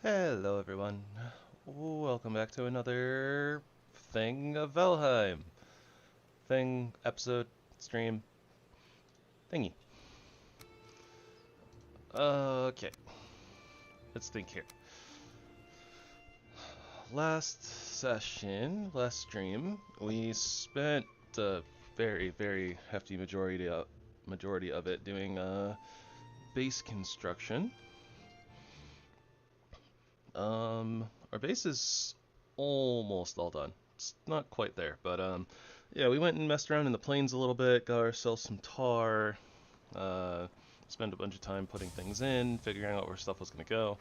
Hello everyone, welcome back to another thing of Valheim. Thing, episode, stream, thingy. Okay, let's think here. Last stream, we spent very, very hefty majority of it doing base construction. Our base is almost all done. It's not quite there, but yeah, we went and messed around in the plains a little bit, got ourselves some tar, spent a bunch of time putting things in, figuring out where stuff was going to go,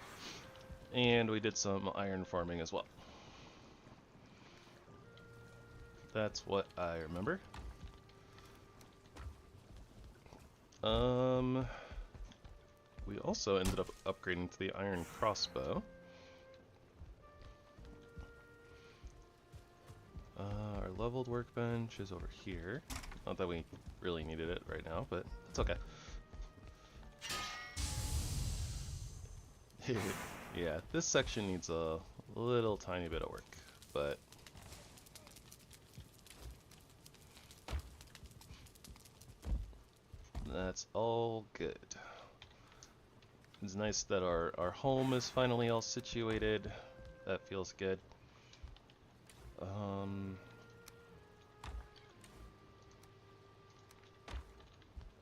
and we did some iron farming as well. That's what I remember. We also ended up upgrading to the iron crossbow. Our leveled workbench is over here. Not that we really needed it right now, but it's okay. Yeah, this section needs a little tiny bit of work, but that's all good. It's nice that our home is finally all situated. That feels good.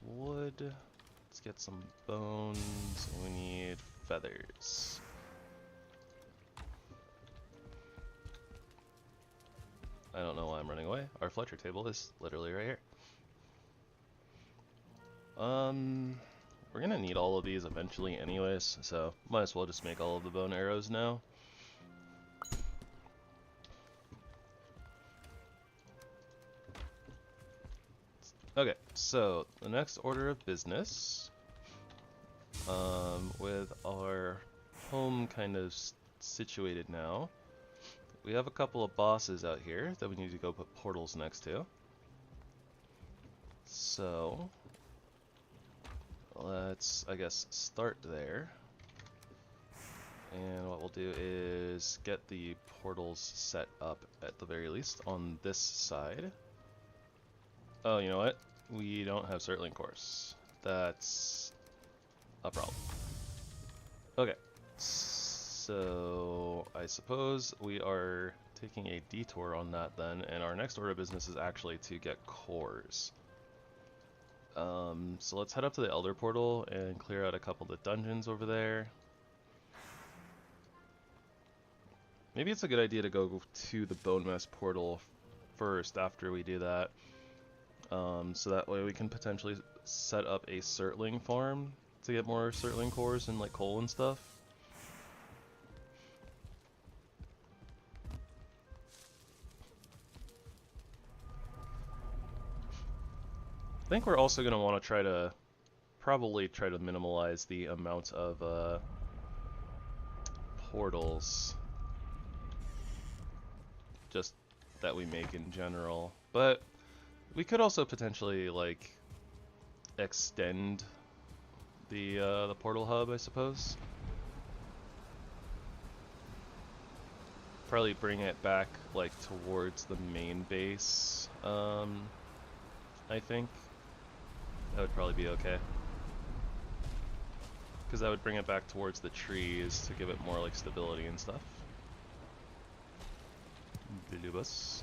Wood. Let's get some bones. We need feathers. I don't know why I'm running away. Our Fletcher table is literally right here. We're gonna need all of these eventually anyways, so might as well just make all of the bone arrows now. Okay, so the next order of business, with our home kind of situated now, we have a couple of bosses out here that we need to go put portals next to. So let's, I guess, start there. And what we'll do is get the portals set up at the very least on this side. Oh, you know what? We don't have surtling cores. That's a problem. Okay, so I suppose we are taking a detour on that then, and our next order of business is actually to get cores. So let's head up to the Elder Portal and clear out a couple of the dungeons over there. Maybe it's a good idea to go to the Bone Mass Portal first after we do that. So that way we can potentially set up a surtling farm to get more surtling cores and like coal and stuff. I think we're also going to want to probably try to minimize the amount of portals just that we make in general. But we could also potentially like extend the portal hub, I suppose. Probably bring it back like towards the main base. I think that would probably be okay, because that would bring it back towards the trees to give it more like stability and stuff. Bluebus.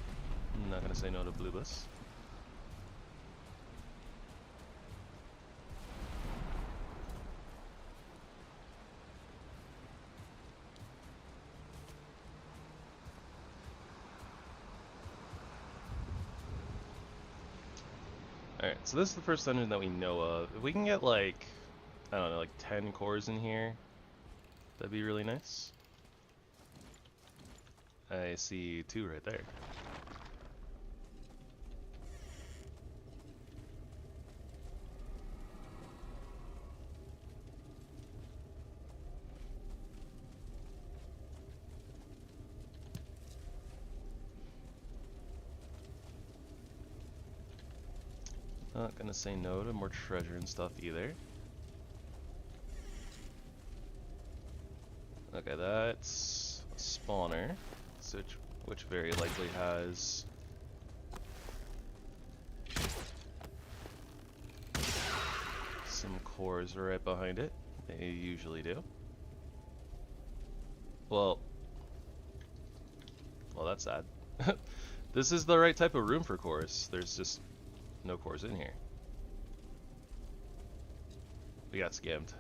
I'm not gonna say no to Bluebus. Alright, so this is the first dungeon that we know of. If we can get like, I don't know, like 10 cores in here, that'd be really nice. I see 2 right there. Not gonna say no to more treasure and stuff either. Okay, that's a spawner, which very likely has some cores right behind it. They usually do. Well, that's sad. This is the right type of room for cores. There's just no cores in here. We got scammed.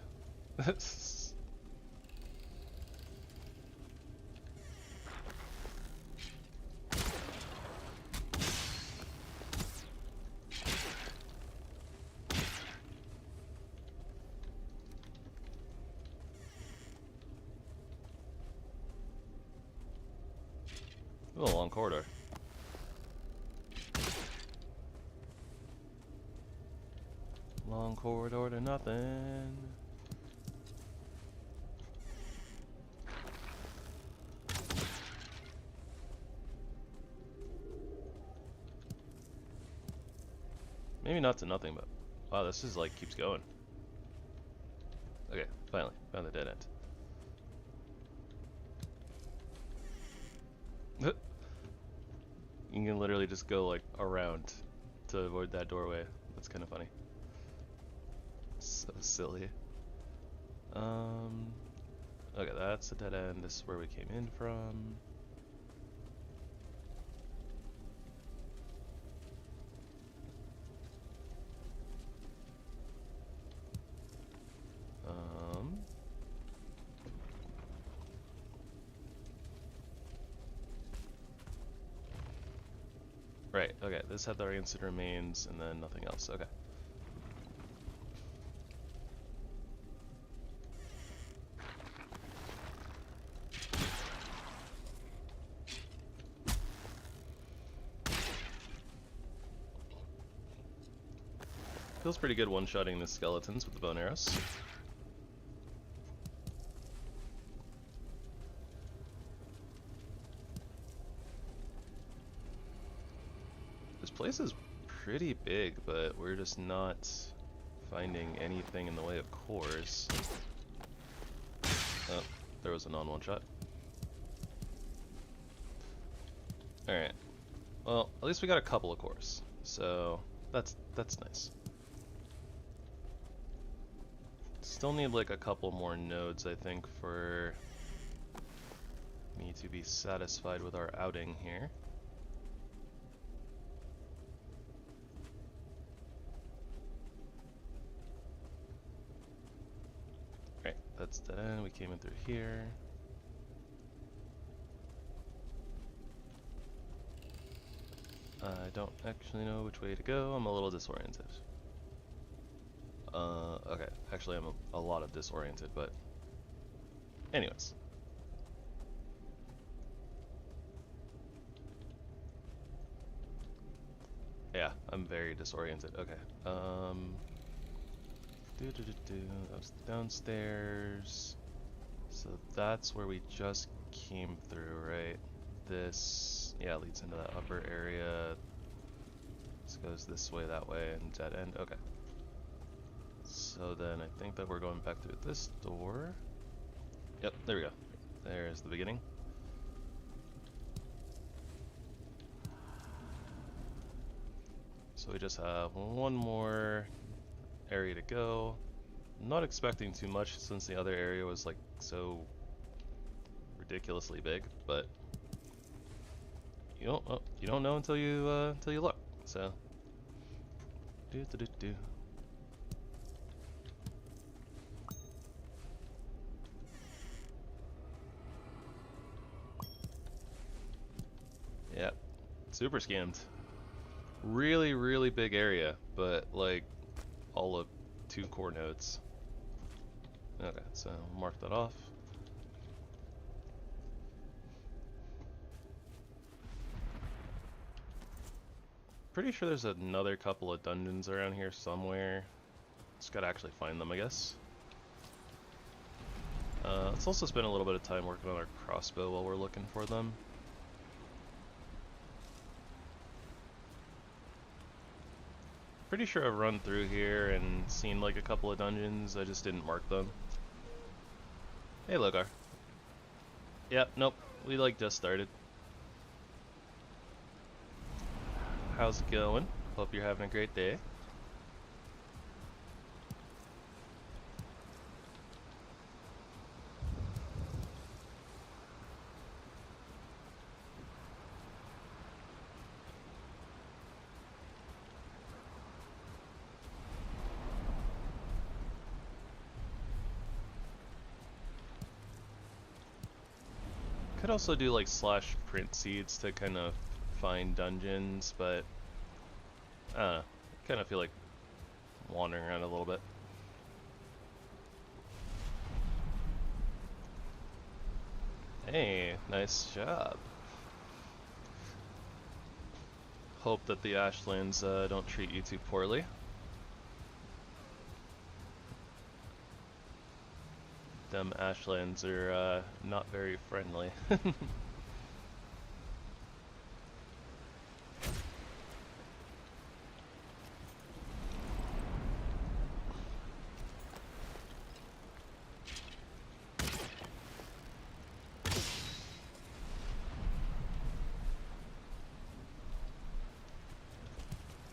A long corridor. Long corridor to nothing. Maybe not to nothing, but wow, this is like keeps going. Okay, finally found the dead end. You can literally just go like around to avoid that doorway. That's kind of funny. So silly. Okay, that's the dead end. This is where we came in from. Right, okay, this had the rancid remains and then nothing else, okay. Feels pretty good one-shotting the skeletons with the bone arrows. This place is pretty big, but we're just not finding anything in the way of cores. Oh, there was a non-one-shot. Alright. Well, at least we got a couple of cores, so that's nice. Still need like a couple more nodes, I think, for me to be satisfied with our outing here. Right, that's dead end. We came in through here. I don't actually know which way to go. I'm a little disoriented. Okay, actually I'm a lot of disoriented, but anyways. Yeah, I'm very disoriented. Okay, that was downstairs. So that's where we just came through, right? This, yeah, leads into that upper area. This goes this way, that way, and dead end. Okay. So then I think that we're going back through this door. Yep, there we go. There's the beginning. So we just have one more area to go. I'm not expecting too much since the other area was like so ridiculously big, but you don't know until you look. So do. Yep, super scammed. Really, really big area, but like all of 2 core nodes. Okay, so mark that off. Pretty sure there's another couple of dungeons around here somewhere. Just gotta actually find them, I guess. Let's also spend a little bit of time working on our crossbow while we're looking for them. Pretty sure I've run through here and seen like a couple of dungeons, I just didn't mark them. Hey Logar. Yep, nope, we like just started. How's it going? Hope you're having a great day. Could also do like /print seeds to kind of find dungeons, but I don't know. I kind of feel like wandering around a little bit. Hey, nice job. Hope that the Ashlands don't treat you too poorly. Them Ashlands are not very friendly.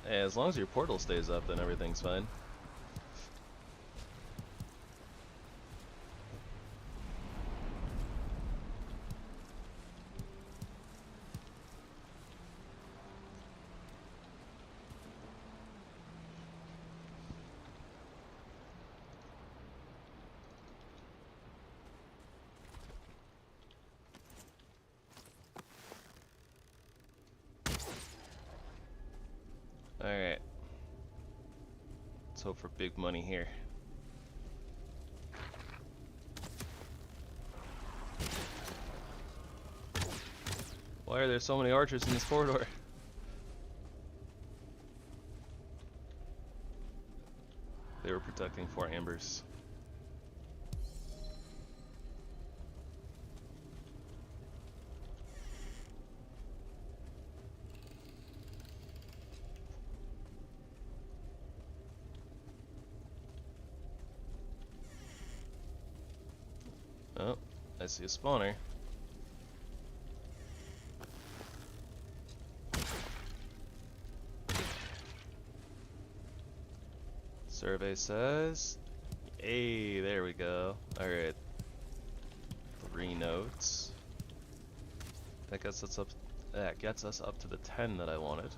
Hey, as long as your portal stays up, then everything's fine. Alright. Let's hope for big money here. Why are there so many archers in this corridor? They were protecting 4 ambers. Oh, I see a spawner. Survey says, hey, there we go. Alright. 3 notes. That gets us up to the 10 that I wanted.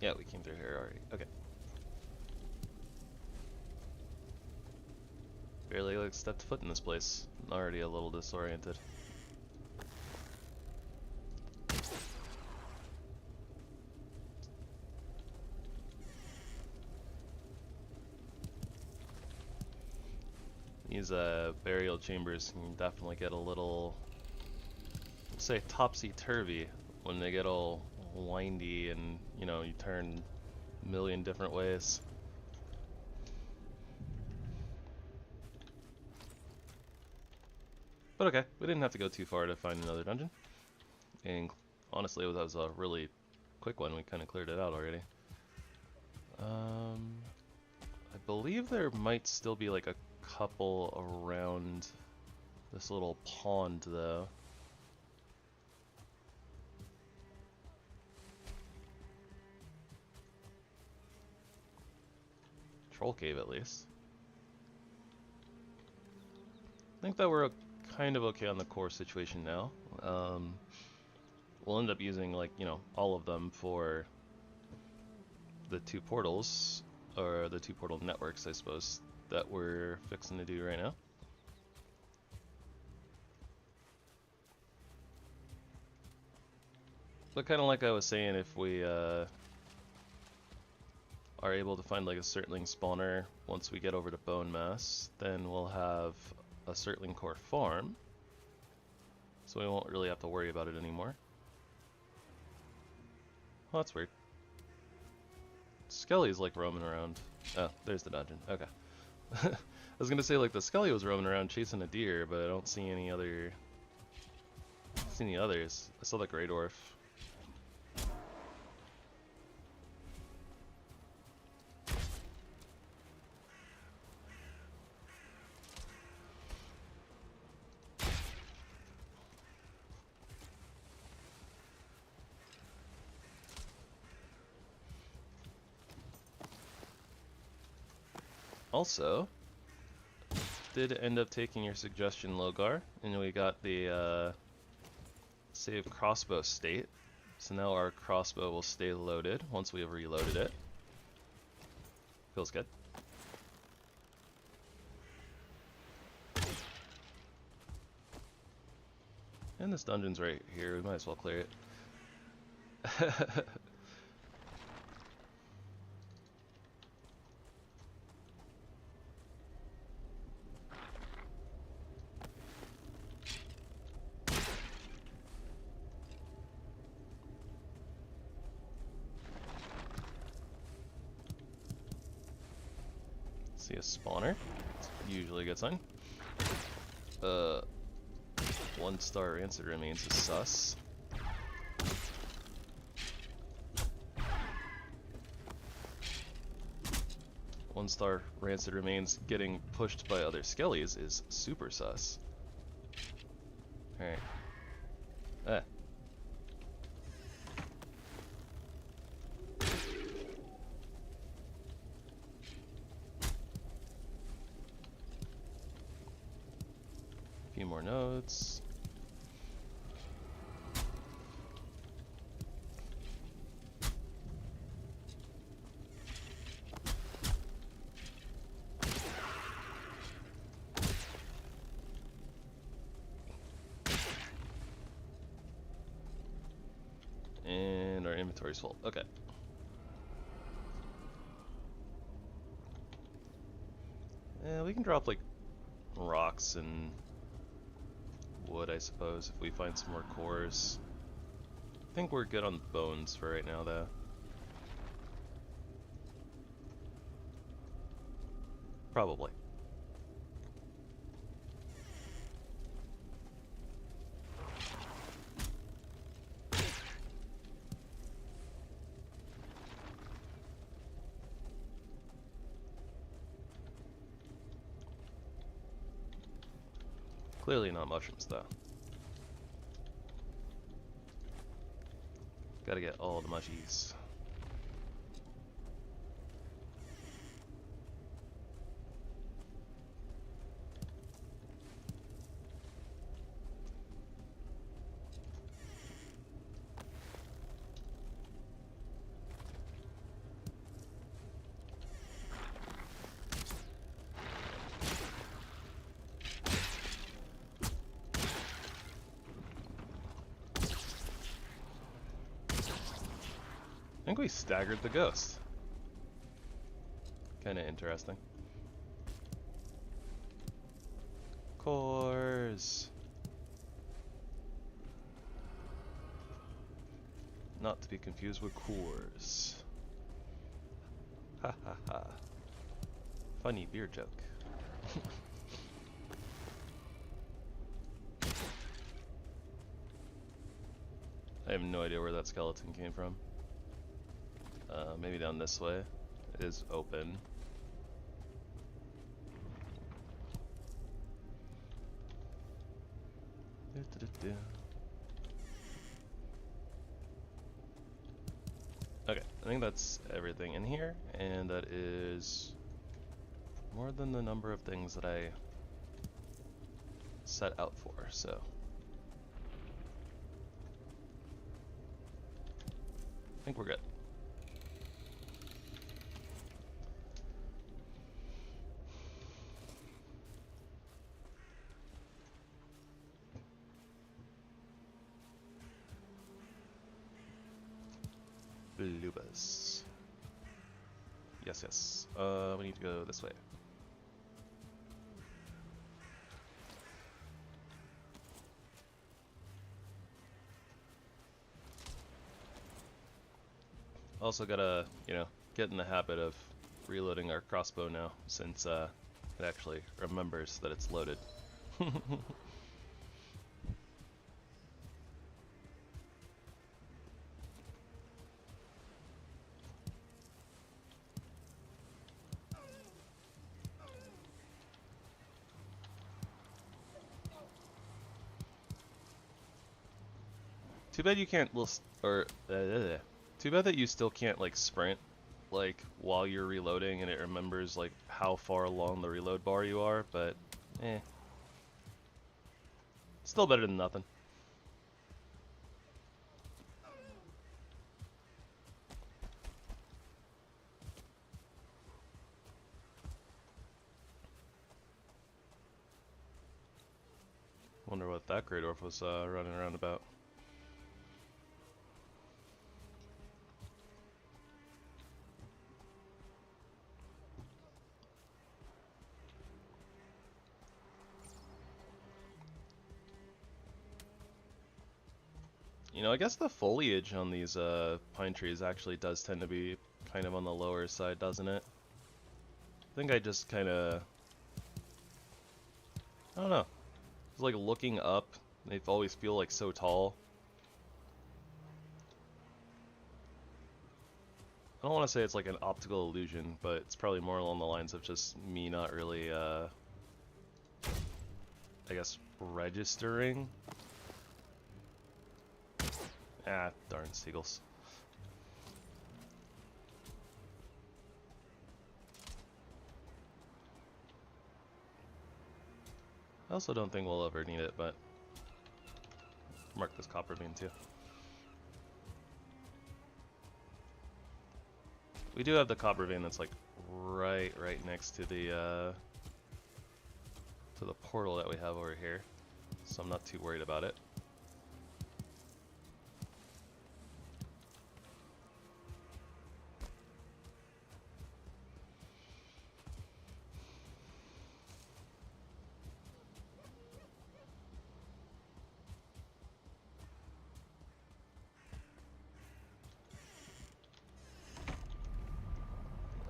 Yeah, we came through here already. Okay. Barely like stepped foot in this place. Already a little disoriented. These burial chambers can definitely get a little, say, topsy-turvy when they get all windy and, you know, you turn a million different ways. But okay, we didn't have to go too far to find another dungeon. And honestly, that was a really quick one. We kind of cleared it out already. I believe there might still be like a couple around this little pond, though. Troll cave, at least. I think that we're kind of okay on the core situation now. We'll end up using, like, you know, all of them for the 2 portals, or the 2 portal networks, I suppose, that we're fixing to do right now. But kind of like I was saying, if we are able to find like a surtling spawner once we get over to Bone Mass, then we'll have a surtling core farm, so we won't really have to worry about it anymore. Oh, that's weird. Skelly's like roaming around. Oh, there's the dungeon. Okay. I was gonna say like the Skelly was roaming around chasing a deer, but I don't see any other. I don't see any others. I saw the Grey Dwarf. Also, did end up taking your suggestion, Logar, and we got the SaveCrossbowState. So now our crossbow will stay loaded once we have reloaded it. Feels good. And this dungeon's right here, we might as well clear it. See a spawner. It's usually a good sign. 1-star rancid remains is sus. One-star rancid remains getting pushed by other skellies is super sus. Alright. Few more nodes. And our inventory's full. Okay. Yeah, we can drop like rocks and wood, I suppose, if we find some more cores. I think we're good on bones for right now, though. Probably. Clearly not mushrooms, though. Gotta get all the mushies. I think we staggered the ghost. Kinda interesting. Cores. Not to be confused with cores. Ha ha ha. Funny beer joke. I have no idea where that skeleton came from. Maybe down this way. It is open. Okay, I think that's everything in here, and that is more than the number of things that I set out for, so. I think we're good. Lubas. Yes, yes. We need to go this way. Also gotta, get in the habit of reloading our crossbow now, since it actually remembers that it's loaded. Too bad you can't too bad that you still can't like sprint like while you're reloading, and it remembers like how far along the reload bar you are, but still better than nothing. Wonder what that Grey Dwarf was running around about. You know, I guess the foliage on these pine trees actually does tend to be kind of on the lower side, doesn't it? I think I just kind of... I don't know. It's like looking up, they always feel like so tall. I don't want to say it's like an optical illusion, but it's probably more along the lines of just me not really, I guess, registering. Ah, darn seagulls. I also don't think we'll ever need it, but mark this copper bean too. We do have the copper vein that's like right next to the portal that we have over here, so I'm not too worried about it.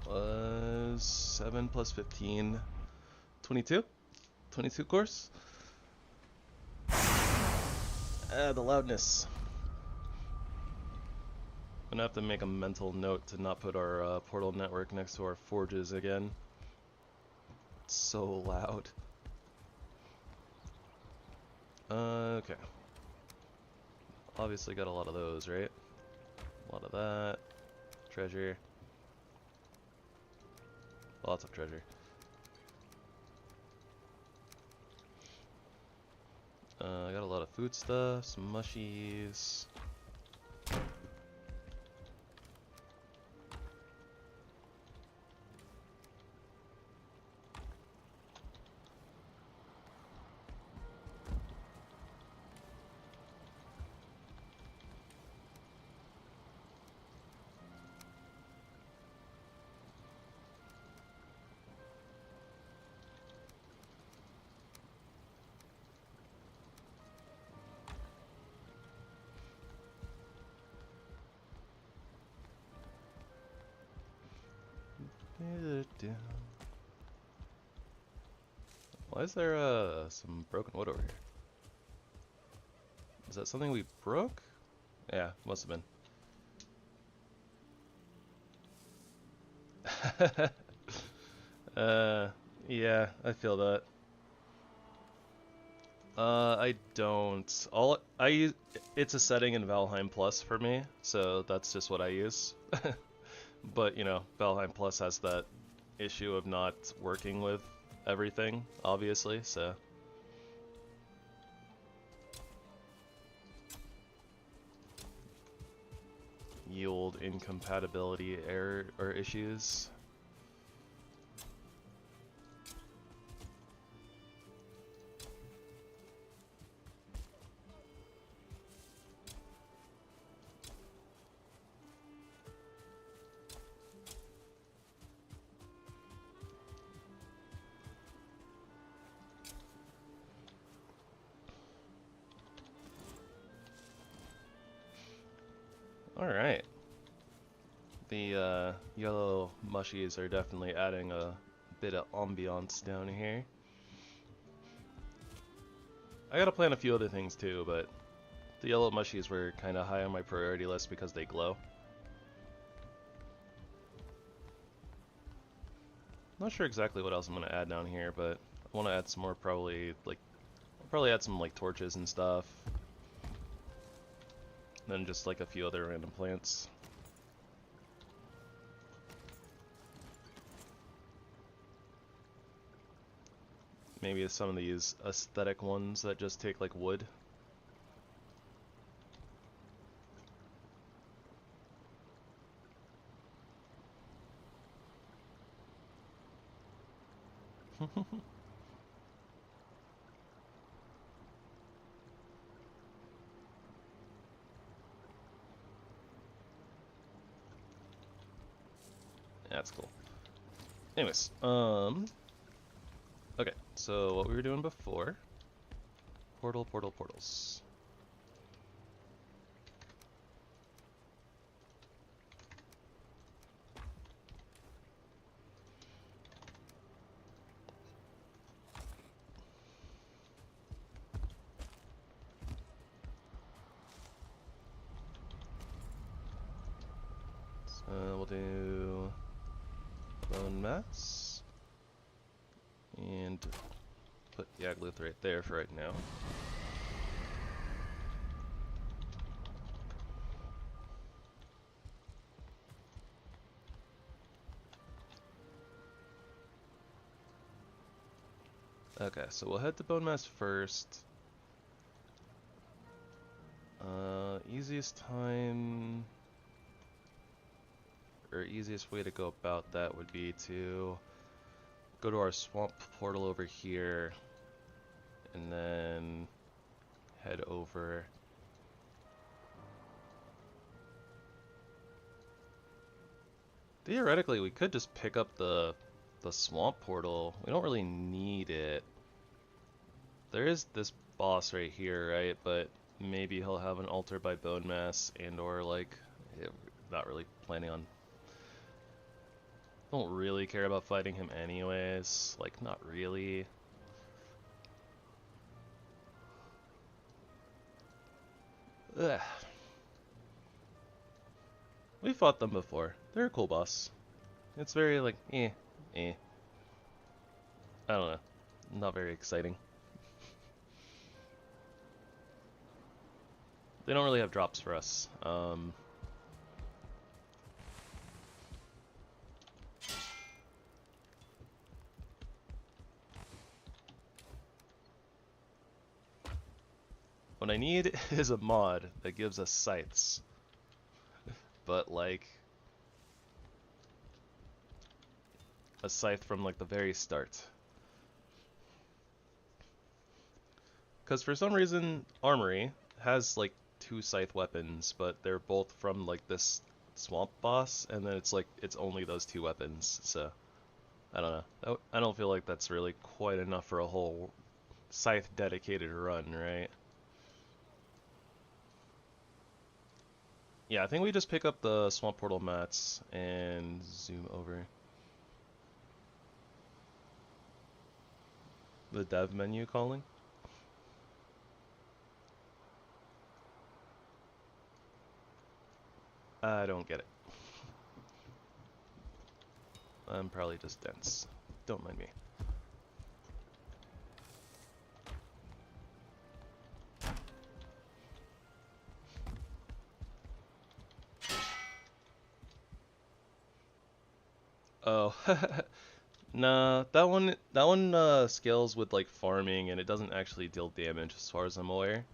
Was 7 plus 15, 22? 22 course? The loudness. I'm gonna have to make a mental note to not put our portal network next to our forges again. It's so loud. Okay. Obviously got a lot of those, right? A lot of that. Treasure. Lots of treasure. I got a lot of food stuff, some mushies. Why is there some broken wood over here? Is that something we broke? Yeah, must have been. Yeah, I feel that. I don't. I use, it's a setting in Valheim Plus for me, so that's just what I use. But, you know, Valheim Plus has that issue of not working with everything, obviously, so... Yield incompatibility error or issues. Alright. The yellow mushies are definitely adding a bit of ambiance down here. I gotta plant a few other things too, but the yellow mushies were kind of high on my priority list because they glow. Not sure exactly what else I'm gonna add down here, but I want to add some more, probably like, I'll probably add some like torches and stuff. Then just like a few other random plants. maybe some of these aesthetic ones that just take like wood. That's cool. Anyways, okay, so what we were doing before, portals. So we'll do bone mats and put Yagluth right there for right now. Okay, so we'll head to bone mats first. Easiest time, or easiest way to go about that would be to go to our swamp portal over here, and then head over. Theoretically, we could just pick up the swamp portal. We don't really need it. There is this boss right here, right? But maybe he'll have an altar by bone mass, and or like, not really planning on. Don't really care about fighting him anyways. Like, not really. Ugh. We fought them before. They're a cool boss. It's very like, I don't know. Not very exciting. They don't really have drops for us. What I need is a mod that gives us scythes. But like a scythe from like the very start. Because for some reason Armory has like 2 scythe weapons, but they're both from like this swamp boss, and then it's like it's only those 2 weapons. So I don't know. I don't feel like that's really quite enough for a whole scythe dedicated run, right? Yeah, I think we just pick up the swamp portal mats and zoom over. The dev menu calling? I don't get it. I'm probably just dense. Don't mind me. Oh, nah, that one scales with like farming, and it doesn't actually deal damage as far as I'm aware.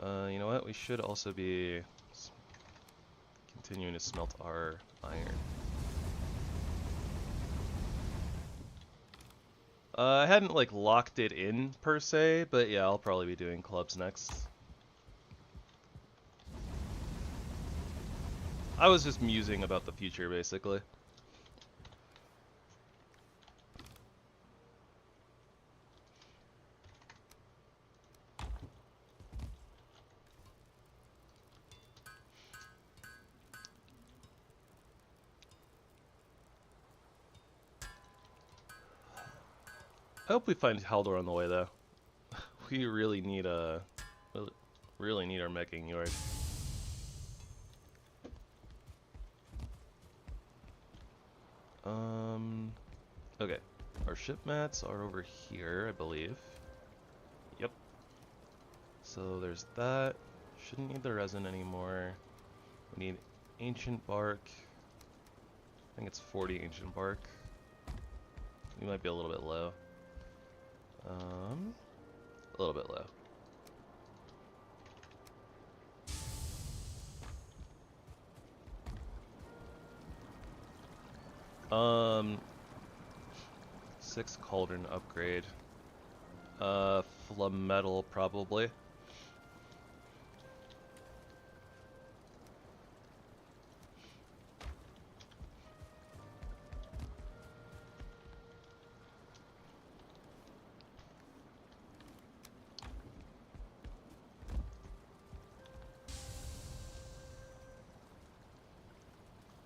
You know what? We should also be continuing to smelt our iron. I hadn't like locked it in per se, but yeah, I'll probably be doing clubs next. I was just musing about the future, basically. I hope we find Haldor on the way, though. We really need our meching yard. Okay. Our ship mats are over here, I believe. Yep. So there's that. Shouldn't need the resin anymore. We need ancient bark. think it's 40 ancient bark. We might be a little bit low. A little bit low. 6 cauldron upgrade. Metal probably.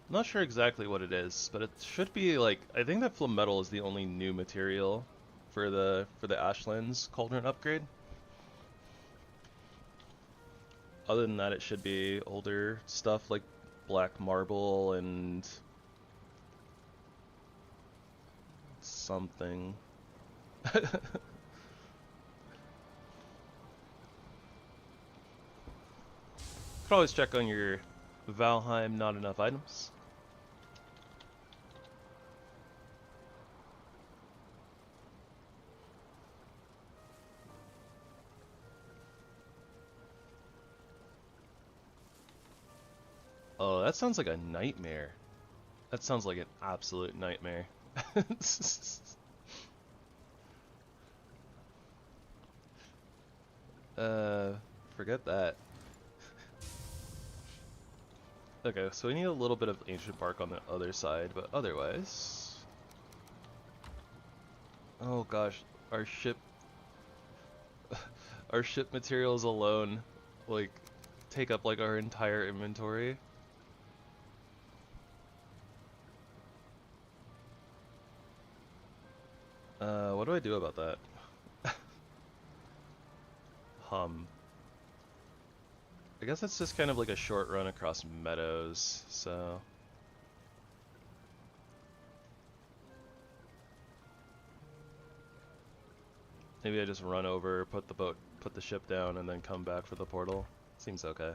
I'm not sure exactly what it is, but it should be like, I think that metal is the only new material for the Ashlands cauldron upgrade. Other than that, it should be older stuff like black marble and something. Could always check on your Valheim not enough items. Oh, that sounds like a nightmare. That sounds like an absolute nightmare. Forget that. Okay, so we need a little bit of ancient bark on the other side, but otherwise... Oh gosh, our ship materials alone, like, take up like our entire inventory. What do I do about that? I guess it's just kind of like a short run across meadows, so... Maybe I just run over, put the ship down, and then come back for the portal. Seems okay.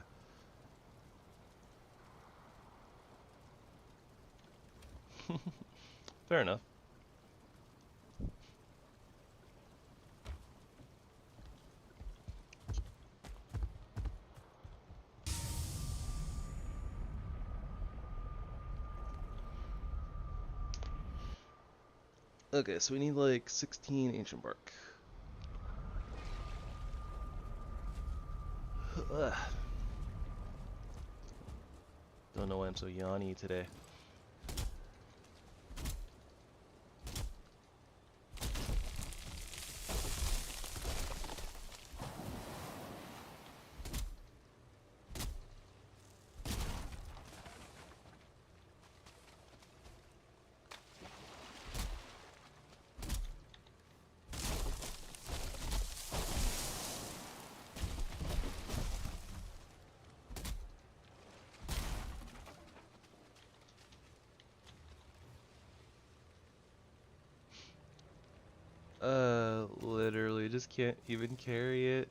Fair enough. Okay, so we need like 16 ancient bark. Ugh. Don't know why I'm so yawny today. Literally just can't even carry it.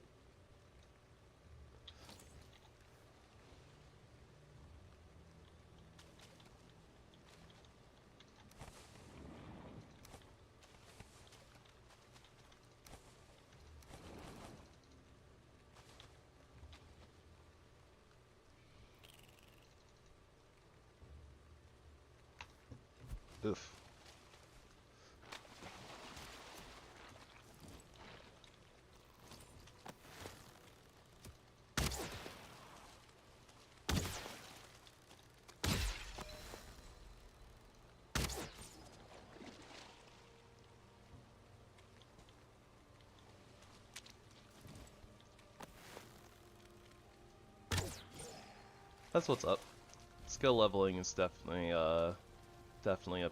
Oof. That's what's up. Skill leveling is definitely a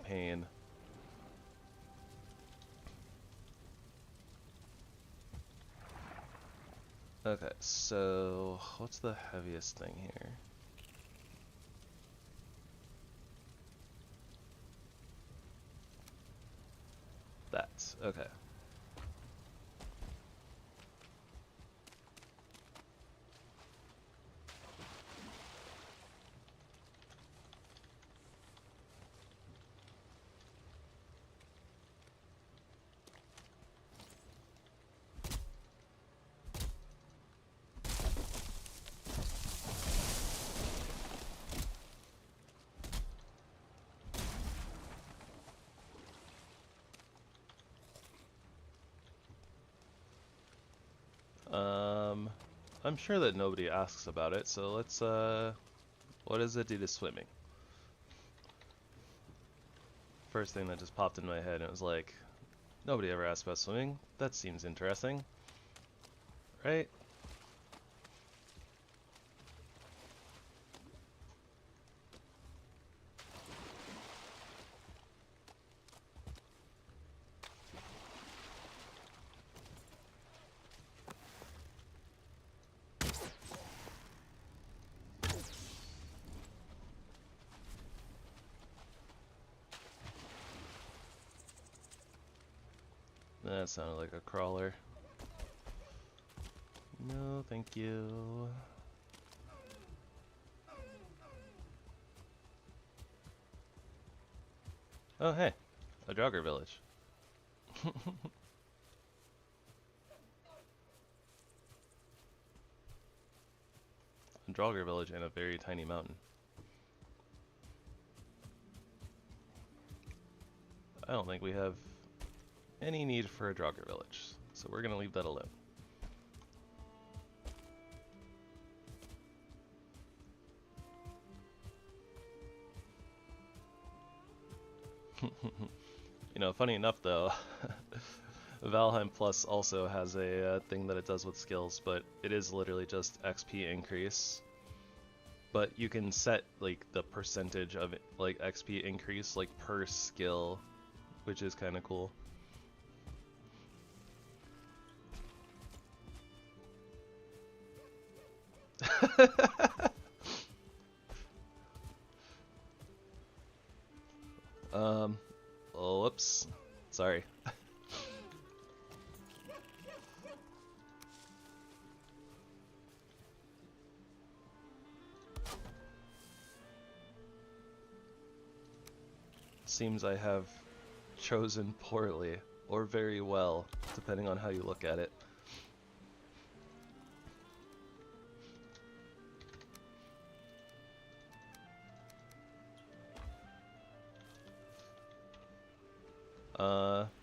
pain. Okay, so what's the heaviest thing here? That's okay. I'm sure that nobody asks about it, so let's, what does it do to swimming? First thing that just popped in my head, and it was like, nobody ever asked about swimming. That seems interesting. Right? That sounded like a crawler. No, thank you. Oh, hey, a jogger village. A jogger village and a very tiny mountain. I don't think we have any need for a jogger village, so we're gonna leave that alone. You know, funny enough though, Valheim Plus also has a thing that it does with skills, but it is literally just XP increase. But you can set like the percentage of it, like XP increase like per skill, which is kind of cool. Oh, whoops. Sorry. Seems I have chosen poorly, or very well, depending on how you look at it.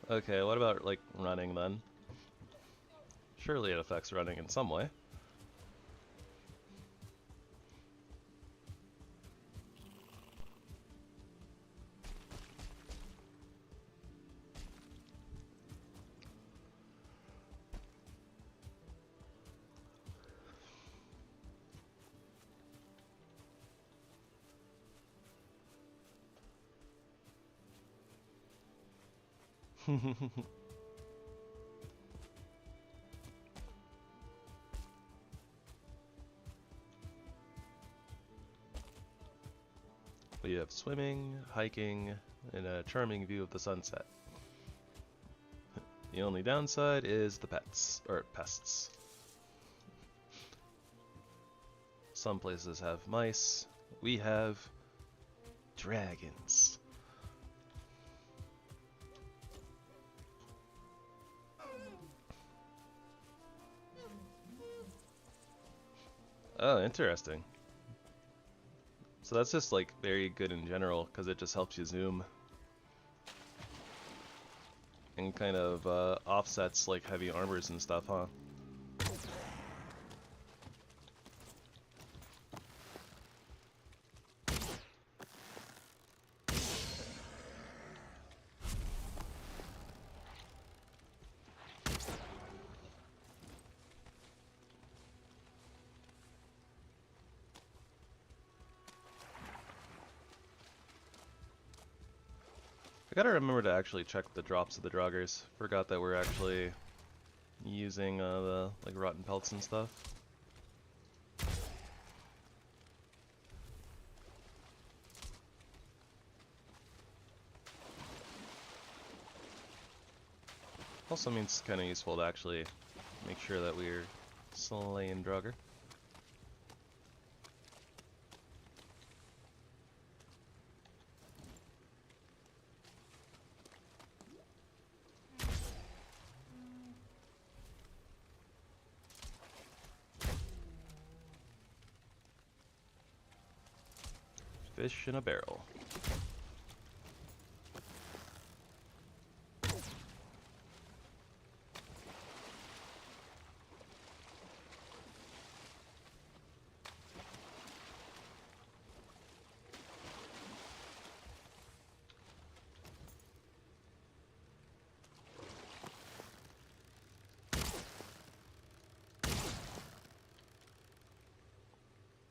Okay, what about, like, running then? Surely it affects running in some way. We have swimming, hiking, and a charming view of the sunset. The only downside is the pets, or pests. Some places have mice, we have dragons. Oh, interesting. So that's just like very good in general because it just helps you zoom and kind of offsets like heavy armors and stuff, huh? I gotta remember to actually check the drops of the draugrs. Forgot that we're actually using the like rotten pelts and stuff. Also means it's kind of useful to actually make sure that we're slaying draugr. Fish in a barrel.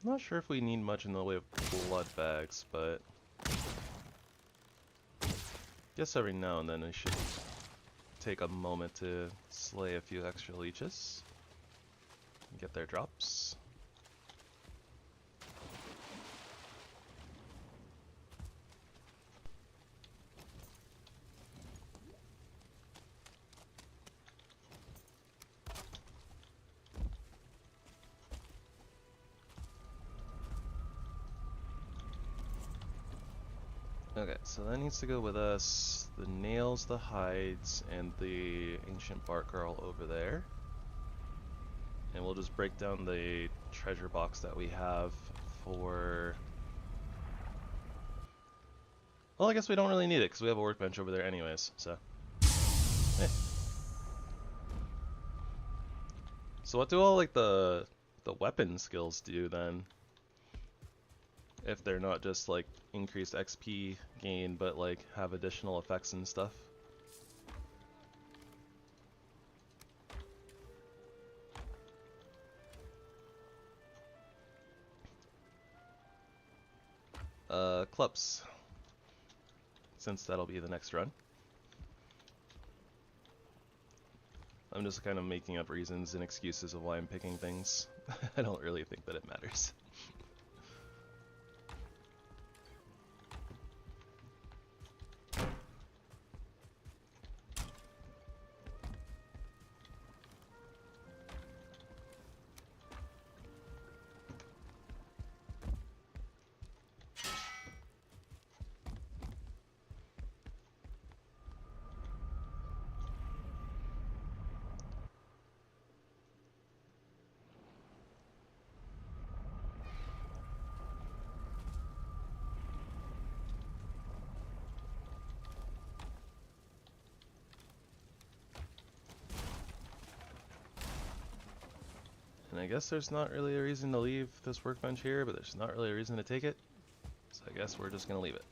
Not sure if we need much in the way of blood bags, but guess every now and then I should take a moment to slay a few extra leeches and get their drops. Okay, so that needs to go with us. The nails, the hides, and the ancient bark are all over there. And we'll just break down the treasure box that we have for... Well, I guess we don't really need it because we have a workbench over there anyways, so... Eh. So what do all, like, the weapon skills do, then? If they're not just, like, increased XP gain, but, like, have additional effects and stuff. Clubs. Since that'll be the next run. I'm just kind of making up reasons and excuses of why I'm picking things. I don't really think that it matters. And I guess there's not really a reason to leave this workbench here, but there's not really a reason to take it. So I guess we're just gonna leave it.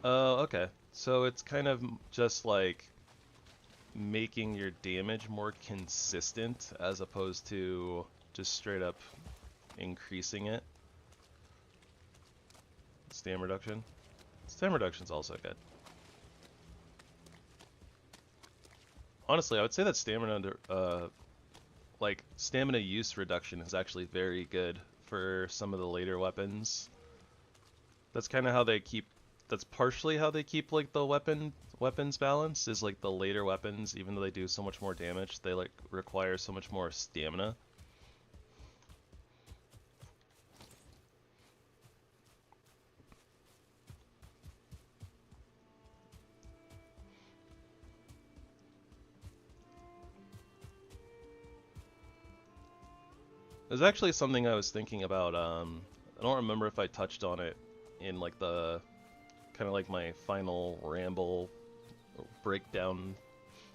Oh, okay. So it's kind of just like making your damage more consistent as opposed to just straight up increasing it. Stam reduction. Stam reduction's also good. Honestly, I would say that stamina, like stamina use reduction is actually very good for some of the later weapons. That's kind of how they keep. That's partially how they keep like the weapons balance. Is like the later weapons, even though they do so much more damage, they like require so much more stamina. There's actually something I was thinking about. I don't remember if I touched on it in like the kind of like my final ramble breakdown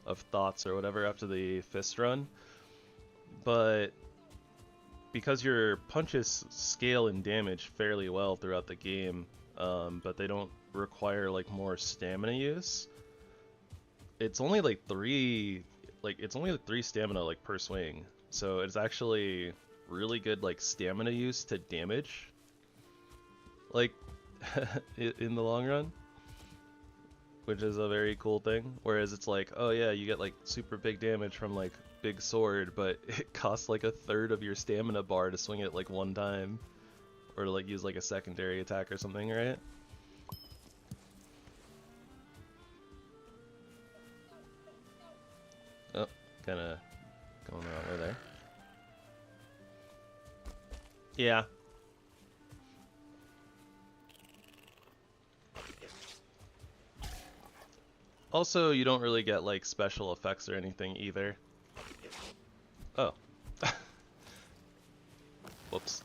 of thoughts or whatever after the fist run, but because your punches scale in damage fairly well throughout the game, but they don't require like more stamina use. It's only like three stamina like per swing, so it's actually really good like stamina use to damage, like in the long run, which is a very cool thing. Whereas it's like, oh yeah, you get like super big damage from like big sword, but it costs like a third of your stamina bar to swing it like one time, or to like use like a secondary attack or something, right? Oh, kind of going the wrong way there. Yeah. Also, you don't really get like special effects or anything either. Oh. Whoops.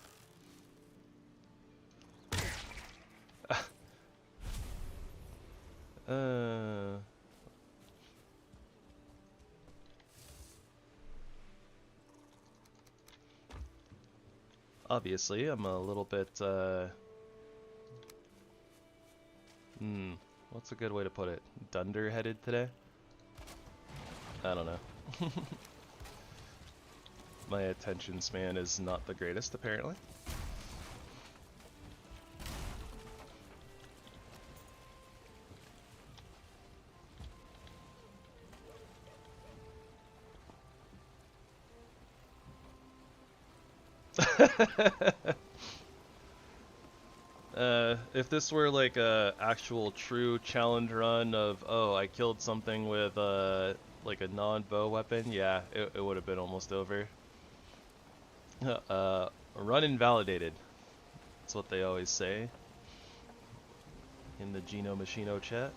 Obviously, I'm a little bit What's a good way to put it? Dunder-headed today? I don't know. My attention span is not the greatest, apparently. If this were like a actual true challenge run of, oh, I killed something with like a non-bow weapon, yeah, it would have been almost over. Run invalidated. That's what they always say in the JsonDotNET chat.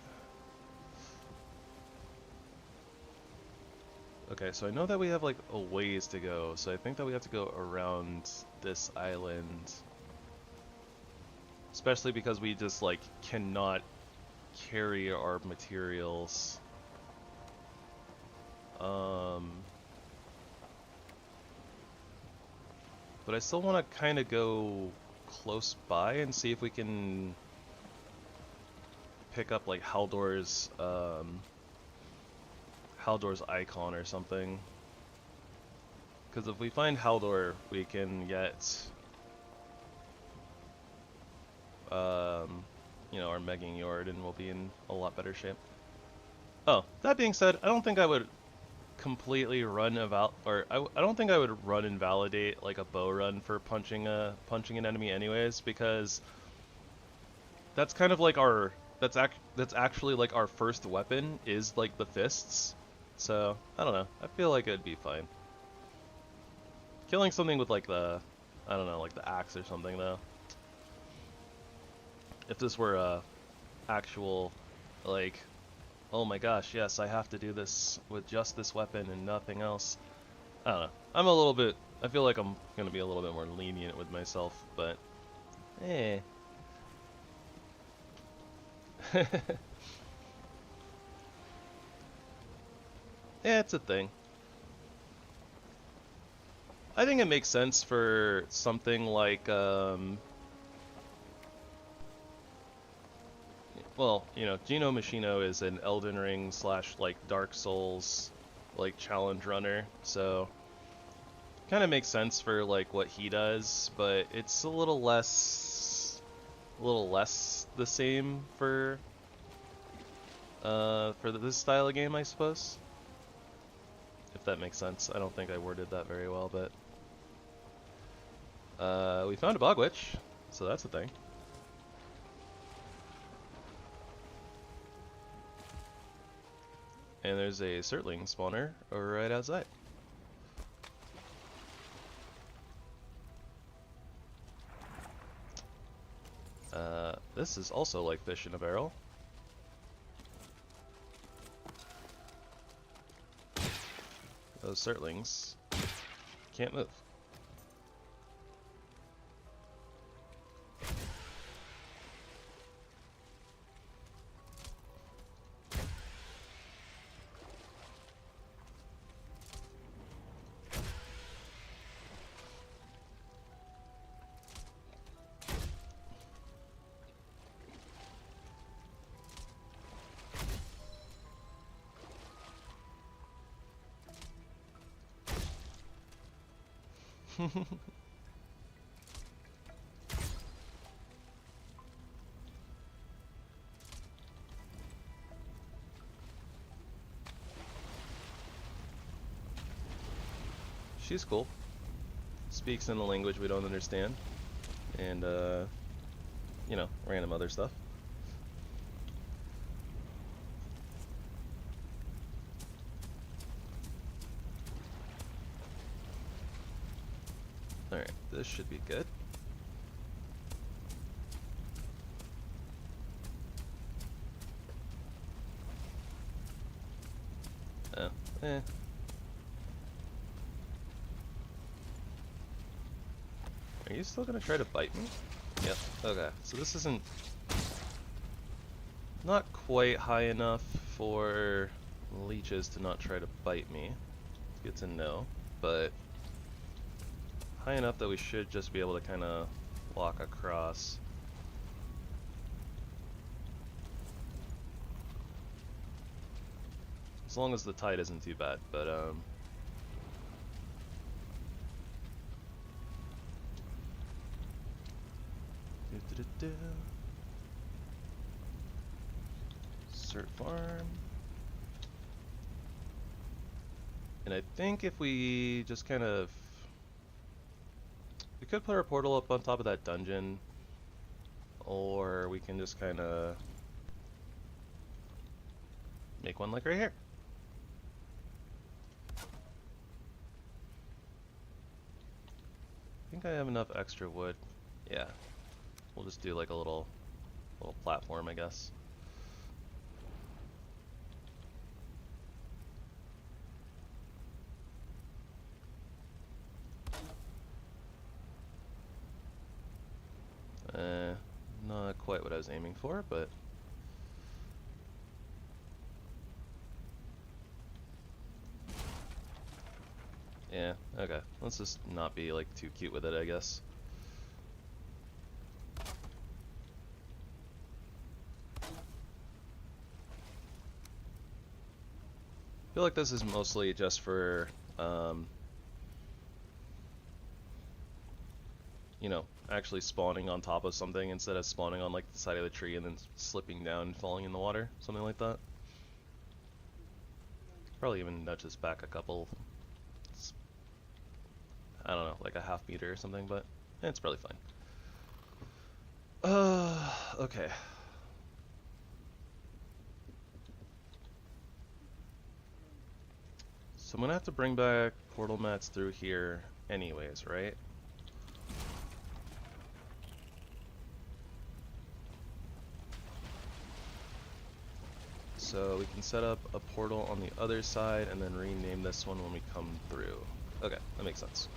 Okay, so I know that we have like a ways to go, so I think that we have to go around this island. Especially because we just like cannot carry our materials. But I still want to kind of go close by and see if we can pick up like Haldor's icon or something. Because if we find Haldor, we can get you know, our megging yard, and we'll be in a lot better shape. Oh, that being said, I don't think I would completely run I don't think I would run invalidate like a bow run for punching an enemy anyways, because that's kind of like our that's actually like our first weapon is like the fists. So, I don't know. I feel like it'd be fine. Killing something with like the I don't know, like the axe or something though. If this were a actual, like, oh my gosh, yes, I have to do this with just this weapon and nothing else. I don't know. I feel like I'm going to be a little bit more lenient with myself, but, eh. Yeah, it's a thing. I think it makes sense for something like, well, you know, JsonDotNET is an Elden Ring / like Dark Souls like challenge runner, so kind of makes sense for like what he does, but it's a little less the same for this style of game, I suppose. If that makes sense. I don't think I worded that very well, but we found a bog witch, so that's a thing. And there's a surtling spawner right outside. This is also like fish in a barrel. Those surtlings can't move. She's cool. Speaks in a language we don't understand. And, you know, random other stuff. Alright, this should be good. Oh, eh. Are you still gonna try to bite me? Yep, okay. So this isn't... not quite high enough for leeches to not try to bite me. It's good to know, but... high enough that we should just be able to kind of walk across. As long as the tide isn't too bad, but Cert farm. And I think if we just kind of... We could put our portal up on top of that dungeon, or we can just kind of make one like right here. I think I have enough extra wood. Yeah. We'll just do like a little platform, I guess. Not quite what I was aiming for, but yeah, okay. Let's just not be like too cute with it, I guess. I feel like this is mostly just for you know, actually spawning on top of something instead of spawning on like the side of the tree and then slipping down and falling in the water, something like that. Probably even nudge this back a couple, I don't know, like a half meter or something, but it's probably fine. Okay. So I'm gonna have to bring back portal mats through here anyways, right? So we can set up a portal on the other side and then rename this one when we come through. Okay, that makes sense.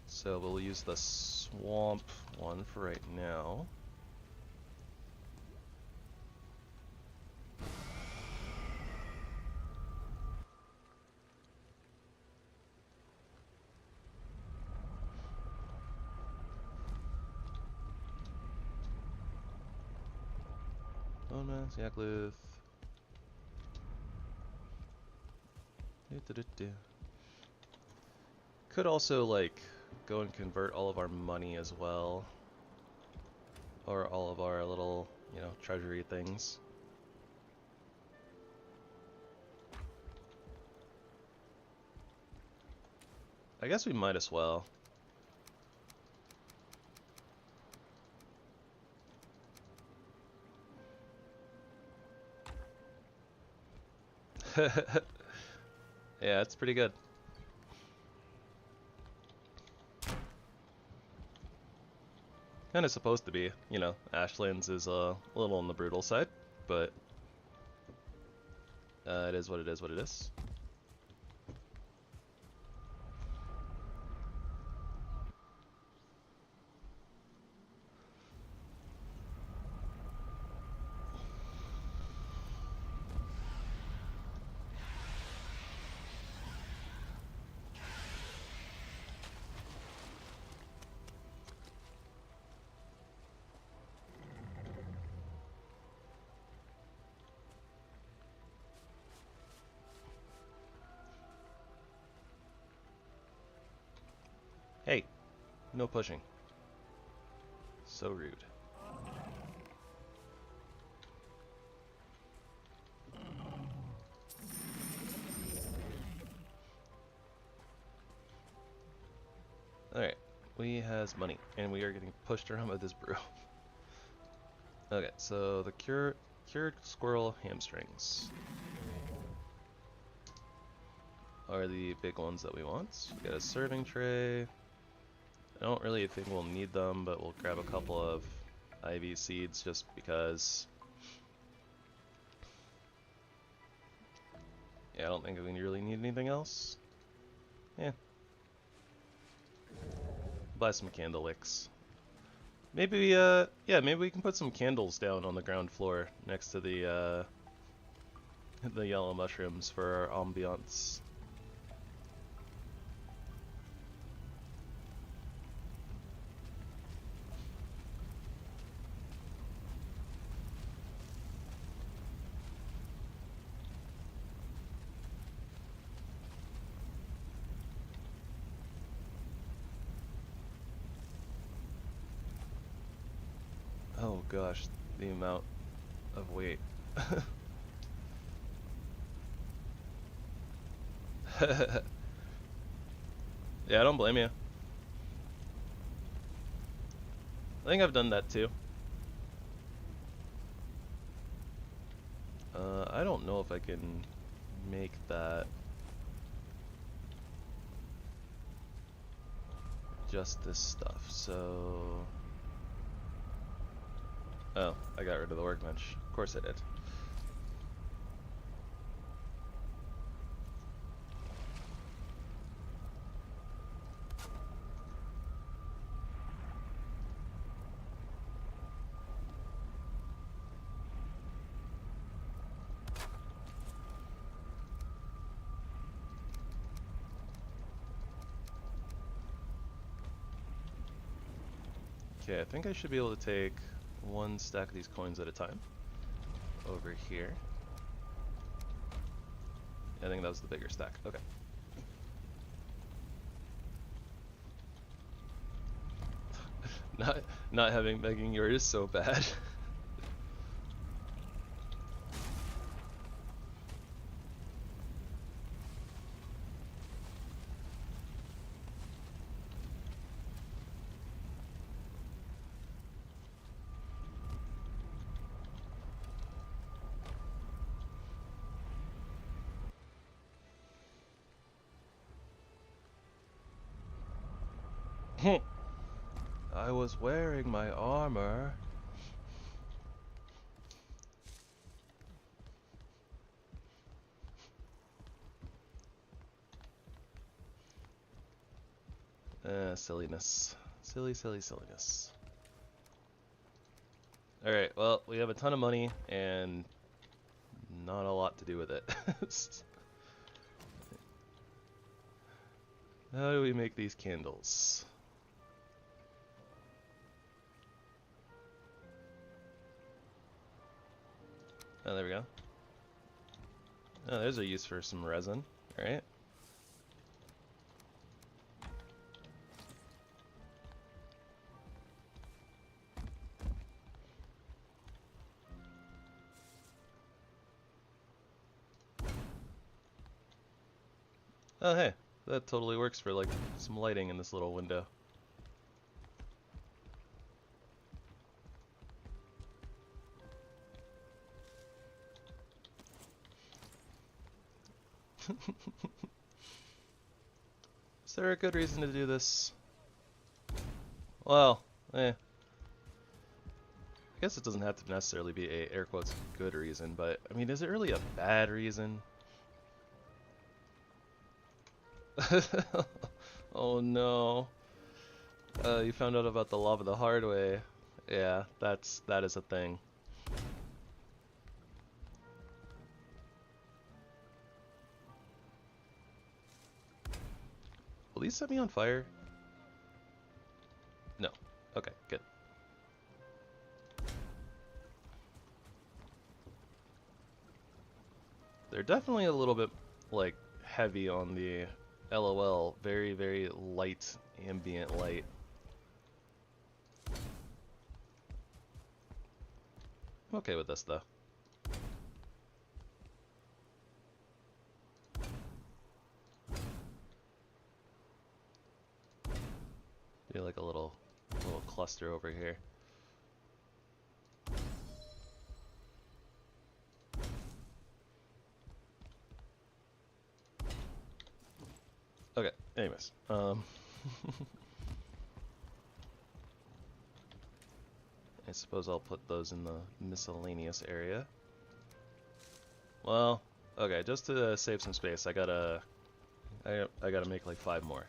So we'll use the swamp one for right now. Bonus, Yakluth. Could also like go and convert all of our money as well, or all of our little, you know, treasury things. I guess we might as well. Yeah, it's pretty good. Kind of supposed to be, you know, Ashlands is a little on the brutal side, but it is what it is what it is. Hey, no pushing. So rude. Alright, we has money, and we are getting pushed around by this brew. Okay, so the cured squirrel hamstrings are the big ones that we want. We got a serving tray. I don't really think we'll need them, but we'll grab a couple of ivy seeds just because. Yeah, I don't think we really need anything else. Yeah. Buy some candle wicks. Maybe, yeah, maybe we can put some candles down on the ground floor next to the yellow mushrooms for our ambiance. gosh, the amount of weight. Yeah, I don't blame you. I think I've done that too. I don't know if I can make that just this stuff, so... Oh, I got rid of the workbench. Of course I did. Okay, I think I should be able to take one stack of these coins at a time. Over here. I think that was the bigger stack. Okay. Not having begging yours is so bad. I was wearing my armor. Silliness. Silliness. Alright, well, we have a ton of money and not a lot to do with it. How do we make these candles? Oh, there we go. Oh, there's a use for some resin. Alright. Oh, hey. That totally works for, like, some lighting in this little window. Is there a good reason to do this? Well, I guess it doesn't have to necessarily be a air quotes good reason, but I mean, is it really a bad reason? Oh no. You found out about the lava the hard way. Yeah, that is a thing. Will these set me on fire? No. Okay, good. They're definitely a little bit, like, heavy on the LOL. Very, very light, ambient light. I'm okay with this, though. Do like a little cluster over here. Okay, anyways. I suppose I'll put those in the miscellaneous area. Well, okay, just to save some space, I gotta make like 5 more.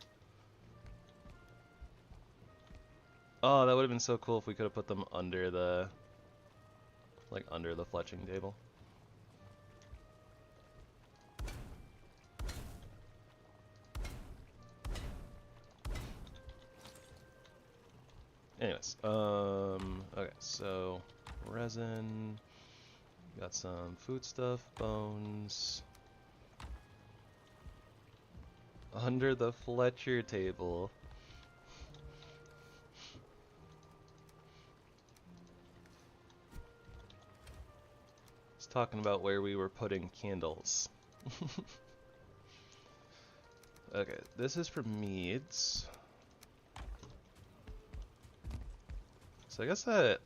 Oh, that would have been so cool if we could have put them under the, like, under the fletching table. Anyways, okay, so resin, got some food stuff, bones, under the Fletcher table. talking about where we were putting candles. Okay, this is for meads. So I guess that,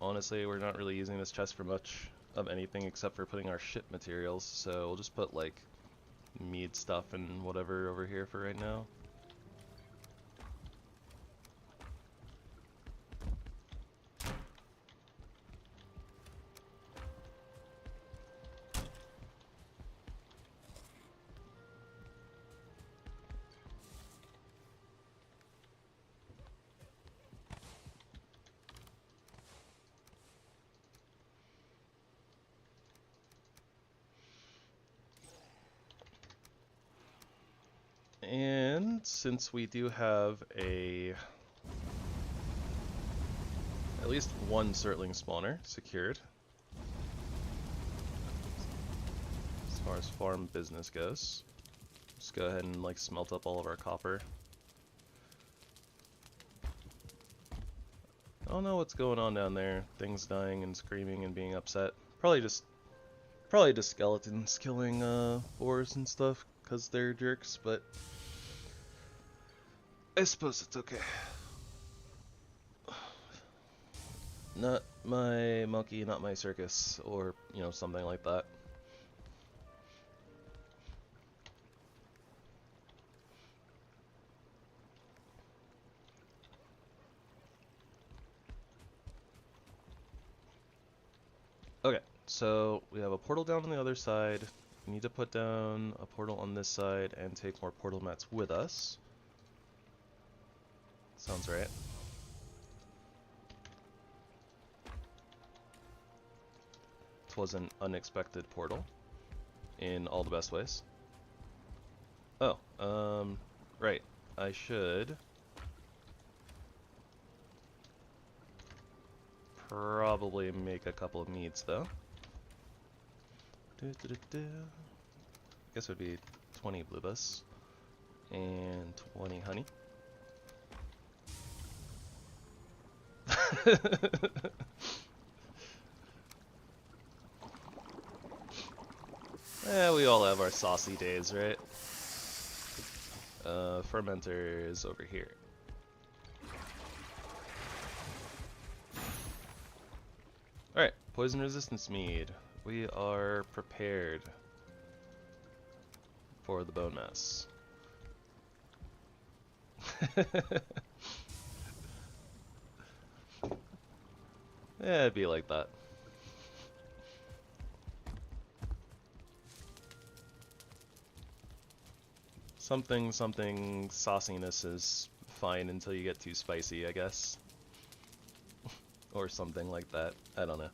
honestly, we're not really using this chest for much of anything except for putting our ship materials, so we'll just put, like, mead stuff and whatever over here for right now. And since we do have at least one surtling spawner secured, as far as farm business goes, just go ahead and like smelt up all of our copper. I don't know what's going on down there. Things dying and screaming and being upset. Probably just skeletons killing boars and stuff because they're jerks, but I suppose it's okay. Not my monkey, not my circus, or, you know, something like that. Okay, so we have a portal down on the other side. We need to put down a portal on this side and take more portal mats with us. Sounds right. It was an unexpected portal in all the best ways. Oh, right. I should probably make a couple of meads though. Guess it would be 20 bluebus and 20 honey. Yeah, we all have our saucy days, right? Fermenter is over here. Alright, poison resistance mead. We are prepared for the bone mass. Yeah, it'd be like that. Something sauciness is fine until you get too spicy, I guess. Or something like that. I don't know.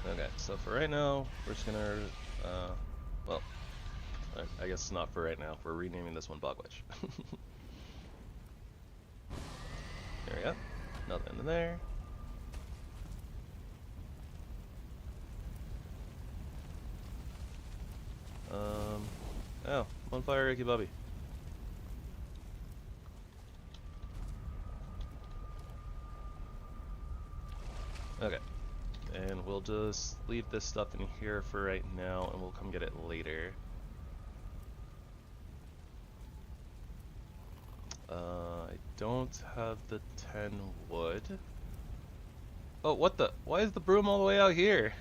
Okay, so for right now, we're just gonna, well, I guess not for right now. We're renaming this one Bogwitch. There we go. Nothing in there. Oh, on fire, Ricky Bobby. Okay. And we'll just leave this stuff in here for right now, and we'll come get it later. I don't have the 10 wood. Oh, what the? Why is the broom all the way out here?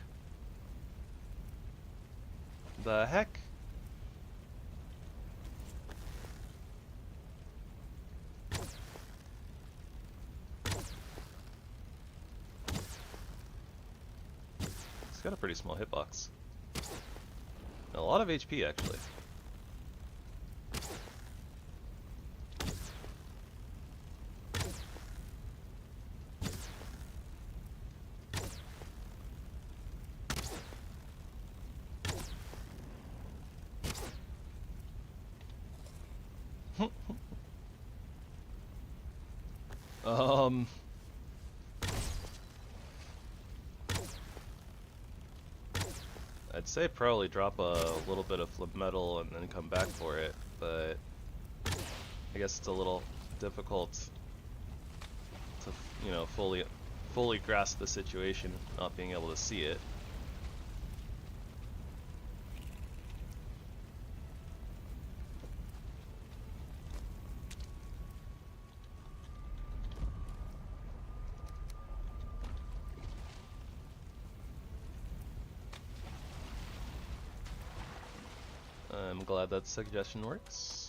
The heck? It's got a pretty small hitbox. A lot of HP, actually. I'd say probably drop a little bit of flip metal and then come back for it, but I guess it's a little difficult to, you know, fully grasp the situation, not being able to see it. I'm glad that suggestion works.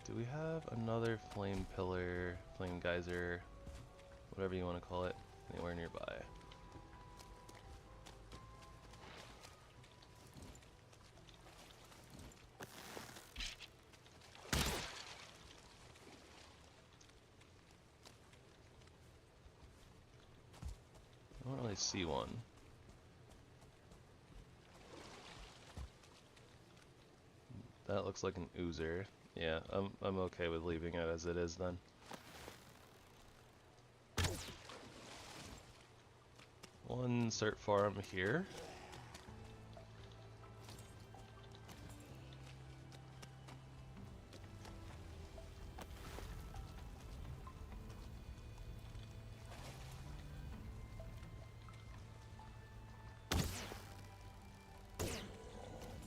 Do we have another flame pillar, flame geyser, whatever you want to call it, anywhere nearby? I don't really see one. That looks like an oozer. Yeah, I'm okay with leaving it as it is then. One cert farm here.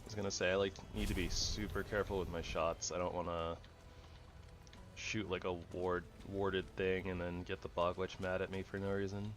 I was gonna say, I need to be super careful with my shots. I don't want to shoot like a warded thing and then get the bog witch mad at me for no reason.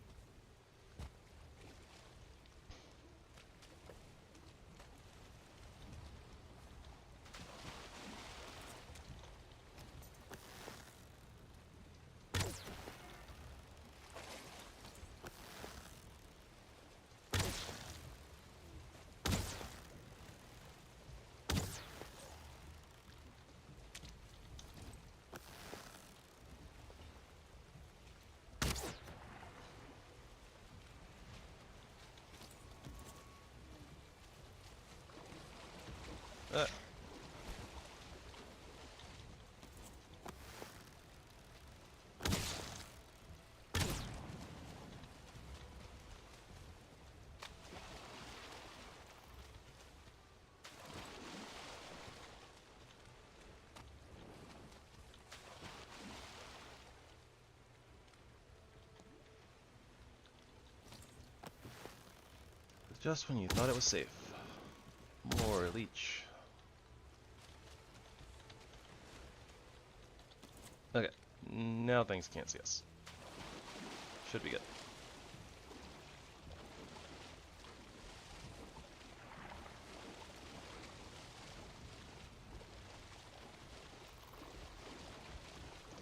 Just when you thought it was safe. More leech. Okay, now things can't see us. Should be good.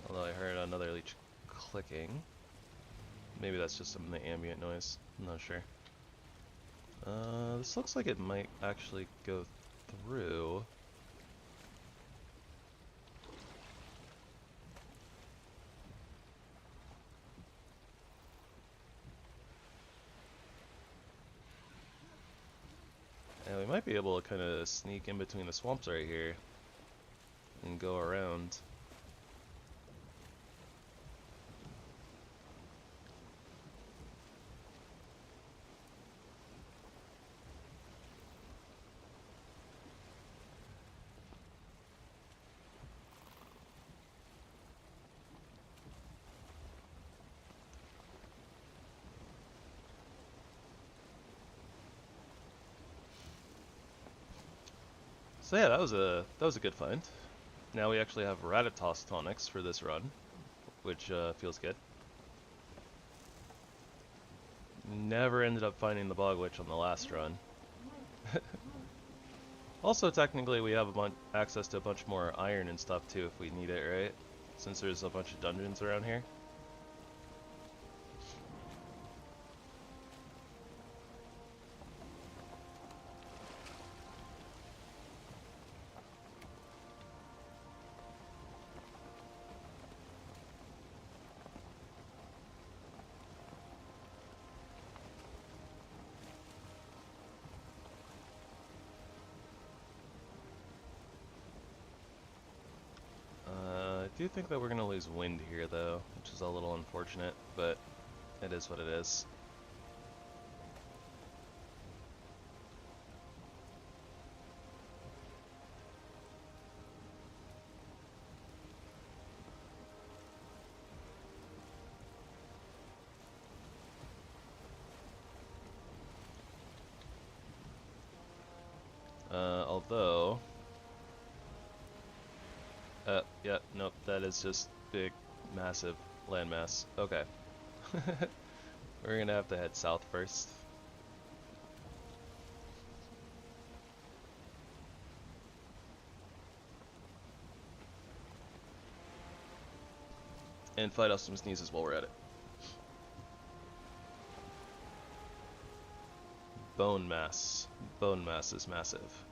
Although I heard another leech clicking. Maybe that's just some of the ambient noise. I'm not sure. This looks like it might actually go through. And we might be able to kind of sneak in between the swamps right here and go around. So yeah, that was a good find. Now we actually have Ratatos tonics for this run, which feels good. Never ended up finding the bog witch on the last run. Also, technically, we have access to a bunch more iron and stuff too if we need it, right? Since there's a bunch of dungeons around here. I do think that we're going to lose wind here, though, which is a little unfortunate, but it is what it is. Although... yeah, nope, that is just big, massive landmass. Okay. We're gonna have to head south first. And fight off some sneezes while we're at it. Bone mass. Bone mass is massive.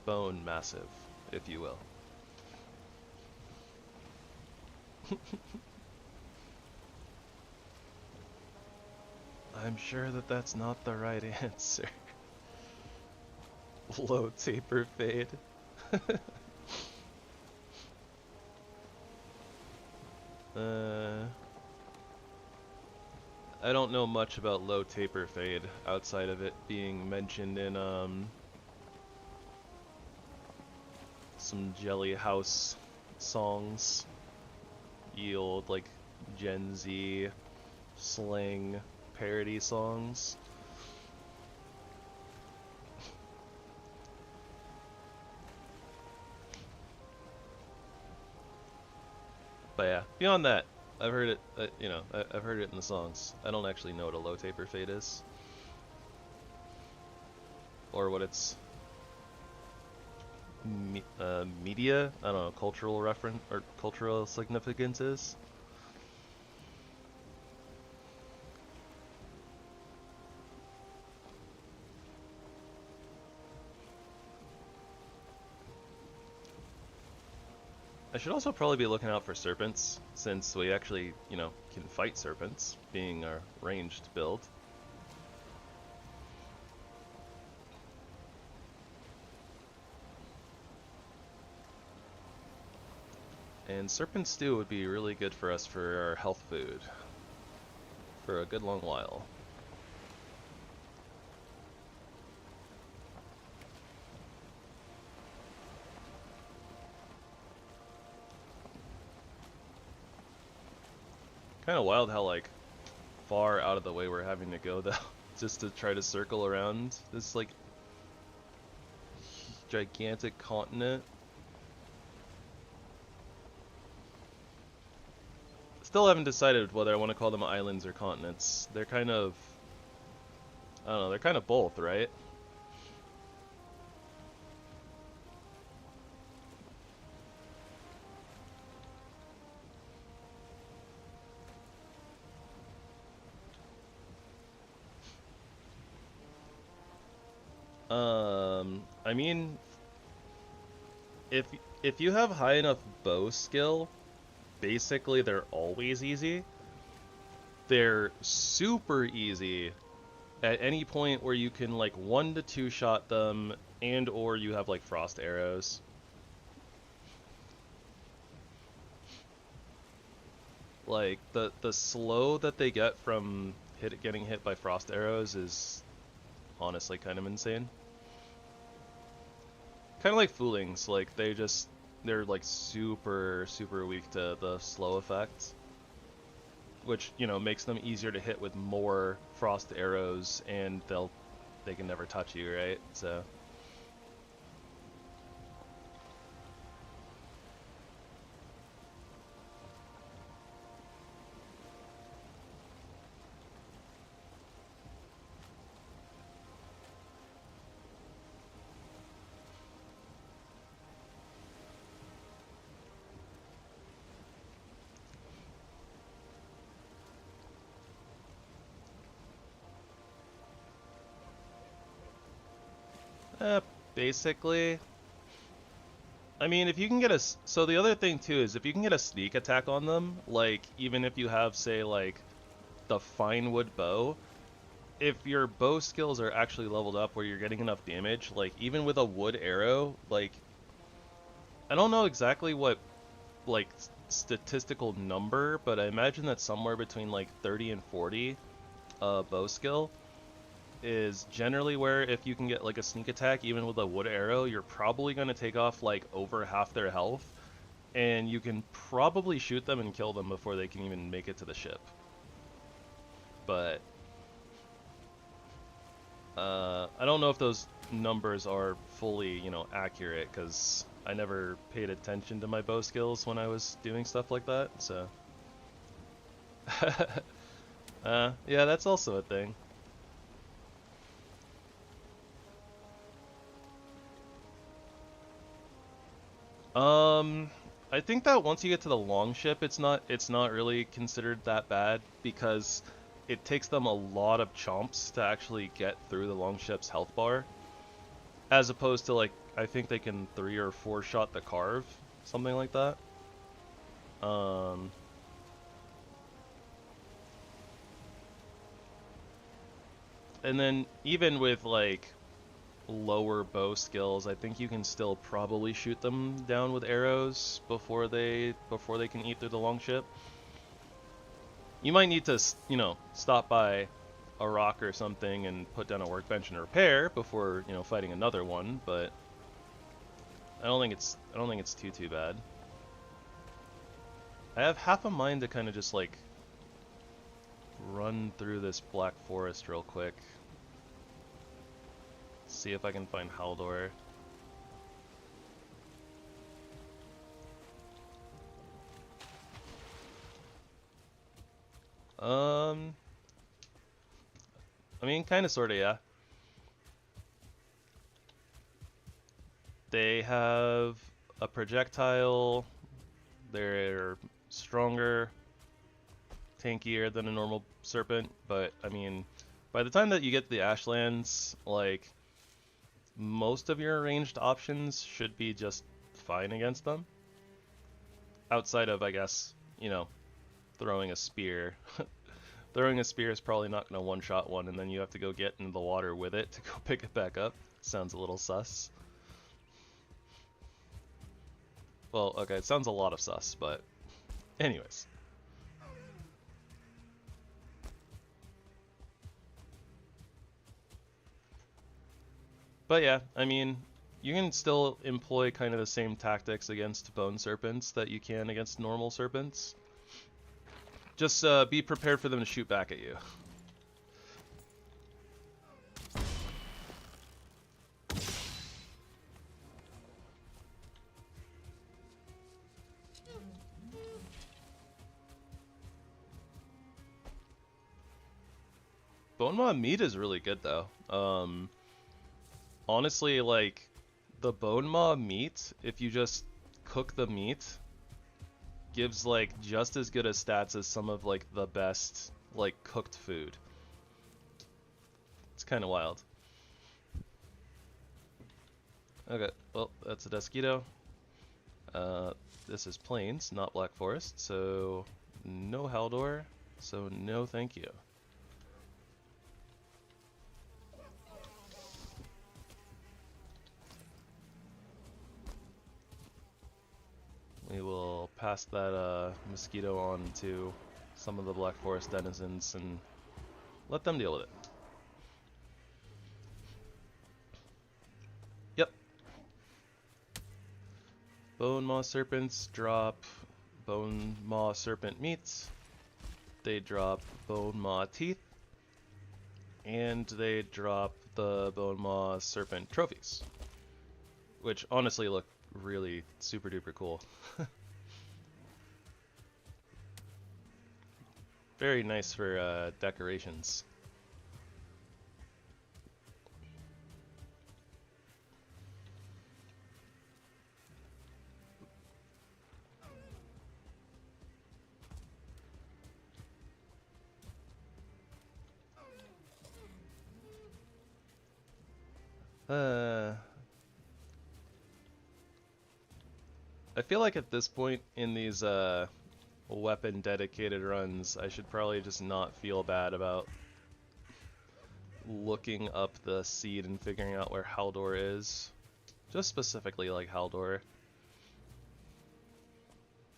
Bone massive, if you will. I'm sure that that's not the right answer. Low taper fade. I don't know much about low taper fade outside of it being mentioned in some Jelly House songs. Ye old like Gen Z slang parody songs. But yeah, beyond that, I've heard it. You know, I've heard it in the songs. I don't actually know what a low taper fade is, or what its media. I don't know, cultural reference or cultural significance is. I should also probably be looking out for serpents, since we actually, you know, can fight serpents, being our ranged build. And serpent stew would be really good for us for our health food for a good long while. Kind of wild how like far out of the way we're having to go though, just to try to circle around this like gigantic continent. Still haven't decided whether I want to call them islands or continents. They're kind of, I don't know, they're kind of both, right? I mean, if you have high enough bow skill, basically they're always easy. They're super easy at any point where you can like 1 to 2 shot them, and or you have like frost arrows. Like the slow that they get from getting hit by frost arrows is honestly kind of insane. Kind of like foolings, like they're like super weak to the slow effect, which, you know, makes them easier to hit with more frost arrows, and they can never touch you, right? So basically, I mean, if you can get so the other thing too is if you can get a sneak attack on them, like even if you have, say, like the fine wood bow, if your bow skills are actually leveled up where you're getting enough damage, like even with a wood arrow, like I don't know exactly what, like, statistical number, but I imagine that somewhere between, like, 30 and 40 bow skill is generally where if you can get, like, a sneak attack, even with a wood arrow, you're probably going to take off, like, over half their health, and you can probably shoot them and kill them before they can even make it to the ship. But I don't know if those numbers are fully, you know, accurate, because I never paid attention to my bow skills when I was doing stuff like that, so. Yeah, that's also a thing. I think that once you get to the long ship, it's not really considered that bad, because it takes them a lot of chomps to actually get through the long ship's health bar, as opposed to, like, I think they can 3 or 4 shot the carve, something like that. And then even with, like, lower bow skills, I think you can still probably shoot them down with arrows before they can eat through the long ship. You might need to, you know, stop by a rock or something and put down a workbench and repair before, you know, fighting another one, but I don't think it's too bad. I have half a mind to kind of just, like, run through this black forest real quick. See if I can find Haldor. I mean, kind of, sort of, yeah. They have a projectile. They're stronger, tankier than a normal serpent, but I mean, by the time that you get to the Ashlands, like, most of your ranged options should be just fine against them. Outside of, I guess, you know, throwing a spear. Throwing a spear is probably not going to one-shot one, and then you have to go get into the water with it to go pick it back up. Sounds a little sus. Well, okay, it sounds a lot of sus, but anyways. But yeah, I mean, you can still employ kind of the same tactics against bone serpents that you can against normal serpents. Just be prepared for them to shoot back at you. Bone maw meat is really good though. Honestly, like, the bone maw meat, if you just cook the meat, gives, like, just as good a stats as some of, like, the best, like, cooked food. It's kind of wild. Okay, well, that's a Desquito. This is Plains, not Black Forest, so no Haldor, so no thank you. We will pass that mosquito on to some of the Black Forest denizens and let them deal with it. Yep. Bone maw serpents drop bone maw serpent meats. They drop bone maw teeth. And they drop the bone maw serpent trophies, which honestly look really super duper cool. Very nice for decorations. I feel like at this point in these weapon dedicated runs, I should probably just not feel bad about looking up the seed and figuring out where Haldor is. Just specifically like Haldor.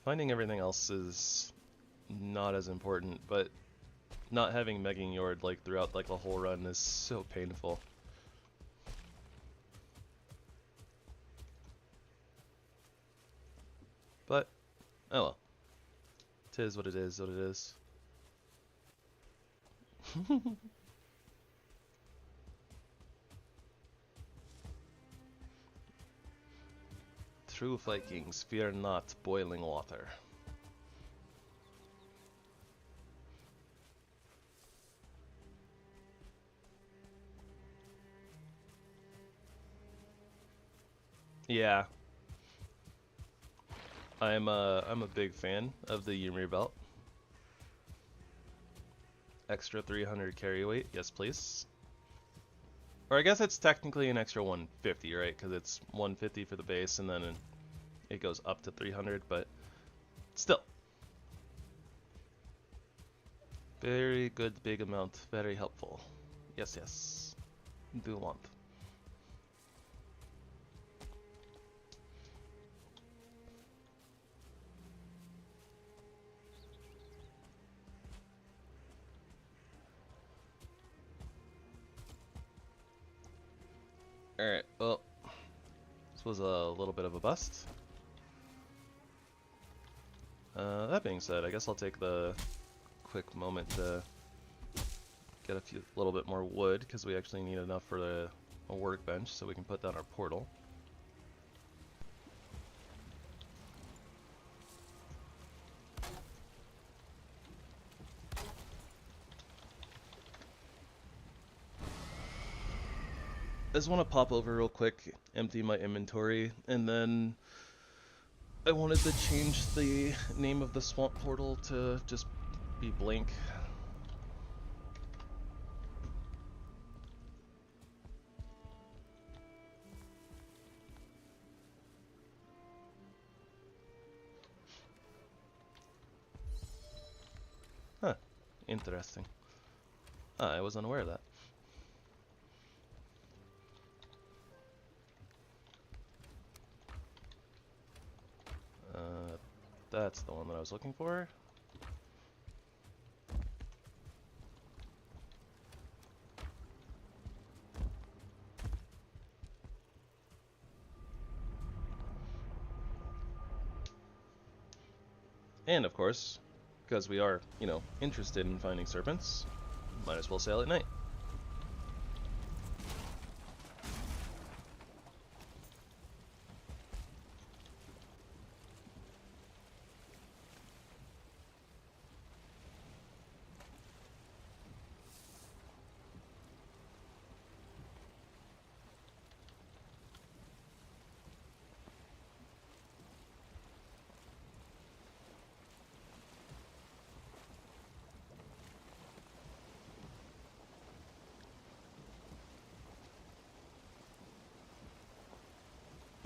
Finding everything else is not as important, but not having Megging Yord like throughout like the whole run is so painful. But oh well. 'Tis what it is, what it is. True Vikings fear not boiling water. Yeah, I'm a big fan of the Ymir belt. Extra 300 carry weight, yes please. Or I guess it's technically an extra 150, right? Because it's 150 for the base and then it goes up to 300, but still. Very good big amount, very helpful. Yes, yes. Do want. Alright, well, this was a little bit of a bust. That being said, I guess I'll take the quick moment to get a little bit more wood, because we actually need enough for a workbench, so we can put down our portal. I just want to pop over real quick, empty my inventory, and then I wanted to change the name of the swamp portal to just be blank. Huh, interesting. I was unaware of that. That's the one that I was looking for. And of course, because we are, you know, interested in finding serpents, might as well sail at night.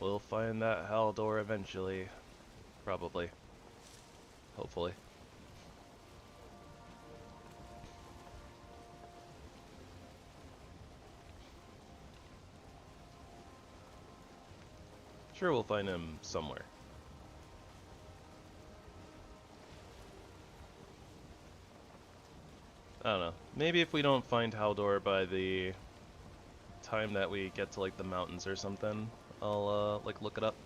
We'll find that hell door eventually. Probably. Hopefully. Sure, we'll find him somewhere. I don't know. Maybe if we don't find Haldor by the time that we get to like the mountains or something, I'll like look it up.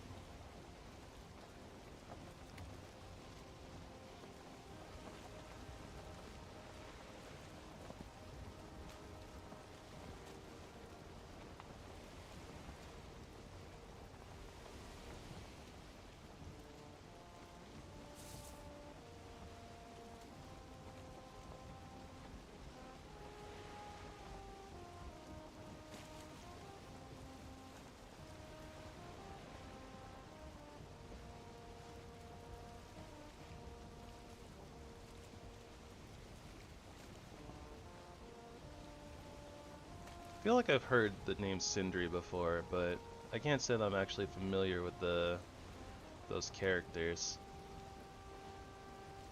I feel like I've heard the name Sindri before, but I can't say that I'm actually familiar with those characters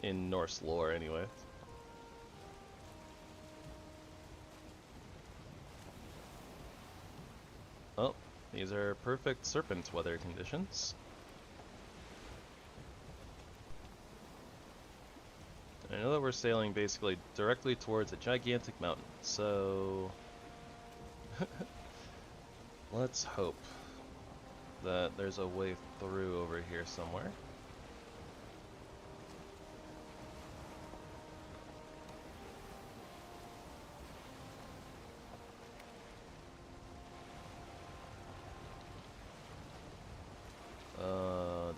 in Norse lore anyway. Oh, these are perfect serpent weather conditions. I know that we're sailing basically directly towards a gigantic mountain, so let's hope that there's a way through over here somewhere.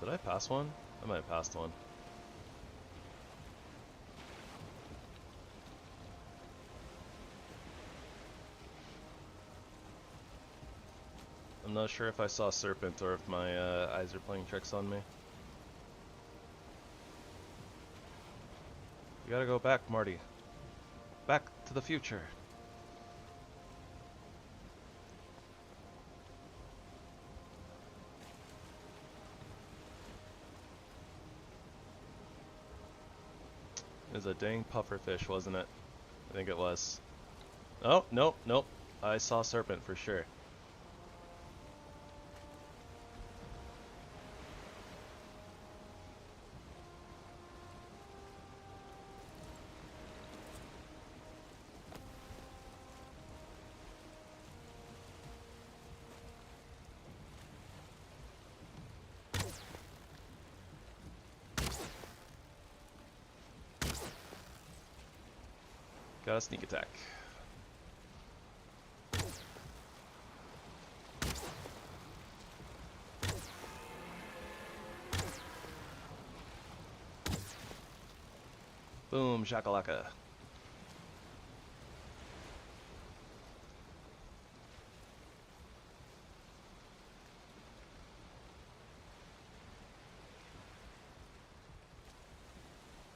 Did I pass one? I might have passed one. I'm not sure if I saw Serpent or if my eyes are playing tricks on me. We gotta go back, Marty. Back to the future. It was a dang pufferfish, wasn't it? I think it was. Oh, nope, nope. I saw Serpent for sure. Got a sneak attack. Boom, shakalaka.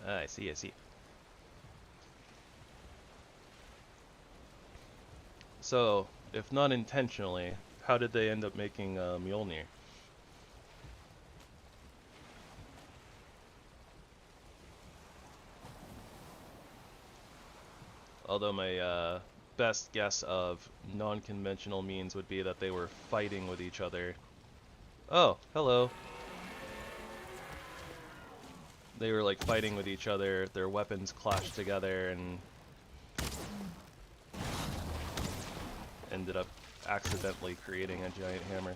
I see, I see. So, if not intentionally, how did they end up making Mjolnir? Although my best guess of non-conventional means would be that they were fighting with each other. Oh, hello. They were like fighting with each other, their weapons clashed together and ended up accidentally creating a giant hammer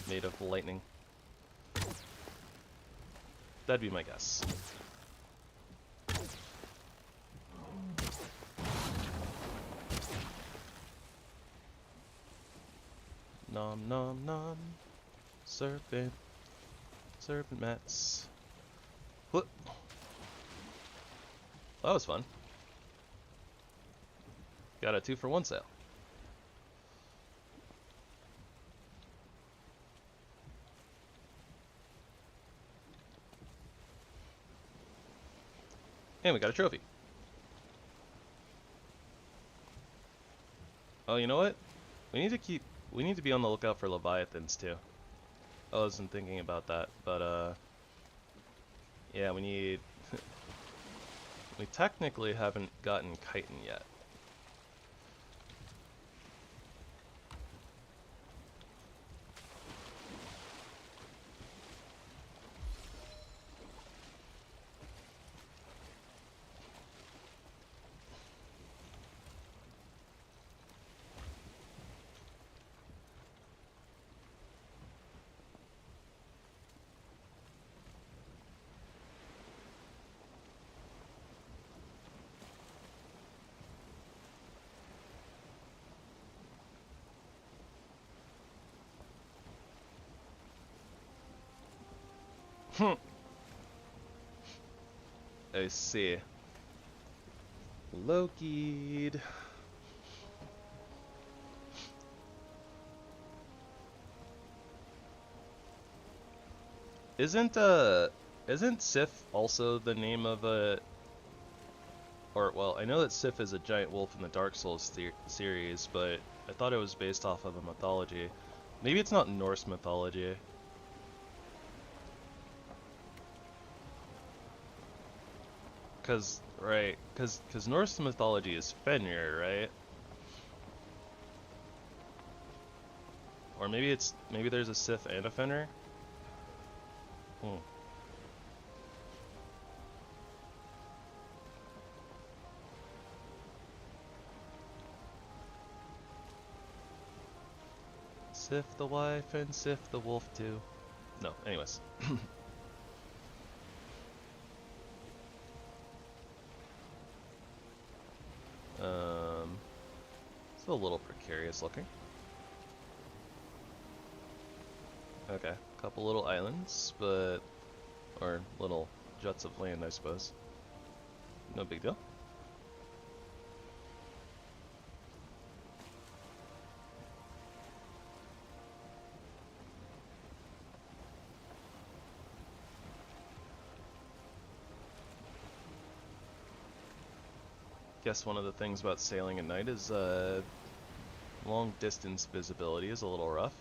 made of lightning. That'd be my guess. Nom nom nom. Serpent. Serpent mats. What? That was fun. Got a 2-for-1 sale. And we got a trophy. Oh, you know what? We need to be on the lookout for leviathans too. I wasn't thinking about that, but yeah, we need we technically haven't gotten chitin yet. I see. Loki'd. Isn't Sif also the name of a, or well, I know that Sif is a giant wolf in the Dark Souls series, but I thought it was based off of a mythology. Maybe it's not Norse mythology. Cause Norse mythology is Fenrir, right? Or maybe there's a Sith and a Fenrir. Sift the wife and sift the wolf too. No, anyways. It's a little precarious looking. Okay, couple little islands, but... or little juts of land, I suppose. No big deal. Guess one of the things about sailing at night is long distance visibility is a little rough.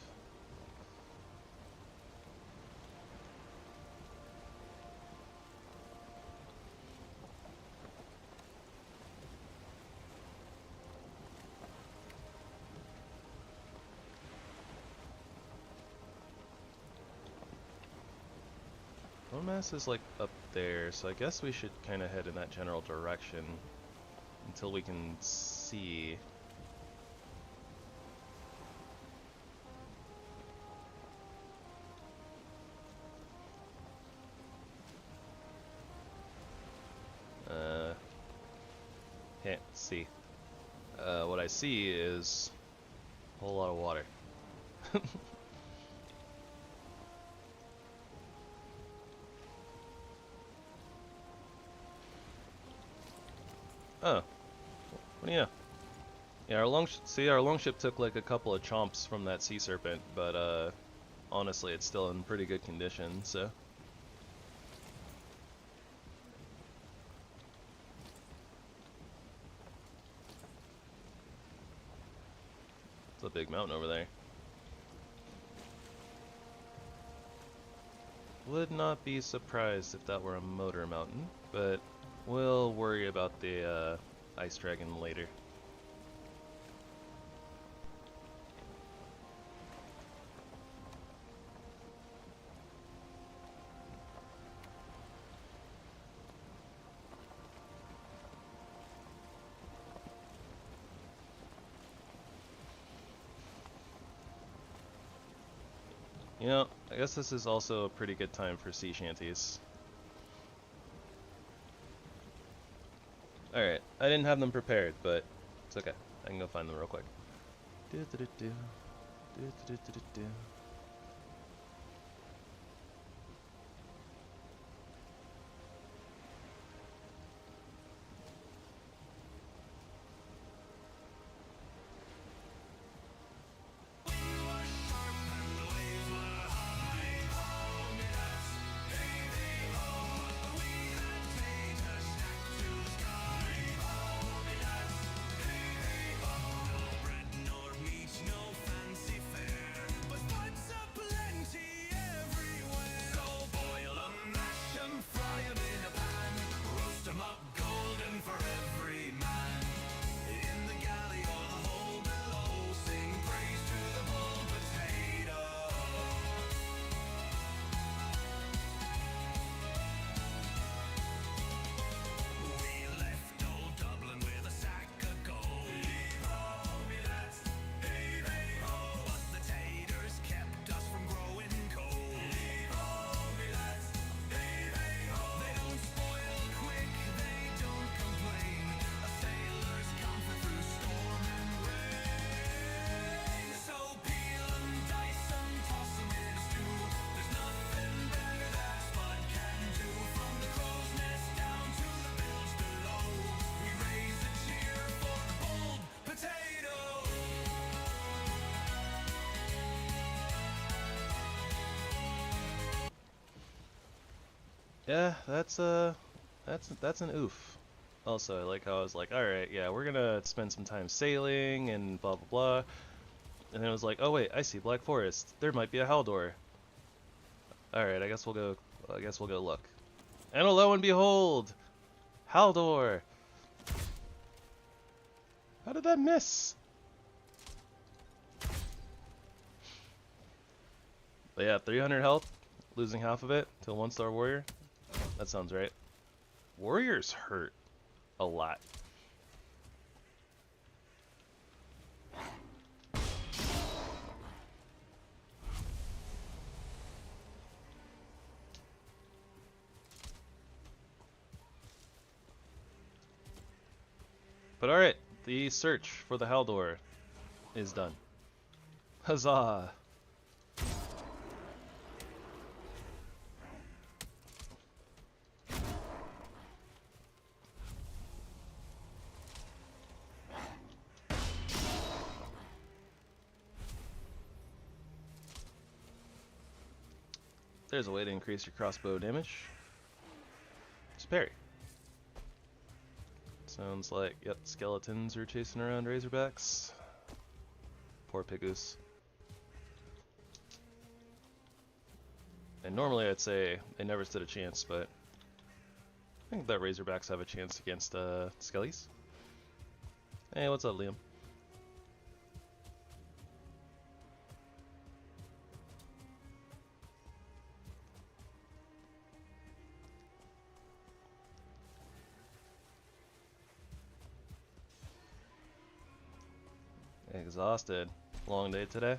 Mass is like up there, so I guess we should kind of head in that general direction until we can see. Can't see. What I see is a whole lot of water. Oh, what do you know? Yeah, our longship took like a couple of chomps from that sea serpent, but honestly, it's still in pretty good condition. So. It's a big mountain over there. Would not be surprised if that were a motor mountain, but we'll worry about the ice dragon later. You know, I guess this is also a pretty good time for sea shanties. Alright, I didn't have them prepared, but it's okay. I can go find them real quick. Yeah, that's an oof. Also, I like how I was like, alright, yeah, we're gonna spend some time sailing and blah blah blah. And then it was like, oh wait, I see Black Forest. There might be a Haldor. Alright, I guess we'll go look. And lo and behold! Haldor! How did that miss? But yeah, 300 health, losing half of it to a 1-star warrior. That sounds right. Warriors hurt a lot. But alright, the search for the Haldor is done. Huzzah! There's a way to increase your crossbow damage. Just parry. Sounds like, yep, skeletons are chasing around razorbacks. Poor Pigoose. And normally I'd say they never stood a chance, but I think that razorbacks have a chance against skellies. Hey, what's up, Liam? Exhausted. Long day today.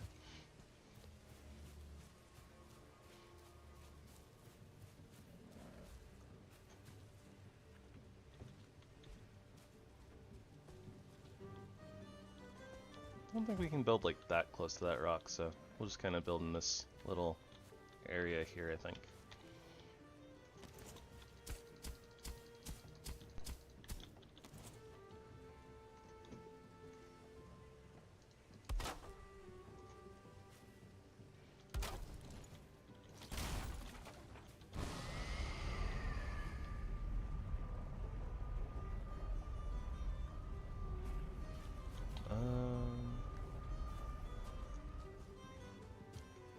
I don't think we can build like that close to that rock, so we'll just kind of build in this little area here, I think.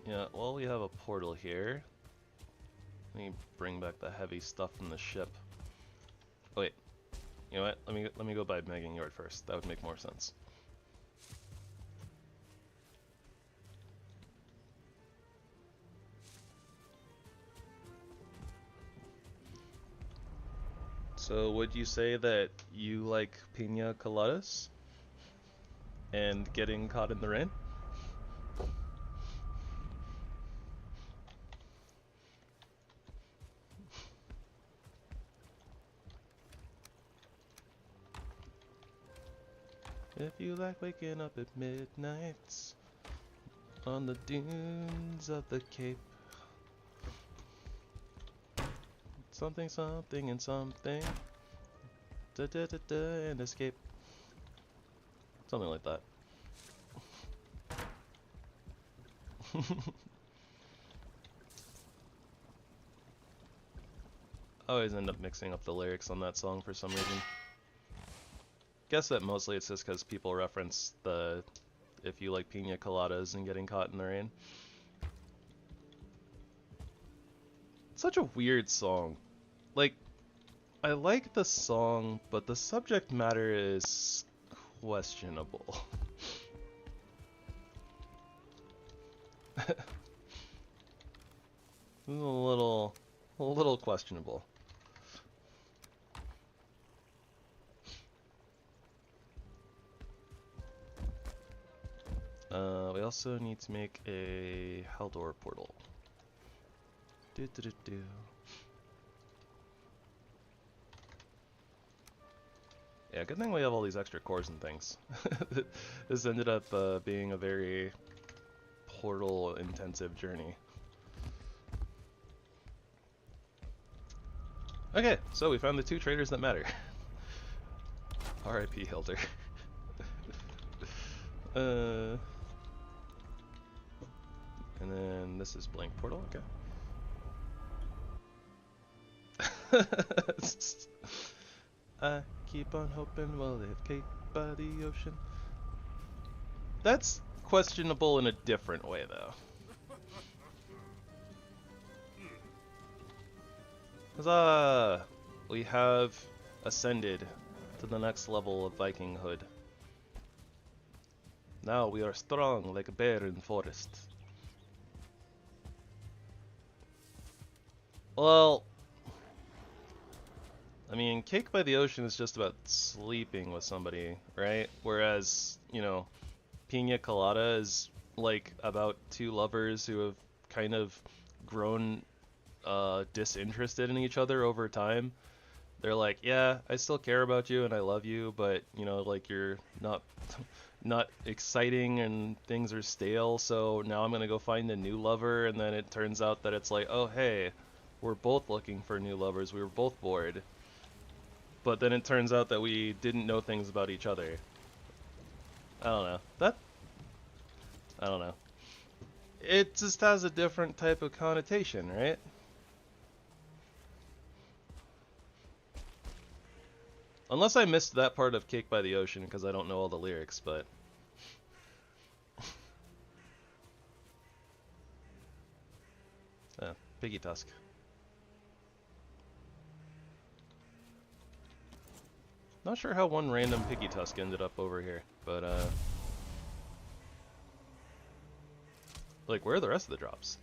Yeah, well, we have a portal here. Let me bring back the heavy stuff from the ship. Oh, wait, you know what? Let me go by Megan Yard first. That would make more sense. So, would you say that you like pina coladas and getting caught in the rain? If you like waking up at midnight on the dunes of the Cape, something, something, and something, da da da da, and escape. Something like that. I always end up mixing up the lyrics on that song for some reason. Guess that mostly it's just because people reference the if you like pina coladas and getting caught in the rain. It's such a weird song. Like, I like the song, but the subject matter is questionable. A little questionable. We also need to make a Haldor portal. Yeah, good thing we have all these extra cores and things. This ended up being a very portal-intensive journey. Okay, so we found the 2 traders that matter. R.I.P. Hilder. And then this is blank portal, okay. I keep on hoping we'll live cake by the ocean. That's questionable in a different way, though. Huzzah! We have ascended to the next level of Vikinghood. Now we are strong like a bear in the forest. Well, I mean, Cake by the Ocean is just about sleeping with somebody, right? Whereas, you know, Pina Colada is like about 2 lovers who have kind of grown disinterested in each other over time. they're like, yeah, I still care about you and I love you, but you know, like you're not not exciting and things are stale, so now I'm gonna go find a new lover, and then it turns out that it's like, oh hey, we're both looking for new lovers, we were both bored. But then it turns out that we didn't know things about each other. I don't know. I don't know. It just has a different type of connotation, right? Unless I missed that part of Cake by the Ocean because I don't know all the lyrics, but... Piggy Tusk. Not sure how one random Piggy Tusk ended up over here, but like, where are the rest of the drops?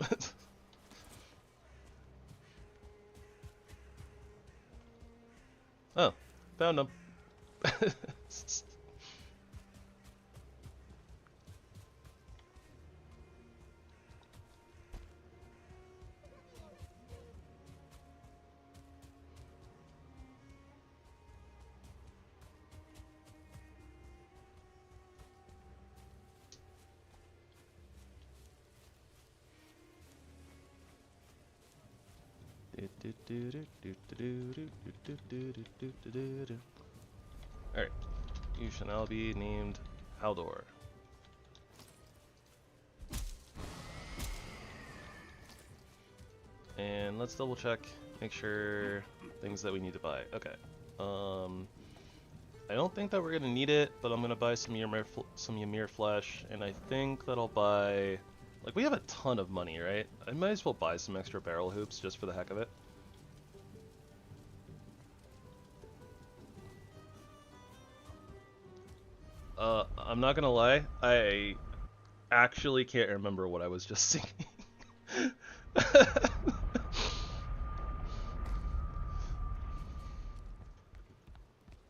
Oh, found them. Alright, you shall now be named Haldor. And let's double check, make sure things that we need to buy. Okay. I don't think that we're gonna need it, but I'm gonna buy some Ymir flesh, and I think that I'll buy... Like, we have a ton of money, right? I might as well buy some extra barrel hoops just for the heck of it. I'm not gonna lie, I actually can't remember what I was just singing.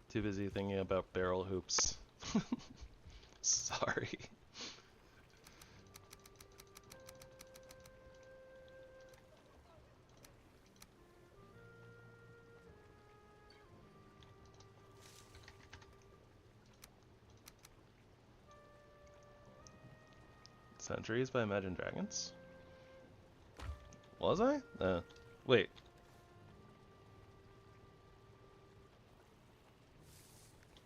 Too busy thinking about barrel hoops. Sorry. Centuries by Imagine Dragons? Was I? Wait.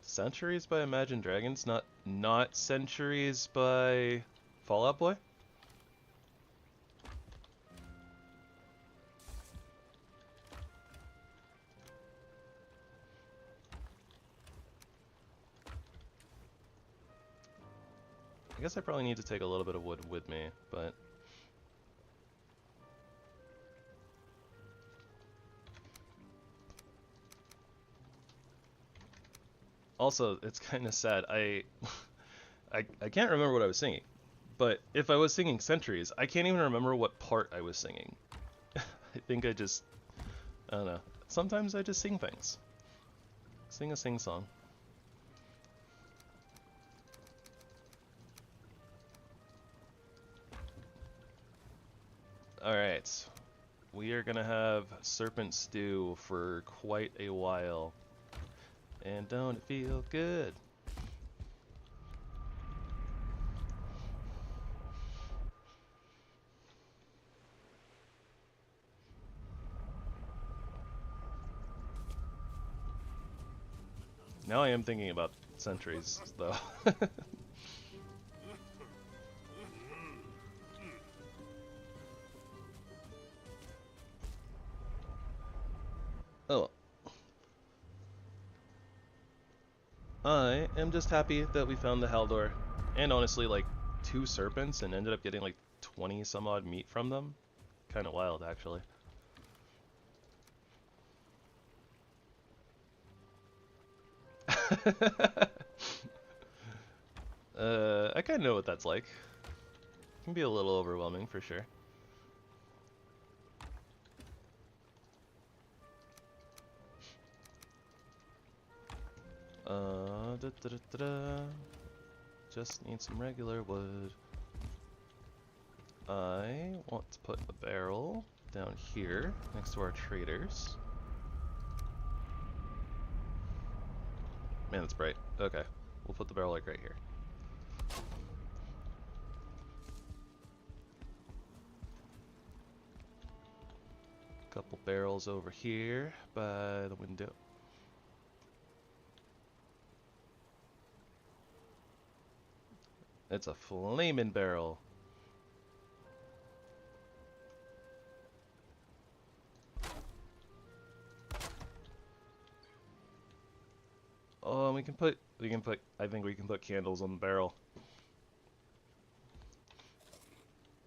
Centuries by Imagine Dragons? Not Centuries by Fall Out Boy? I guess I probably need to take a little bit of wood with me, but... Also, it's kind of sad. I can't remember what I was singing, but if I was singing Centuries, I can't even remember what part I was singing. I think I don't know. Sometimes I just sing things. Sing a sing song. Alright, we are gonna have serpent stew for quite a while. And don't it feel good? Now I am thinking about centuries, though. Oh. I am just happy that we found the Haldor, and honestly, like, 2 serpents, and ended up getting like 20 some odd meat from them. Kind of wild, actually. I kind of know what that's like. It can be a little overwhelming, for sure. Just need some regular wood. I want to put a barrel down here next to our traders. Man, it's bright. Okay, we'll put the barrel like right here. Couple barrels over here by the window. It's a flaming barrel. Oh, we can put, I think we can put candles on the barrel.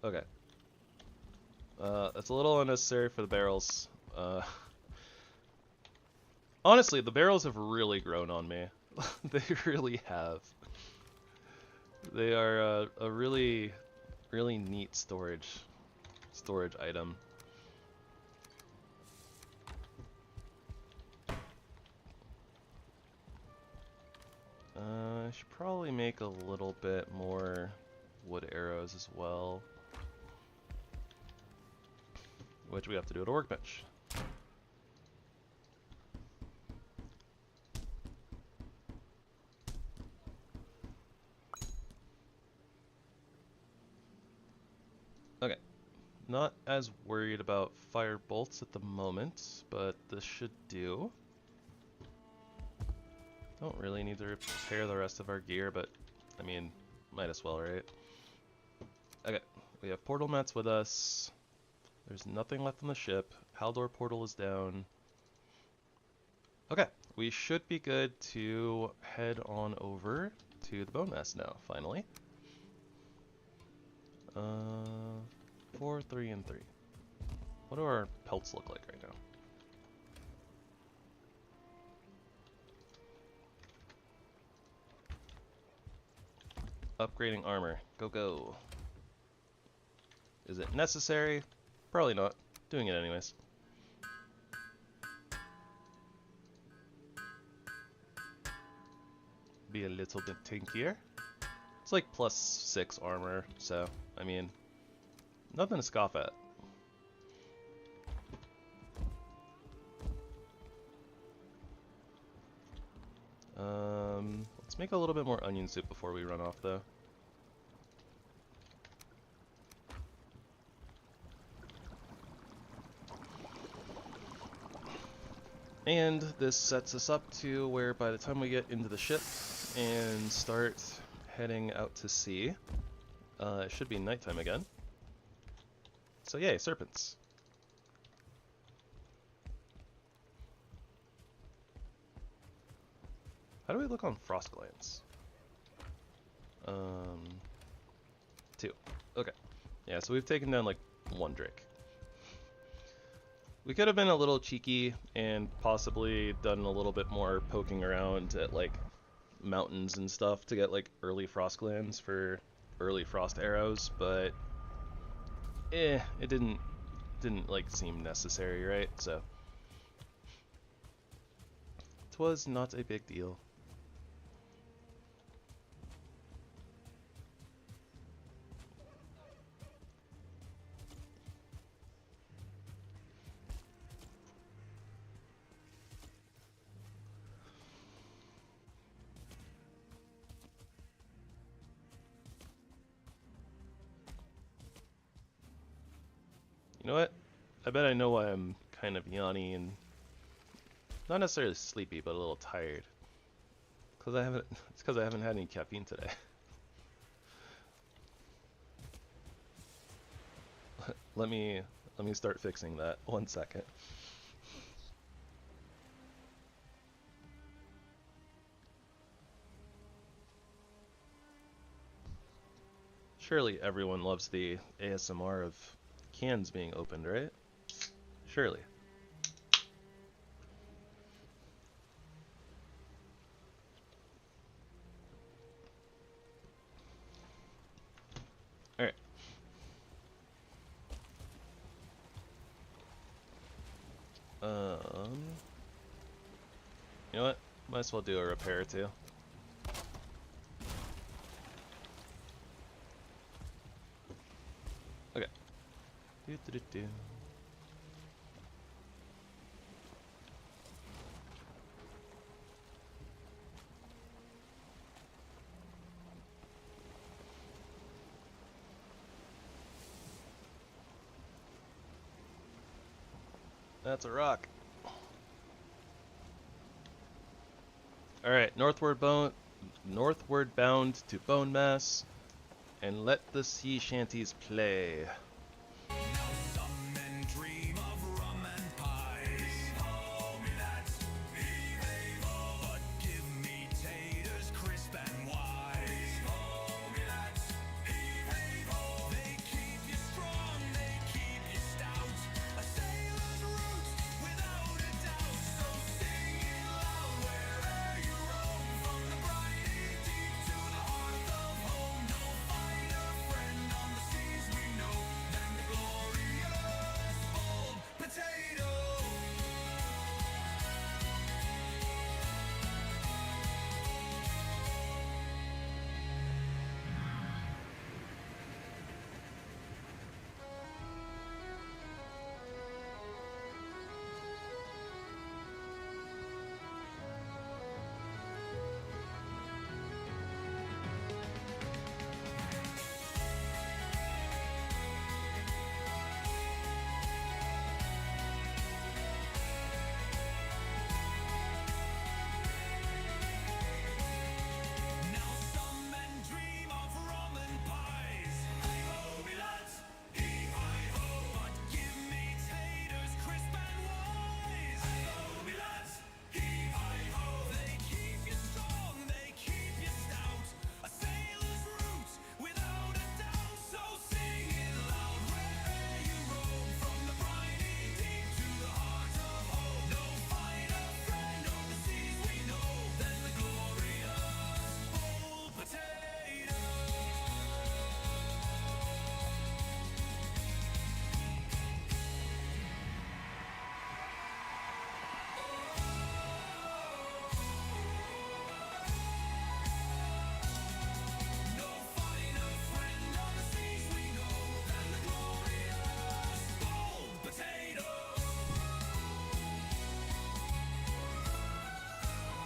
Okay. That's a little unnecessary for the barrels. Honestly, the barrels have really grown on me. They really have. They are a really, really neat storage item. I should probably make a little bit more wood arrows as well, which we have to do at a workbench. Okay, not as worried about fire bolts at the moment, but this should do. Don't really need to repair the rest of our gear, but I mean, might as well, right? Okay, we have portal mats with us. There's nothing left on the ship. Haldor portal is down. Okay, we should be good to head on over to the bone mass now, finally. 4, 3, and 3. What do our pelts look like right now? Upgrading armor. Go, go. Is it necessary? Probably not. Doing it anyways. Be a little bit tankier. It's like +6 armor, so, I mean, nothing to scoff at. Let's make a little bit more onion soup before we run off, though. And this sets us up to where by the time we get into the ship and start heading out to sea, it should be nighttime again. So yay, serpents. How do we look on frost glands? 2. Okay. Yeah, so we've taken down like 1 drake. We could have been a little cheeky and possibly done a little bit more poking around at like mountains and stuff to get like early frost glands for early frost arrows, but it didn't like seem necessary, right? So it was not a big deal. You know what? I bet I know why I'm kind of yawny and not necessarily sleepy, but a little tired. It's because I haven't had any caffeine today. Let me start fixing that. 1 second. Surely everyone loves the ASMR of cans being opened, right? Surely. Alright. You know what? Might as well do a repair or two. Okay. Do. That's a rock. Alright, northward bound to Bone Mass, and let the sea shanties play.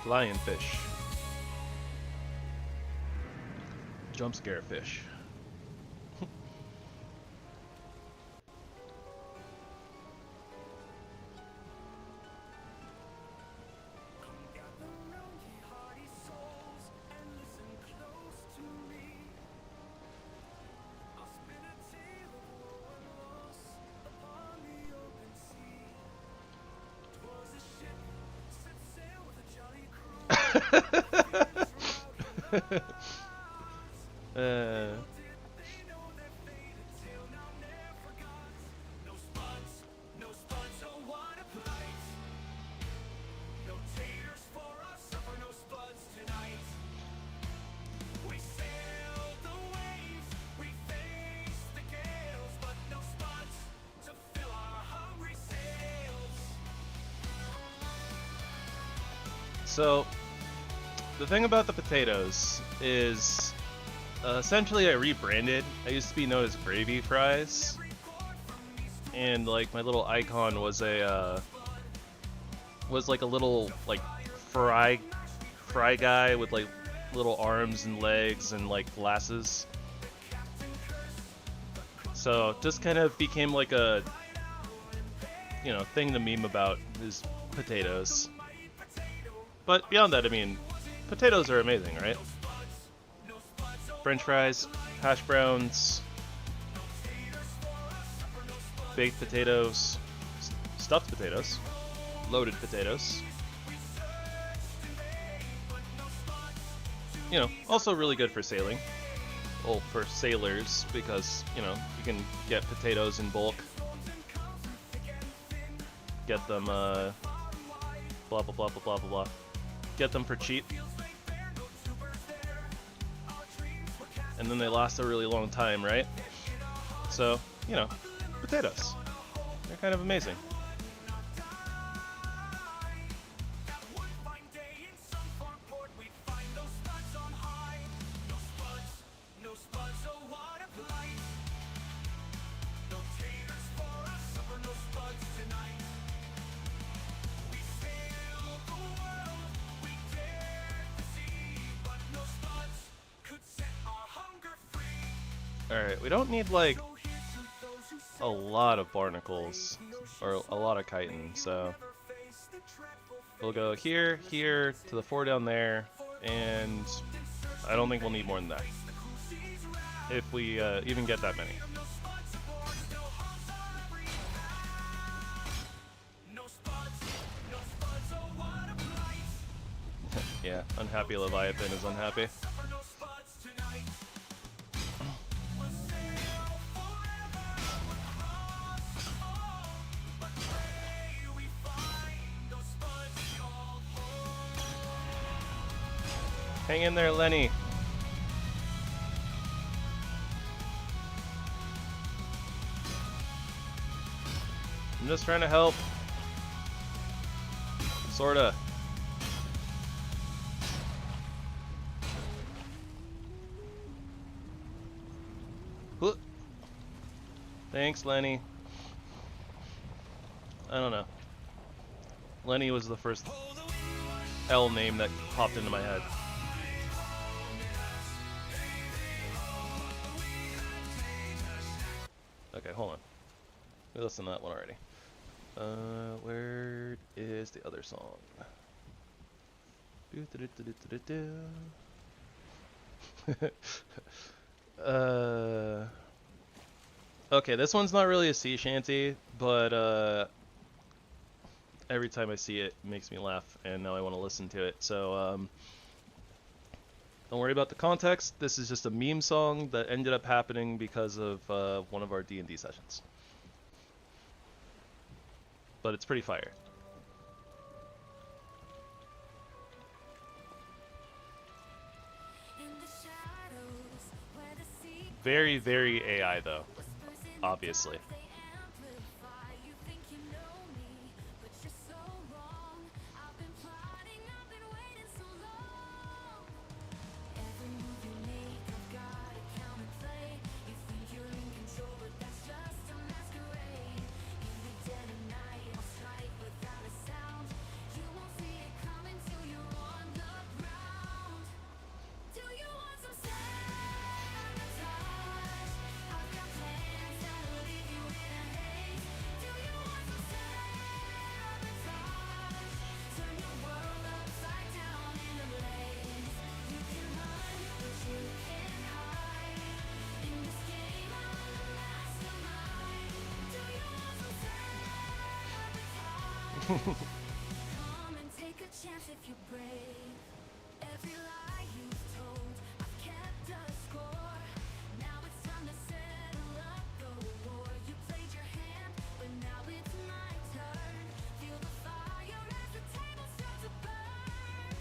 Lionfish. Jump scare fish. So, the thing about the potatoes is, essentially I rebranded. I used to be known as Gravy Fries, and like my little icon was a was like a little like fry guy with like little arms and legs and like glasses. So just kind of became like a, you know, thing to meme about is potatoes. But beyond that, I mean, potatoes are amazing, right? French fries, hash browns, baked potatoes, stuffed potatoes, loaded potatoes. You know, also really good for sailing. Well, for sailors, because, you know, you can get potatoes in bulk. Get them, blah, blah, blah, blah, blah, blah, blah. Get them for cheap. And then they last a really long time, right? So, you know, potatoes. They're kind of amazing. Alright, we don't need, like, a lot of barnacles. or a lot of kiting, so we'll go here, here, to the 4 down there, and I don't think we'll need more than that, if we even get that many. Yeah, unhappy Leviathan is unhappy. Hang in there, Lenny. I'm just trying to help. Sorta. Thanks, Lenny. I don't know. Lenny was the first L name that popped into my head. Okay, hold on. We listened to that one already. Where is the other song? Okay, this one's not really a sea shanty, but every time I see it, it makes me laugh, and now I want to listen to it. So don't worry about the context. This is just a meme song that ended up happening because of one of our D&D sessions. But it's pretty fire. Very, very AI though, obviously. Come and take a chance if you're brave. Every lie you've told, I've kept a score. Now it's time to settle up the war. You played your hand, but now it's my turn. Feel the fire as the table starts to burn.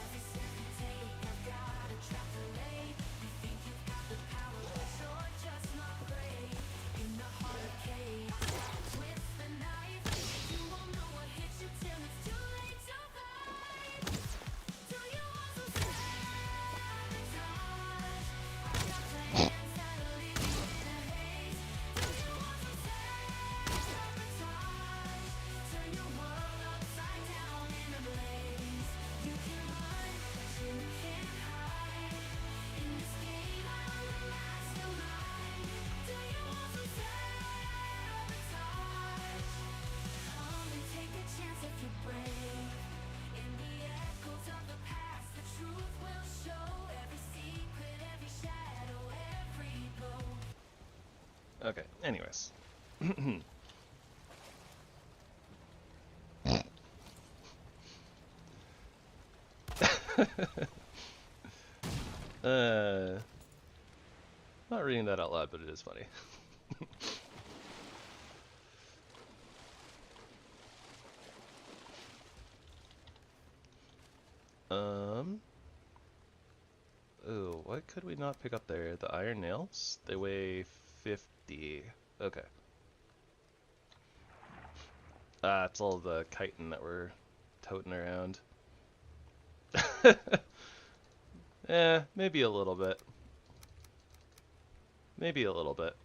Every step you take, I've got a trap to lay. You think you've got the power, but you're just not brave. In the heart of chaos, with the knife, you won't know what hits you till it's too late to fight. Do you want some sabotage? I've got plans that'll leave you in a haze. Do you want some sabotage? Turn your world upside down in a blaze. You can run, but you can't hide. In this game, I'm the mastermind. Do you want some sabotage? Come and take a chance if you're brave. In the echoes of the past, the truth will show. Every secret, every shadow, every blow. Okay, anyways. Not reading that out loud, but it is funny. Oh, what could we not pick up there? The iron nails? They weigh 50. Okay. It's all the chitin that we're toting around. Maybe a little bit. Maybe a little bit.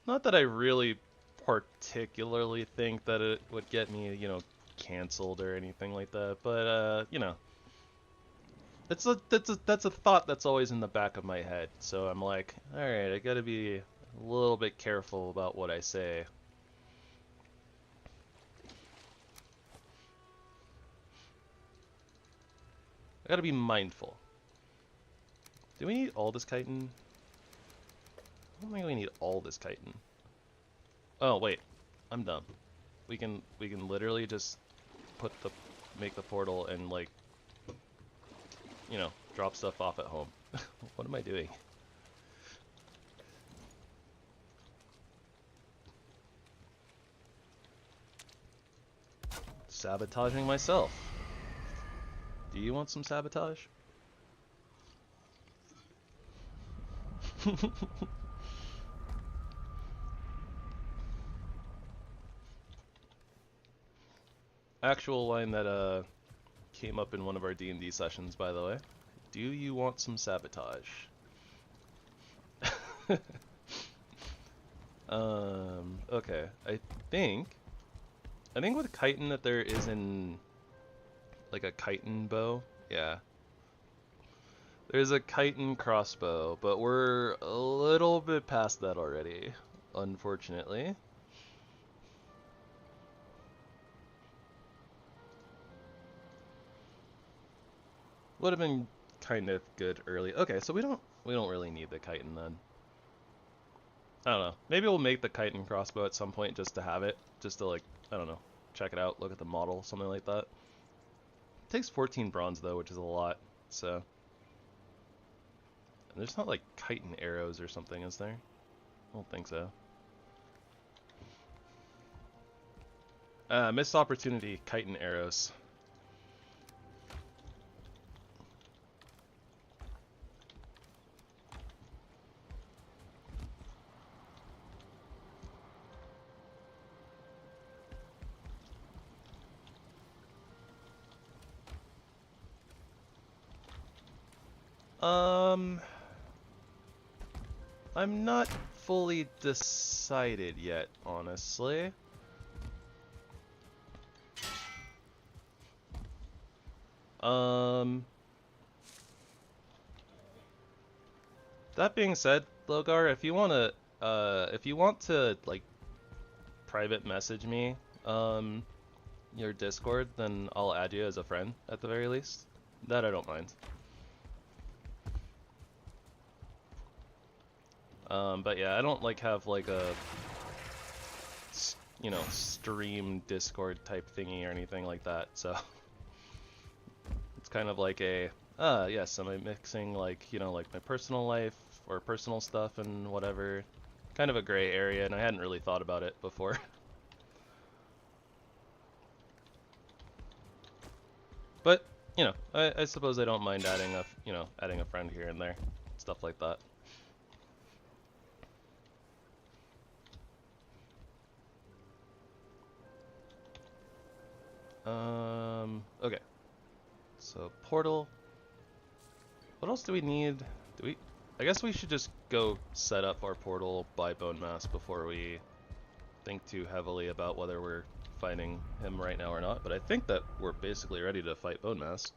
Not that I really particularly think that it would get me, you know, canceled or anything like that, but you know, that's a thought that's always in the back of my head. So I'm like, all right, I gotta be a little bit careful about what I say. I gotta be mindful. Do we need all this chitin? I don't think we need all this chitin. Oh wait, I'm dumb. We can literally just make the portal and, like, you know, drop stuff off at home. What am I doing? Sabotaging myself. Do you want some sabotage? Actual line that came up in one of our D&D sessions, by the way. Do you want some sabotage? Okay. I think with chitin that there is in, like, a chitin bow. Yeah. There's a chitin crossbow, but we're a little bit past that already, unfortunately. Would have been kind of good early. Okay, so we don't really need the chitin then. I don't know. Maybe we'll make the chitin crossbow at some point just to have it, just to, like, I don't know, check it out, look at the model, something like that. It takes 14 bronze though, which is a lot. So, and there's not like chitin arrows or something, is there? I don't think so. Missed opportunity, chitin arrows. I'm not fully decided yet, honestly. That being said, Logar, if you want to like private message me, your Discord, then I'll add you as a friend at the very least. That I don't mind. But yeah, I don't like have like a, you know, stream Discord type thingy or anything like that, so it's kind of like a, yes, am I mixing, like, you know, like my personal life or personal stuff and whatever, kind of a gray area, and I hadn't really thought about it before. But, you know, I suppose I don't mind adding a friend here and there, stuff like that. Okay. So, portal. What else do we need? I guess we should just go set up our portal by bone mass before we think too heavily about whether we're fighting him right now or not, but I think that we're basically ready to fight bone mass.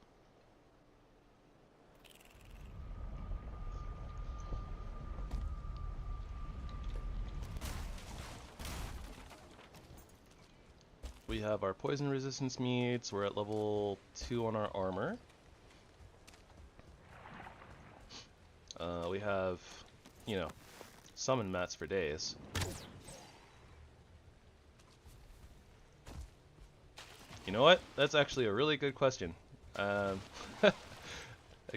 We have our poison resistance meats. We're at level 2 on our armor. We have, you know, summon mats for days. You know what? That's actually a really good question. I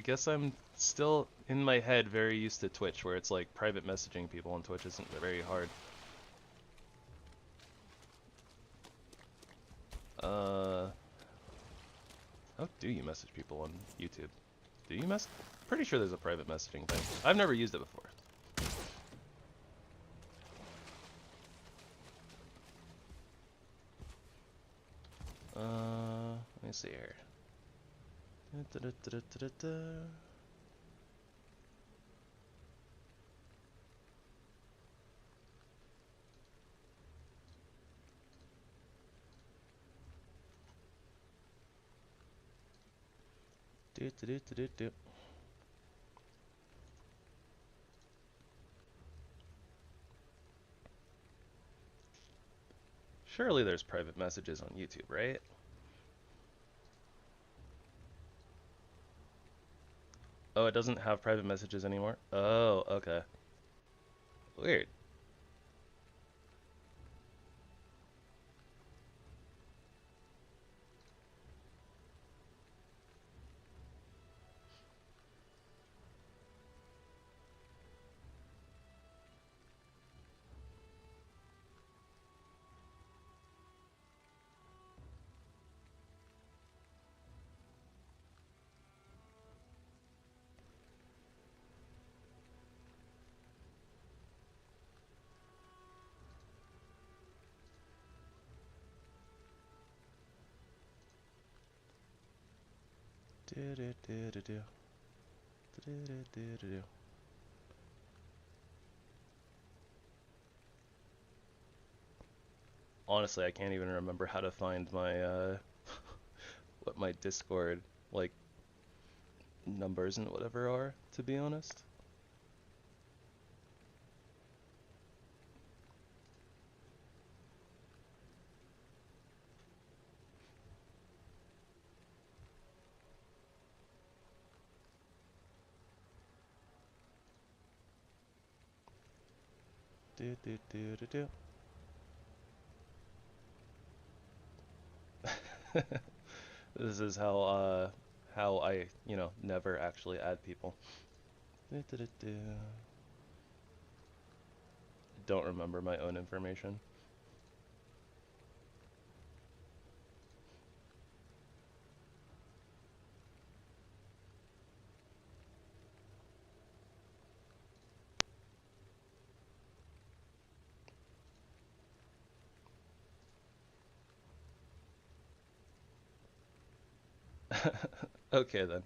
guess I'm still in my head very used to Twitch, where it's like private messaging people on Twitch isn't very hard. How do you message people on YouTube? Do you Pretty sure there's a private messaging thing. I've never used it before. Let me see here. Do do do do do do. Surely there's private messages on YouTube, right? Oh, it doesn't have private messages anymore? Oh, okay. Weird. Do do do do do. Do do do do do. Honestly, I can't even remember how to find my what my Discord like numbers and whatever are, to be honest. Do do do do do. This is how I, never actually add people. Do do do do. Don't remember my own information. Okay then.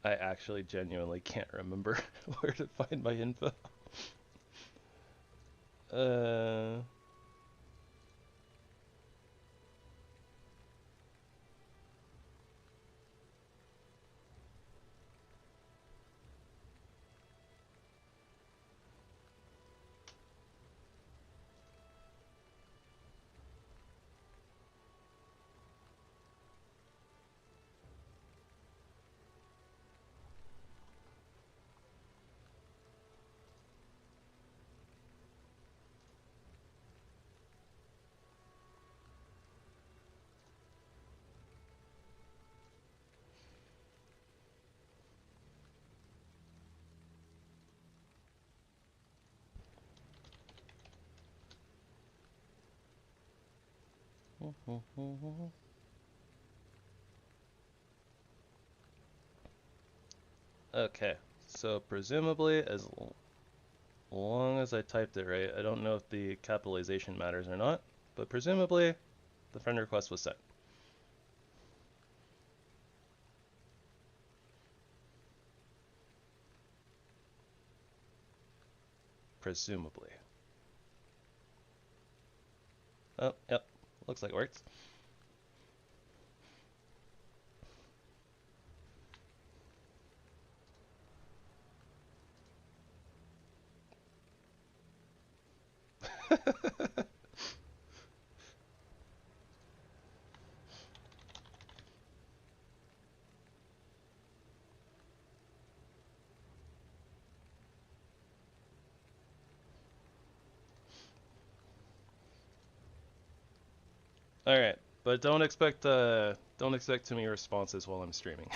I actually genuinely can't remember where to find my info. Uh, okay, so presumably as long as I typed it right, I don't know if the capitalization matters or not, but presumably the friend request was sent. Presumably. Oh, yep, looks like it works. All right, but don't expect too many responses while I'm streaming.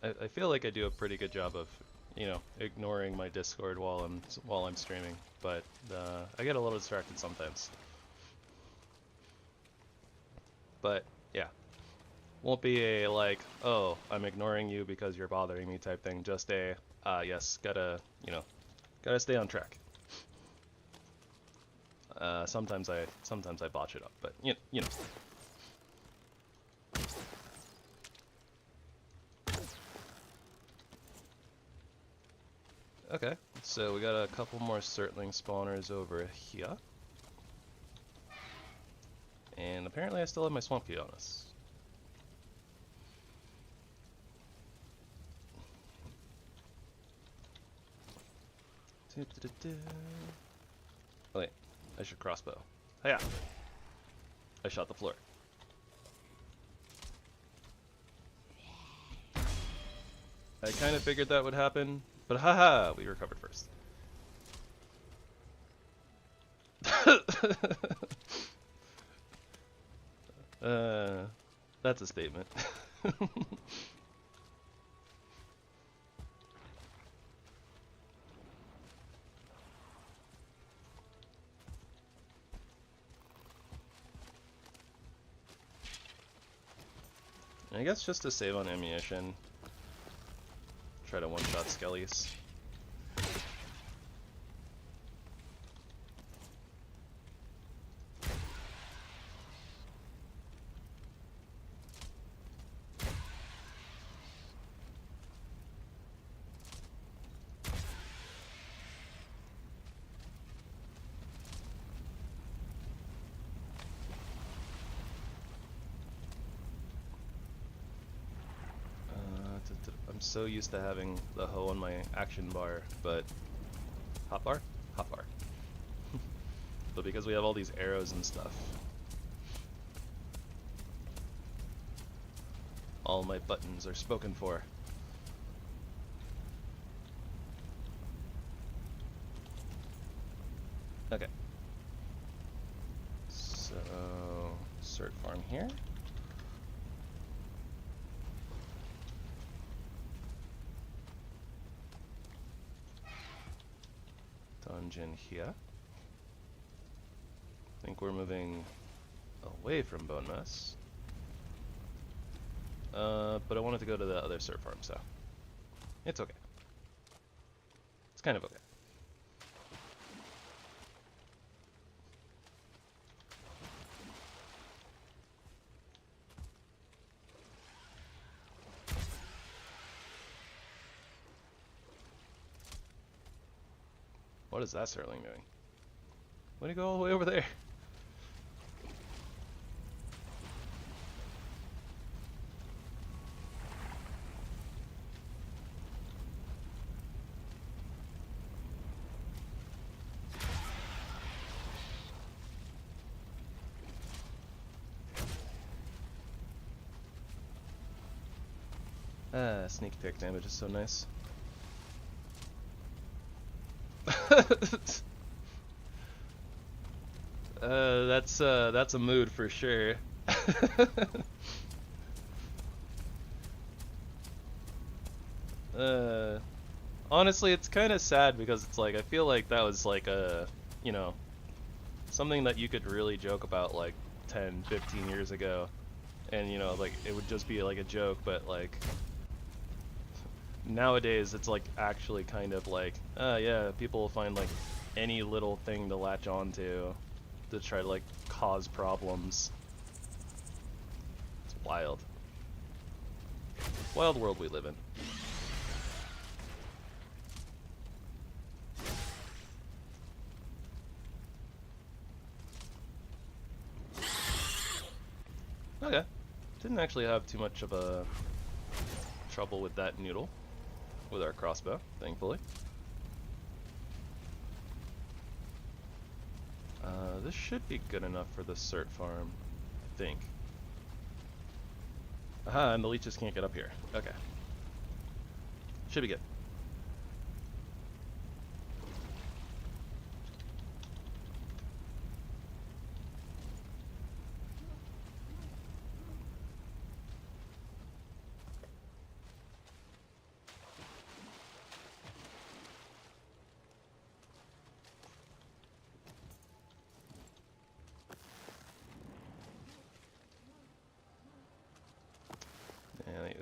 I feel like I do a pretty good job of, ignoring my Discord while I'm streaming, but I get a little distracted sometimes. But yeah, won't be a like, oh, I'm ignoring you because you're bothering me type thing. Just a, yes, gotta stay on track. Sometimes I botch it up, but you know. Okay, so we got a couple more surtling spawners over here. And apparently I still have my swamp key on us. Oh wait, I should crossbow. Hiya! I shot the floor. I kind of figured that would happen, but haha, we recovered first. That's a statement. I guess just to save on ammunition, try to one-shot skellies. I'm so used to having the hoe on my action bar, but hotbar? Hotbar. But because we have all these arrows and stuff, all my buttons are spoken for. Okay. So, cert farm here. Dungeon here. I think we're moving away from bone mess. But I wanted to go to the other cert farm, so it's okay. It's kind of okay. What is that surtling doing? Why'd he go all the way over there? Sneak pick damage is so nice. That's a mood for sure. Honestly, it's kind of sad because it's like I feel like that was like a, you know, something that you could really joke about like 10, 15 years ago, and you know, like it would just be like a joke, but like nowadays it's like actually kind of like, yeah, people will find like any little thing to latch onto to try to like cause problems. It's wild. Wild world we live in. Okay. Didn't actually have too much of a trouble with that noodle with our crossbow, thankfully. This should be good enough for the cert farm, I think. Aha, and the leeches can't get up here. Okay. Should be good.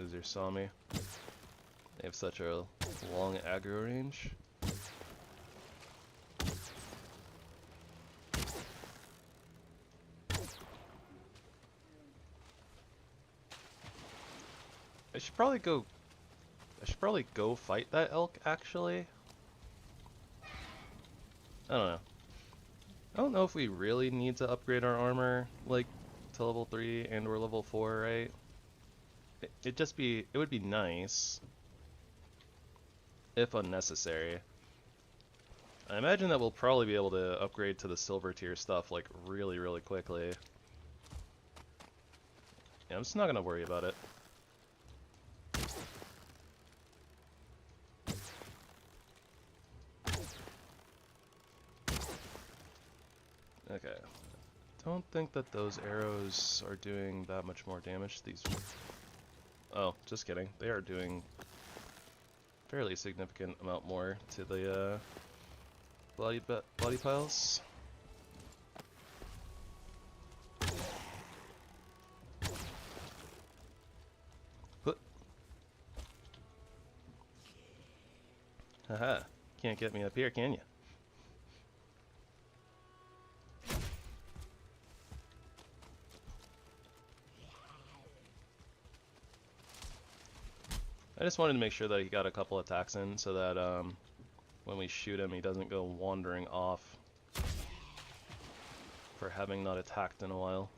Uzer saw me. They have such a long aggro range. I should probably go fight that elk actually. I don't know. I don't know if we really need to upgrade our armor, like, to level 3 and or level 4, right? It would be nice, if unnecessary. I imagine that we'll probably be able to upgrade to the silver tier stuff, like, really, really quickly. Yeah, I'm just not gonna worry about it. Okay. Don't think that those arrows are doing that much more damage. These... Oh, just kidding. They are doing fairly significant amount more to the body piles. Huh. Haha. Can't get me up here, can you? I just wanted to make sure that he got a couple attacks in so that when we shoot him he doesn't go wandering off for having not attacked in a while.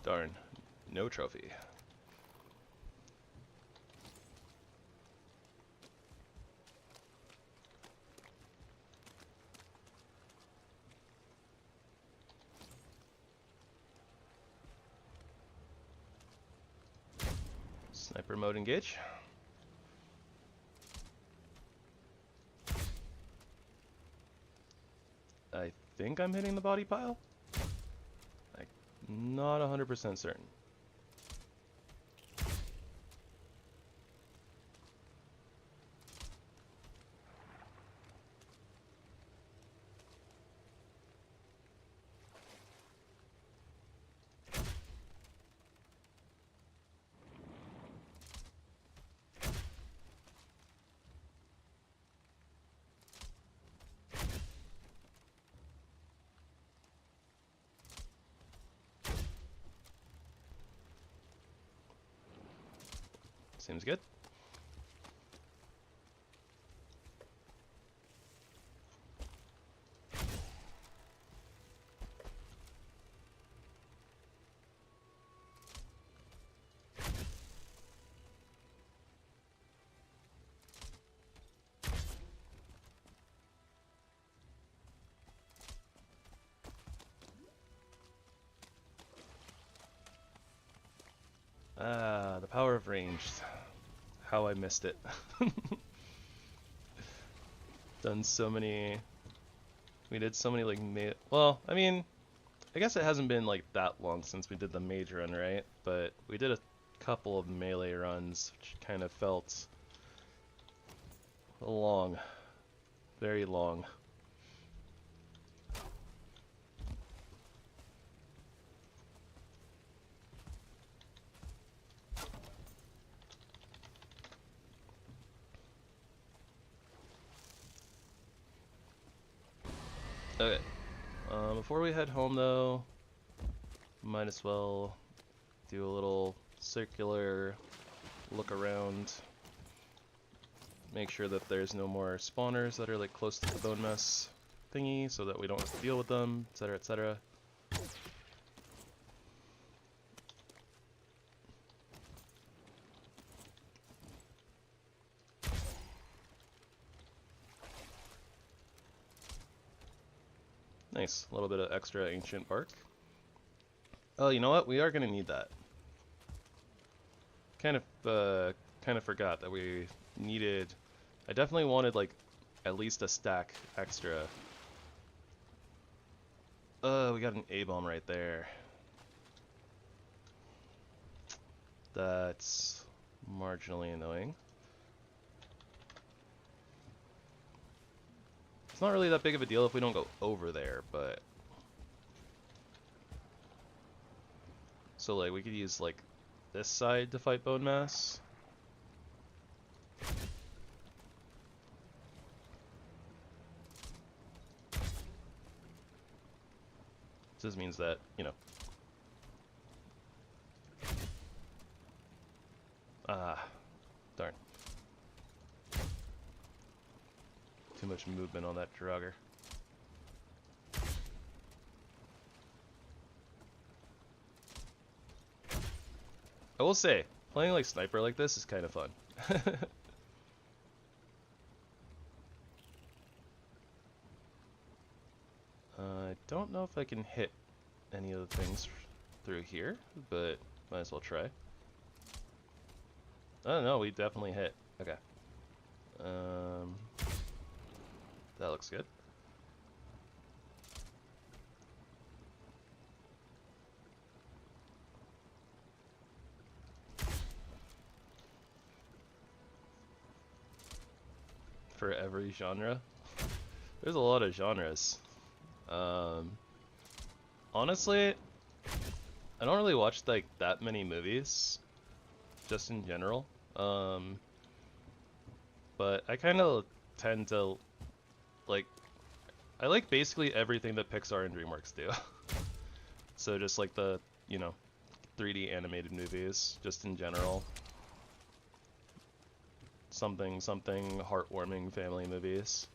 Darn, no trophy. Sniper mode engage. I think I'm hitting the body pile. I'm not 100% certain. Seems good. Ah, the power of ranged. How I missed it. Done so many... We did so many, like, well, I mean, I guess it hasn't been, like, that long since we did the mage run, right? But we did a couple of melee runs, which kind of felt... long. Very long. Okay. Before we head home, though, might as well do a little circular look around. Make sure that there's no more spawners that are like close to the bone mess thingy, so that we don't have to deal with them, etc., etc. Nice, a little bit of extra ancient bark. Oh, you know what? We are gonna need that. Kind of forgot that we needed. I definitely wanted like at least a stack extra. We got an A-bomb right there. That's marginally annoying. It's not really that big of a deal if we don't go over there, but... So, like, we could use, like, this side to fight bone mass. This means that, you know. Ah, darn. Too much movement on that Draugr. I will say, playing like sniper like this is kind of fun. I don't know if I can hit any of the things through here, but might as well try. Oh no, we definitely hit. Okay. That looks good. For every genre? There's a lot of genres. Honestly, I don't really watch like that many movies, just in general. But I kind of tend to like, I like basically everything that Pixar and DreamWorks do. So just like the, you know, 3D animated movies, just in general. Something heartwarming family movies.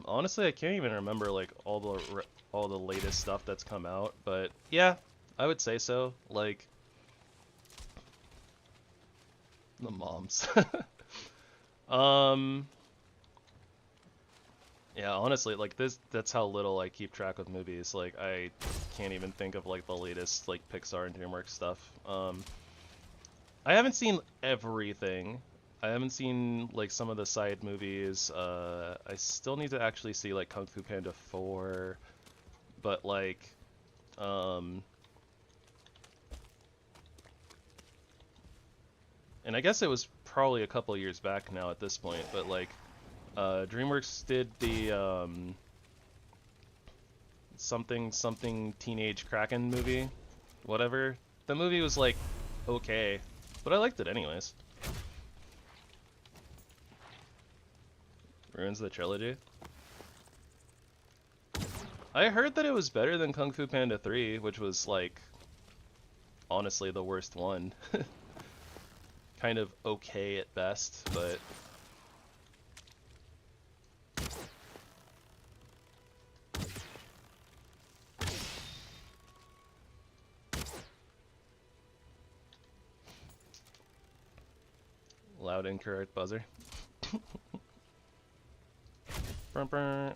Honestly, I can't even remember like all the latest stuff that's come out, but yeah, I would say so. Like the moms. Yeah, honestly, like that's how little I keep track of movies. Like I can't even think of like the latest like Pixar and DreamWorks stuff. I haven't seen everything. I haven't seen like some of the side movies. I still need to actually see like Kung Fu Panda 4, but like, and I guess it was probably a couple years back now at this point, but like, DreamWorks did the something Teenage Kraken movie, whatever. The movie was like okay, but I liked it anyways. Ruins the trilogy. I heard that it was better than Kung Fu Panda 3, which was like honestly the worst one. Kind of okay at best, but loud incorrect buzzer. Brr, brr.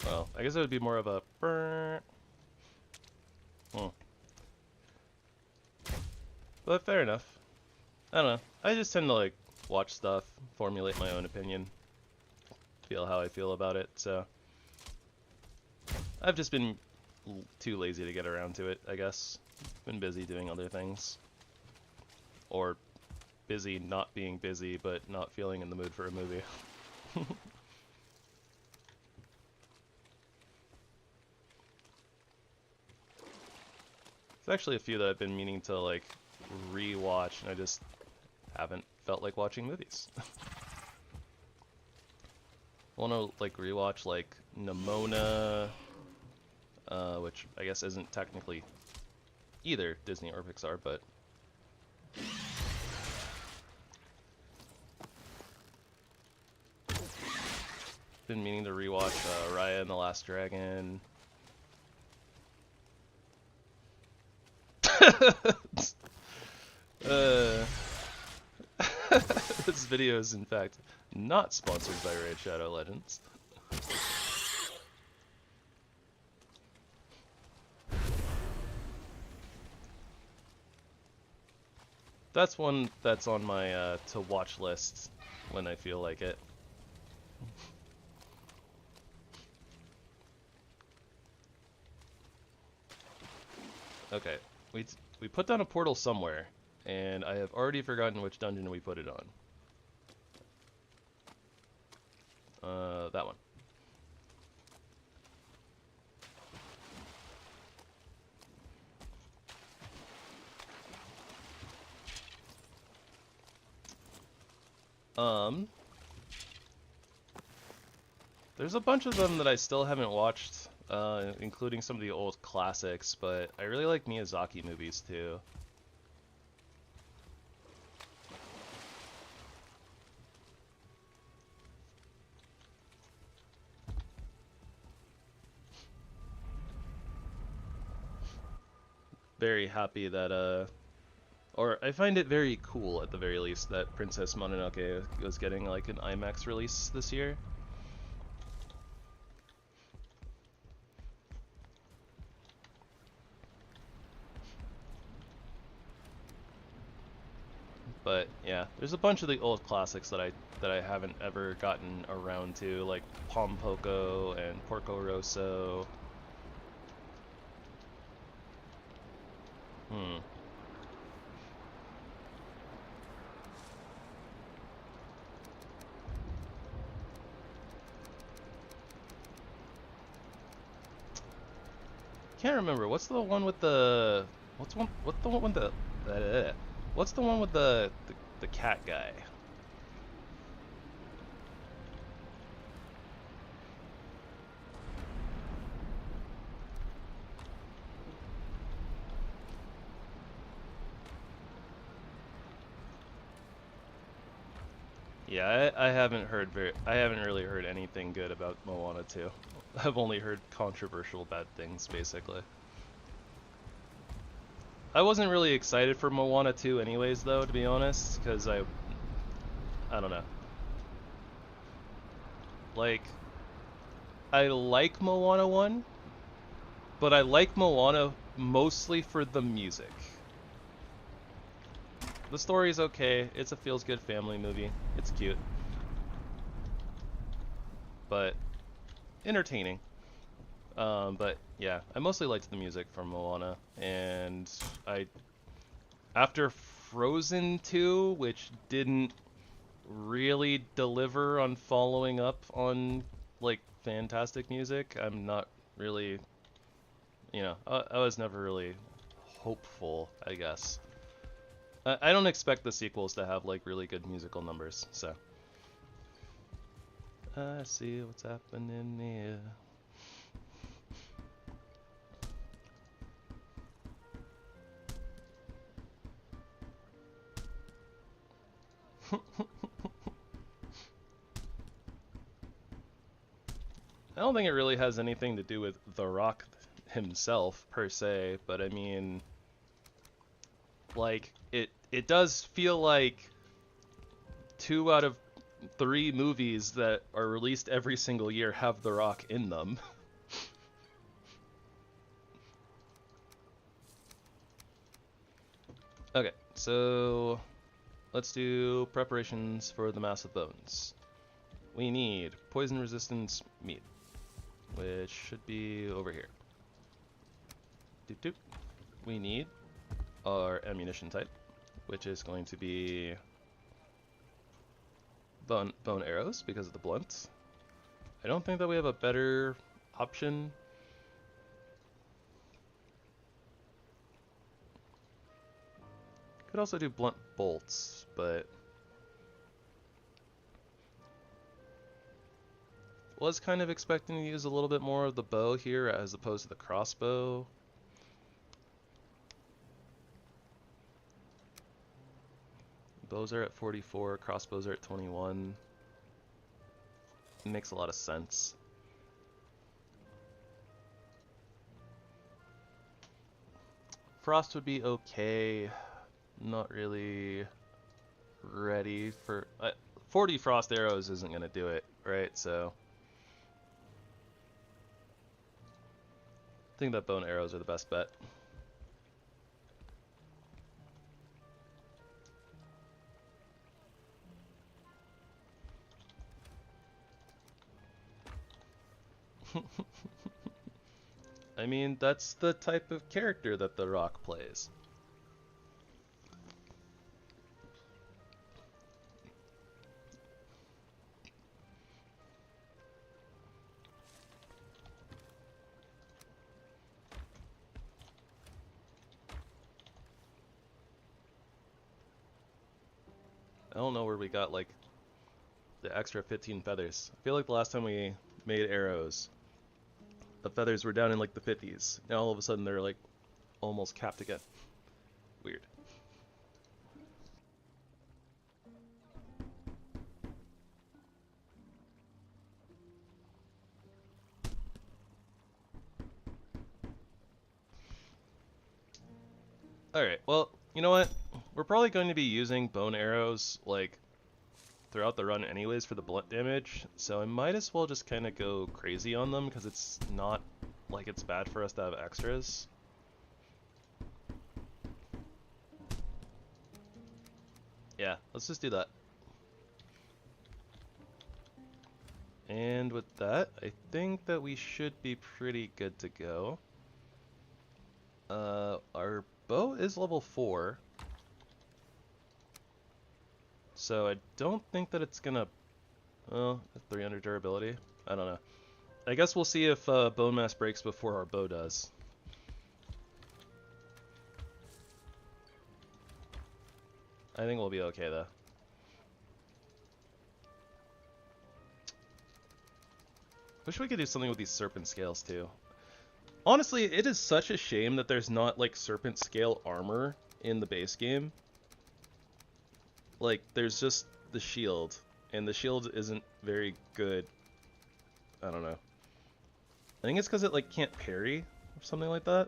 Well, I guess it would be more of a brr. But fair enough. I don't know. I just tend to like watch stuff, formulate my own opinion, feel how I feel about it. So I've just been too lazy to get around to it, I guess. Been busy doing other things. Or busy not being busy, but not feeling in the mood for a movie. There's actually a few that I've been meaning to like re-watch, and I just haven't felt like watching movies. I want to like rewatch like Nimona, which I guess isn't technically either Disney or Pixar, but been meaning to rewatch Raya and the Last Dragon. This video is in fact not sponsored by Raid Shadow Legends. that's one that's on my to watch list when I feel like it. Okay, we put down a portal somewhere, and I have already forgotten which dungeon we put it on. That one. There's a bunch of them that I still haven't watched, including some of the old classics, but I really like Miyazaki movies too. Very happy that, or I find it very cool at the very least that Princess Mononoke was getting like an IMAX release this year. But yeah, there's a bunch of the old classics that I haven't ever gotten around to, like Pompoko and Porco Rosso. Can't remember. What's the one with the what's the one with what's the one with the cat guy? Yeah, I haven't really heard anything good about Moana 2. I've only heard controversial bad things, basically. I wasn't really excited for Moana 2 anyways, though, to be honest, because I don't know. Like, I like Moana 1, but I like Moana mostly for the music. The story is okay. It's a feels-good family movie. It's cute. But entertaining. But yeah, I mostly liked the music from Moana, and after Frozen 2, which didn't really deliver on following up on like fantastic music, I'm not really, I was never really hopeful, I guess. I don't expect the sequels to have like really good musical numbers, so. I see what's happening here. I don't think it really has anything to do with The Rock himself, per se, but I mean, like, it does feel like 2 out of 3 movies that are released every single year have The Rock in them. Okay, so let's do preparations for the Mass of Bones. We need poison resistance meat, which should be over here. Doop doop. We need our ammunition type, which is going to be bone arrows because of the blunt. I don't think that we have a better option. Could also do blunt bolts, but was kind of expecting to use a little bit more of the bow here as opposed to the crossbow. Bows are at 44, crossbows are at 21. It makes a lot of sense. Frost would be okay. Not really ready for... 40 frost arrows isn't going to do it, right? So I think that bone arrows are the best bet. mean, that's the type of character that the rock plays. I don't know where we got, like, the extra 15 feathers. I feel like the last time we made arrows, the feathers were down in, like, the 50s. Now all of a sudden they're, like, almost capped again. Weird. Alright, well, you know what? We're probably going to be using bone arrows, like, throughout the run anyways for the blunt damage, so I might as well just kind of go crazy on them, because it's not like it's bad for us to have extras. Yeah, let's just do that. And with that, I think that we should be pretty good to go. Our bow is level 4. So I don't think that it's gonna... Well, 300 durability? I don't know. I guess we'll see if bone mass breaks before our bow does. I think we'll be okay though. Wish we could do something with these serpent scales too. Honestly, it is such a shame that there's not like serpent scale armor in the base game. Like, there's just the shield, and the shield isn't very good. I don't know. I think it's because it like can't parry or something like that.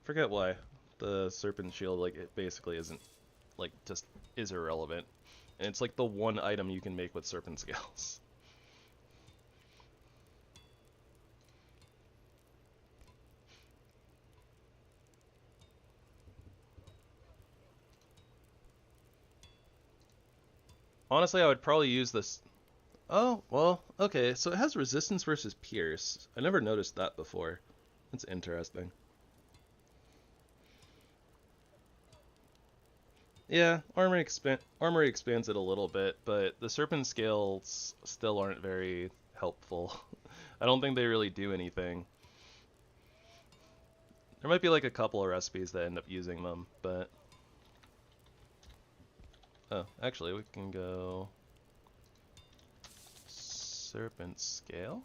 Forget why. The serpent shield, like, it basically isn't, like, just is irrelevant. And it's like the one item you can make with serpent scales. Honestly, I would probably use this. Oh, well, okay, so it has resistance versus pierce. I never noticed that before. That's interesting. Yeah, Armory expands it a little bit, but the serpent scales still aren't very helpful. I don't think they really do anything. There might be like a couple of recipes that end up using them, but... Oh, actually, we can go... Serpent scale.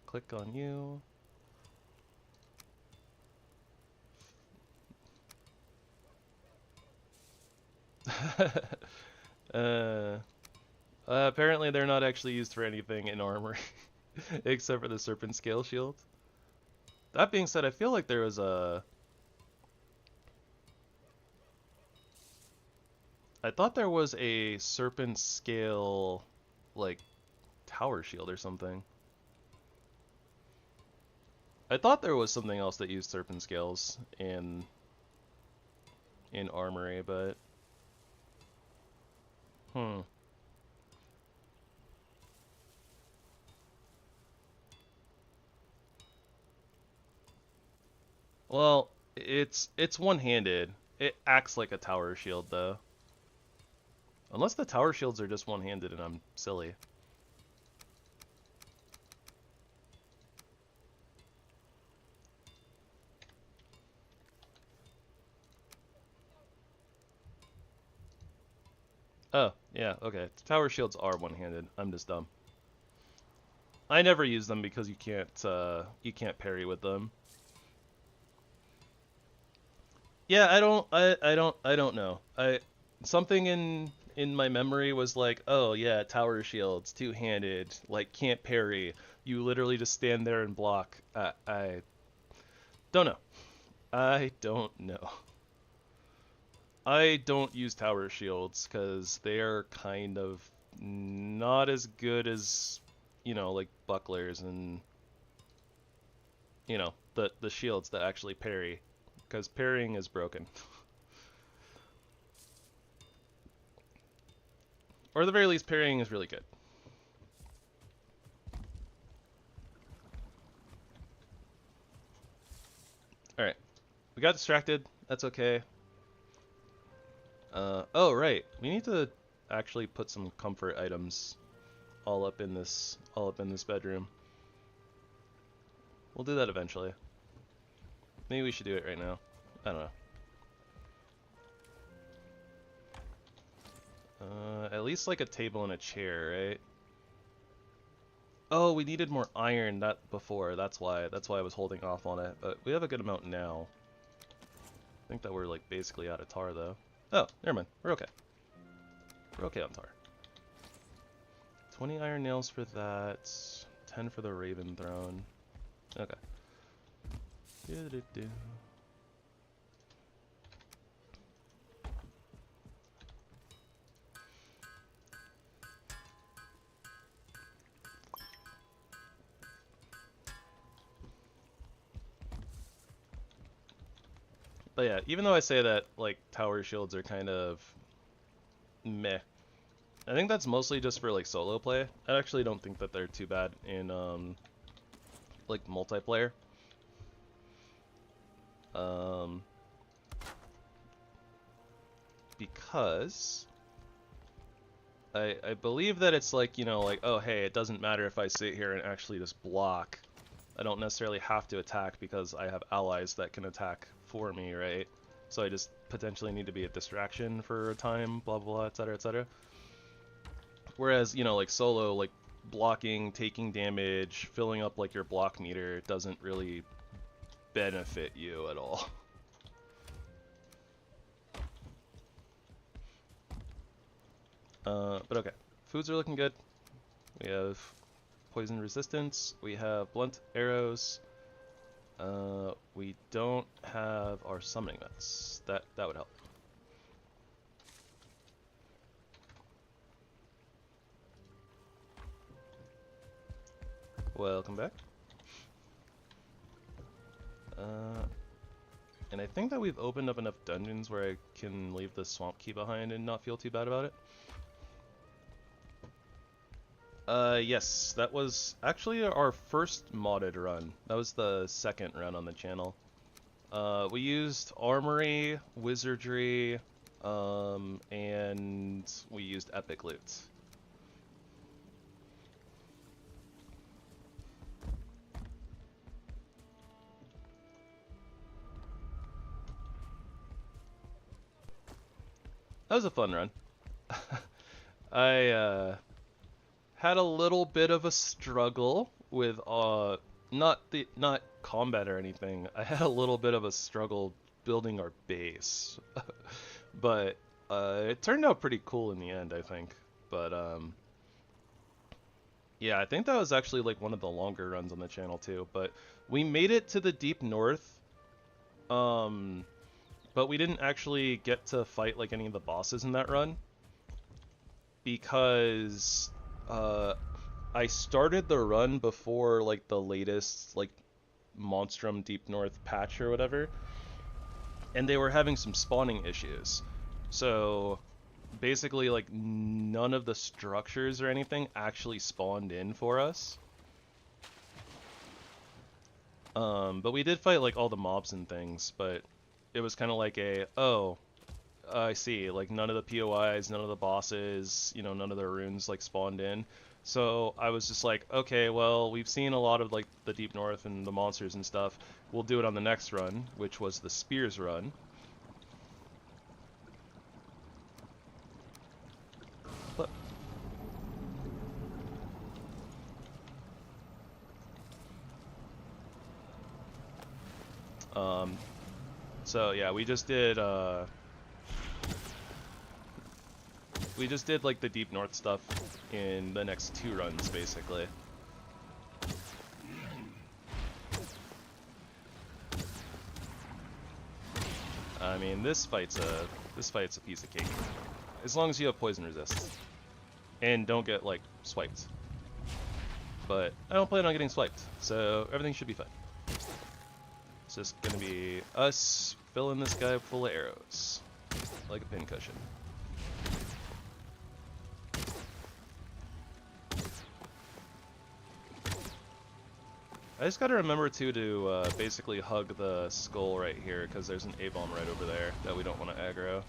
Click on you. Apparently they're not actually used for anything in Armory, except for the serpent scale shield. That being said, I feel like there was a... I thought there was a serpent scale, like, tower shield or something. I thought there was something else that used serpent scales in Armory, but... Well, it's one-handed. It acts like a tower shield, though. Unless the tower shields are just one-handed and I'm silly. Oh, yeah, okay. Tower shields are one-handed. I'm just dumb. I never use them because you can't parry with them. Yeah, I don't know. Something in my memory was like, oh yeah, tower shields, two-handed, like can't parry. You literally just stand there and block. I don't know. I don't know. I don't use tower shields because they are kind of not as good as, you know, like bucklers and, you know, the shields that actually parry, because parrying is broken. Or at the very least, parrying is really good. We got distracted. That's okay. Oh right, we need to actually put some comfort items all up in this bedroom. We'll do that eventually. Maybe we should do it right now. I don't know. At least like a table and a chair, right? Oh, we needed more iron before. That's why I was holding off on it. But we have a good amount now. I think that we're like basically out of tar though. Oh, never mind. We're okay. We're okay on tar. 20 iron nails for that. 10 for the Raven Throne. Okay. Do-do-do. But yeah, even though I say that like tower shields are kind of meh, I think that's mostly just for like solo play. I actually don't think that they're too bad in like multiplayer. Because I believe that it's like, you know, like, oh hey, it doesn't matter if I sit here and actually just block. I don't necessarily have to attack because I have allies that can attack for me, right? So I just potentially need to be a distraction for a time, blah blah blah, etc etc. Whereas, you know, like solo, like blocking, taking damage, filling up like your block meter doesn't really benefit you at all. But okay, foods are looking good. We have poison resistance, we have blunt arrows. We don't have our summoning mats. That would help. Welcome back. And I think that we've opened up enough dungeons where I can leave the swamp key behind and not feel too bad about it. Yes, that was actually our first modded run. That was the second run on the channel. We used Armory, Wizardry, and we used Epic Loot. That was a fun run. I had a little bit of a struggle with not combat or anything. I had a little bit of a struggle building our base. But it turned out pretty cool in the end, I think. But yeah, I think that was actually like one of the longer runs on the channel too. But we made it to the deep north. But we didn't actually get to fight like any of the bosses in that run because I started the run before like the latest like Monstrum Deep North patch or whatever, and they were having some spawning issues. So basically like none of the structures or anything actually spawned in for us. But we did fight like all the mobs and things, but it was kind of like a, oh, I see, like none of the POIs, none of the bosses, you know, none of the runes like spawned in. So I was just like, okay, well, we've seen a lot of like the Deep North and the monsters and stuff. We'll do it on the next run, which was the Spears run. But so yeah, we just did like the Deep North stuff in the next 2 runs, basically. I mean, this fight's a piece of cake, as long as you have poison resist and don't get like swiped. But I don't plan on getting swiped, so everything should be fine. It's just gonna be us filling this guy full of arrows, like a pincushion. I just gotta remember too to basically hug the skull right here, because there's an A-bomb right over there that we don't want to aggro.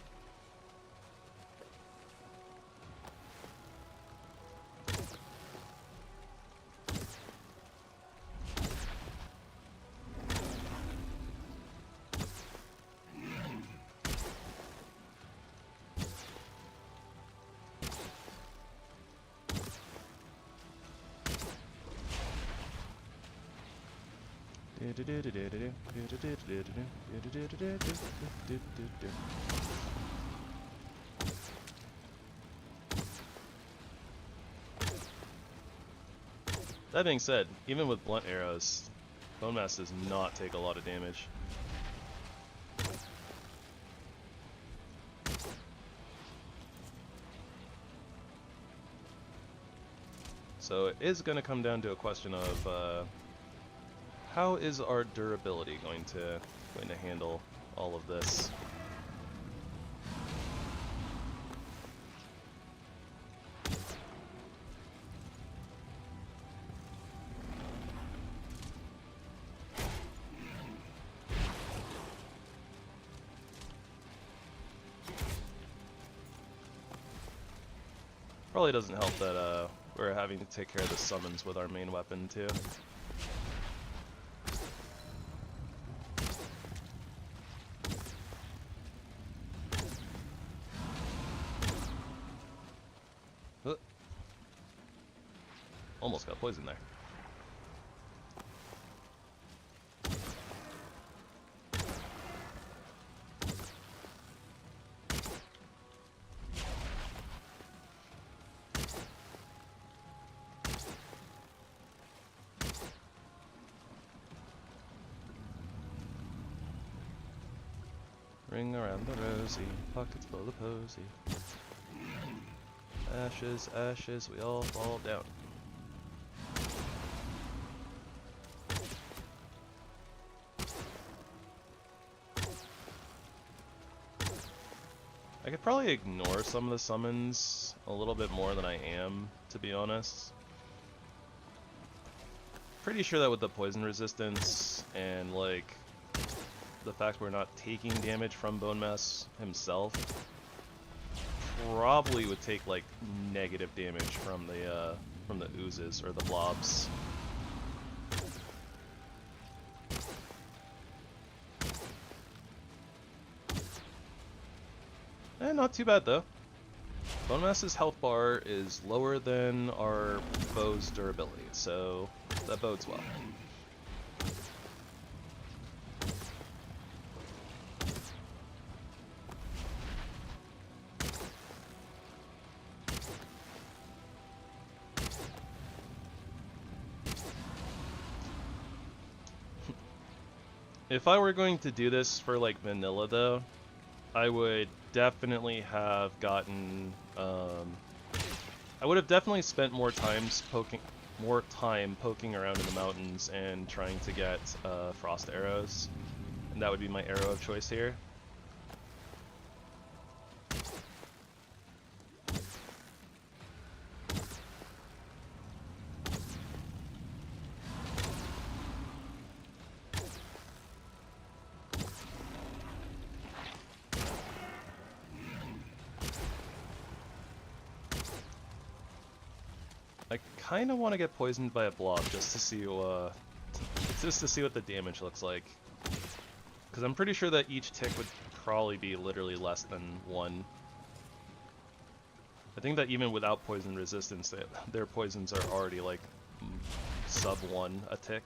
That being said, even with blunt arrows, bone mass does not take a lot of damage. So it is going to come down to a question of how is our durability going to handle all of this? Probably doesn't help that we're having to take care of the summons with our main weapon too. Almost got poisoned there. Ring around the rosy, pockets full of posy. Ashes, ashes, we all fall down. I could probably ignore some of the summons a little bit more than I am, to be honest. Pretty sure that with the poison resistance and like the fact we're not taking damage from Bone Mass himself, probably would take like negative damage from the oozes or the blobs. Not too bad though. Bone Mass's health bar is lower than our bow's durability, so that bodes well. If I were going to do this for like vanilla though, I would definitely have gotten I would have definitely spent more time poking around in the mountains and trying to get frost arrows, and that would be my arrow of choice here. I kind of want to get poisoned by a blob just to see what the damage looks like, because I'm pretty sure that each tick would probably be literally less than 1. I think that even without poison resistance, their poisons are already like sub 1 a tick,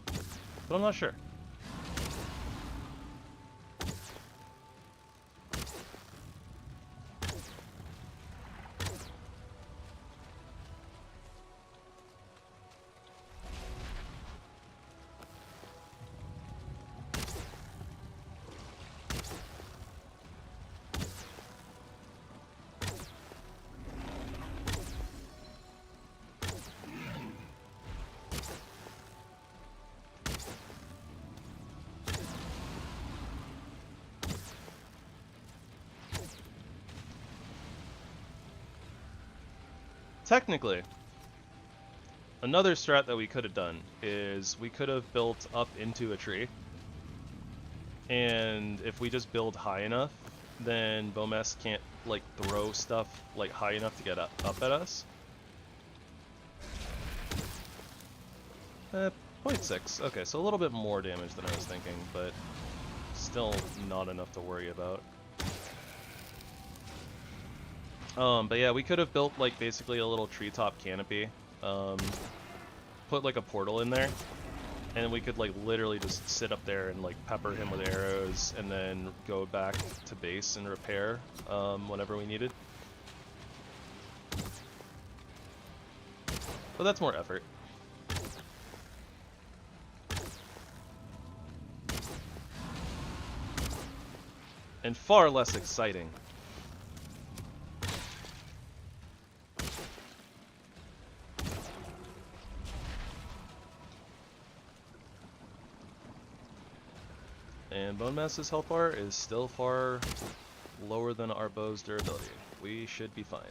but I'm not sure. Technically, another strat that we could have done is we could have built up into a tree. And if we just build high enough, then Bomes can't like throw stuff like high enough to get up at us. 0.6. Okay, so a little bit more damage than I was thinking, but still not enough to worry about. But yeah, we could have built like basically a little treetop canopy. Put like a portal in there, and we could like literally just sit up there and like pepper him with arrows, and then go back to base and repair whenever we needed. But that's more effort. And far less exciting. And Bone Mass's health bar is still far lower than our bow's durability. We should be fine.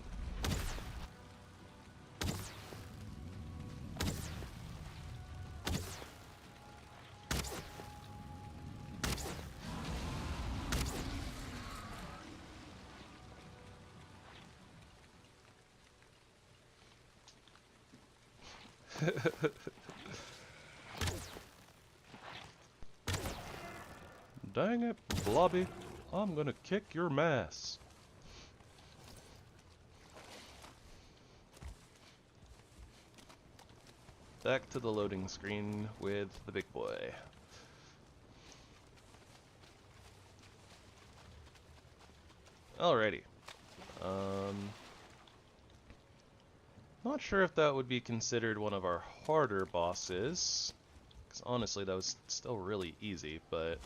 Dang it, Blobby. I'm gonna kick your mass. Back to the loading screen with the big boy. Alrighty. Not sure if that would be considered one of our harder bosses, because honestly that was still really easy, but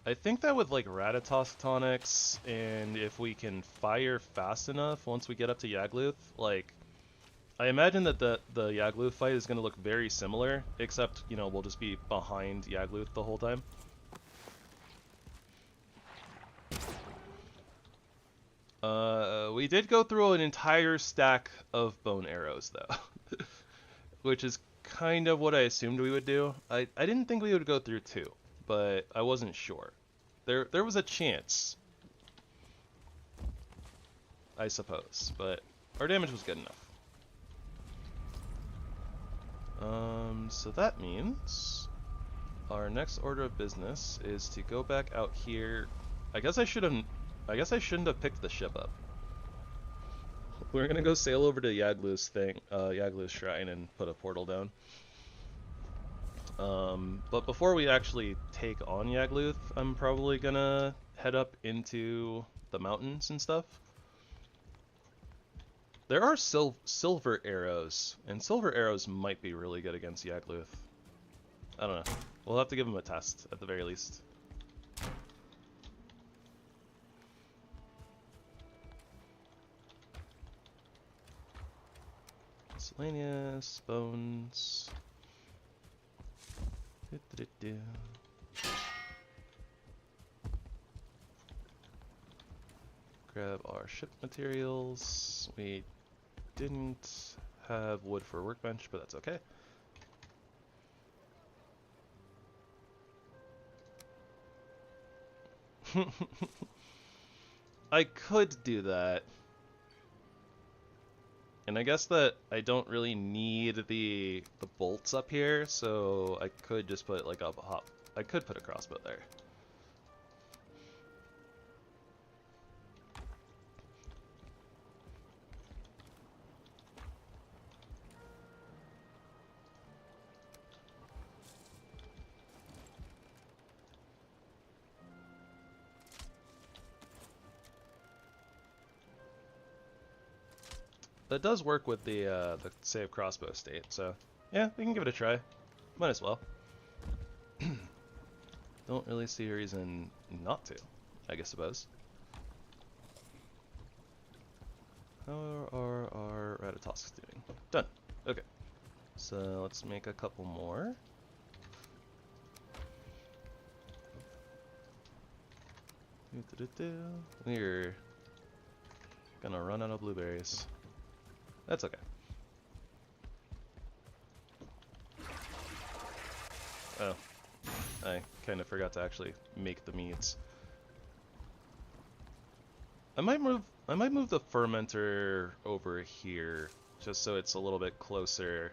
I think that with like Ratatosk tonics, and if we can fire fast enough once we get up to Yagluth, like, I imagine that the Yagluth fight is going to look very similar, except, you know, we'll just be behind Yagluth the whole time. We did go through an entire stack of bone arrows, though, which is kind of what I assumed we would do. I didn't think we would go through 2, but I wasn't sure. There was a chance, I suppose, but our damage was good enough. So that means our next order of business is to go back out here. I guess I shouldn't have picked the ship up. We're gonna go sail over to Yagluth's Yagluth's shrine, and put a portal down. But before we actually take on Yagluth, I'm probably gonna head up into the mountains and stuff. There are silver arrows, and silver arrows might be really good against Yagluth. I don't know. We'll have to give him a test, at the very least. Miscellaneous, bones. Grab our ship materials. We didn't have wood for a workbench, but that's okay. I could do that. And I guess that I don't really need the bolts up here, so I could just put like I could put a crossbow there. That does work with the SaveCrossbowState, so yeah, we can give it a try. Might as well. Don't really see a reason not to, I suppose. How are our Ratatosks doing? Done. Okay. So let's make a couple more. We're Gonna run out of blueberries. That's okay. Oh, I kind of forgot to actually make the meats. I might move the fermenter over here just so it's a little bit closer.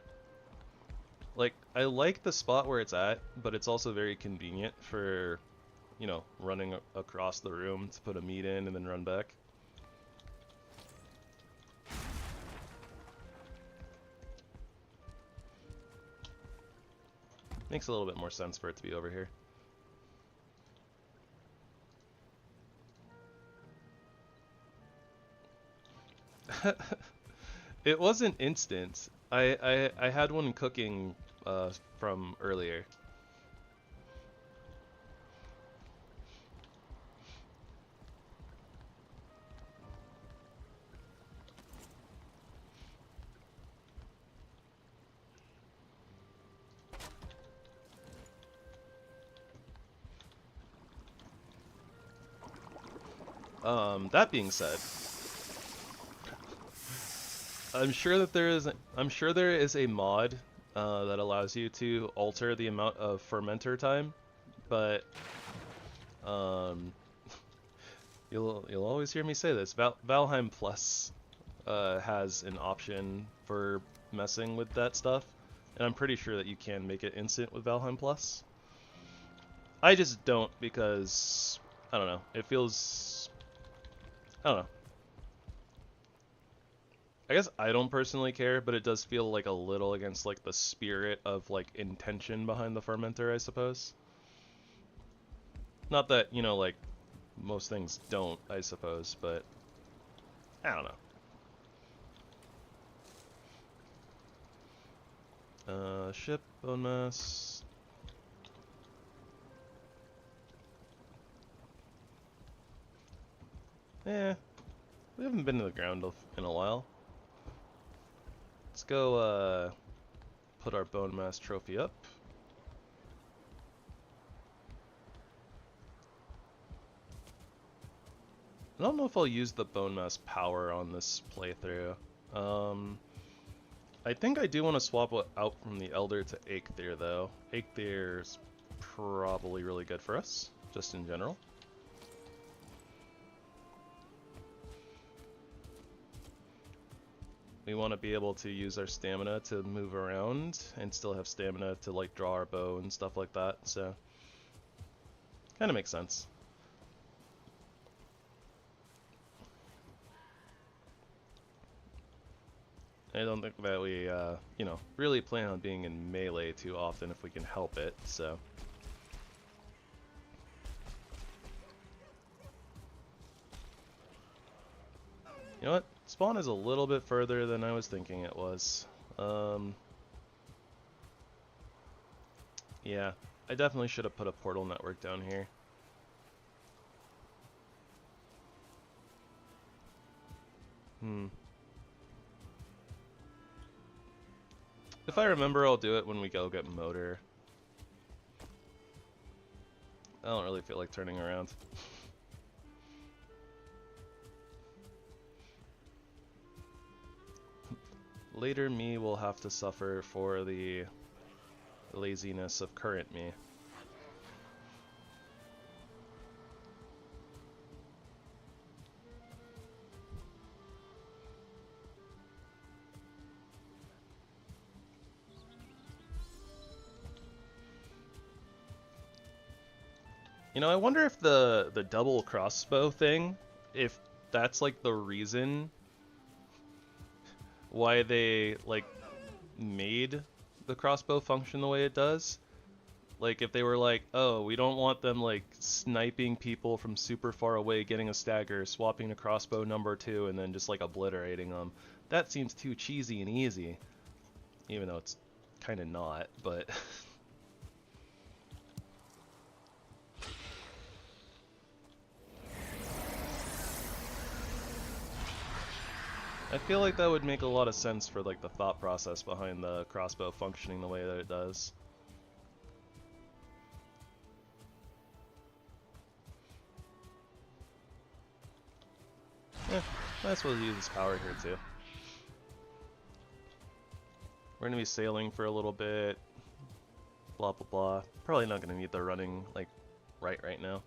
Like, I like the spot where it's at, but it's also very convenient for, you know, running across the room to put a meat in and then run back. Makes a little bit more sense for it to be over here. It wasn't instant. I had one cooking from earlier. That being said, I'm sure there is a mod that allows you to alter the amount of fermenter time, but you'll always hear me say this. Valheim Plus has an option for messing with that stuff, and I'm pretty sure that you can make it instant with Valheim Plus. I just don't because I don't know. It feels, I don't know. I guess I don't personally care, but it does feel like a little against like the spirit of like intention behind the fermenter, I suppose. Not that, you know, like most things don't, I suppose, but I don't know. Ship, bone mass. Eh, we haven't been to the ground in a while. Let's go put our bone mass trophy up. I don't know if I'll use the bone mass power on this playthrough. I think I do want to swap out from the Elder to Eikthyr though. Eikthyr is probably really good for us, just in general. We want to be able to use our stamina to move around and still have stamina to like draw our bow and stuff like that, so kind of makes sense. I don't think that we, you know, really plan on being in melee too often if we can help it, so. You know what? Spawn is a little bit further than I was thinking it was. Yeah, I definitely should have put a portal network down here. If I remember, I'll do it when we go get motor. I don't really feel like turning around. Later me will have to suffer for the laziness of current me. You know, I wonder if the double crossbow thing, if that's like the reason why they like made the crossbow function the way it does. Like if they were like, oh, we don't want them like sniping people from super far away, getting a stagger, swapping to crossbow number 2, and then just like obliterating them. That seems too cheesy and easy, even though it's kind of not, but I feel like that would make a lot of sense for like the thought process behind the crossbow functioning the way that it does. Might as well use this power here too. We're gonna be sailing for a little bit. Blah blah blah. Probably not gonna need the running like right now.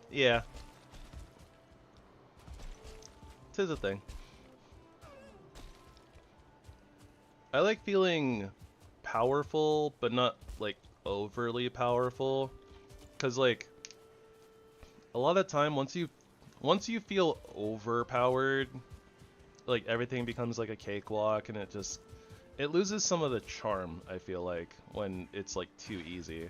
Yeah. 'Tis a thing. I like feeling powerful, but not like overly powerful. 'Cause like a lot of time once you feel overpowered, like everything becomes like a cakewalk and it loses some of the charm, I feel like, when it's like too easy.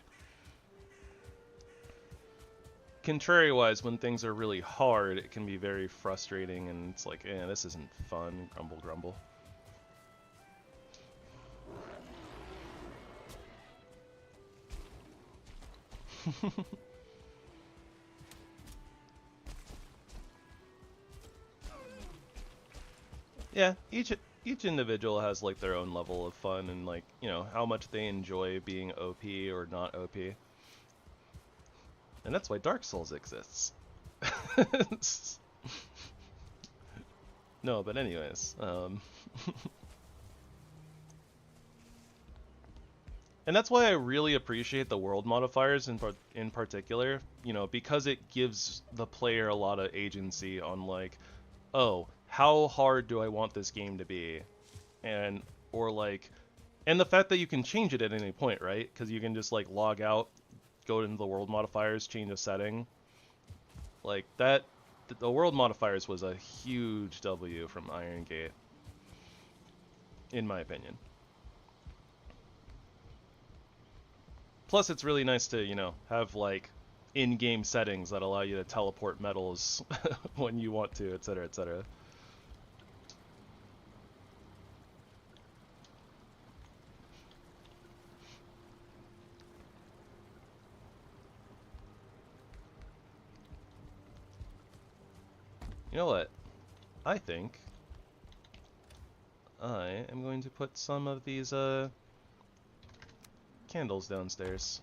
Contrary-wise, when things are really hard, it can be very frustrating and it's like, this isn't fun, grumble grumble. Yeah, each individual has like their own level of fun and like, you know, how much they enjoy being OP or not OP. And that's why Dark Souls exists. No, but anyways, and that's why I really appreciate the world modifiers in particular, you know, because it gives the player a lot of agency on like, oh, how hard do I want this game to be? And the fact that you can change it at any point, right? Because you can just like log out, go into the world modifiers, change a setting. Like that, the world modifiers was a huge W from Iron Gate, in my opinion. Plus, it's really nice to, you know, have like in-game settings that allow you to teleport metals when you want to, etc., etc. You know what? I think I am going to put some of these candles downstairs.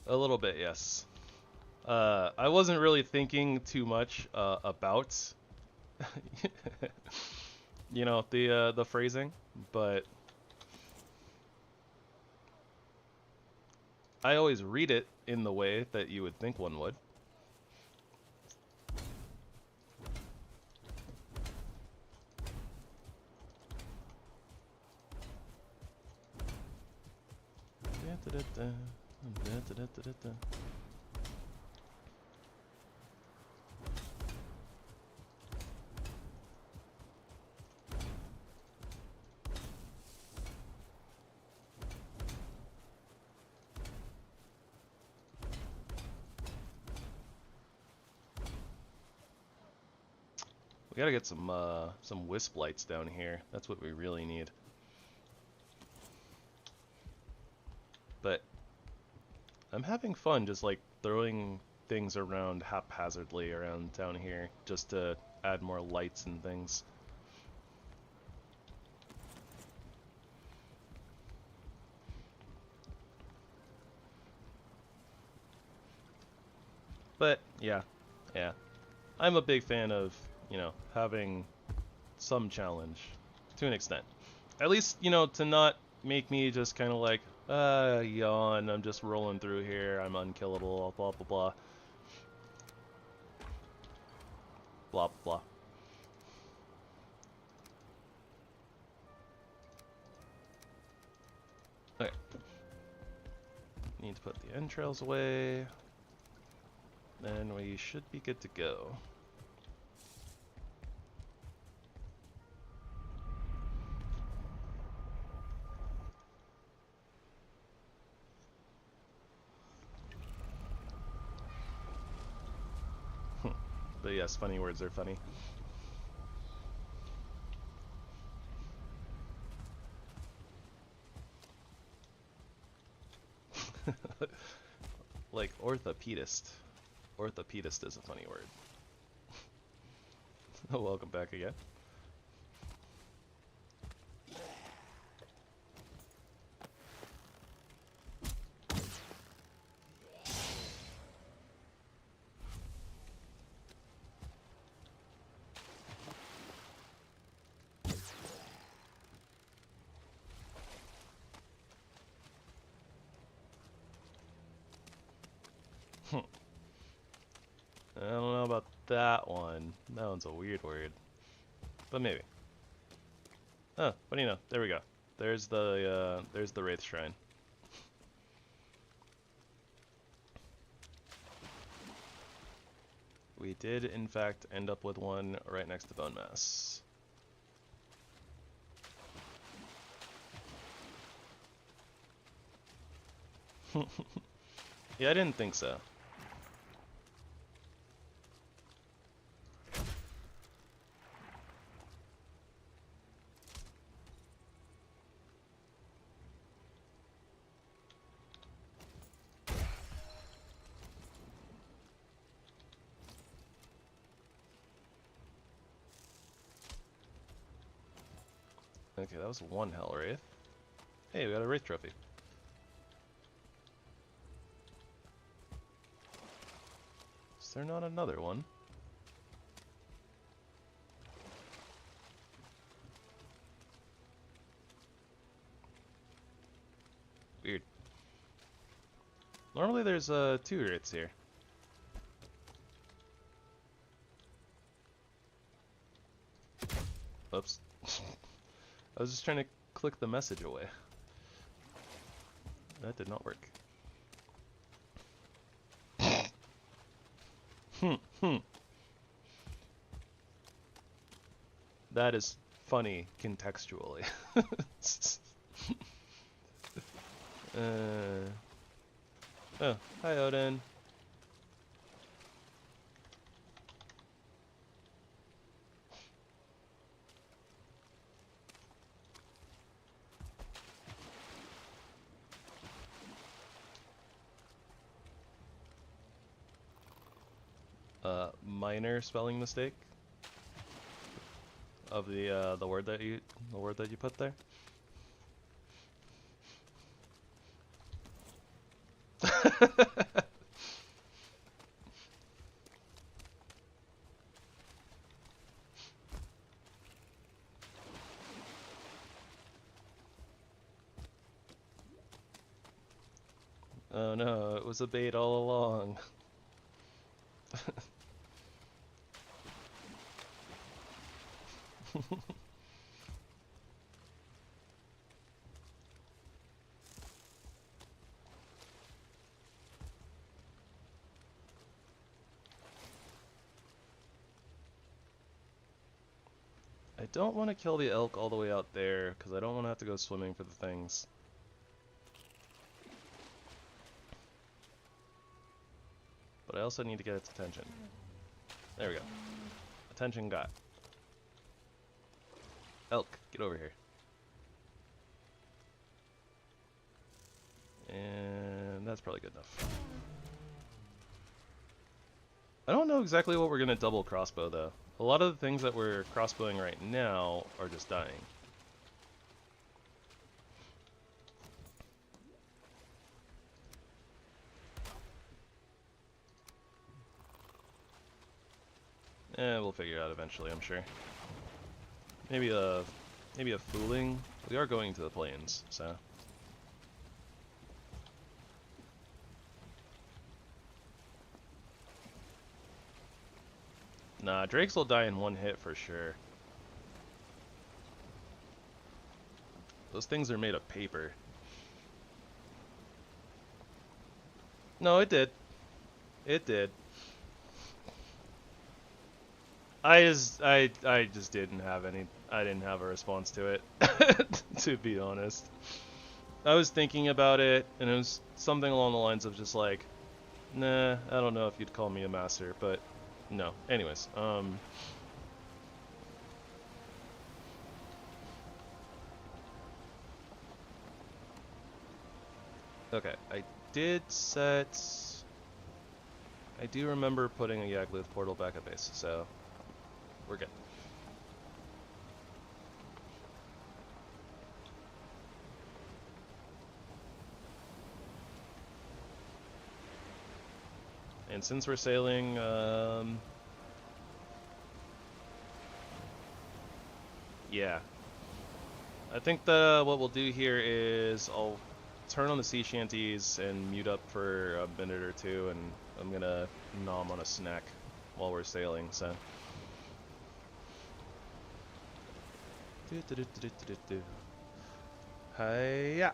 A little bit, yes. I wasn't really thinking too much about you know, the phrasing, but I always read it in the way that you would think one would. We gotta get some wisp lights down here. That's what we really need. But I'm having fun just like throwing things around haphazardly around down here just to add more lights and things. But yeah. I'm a big fan of, you know, having some challenge to an extent. At least, you know, to not make me just kind of like, yawn, I'm just rolling through here, I'm unkillable, blah blah blah. Blah blah. Okay. Need to put the entrails away. Then we should be good to go. But yes, funny words are funny. Like orthopedist. Orthopedist is a funny word. Welcome back again. I don't know about that one. That one's a weird word. But maybe. Oh, what do you know? There we go. There's the Wraith Shrine. We did, in fact, end up with one right next to Bone Mass. Yeah, I didn't think so. Okay, that was one Hell Wraith. Hey, we got a Wraith trophy. Is there not another one? Weird. Normally there's 2 Wraiths here. Oops. I was just trying to click the message away. That did not work. That is funny contextually. Oh, hi Odin. Minor spelling mistake of the word that you put there. Oh no, it was a bait all along. I don't want to kill the elk all the way out there, because I don't want to have to go swimming for the things. But I also need to get its attention. There we go. Attention got. Elk, get over here. And that's probably good enough. I don't know exactly what we're going to double crossbow, though. A lot of the things that we're crossbowing right now are just dying. We'll figure it out eventually, I'm sure. Maybe a fooling. We are going to the plains, so. Nah, drakes will die in one hit for sure. Those things are made of paper. No, it did. It did. I just didn't have any. I didn't have a response to it, to be honest. I was thinking about it, and it was something along the lines of just like, nah, I don't know if you'd call me a master, but no. Anyways, okay, I did set... I do remember putting a Yagluth portal back at base, so we're good. And since we're sailing, yeah. I think what we'll do here is I'll turn on the sea shanties and mute up for a minute or two, and I'm gonna nom on a snack while we're sailing, so. Hiya!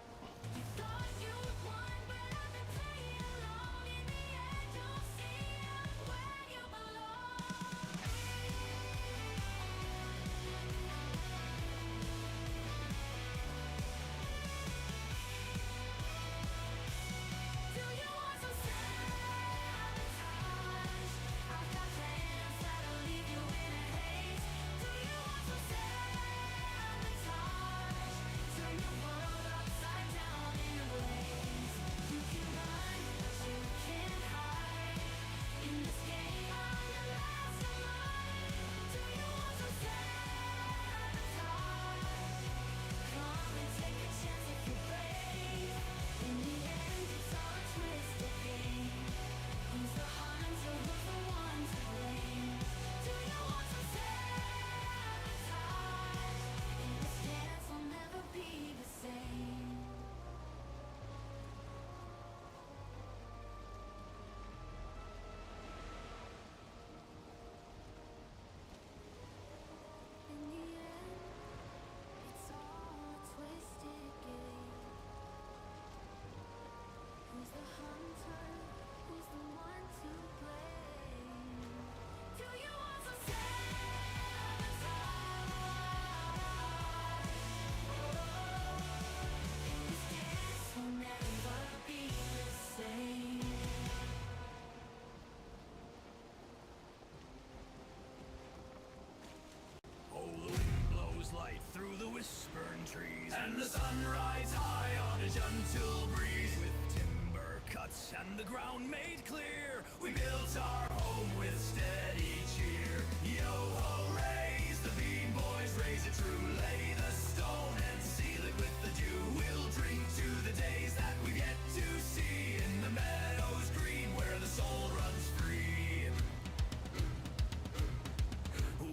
And the sun rides high on a gentle breeze. With timber cuts and the ground made clear, we built our home with steady cheer. Yo-ho, raise the beam, boys, raise it true. Lay the stone and seal it with the dew. We'll drink to the days that we've yet to see, in the meadows green where the soul runs free.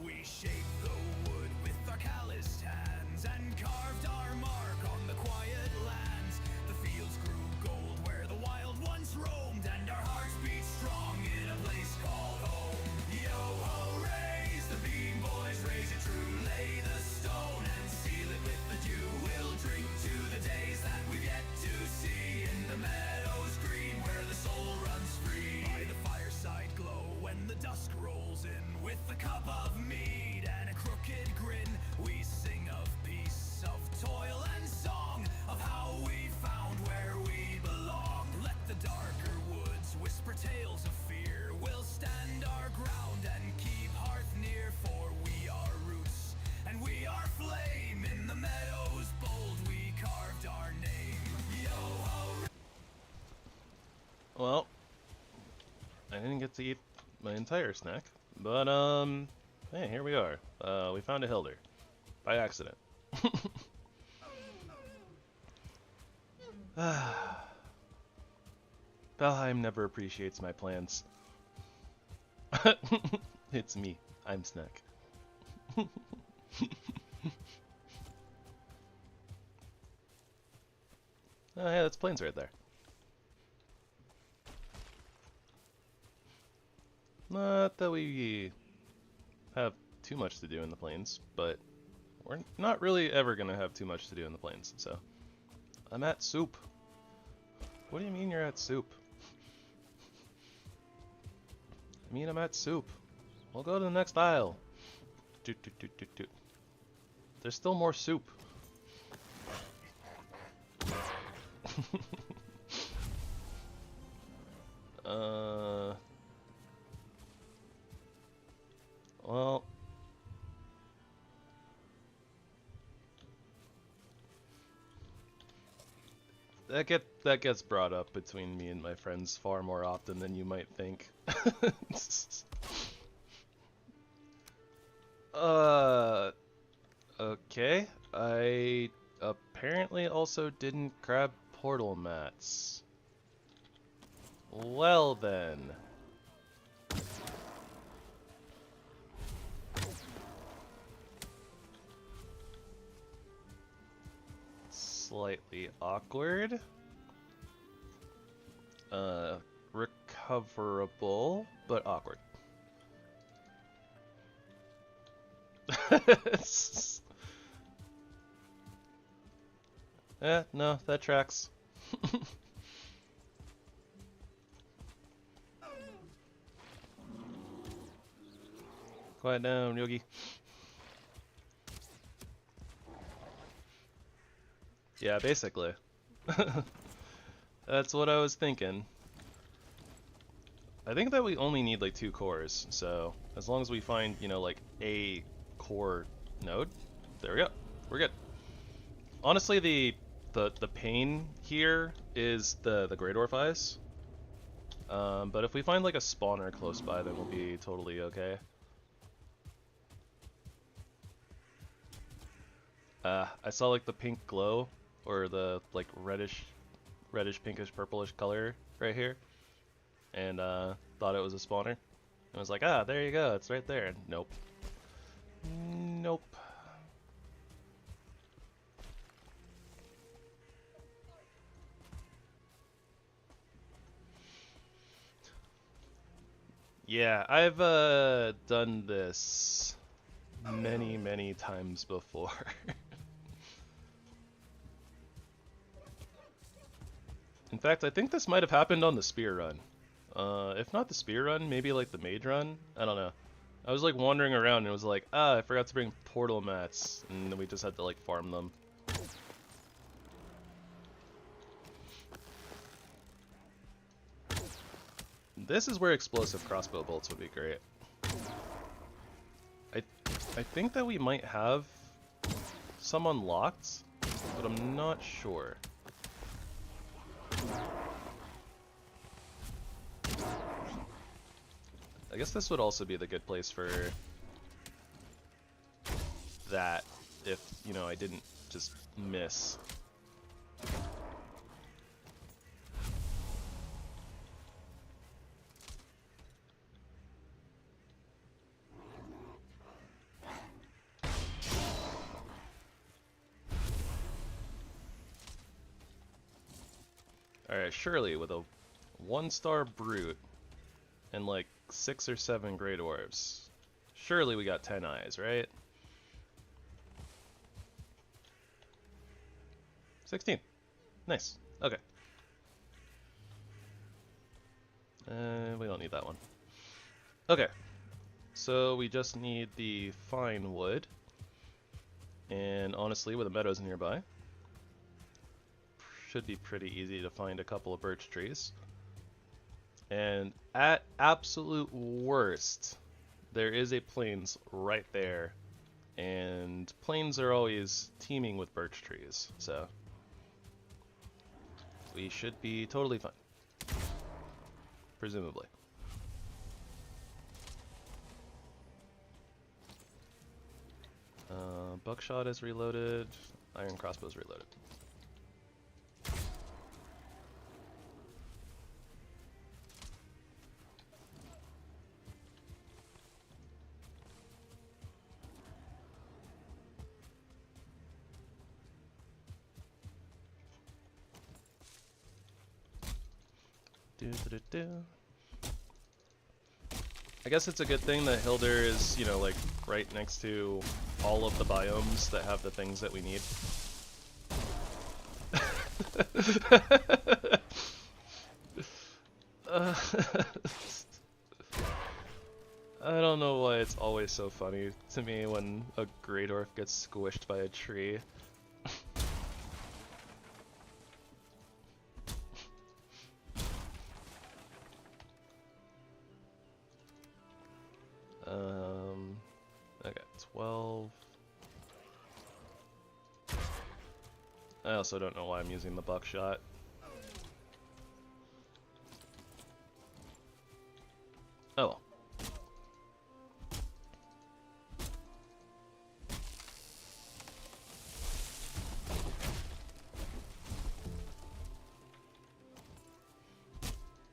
We shaped the wood with our calloused hands and carved our mark on the quiet lands. The fields grew gold where the wild once roamed, and our hearts beat strong in a place called home. Yo-ho, raise the beam, boys, raise it true. Lay the stone and seal it with the dew. We'll drink to the days that we've yet to see, in the meadows green where the soul runs free. By the fireside glow when the dusk rolls in, with a cup of mead and a crooked grin, we sing of peace, of toil and song, of how we found where we belong. Let the darker woods whisper tales of fear. We'll stand our ground and keep hearth near, for we are roots and we are flame. In the meadows bold we carved our name. Yo-ho. Well, I didn't get to eat my entire snack, but hey, here we are. We found a Hilder by accident. Valheim never appreciates my plans. It's me. I'm Snack. Oh yeah, that's planes right there. Not that we have too much to do in the plains, but we're not really ever gonna have too much to do in the plains, so. I'm at soup. What do you mean you're at soup? I mean I'm at soup. We'll go to the next aisle. There's still more soup. Well, that gets brought up between me and my friends far more often than you might think. Okay. I apparently also didn't grab portal mats. Well then. Slightly awkward. Recoverable, but awkward. No, that tracks. Quiet down, Yogi. Yeah, basically. That's what I was thinking. I think that we only need like 2 cores, so as long as we find, you know, like a core node, there we go. We're good. Honestly, the pain here is the Great Orifice. But if we find like a spawner close by, then we'll be totally okay. I saw like the pink glow, or the like reddish pinkish purplish color right here, and thought it was a spawner. I was like, ah, there you go, it's right there. Nope. Nope. Yeah, I've done this many times before. In fact, I think this might have happened on the spear run. If not the spear run, maybe like the mage run? I don't know. I was like wandering around and it was like, ah, I forgot to bring portal mats, and then we just had to like farm them. This is where explosive crossbow bolts would be great. I think that we might have some unlocked, but I'm not sure. I guess this would also be the good place for that if, you know, I didn't just miss. Alright, surely with a 1-star brute and like 6 or 7 great orbs, surely we got 10 eyes, right? 16. Nice. Okay. We don't need that one. Okay. So we just need the fine wood. And honestly, with the meadows nearby, should be pretty easy to find a couple of birch trees. And at absolute worst, there is a plains right there. And plains are always teeming with birch trees, so we should be totally fine. Presumably. Buckshot is reloaded. Iron crossbow is reloaded. I guess it's a good thing that Hilder is, you know, like right next to all of the biomes that have the things that we need. I don't know why it's always so funny to me when a Great Orc gets squished by a tree. Okay, 12. I also don't know why I'm using the buckshot.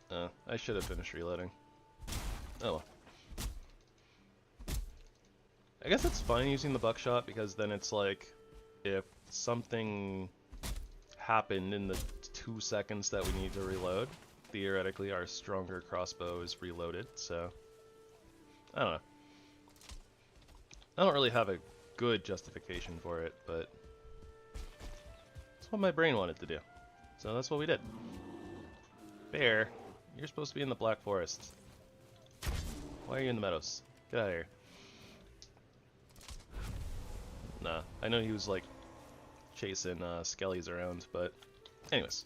I should have finished reloading. Oh well. I guess it's fine using the buckshot because then it's like, if something happened in the 2 seconds that we need to reload, theoretically our stronger crossbow is reloaded, so I don't know. I don't really have a good justification for it, but it's what my brain wanted to do. So that's what we did. Bear, you're supposed to be in the Black Forest. Why are you in the meadows? Get out of here. Nah, I know he was like chasing skellies around, but anyways.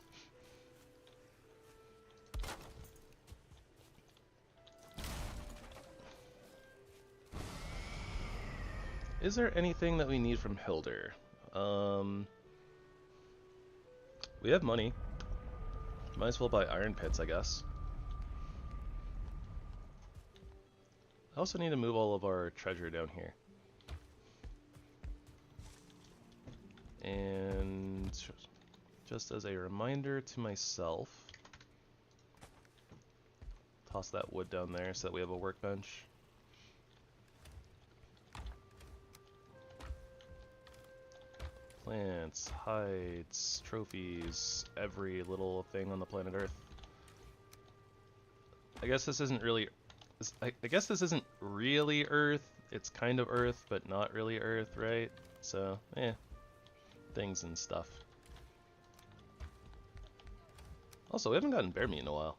Is there anything that we need from Hilder? We have money. Might as well buy iron pits, I guess. I also need to move all of our treasure down here. And just as a reminder to myself, toss that wood down there so that we have a workbench. Plants, hides, trophies, every little thing on the planet Earth. I guess this isn't really... I guess this isn't really Earth. It's kind of Earth, but not really Earth, right? So, things and stuff. Also, we haven't gotten bear meat in a while.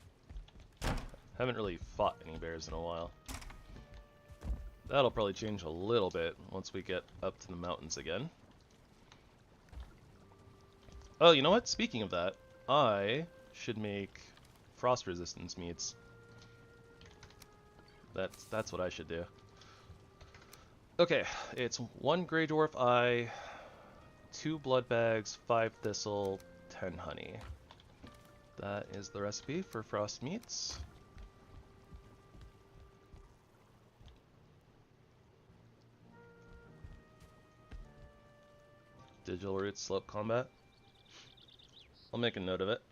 Haven't really fought any bears in a while. That'll probably change a little bit once we get up to the mountains again. Oh, you know what? Speaking of that, I should make frost resistance meats. That's what I should do. Okay, it's 1 Grey Dwarf Eye, 2 blood bags, 5 thistle, 10 honey. That is the recipe for frost meats. Digital roots slope combat. I'll make a note of it.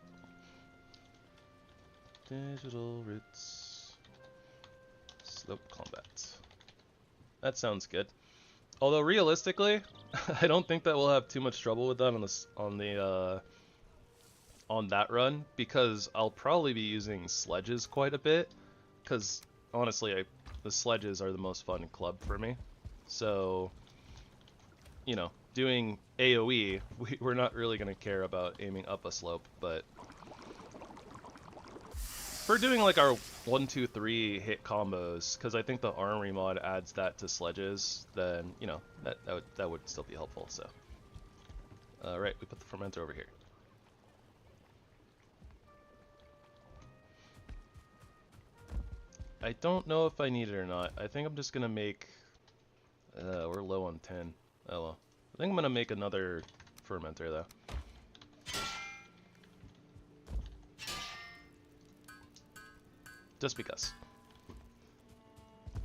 Digital roots slope combat. That sounds good. Although realistically, I don't think that we'll have too much trouble with that on that run, because I'll probably be using sledges quite a bit. Because honestly, the sledges are the most fun club for me. So, you know, doing AoE, we're not really going to care about aiming up a slope, but for doing like our 1, 2, 3 hit combos, because I think the Armory mod adds that to sledges, then, you know, that would still be helpful, so. Right, we put the fermenter over here. I don't know if I need it or not. I think I'm just going to make... we're low on 10. Oh well. I think I'm going to make another fermenter, though. Just because.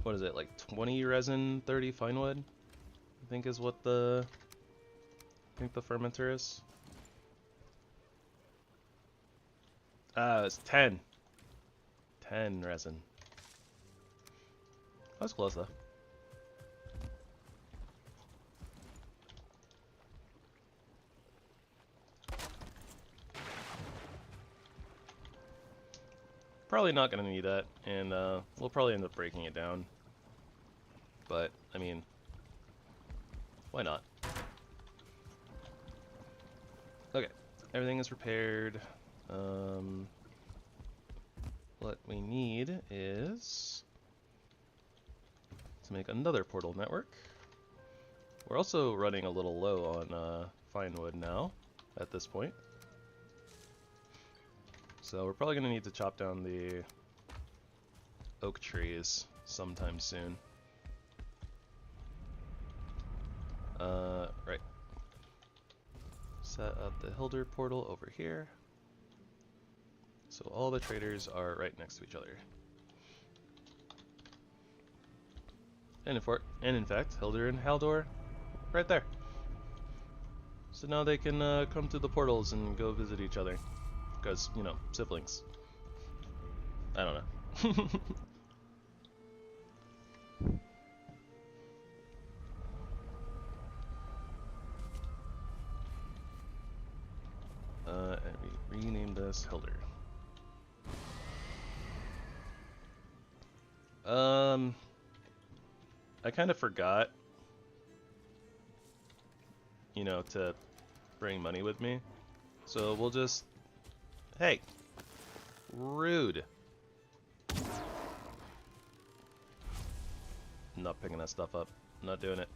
What is it, like 20 resin, 30 fine wood? I think is what the fermenter is. It's 10. 10 resin. That was close though. Probably not going to need that, and we'll probably end up breaking it down. But, I mean, why not? Okay, everything is repaired. What we need is to make another portal network. We're also running a little low on fine wood now, at this point. So we're probably going to need to chop down the oak trees sometime soon. Right. Set up the Hilder portal over here. So all the traders are right next to each other. And in fact, Hilder and Haldor, right there. So now they can come to the portals and go visit each other. Because, you know, siblings. I don't know. And we rename this Hilder. I kind of forgot, you know, to bring money with me. So we'll just... Hey! Rude! I'm not picking that stuff up. I'm not doing it.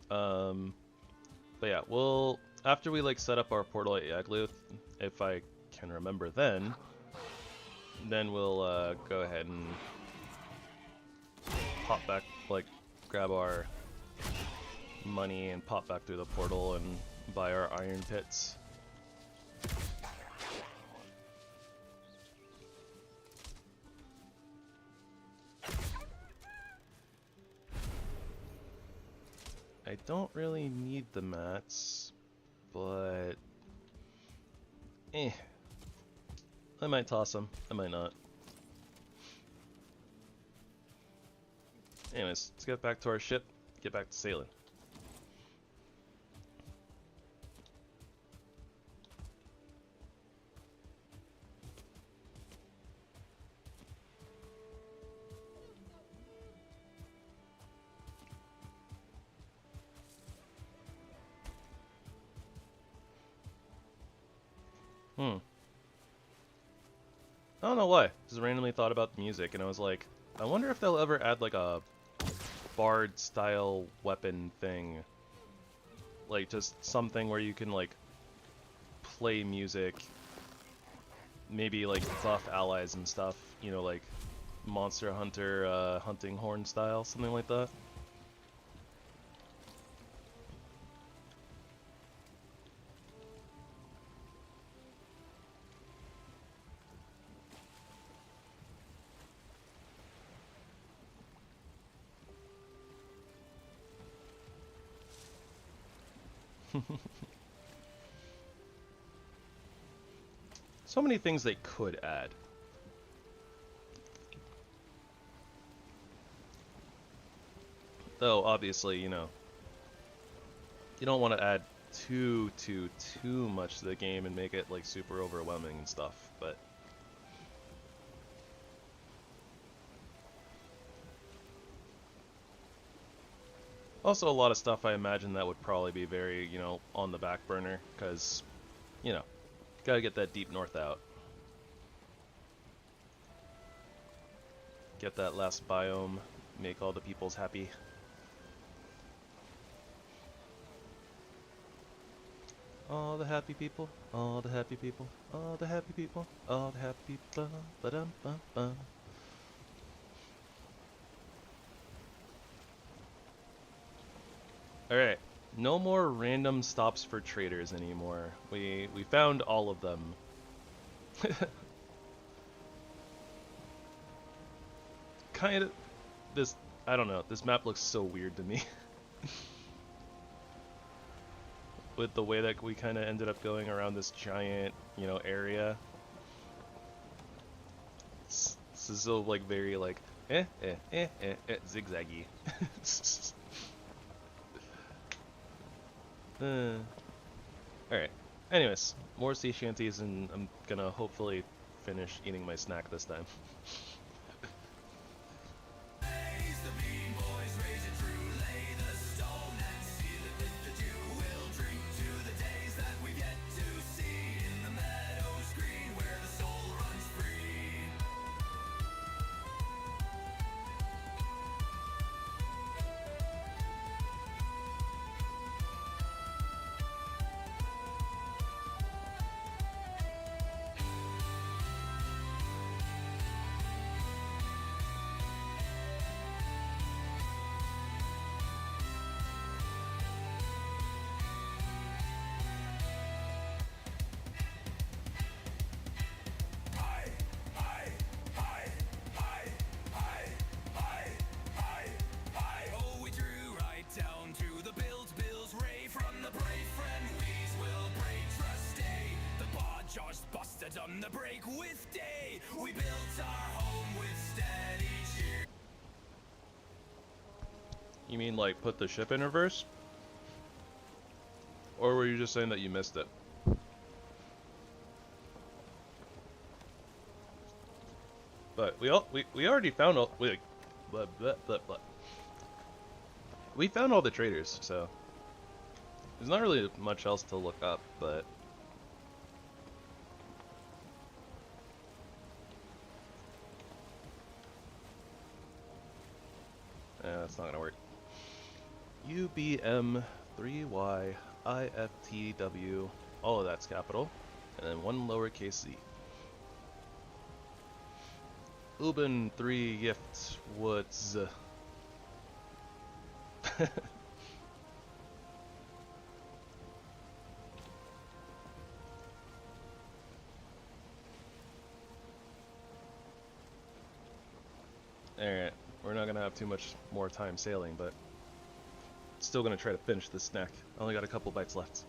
But yeah, we'll... After we, like, set up our portal at Yagluth, if I can remember then we'll go ahead and pop back, like, grab our money and pop back through the portal and buy our iron pits. I don't really need the mats, but I might toss them, I might not. Anyways, let's get back to our ship, get back to sailing. I don't know why. Just randomly thought about the music, and I was like, I wonder if they'll ever add like a bard-style weapon thing. Like, just something where you can, like, play music. Maybe, like, buff allies and stuff. You know, like, Monster Hunter hunting horn style, something like that. So many things they could add. Though, obviously, you know, you don't want to add too much to the game and make it, like, super overwhelming and stuff, but... Also, a lot of stuff I imagine that would probably be very, you know, on the back burner, because, you know, gotta get that deep north out. Get that last biome, make all the peoples happy. All the happy people, all the happy people, all the happy people, all the happy people, ba-dum-bum-bum. Alright, no more random stops for traders anymore. We found all of them. Kind of, this, I don't know, this map looks so weird to me. With the way that we kind of ended up going around this giant, you know, area. This is so, like, very, like, zigzaggy. Alright. Anyways, more sea shanties, and I'm gonna hopefully finish eating my snack this time. On the break with day, we You mean like put the ship in reverse? Or were you just saying that you missed it? But we already found all we found all the traders, so there's not really much else to look up, but that's not gonna work. UBM3YIFTW, all of that's capital, and then one lowercase z. Uben 3 Gift Woods. Alright, we're not gonna have too much more time sailing, but still gonna try to finish this snack. I only got a couple bites left.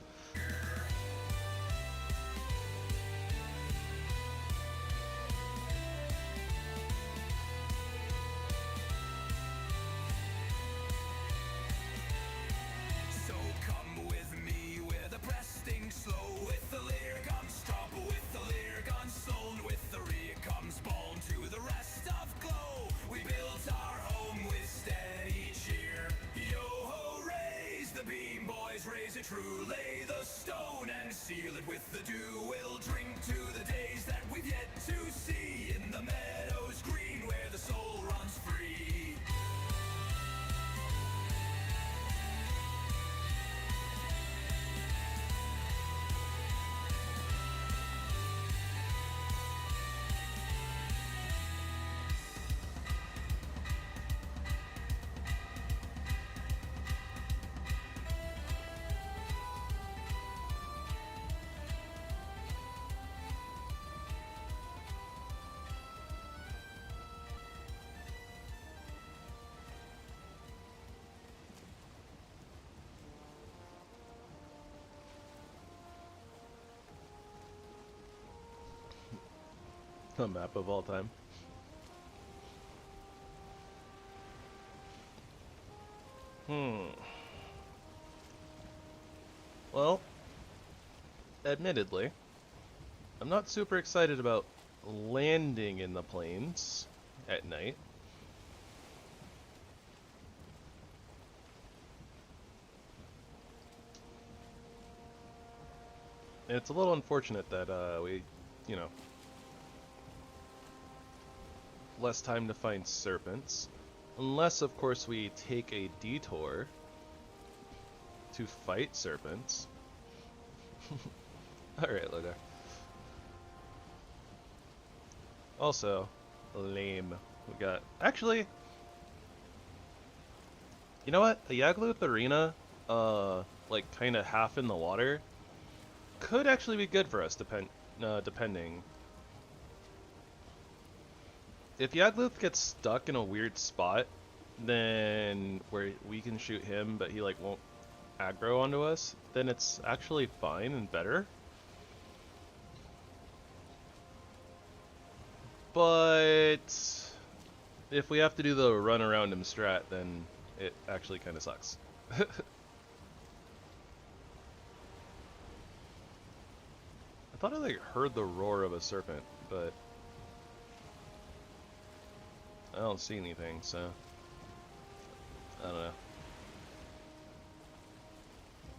So come with me where the breasting slow, with the lyre guns drop, with the lyre guns sown, with the rear comes born to the rest of glow. We built our home with steady cheer. Yo ho, raise the beam, boys, raise it true. Lay the stone and seal it with the dew. We'll drink to the days that we've yet to see, in the meadows green where the soul runs free. A map of all time. Well, admittedly, I'm not super excited about landing in the plains at night. It's a little unfortunate that we, you know, less time to find serpents. Unless, of course, we take a detour to fight serpents. Alright, Logar. Also, lame. We got... Actually... You know what? A Yagluth Arena, like, kinda half in the water, could actually be good for us, depending. If Yagluth gets stuck in a weird spot, then where we can shoot him, but he like won't aggro onto us, then it's actually fine and better. But if we have to do the run around him strat, then it actually kind of sucks. I thought I like heard the roar of a serpent, but I don't see anything, so I don't know.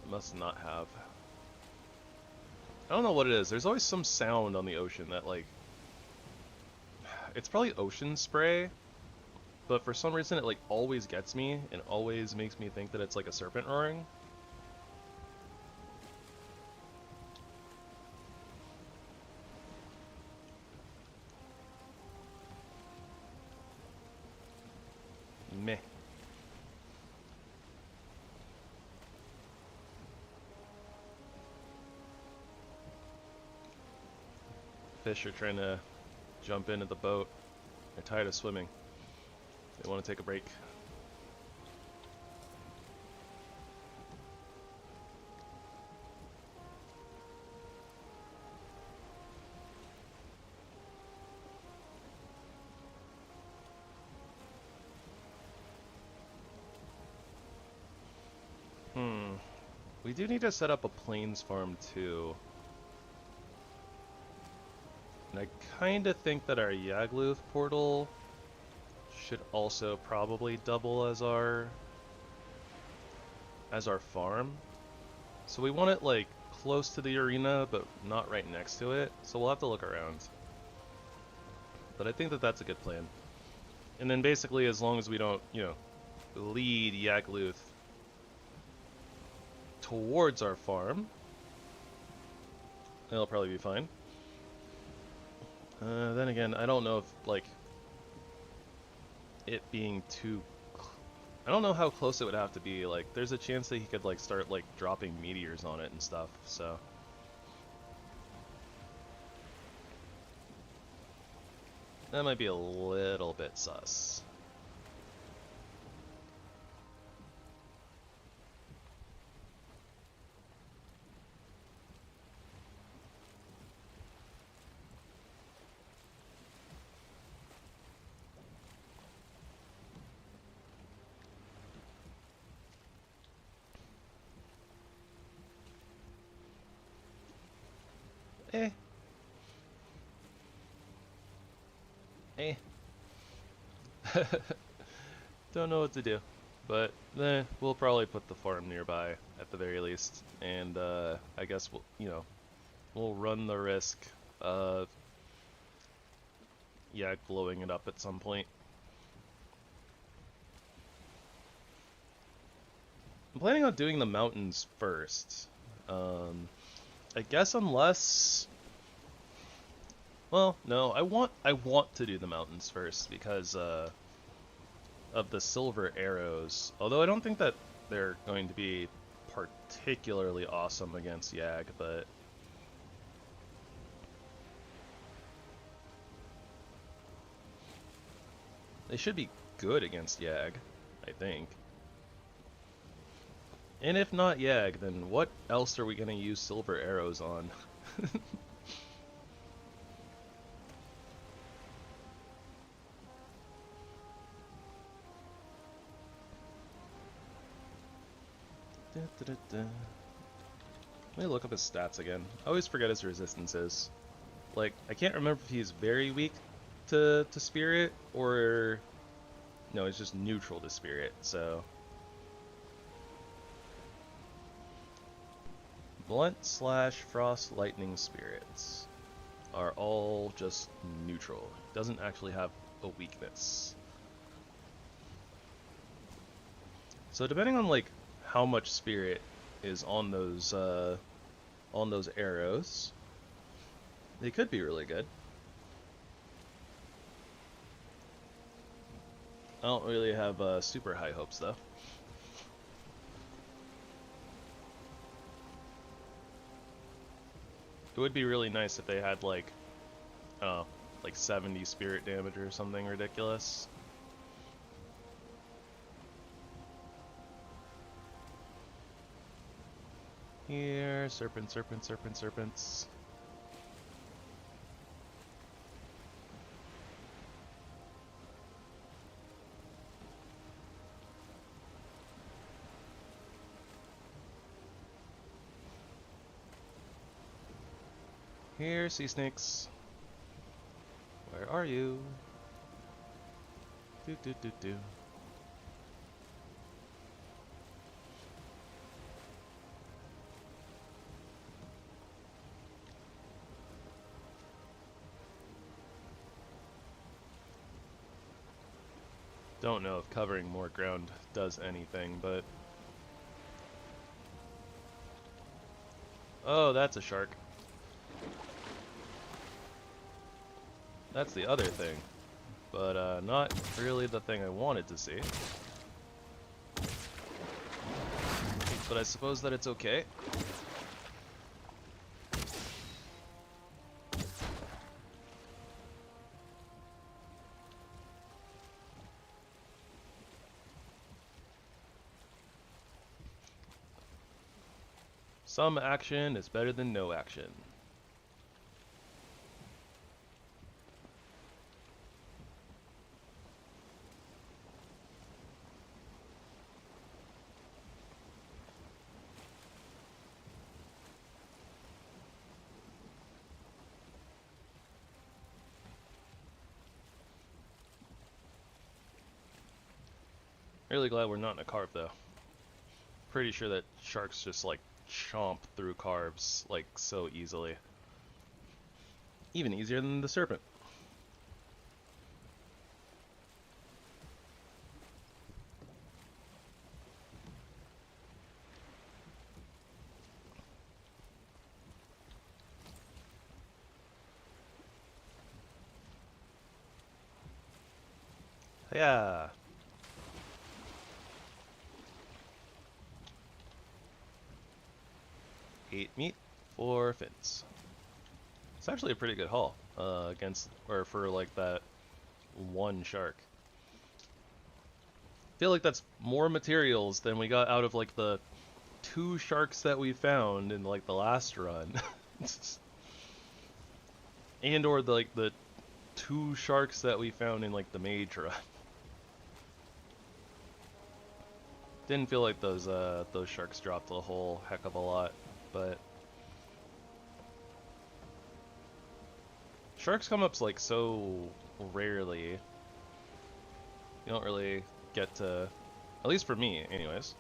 I must not have. I don't know what it is. There's always some sound on the ocean that like... It's probably ocean spray, but for some reason it like always gets me and always makes me think that it's like a serpent roaring. Meh. Fish are trying to jump into the boat. They're tired of swimming. They want to take a break. We do need to set up a plains farm too. And I kind of think that our Yagluth portal should also probably double as our farm. So we want it like close to the arena, but not right next to it. So we'll have to look around. But I think that that's a good plan. And then basically, as long as we don't, you know, lead Yagluth towards our farm, it'll probably be fine. Then again, I don't know if, like, it being too... I don't know how close it would have to be. Like, there's a chance that he could, like, start, like, dropping meteors on it and stuff, so... That might be a little bit sus. Eh. Don't know what to do. But, we'll probably put the farm nearby, at the very least. And, I guess we'll, you know, we'll run the risk of blowing it up at some point. I'm planning on doing the mountains first. I guess unless... Well, no, I want to do the mountains first because of the silver arrows. Although I don't think that they're going to be particularly awesome against Yag, but they should be good against Yag, I think. And if not Yag, then what else are we going to use silver arrows on? Let me look up his stats again. I always forget his resistances. Like, I can't remember if he's very weak to spirit, or... No, he's just neutral to spirit, so... Blunt, slash, frost, lightning, spirits are all just neutral. Doesn't actually have a weakness. So depending on, like, how much spirit is on those arrows, they could be really good. I don't really have super high hopes though. It would be really nice if they had like 70 spirit damage or something ridiculous. Here, serpents. Here, sea snakes. Where are you? Do. Don't know if covering more ground does anything, but... Oh, that's a shark. That's the other thing, but not really the thing I wanted to see. But I suppose that it's okay. Some action is better than no action. Really glad we're not in a carve though. Pretty sure that sharks just like chomp through carves like so easily. Even easier than the serpent. Yeah. Eight meat, 4 fins. It's actually a pretty good haul against, or for like that one shark. I feel like that's more materials than we got out of like the 2 sharks that we found in like the last run. And or like the 2 sharks that we found in like the mage run. Didn't feel like those sharks dropped a whole heck of a lot, but sharks come up like so rarely. You don't really get to, at least for me anyways,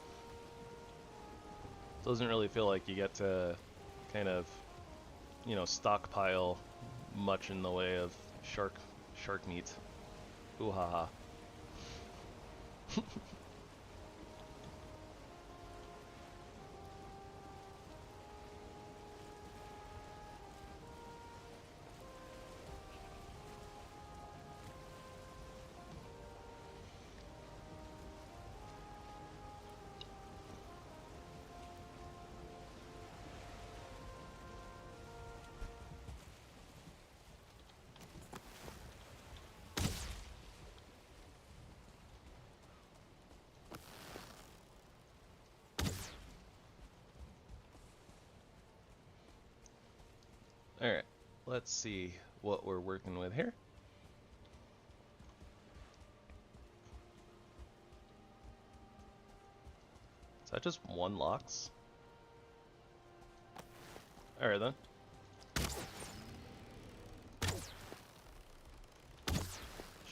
doesn't really feel like you get to kind of, you know, stockpile much in the way of shark meat. Ooh ha ha. Alright, let's see what we're working with here. Is that just 1 lox? Alright then.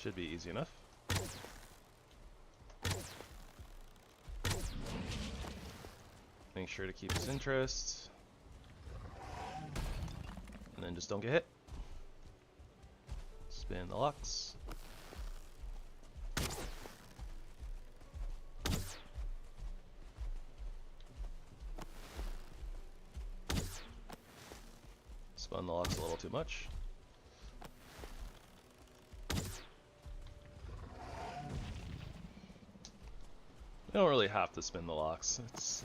Should be easy enough. Make sure to keep his interest. And then just don't get hit. Spin the locks. Spun the locks a little too much. You don't really have to spin the locks. It's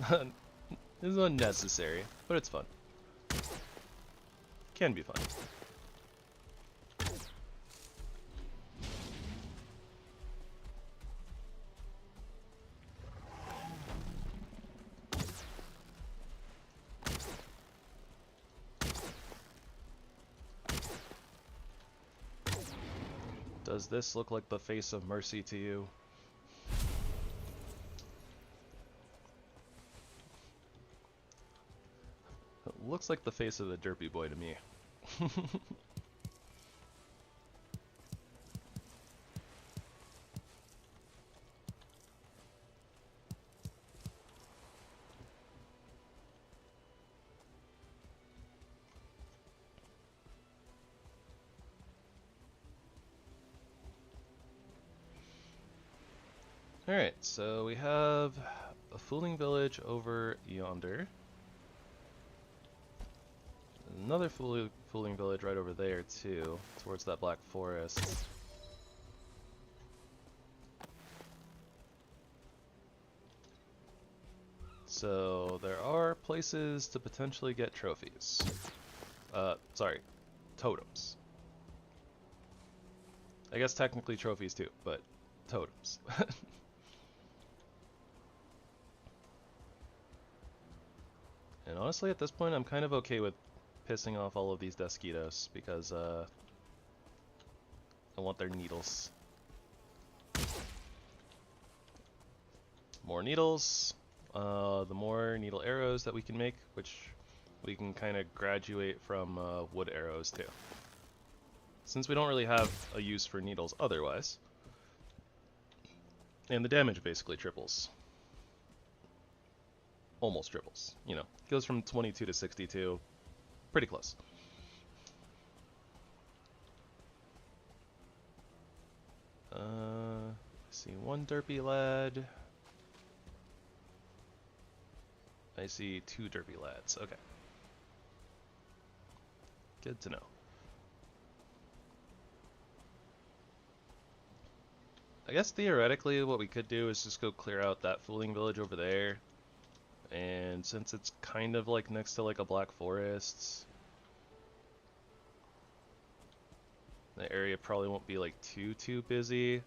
unnecessary, but it's fun. Can be fun. Does this look like the face of mercy to you? It looks like the face of the derpy boy to me. Alright, so we have a fooling village over yonder. Another fooling village right over there too, towards that black forest. So there are places to potentially get trophies. Sorry, totems. I guess technically trophies too, but totems. And honestly, at this point, I'm kind of okay with pissing off all of these Desquitos because I want their needles. More needles, the more needle arrows that we can make, which we can kind of graduate from wood arrows too. Since we don't really have a use for needles otherwise, And the damage basically triples. Almost triples, you know. Goes from 22 to 62. Pretty close. I see one derpy lad. I see two derpy lads. Okay. Good to know. I guess theoretically what we could do is just go clear out that fooling village over there. And since it's kind of like next to like a black forest, the area probably won't be like too busy.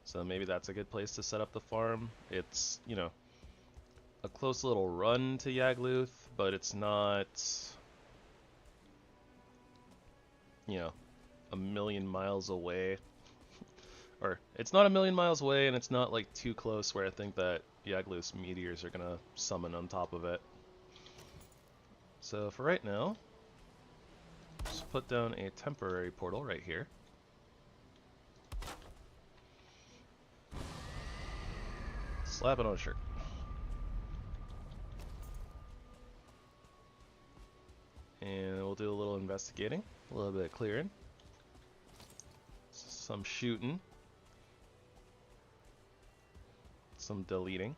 So maybe that's a good place to set up the farm. It's, you know, a close little run to Yagluth, but it's not, you know, a million miles away. Or, it's not a million miles away, and it's not like too close where I think that Yagluth's meteors are gonna summon on top of it. So for right now, just put down a temporary portal right here. Slap it on a shirt. And we'll do a little investigating, a little bit of clearing, some shooting, some deleting,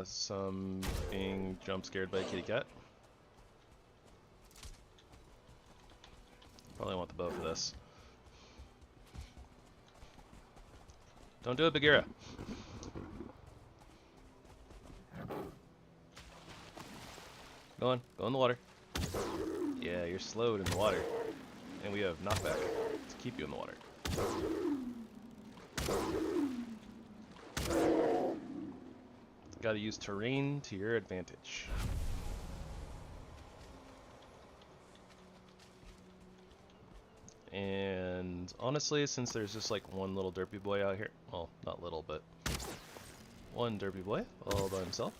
some being jump scared by a kitty cat. Probably want the bow for this. Don't do it, Bagheera. Go on, go in the water. Yeah, you're slowed in the water. And we have knockback to keep you in the water. Gotta use terrain to your advantage. And honestly, since there's just like one little derpy boy out here, well, not little, but one derpy boy all by himself.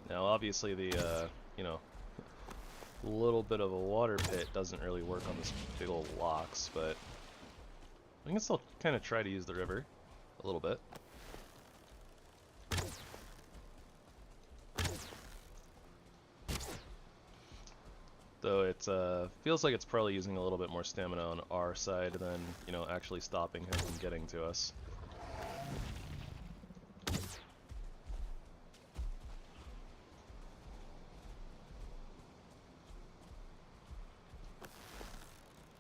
Now, obviously, the you know, little bit of a water pit doesn't really work on this big old locks, but we can still kind of try to use the river a little bit. Though it feels like it's probably using a little bit more stamina on our side than, you know, actually stopping him from getting to us.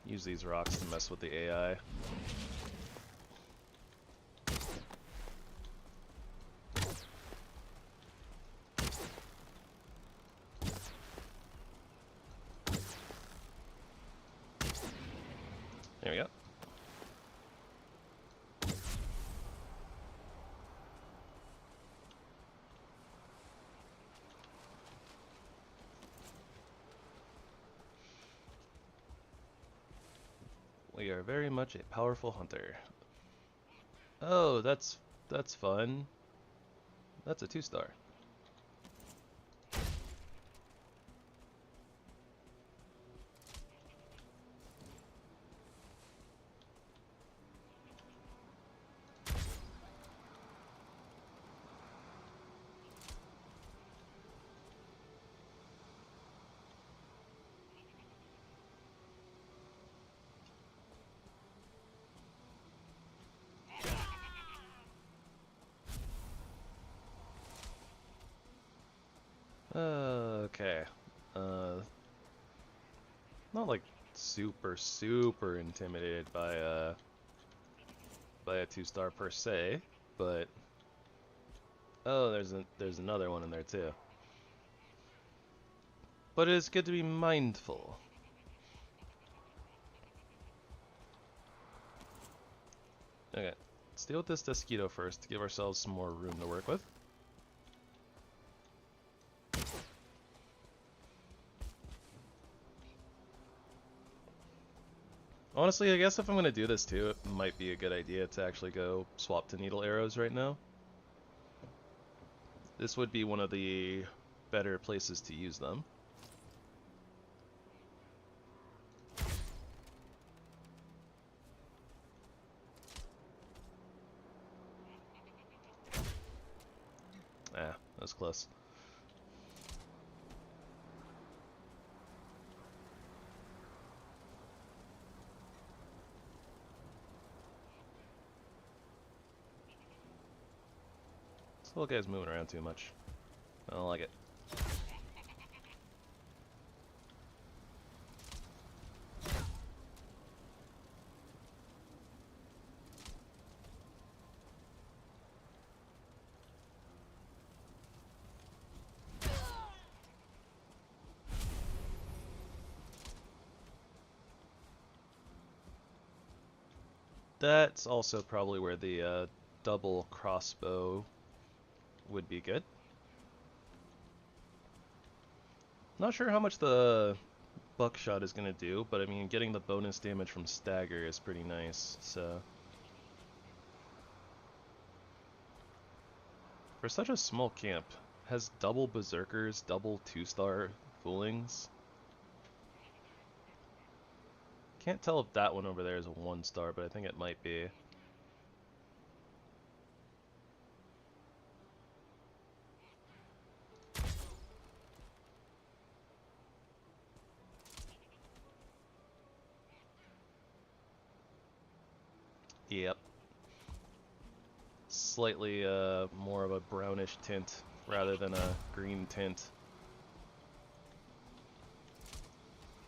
Use these rocks to mess with the AI. There we go. We are very much a powerful hunter. Oh, that's fun. That's a 2-star. Okay. Not like super intimidated by a 2-star per se, but oh, there's another one in there too. But it's good to be mindful. Okay, let's deal with this Desquito first to give ourselves some more room to work with. Honestly, I guess if I'm going to do this too, it might be a good idea to actually go swap to needle arrows right now. this would be one of the better places to use them. Ah, that was close. This little guy's moving around too much. I don't like it. That's also probably where the double crossbow would be good. Not sure how much the buckshot is going to do, but I mean, getting the bonus damage from stagger is pretty nice, so. For such a small camp, has double berserkers, double 2-star foolings. Can't tell if that one over there is a 1-star, but I think it might be. Yep. Slightly more of a brownish tint rather than a green tint.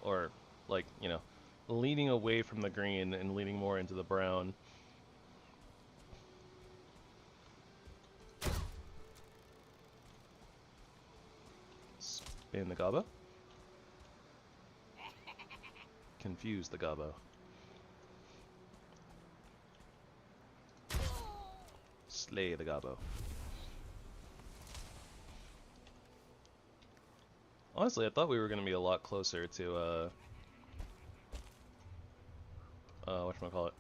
Or, like, you know, leaning away from the green and leaning more into the brown. Spin the gobbo. Confuse the gobbo. Slay the gobbo. Honestly, I thought we were going to be a lot closer to, whatchamacallit?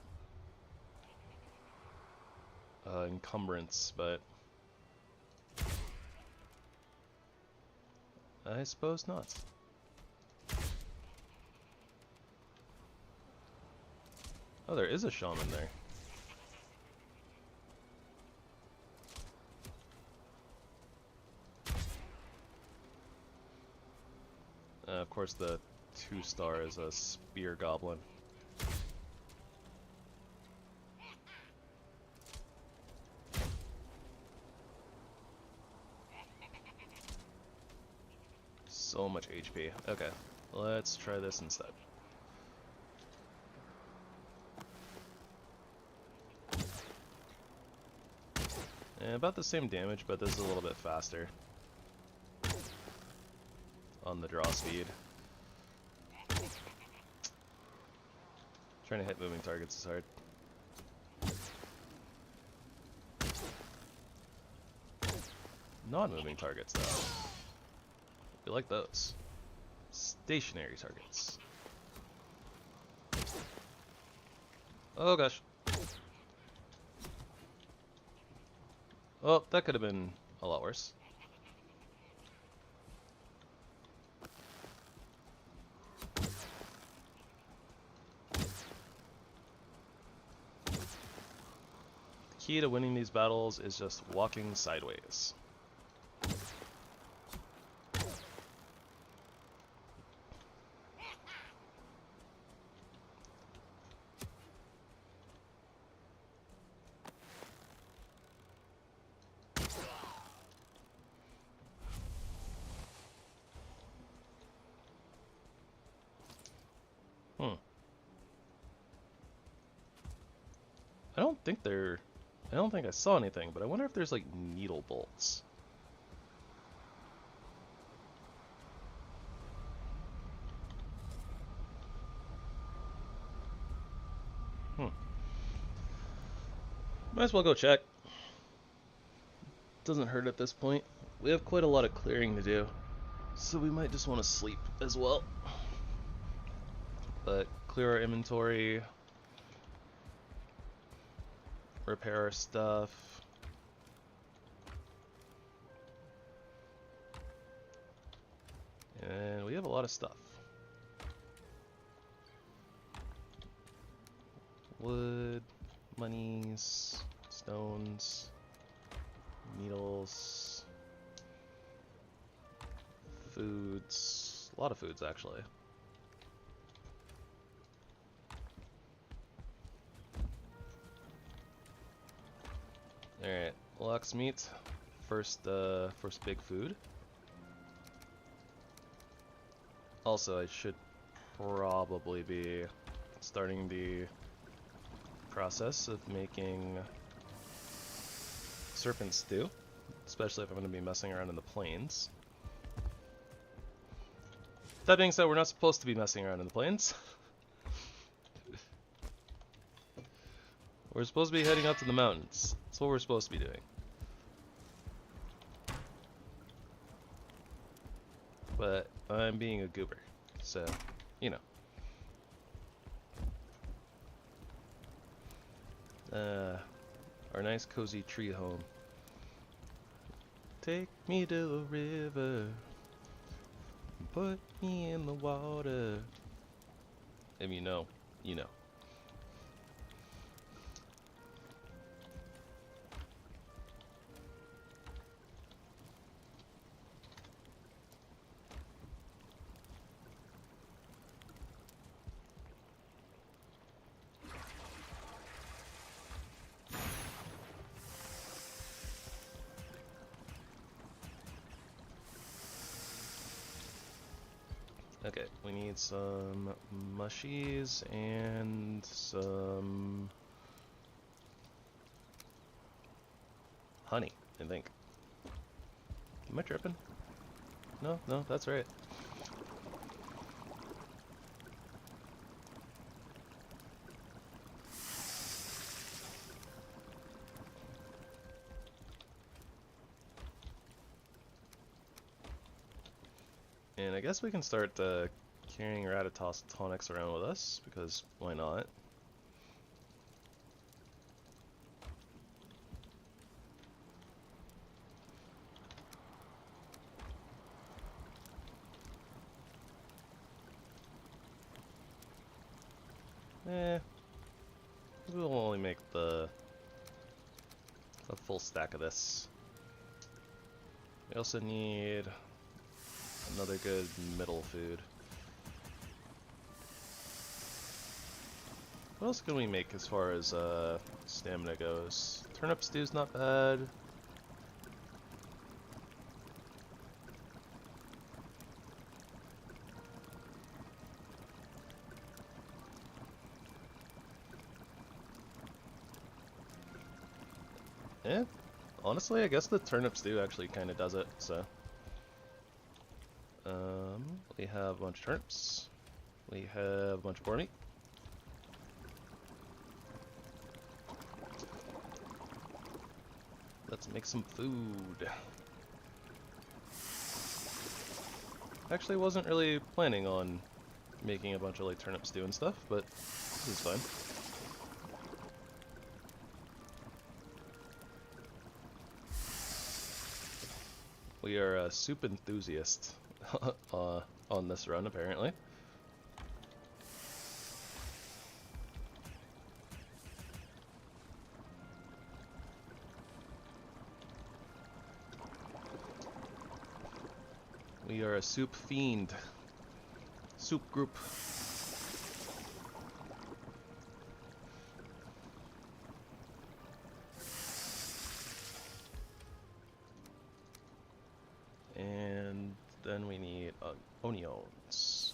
Encumbrance, but I suppose not. Oh, there is a shaman there. Of course, the 2-star is a spear goblin. So much HP. Okay, let's try this instead. And about the same damage, but this is a little bit faster on the draw speed. Trying to hit moving targets is hard. Non-moving targets, though. We like those. Stationary targets. Oh gosh. Oh, that could have been a lot worse. The key to winning these battles is just walking sideways. I don't think I saw anything, but I wonder if there's like needle bolts. Might as well go check. Doesn't hurt at this point. We have quite a lot of clearing to do, so we might just want to sleep as well. But clear our inventory, repair our stuff. And we have a lot of stuff. Wood, monies, stones, needles, foods, a lot of foods actually. Alright, lox meat, first big food. Also, I should probably be starting the process of making serpent stew, especially if I'm going to be messing around in the plains. That being said, we're not supposed to be messing around in the plains. We're supposed to be heading up to the mountains. That's what we're supposed to be doing. But I'm being a goober, so, you know. Our nice cozy tree home. Take me to the river, put me in the water. If you know, you know. Okay, we need some mushies and some honey, I think. Am I tripping? No, that's right. And I guess we can start carrying Ratatoss tonics around with us, because why not? We'll only make a full stack of this. We also need another good middle food. What else can we make as far as stamina goes? Turnip stew's not bad. Yeah, honestly, I guess the turnip stew actually kind of does it, so. We have a bunch of turnips. We have a bunch of boar meat. Let's make some food. Actually, wasn't really planning on making a bunch of like turnip stew and stuff, but this is fine. We are a soup enthusiast on this run, apparently. We are a soup fiend. Soup group. And then we need onions.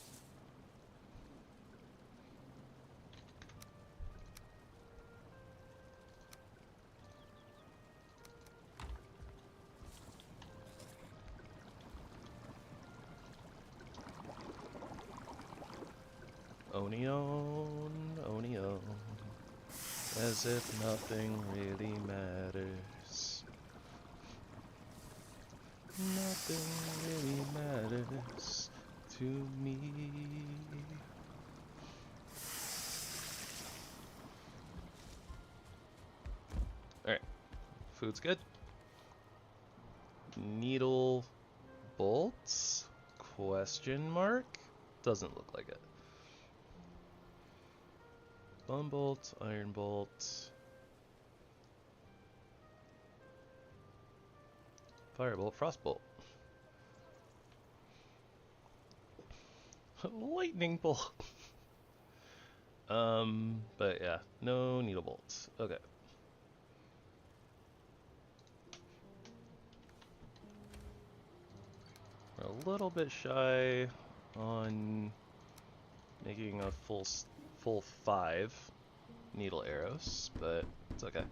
Onion, as if nothing really matters. Nothing really matters to me. Alright, food's good. Needle bolts, Question mark? Doesn't look like it. Bone bolt, iron bolt. Firebolt, frostbolt. Lightning bolt. But yeah, no needle bolts. Okay. We're a little bit shy on making a full 5 needle arrows, but it's okay.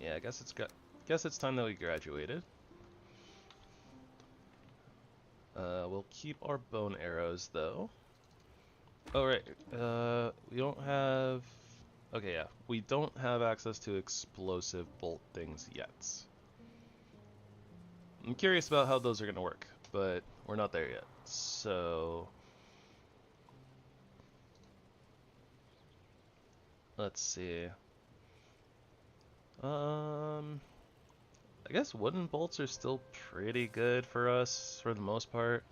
Yeah, I guess it's time that we graduated. We'll keep our bone arrows though. Oh right, we don't have. Okay, yeah, we don't have access to explosive bolt things yet. I'm curious about how those are gonna work, but we're not there yet. So let's see. I guess wooden bolts are still pretty good for us for the most part.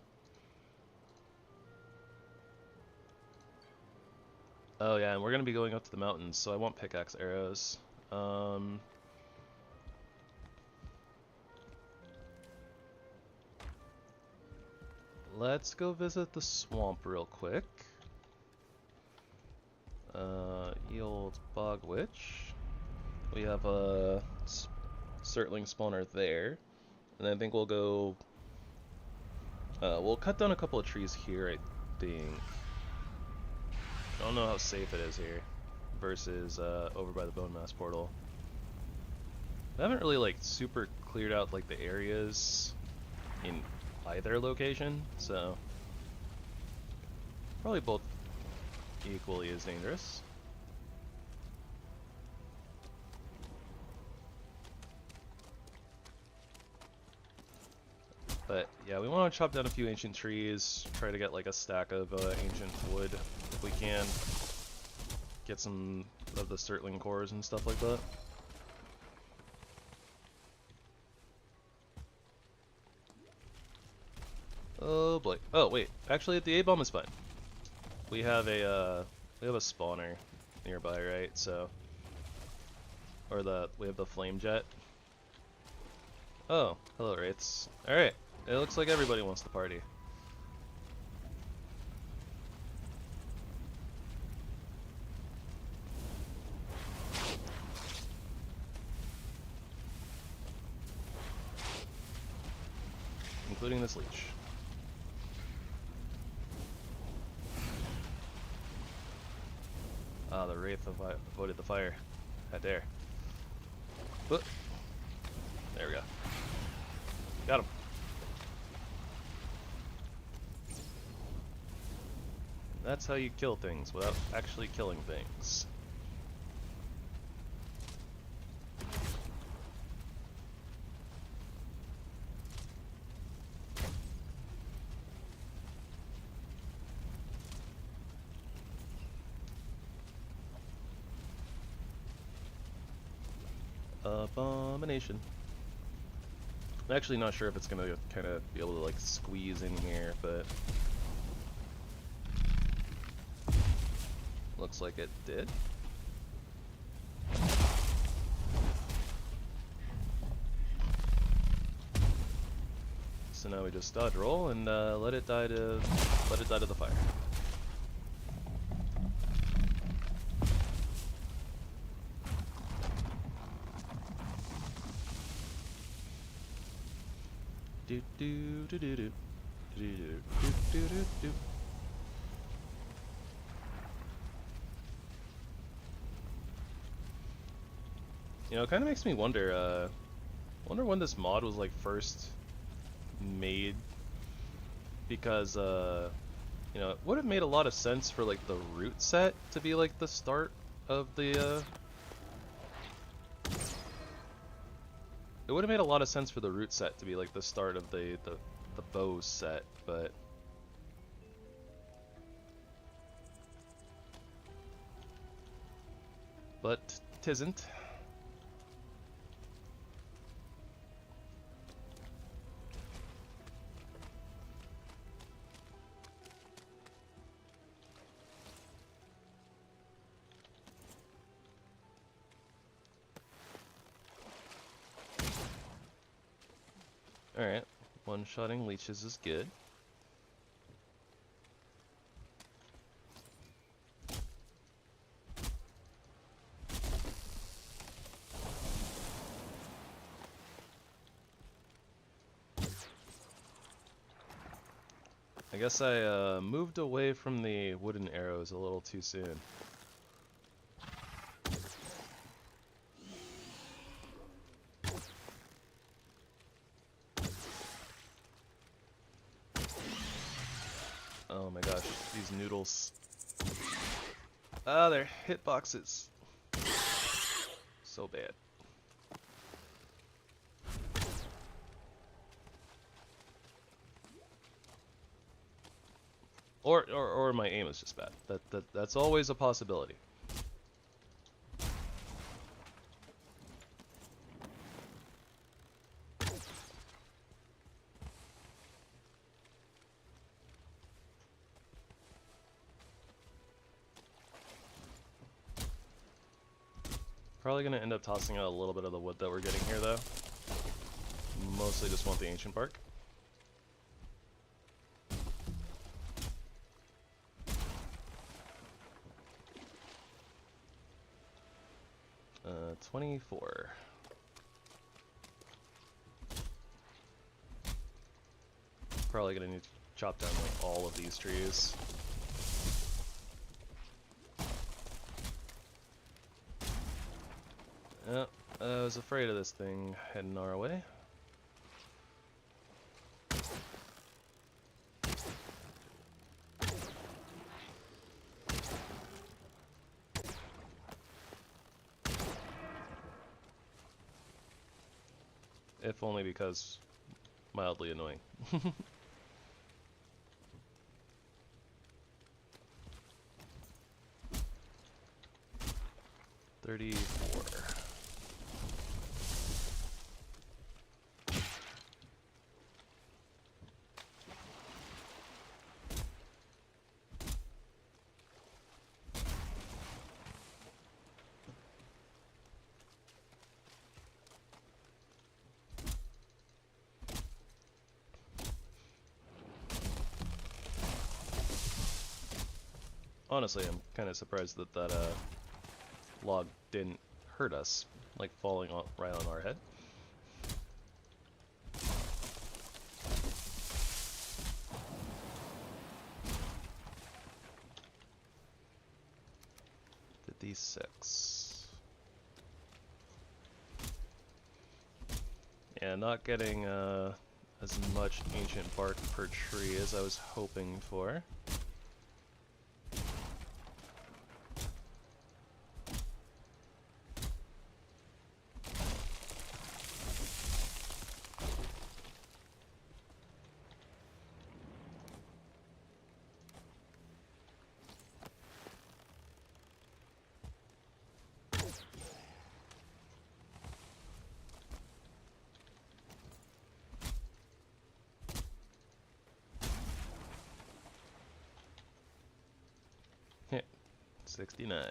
Oh yeah, and we're gonna be going up to the mountains, so I want pickaxe arrows. Let's go visit the swamp real quick. Ye old bog witch. We have a surtling spawner there, and I think we'll go. We'll cut down a couple of trees here, I think. I don't know how safe it is here versus over by the Bone Mass portal. I haven't really like super cleared out like the areas in either location, so probably both equally as dangerous. But yeah, we want to chop down a few ancient trees, try to get like a stack of ancient wood if we can. Get some of the surtling cores and stuff like that. Oh boy. Oh wait, actually the A-bomb is fine. We have a spawner nearby, right? So, or we have the flame jet. Oh, hello Wraiths. Alright, it looks like everybody wants to party. Including this leech. Ah, the Wraith avoided the fire. How dare. But there we go. Got him. That's how you kill things without actually killing things. Abomination. I'm actually not sure if it's gonna kind of be able to like squeeze in here, but looks like it did. So now we just dodge roll and let it die to the fire. Do do do do do do do do do do. You know, it kind of makes me wonder. Wonder when this mod was like first made, because you know, it would have made a lot of sense for like the root set to be like the start of the. It would have made a lot of sense for the root set to be like the start of the bow set, but but tisn't. Alright, one-shotting leeches is good. I guess I moved away from the wooden arrows a little too soon. Oh my gosh, these noodles. Ah, their hitboxes. So bad. Or my aim is just bad. That's always a possibility. Probably gonna end up tossing out a little bit of the wood that we're getting here though. Mostly just want the ancient bark. 24. Probably gonna need to chop down like all of these trees. Yep, I was afraid of this thing heading our way. If only because mildly annoying. 34. Honestly, I'm kind of surprised that that log didn't hurt us, like falling on, right on our head. D6. Yeah, not getting as much ancient bark per tree as I was hoping for. Hit 69.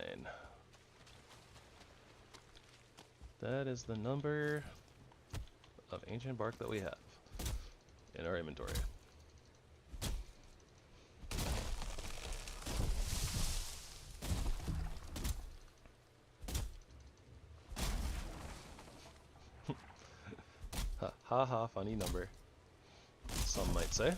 That is the number of ancient bark that we have in our inventory. Ha ha, funny number, some might say.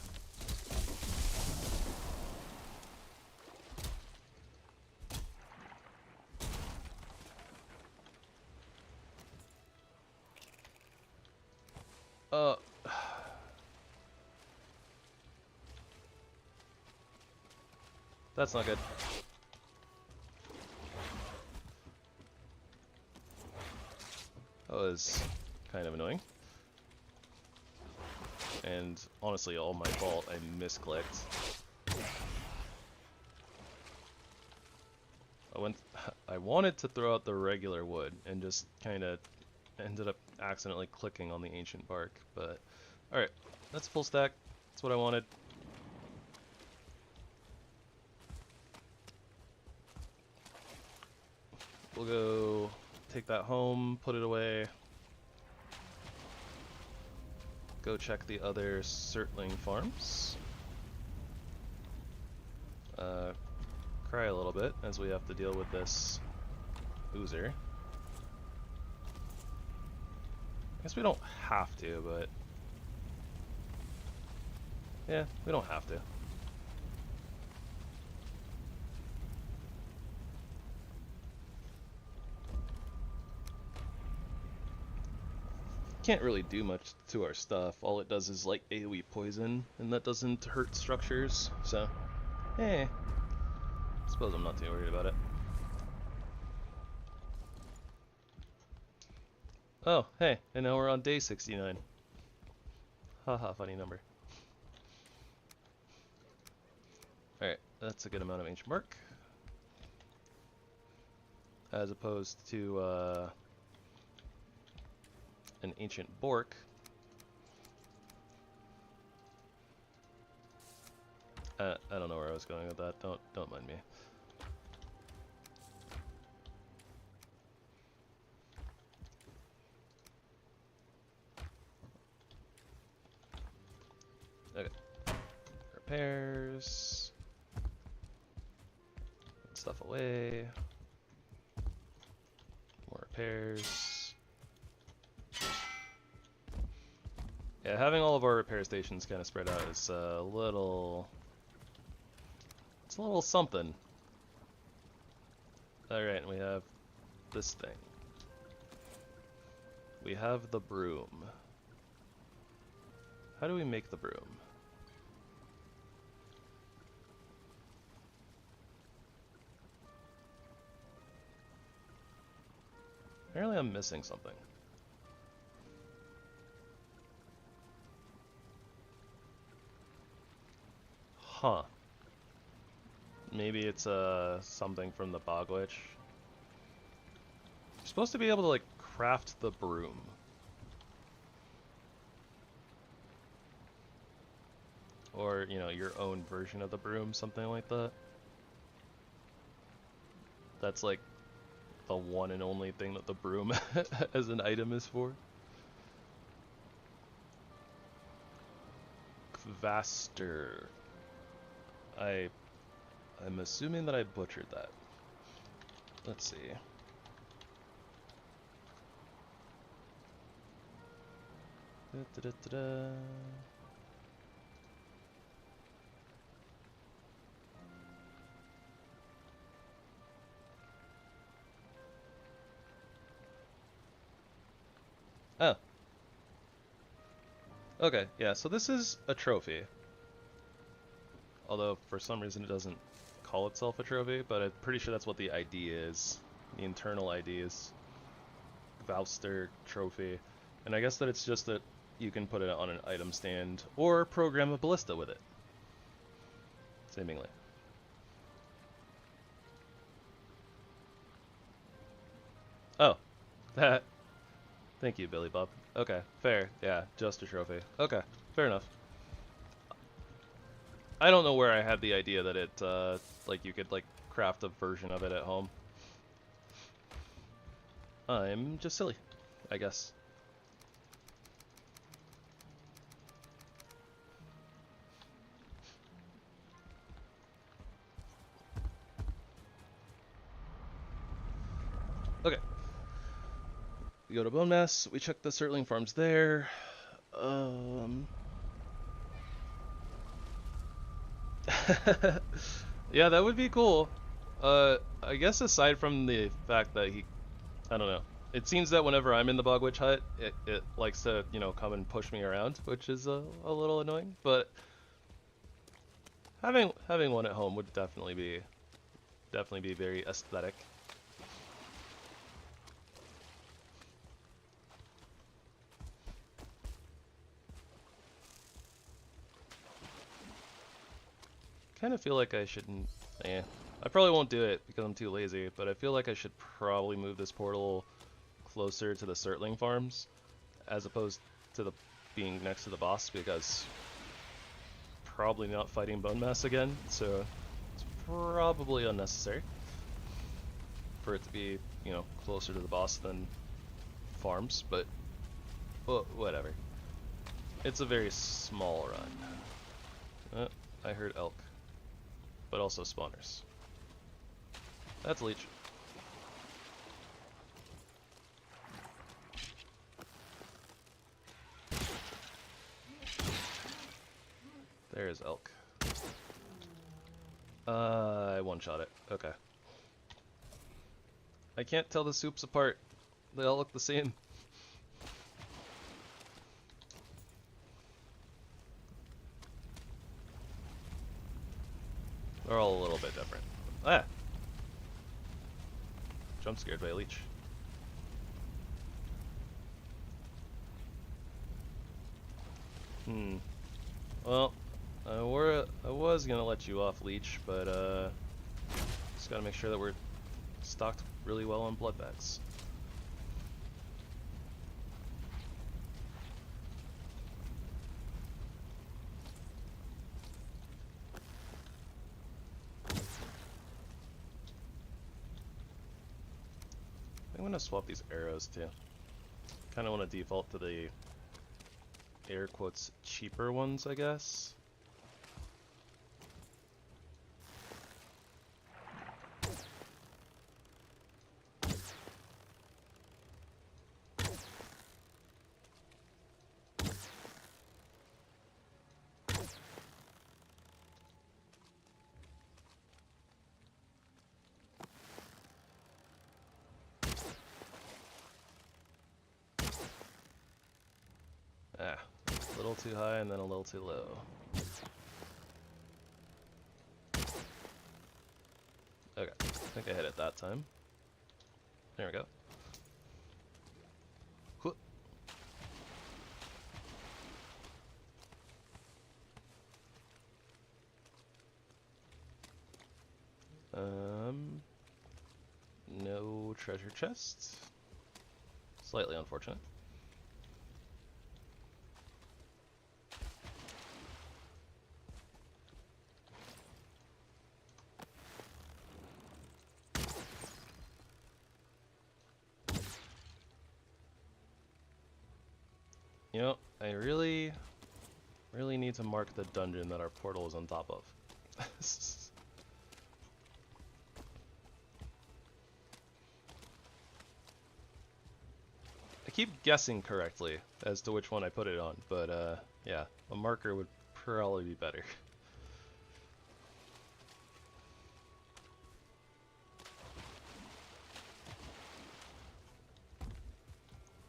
That's not good. That was kind of annoying. And honestly, all my fault. I misclicked. I wanted to throw out the regular wood and just kind of ended up accidentally clicking on the ancient bark, but alright, that's full stack. That's what I wanted. We'll go take that home, put it away. Go check the other surtling farms. Cry a little bit as we have to deal with this oozer. I guess we don't have to, but yeah, we don't have to. Can't really do much to our stuff. All it does is like AoE poison, and that doesn't hurt structures, so suppose I'm not too worried about it. Oh, hey, and now we're on day 69. Haha, funny number. Alright, that's a good amount of ancient bark. As opposed to an ancient bork. I don't know where I was going with that. Don't mind me. Okay. Repairs. Put stuff away. More repairs. Yeah, having all of our repair stations kind of spread out is a little... It's a little something. Alright, and we have this thing. We have the broom. How do we make the broom? Apparently I'm missing something. Huh. Maybe it's something from the bog witch. You're supposed to be able to like craft the broom. Or, you know, your own version of the broom, something like that. That's like the one and only thing that the broom as an item is for. Kvaster. I'm assuming that I butchered that. Let's see. Da-da-da-da-da. Oh. Okay, yeah, so this is a trophy. Although, for some reason, it doesn't call itself a trophy, but I'm pretty sure that's what the ID is. The internal ID is Gvauster trophy. And I guess that it's just that you can put it on an item stand, or program a ballista with it. Seemingly. Oh. That. Thank you, Billy Bob. Okay, fair. Yeah, just a trophy. Okay, fair enough. I don't know where I had the idea that it, like, you could, like, craft a version of it at home. I'm just silly, I guess. Okay. We go to Bone Mass, we check the surtling farms there. Yeah, that would be cool. I guess aside from the fact that I don't know. It seems that whenever I'm in the Bog Witch hut, it likes to, you know, come and push me around, which is a little annoying, but having one at home would definitely be very aesthetic. Kind of feel like I shouldn't. I probably won't do it because I'm too lazy, but I feel like I should probably move this portal closer to the surtling farms as opposed to the being next to the boss, because probably not fighting bone mass again, so it's probably unnecessary for it to be, you know, closer to the boss than farms, but well, whatever. It's a very small run. I heard elk, but also spawners. That's leech. There's elk. I one-shot it. Okay. I can't tell the soups apart. They all look the same. They're all a little bit different. Ah! Jump scared by a leech. Well, I was gonna let you off leech, but just gotta make sure that we're stocked really well on blood bags. I'm gonna swap these arrows too. Kinda wanna default to the air quotes cheaper ones, I guess. Ah, a little too high and then a little too low. Okay, I think I hit it that time. There we go. Whoop. No treasure chest. Slightly unfortunate. You know, I really need to mark the dungeon that our portal is on top of. I keep guessing correctly as to which one I put it on, but yeah, a marker would probably be better.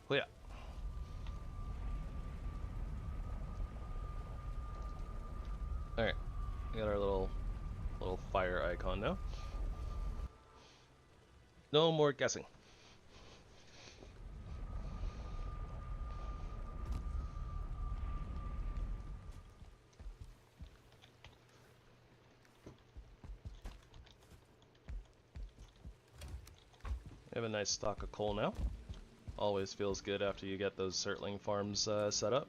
Well, yeah. Alright, we got our little fire icon now. No more guessing. We have a nice stock of coal now. Always feels good after you get those surtling farms set up.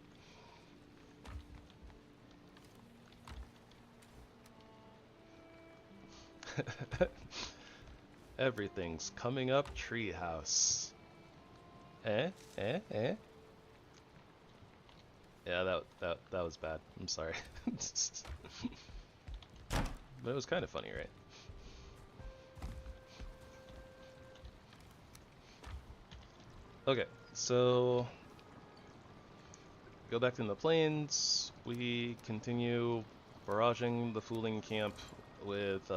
Everything's coming up treehouse. Eh? Yeah, that was bad. I'm sorry. But it was kind of funny, right? Okay, so go back in the plains. We continue barraging the fooling camp with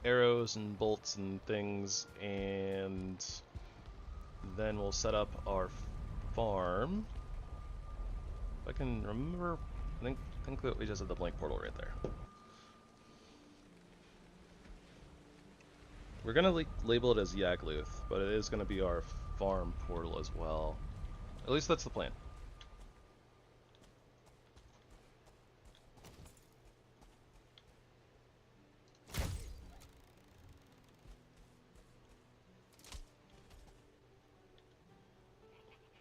arrows and bolts and things, and then we'll set up our farm. If I can remember, I think that we just had the blank portal right there. We're gonna label it as Yagluth, but it is gonna be our farm portal as well. At least that's the plan.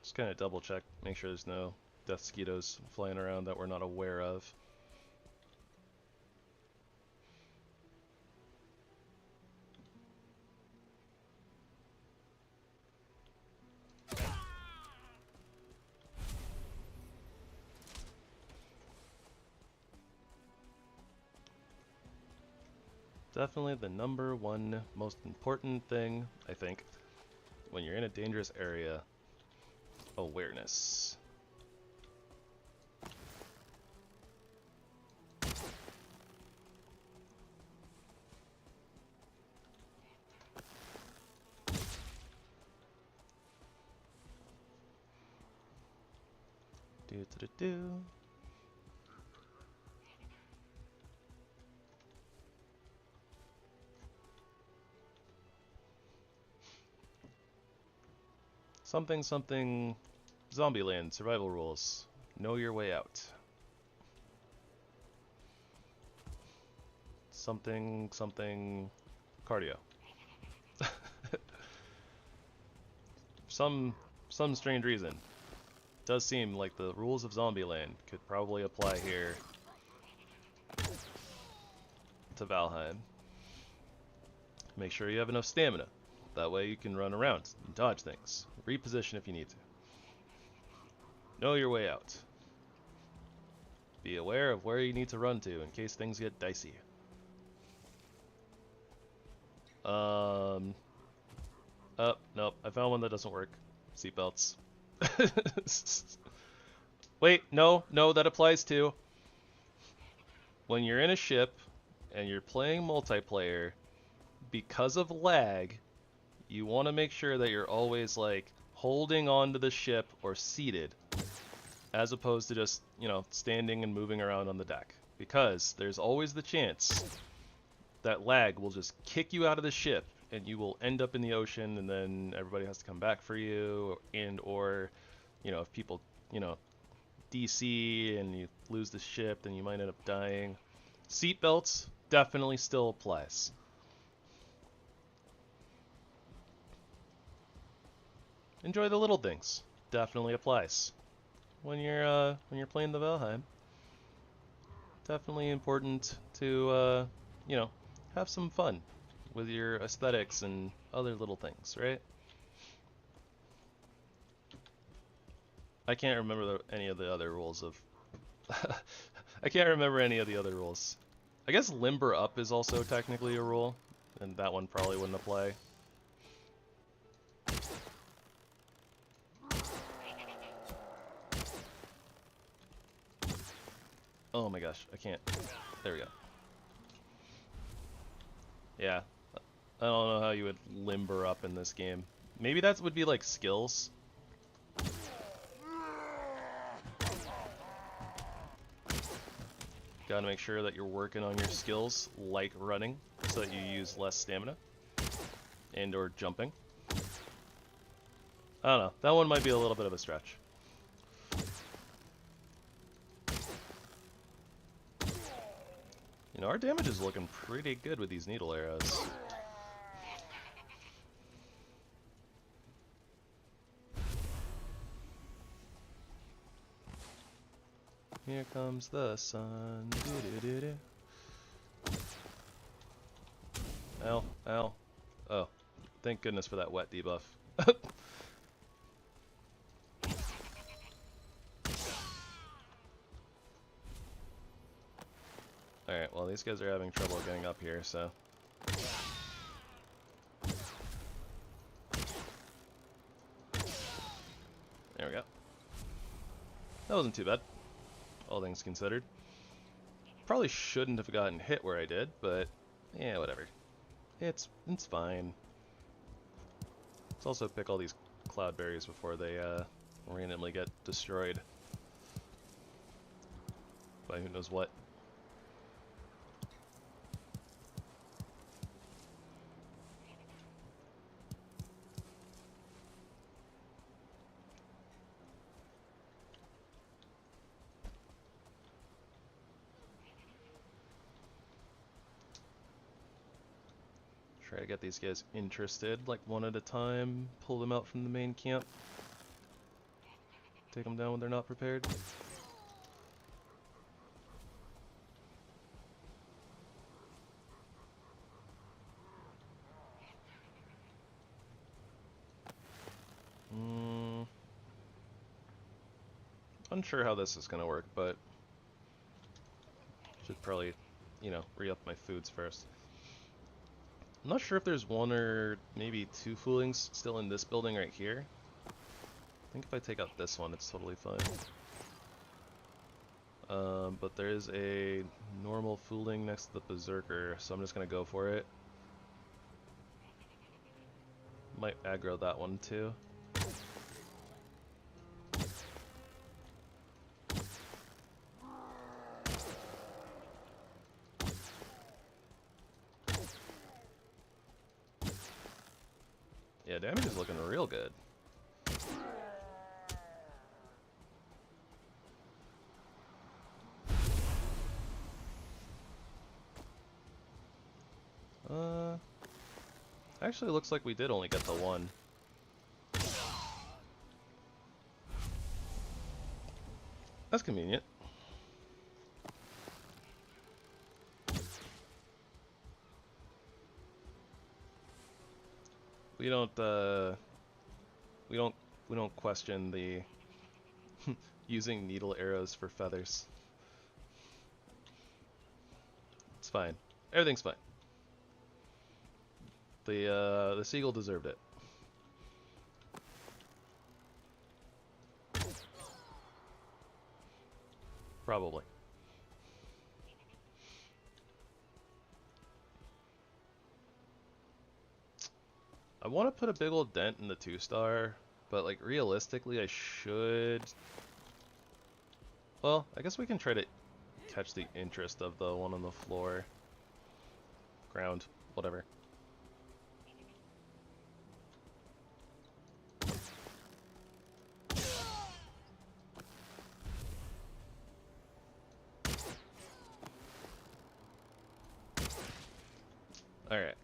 Just kind of double check, make sure there's no death mosquitoes flying around that we're not aware of. Definitely the #1 most important thing, I think, when you're in a dangerous area: awareness. Do. Something Zombieland survival rules. Know your way out. Something cardio. some strange reason. Does seem like the rules of Zombieland could probably apply here to Valheim. Make sure you have enough stamina. That way you can run around and dodge things. Reposition if you need to. Know your way out. Be aware of where you need to run to in case things get dicey. Oh, nope. I found one that doesn't work. Seatbelts. Wait, no, that applies too. When you're in a ship and you're playing multiplayer, because of lag, you want to make sure that you're always like holding onto the ship or seated, as opposed to just, standing and moving around on the deck. Because there's always the chance that lag will just kick you out of the ship and you will end up in the ocean, and then everybody has to come back for you, or if people, DC and you lose the ship, then you might end up dying. Seatbelts definitely still applies. Enjoy the little things. Definitely applies. When you're playing the Valheim, definitely important to have some fun with your aesthetics and other little things, right? I can't remember any of the other rules of I can't remember any of the other rules. I guess limber up is also technically a rule, and that one probably wouldn't apply. Oh my gosh, I can't. There we go. Yeah, I don't know how you would limber up in this game. Maybe that would be like skills. Gotta make sure that you're working on your skills, like running, so that you use less stamina, and or jumping. I don't know, that one might be a little bit of a stretch. Our damage is looking pretty good with these needle arrows. Here comes the sun. Ow, ow. Oh, thank goodness for that wet debuff. Alright, well these guys are having trouble getting up here, so... There we go. That wasn't too bad, all things considered. Probably shouldn't have gotten hit where I did, but yeah, whatever. It's fine. Let's also pick all these cloudberries before they randomly get destroyed by who knows what. Try to get these guys interested, like one at a time, pull them out from the main camp. Take them down when they're not prepared. Unsure how this is gonna work, but should probably, you know, re-up my foods first. I'm not sure if there's one or maybe two foolings still in this building right here. I think if I take out this one, it's totally fine. But there is a normal fooling next to the berserker, so I'm just gonna go for it. Might aggro that one too. Yeah, damage is looking real good. Actually looks like we did only get the one. That's convenient. We don't question the using needle arrows for feathers. It's fine. Everything's fine. The seagull deserved it. Probably. I want to put a big old dent in the 2-star, but like realistically I should... Well, I guess we can try to catch the interest of the one on the floor. Ground, whatever. Alright.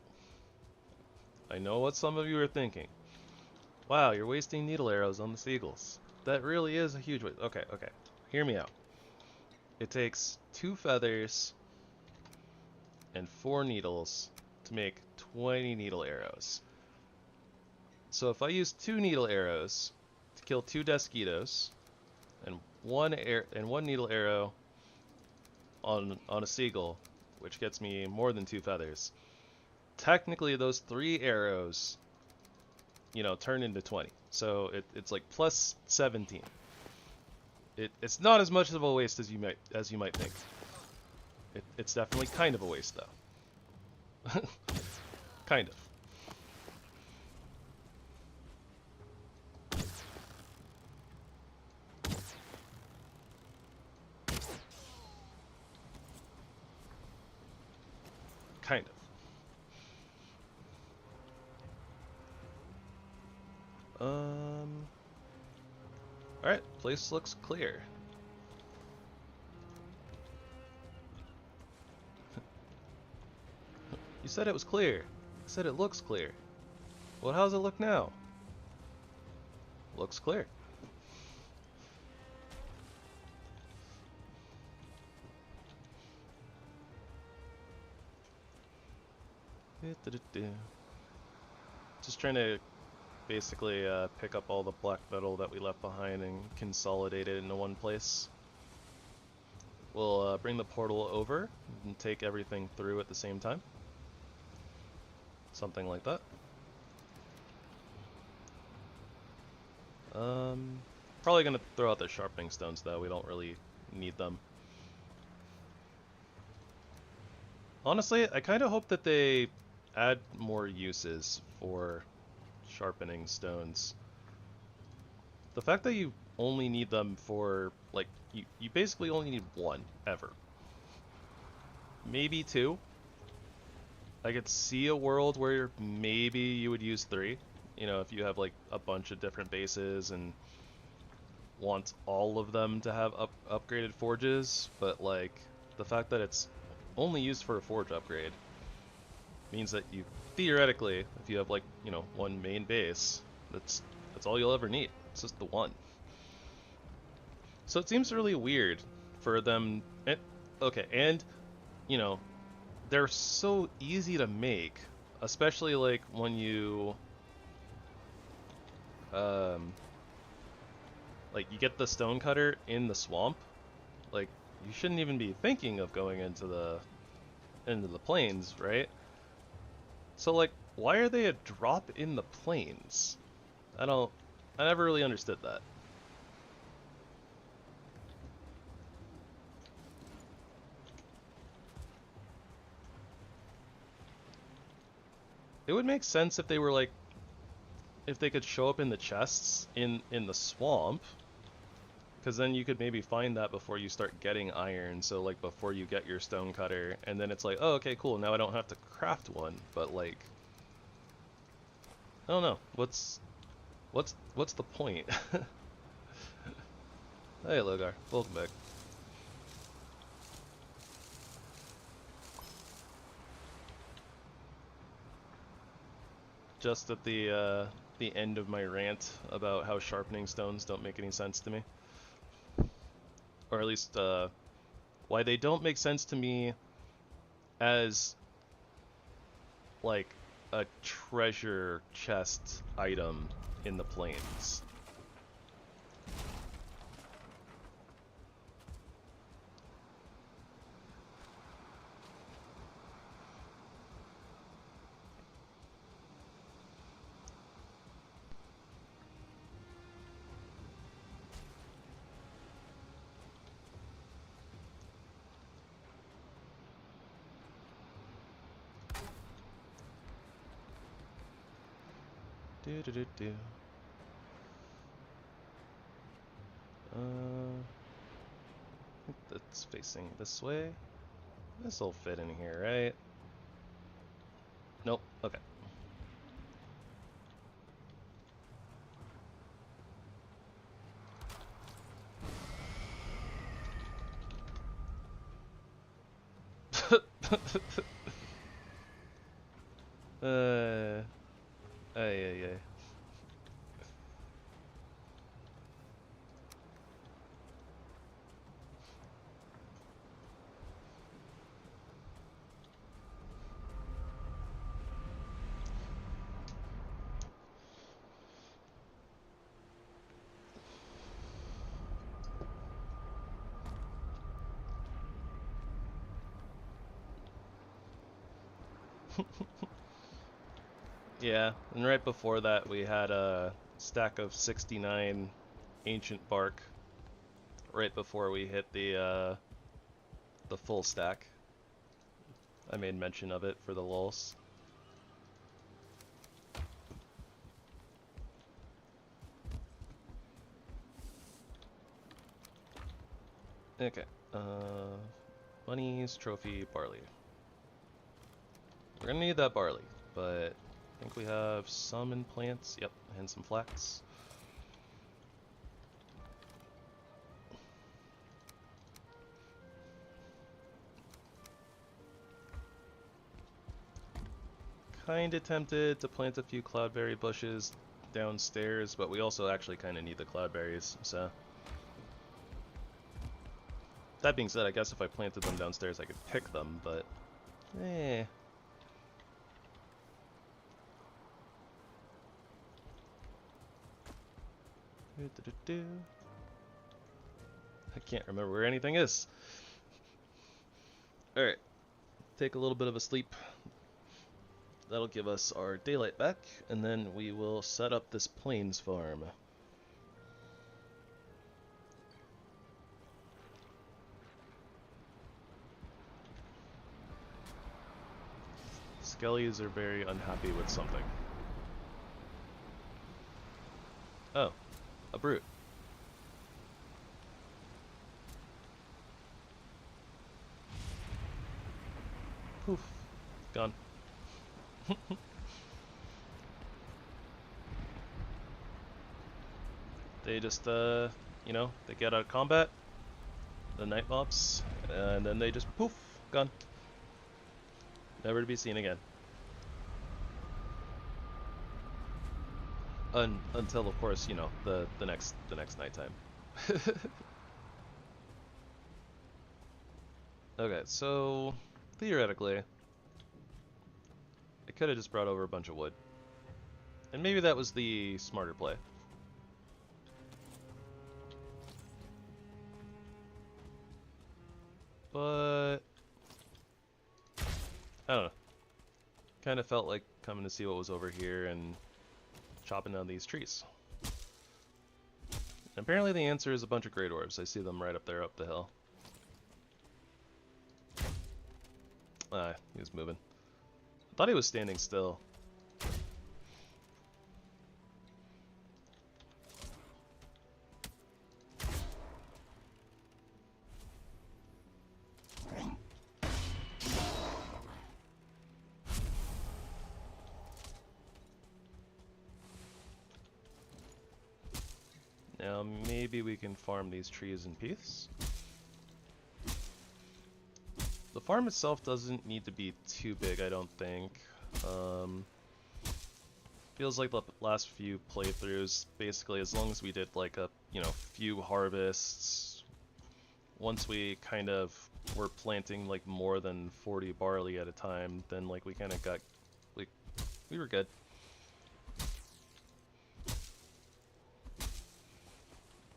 I know what some of you are thinking. Wow, you're wasting needle arrows on the seagulls. That really is a huge waste. Okay, okay. Hear me out. It takes 2 feathers and 4 needles to make 20 needle arrows. So if I use 2 needle arrows to kill 2 Desquitos and one needle arrow on a seagull, which gets me more than 2 feathers, technically those 3 arrows, you know, turn into 20. So it's like plus 17. It's not as much of a waste as you might think. It's definitely kind of a waste though. Kind of. Kind of. Alright, place looks clear. You said it was clear. You said it looks clear. Well, how does it look now? Looks clear. Just trying to basically pick up all the black metal that we left behind and consolidate it into one place. We'll bring the portal over and take everything through at the same time. Something like that. Probably gonna throw out the sharpening stones though, we don't really need them. Honestly, I kind of hope that they add more uses for sharpening stones. The fact that you only need them for, like, you basically only need 1, ever. Maybe 2. I could see a world where maybe you would use 3. You know, if you have, like, a bunch of different bases and want all of them to have upgraded forges, but, like, the fact that it's only used for a forge upgrade means that you theoretically, if you have like, you know, 1 main base, that's all you'll ever need. It's just the 1. So it seems really weird for them. Okay, and you know, they're so easy to make, especially like when you um like you get the stonecutter in the swamp. Like you shouldn't even be thinking of going into the plains, right? So like why are they a drop in the plains? I never really understood that. It would make sense if they were like if they could show up in the chests in the swamp, because then you could maybe find that before you start getting iron. So like before you get your stonecutter, and then it's like, oh, okay, cool. Now I don't have to craft one. But like, I don't know. What's the point? Hey, Logar, welcome back. Just at the end of my rant about how sharpening stones don't make any sense to me, or at least why they don't make sense to me as like a treasure chest item in the plains. Do do do do. I think that's facing this way. This'll fit in here, right? Nope. Okay. Ay, ay, ay. Yeah, and right before that we had a stack of 69 ancient bark right before we hit the full stack. I made mention of it for the lulz. Okay. Monies, trophy, barley. We're gonna need that barley, but I think we have some in plants. Yep, and some flax. Kinda tempted to plant a few cloudberry bushes downstairs, but we also actually kinda need the cloudberries, so. That being said, I guess if I planted them downstairs I could pick them, but eh. I can't remember where anything is. Alright, take a little bit of a sleep. That'll give us our daylight back, and then we will set up this plains farm. Skellies are very unhappy with something. Oh, a brute. Poof, gone. They just, you know, they get out of combat, the night mobs, and then they just poof, gone. Never to be seen again. Until, of course, you know, the next nighttime. Okay, so theoretically, I could have just brought over a bunch of wood. And maybe that was the smarter play. But I don't know. Kind of felt like coming to see what was over here and chopping down these trees. And apparently the answer is a bunch of great orbs. I see them right up there up the hill. Ah, he was moving. I thought he was standing still. Now maybe we can farm these trees in peace. The farm itself doesn't need to be too big, I don't think. Feels like the last few playthroughs, basically as long as we did like a, few harvests, once we kind of were planting like more than 40 barley at a time, then like we kind of got, we were good.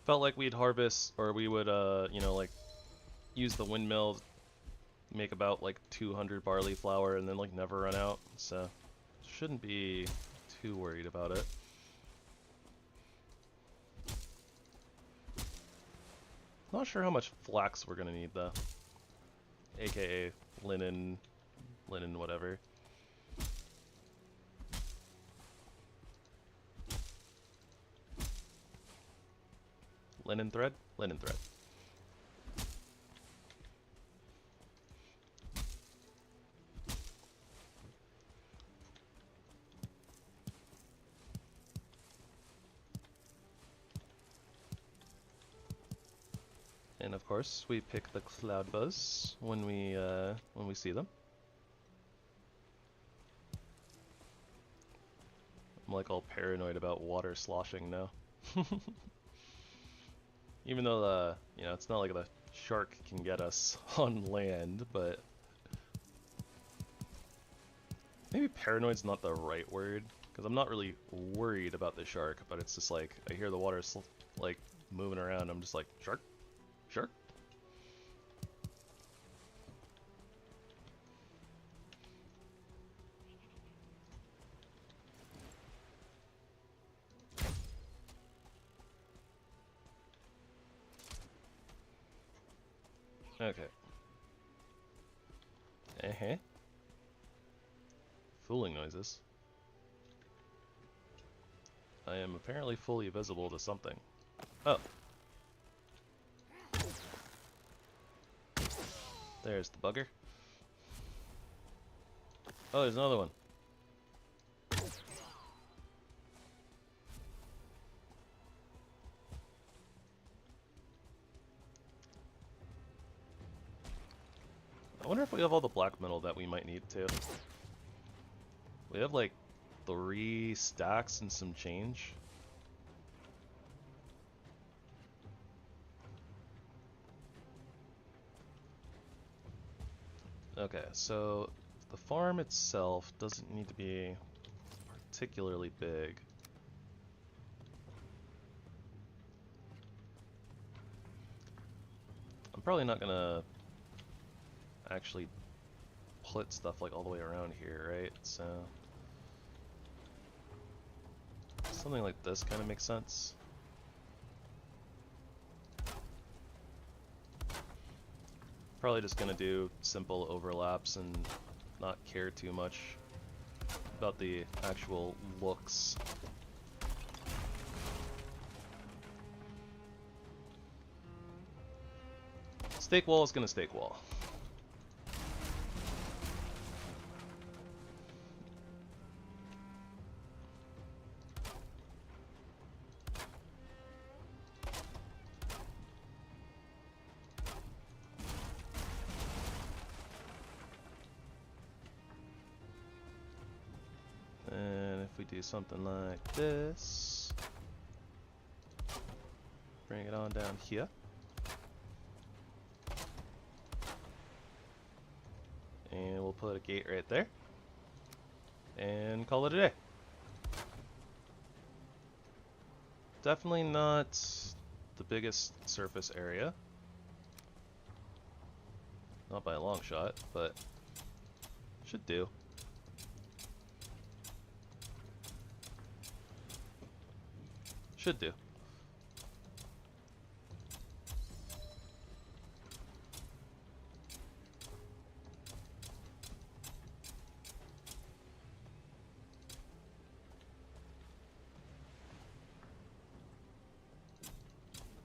Felt like we'd harvest, or we would, like use the windmill, make about like 200 barley flour, and then like never run out. So shouldn't be too worried about it. Not sure how much flax we're gonna need though, aka linen whatever. Linen thread? Linen thread. And of course, we pick the cloud buzz when we see them. I'm like all paranoid about water sloshing now. Even though it's not like the shark can get us on land, but maybe paranoid's not the right word, because I'm not really worried about the shark, but it's just like I hear the water like moving around, I'm just like, shark? Shark? Okay. Fooling noises. I am apparently fully visible to something. Oh. There's the bugger. Oh, there's another one. I wonder if we have all the black metal that we might need too. We have like 3 stacks and some change. Okay, so the farm itself doesn't need to be particularly big. I'm probably not gonna actually put stuff like all the way around here, right? So something like this kind of makes sense. Probably just gonna do simple overlaps and not care too much about the actual looks. Stake wall is gonna stake wall. And if we do something like this, bring it on down here. we'll put a gate right there. And call it a day. Definitely not the biggest surface area. Not by a long shot, but should do. Should do.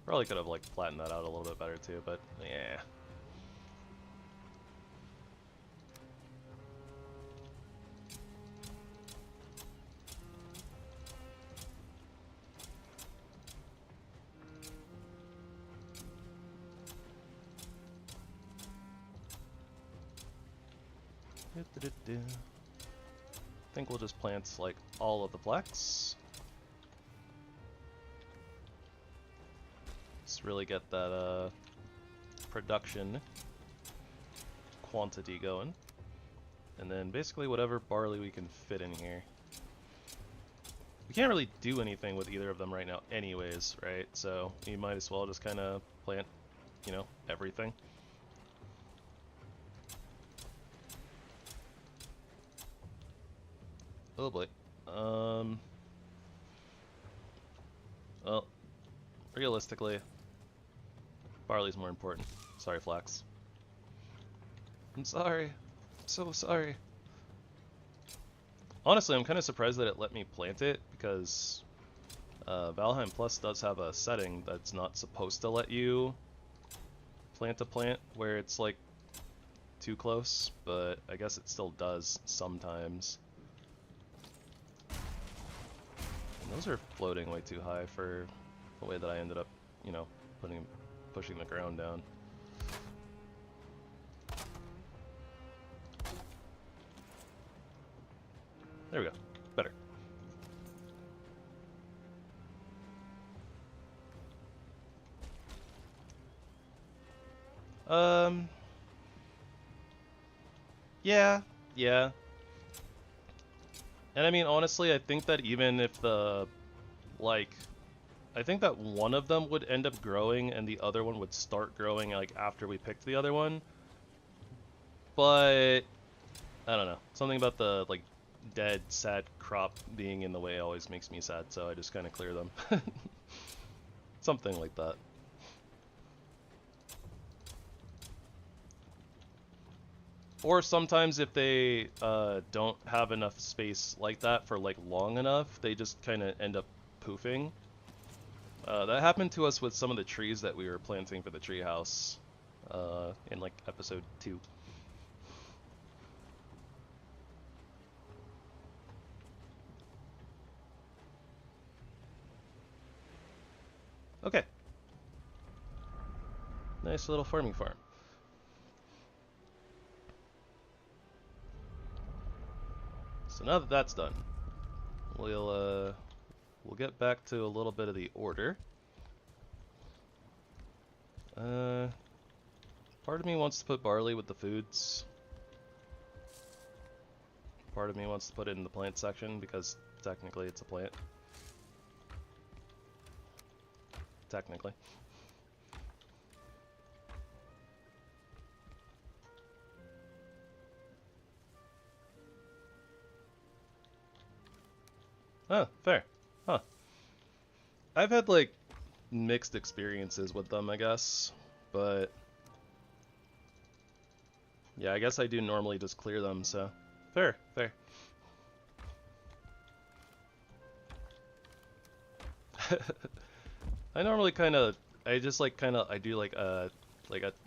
Probably could have like flattened that out a little bit better too, but yeah. I think we'll just plant like all of the flax. Let's really get that production quantity going. And then basically whatever barley we can fit in here. We can't really do anything with either of them right now anyways, right? So we might as well just kind of plant, you know, everything. Oh boy. Well, realistically, barley's more important. Sorry, flax. I'm sorry. I'm so sorry. Honestly, I'm kind of surprised that it let me plant it, because Valheim Plus does have a setting that's not supposed to let you plant a plant where it's like too close, but I guess it still does sometimes. And those are floating way too high for the way that I ended up, you know, pushing the ground down. There we go. Better. Yeah. And I mean, honestly, I think that even if I think that one of them would end up growing and the other one would start growing like after we picked the other one. But I don't know. Something about the like dead, sad crop being in the way always makes me sad, so I just kind of clear them. Something like that. Or sometimes if they don't have enough space like that for like long enough, they just kind of end up poofing. That happened to us with some of the trees that we were planting for the treehouse in like episode 2. Okay. Nice little farming farm. So now that that's done, we'll get back to a little bit of the order. Part of me wants to put barley with the foods. Part of me wants to put it in the plant section because technically it's a plant. Technically. Oh, fair. Huh. I've had, like, mixed experiences with them, I guess. But yeah, I guess I do normally just clear them, so fair. I normally I do like a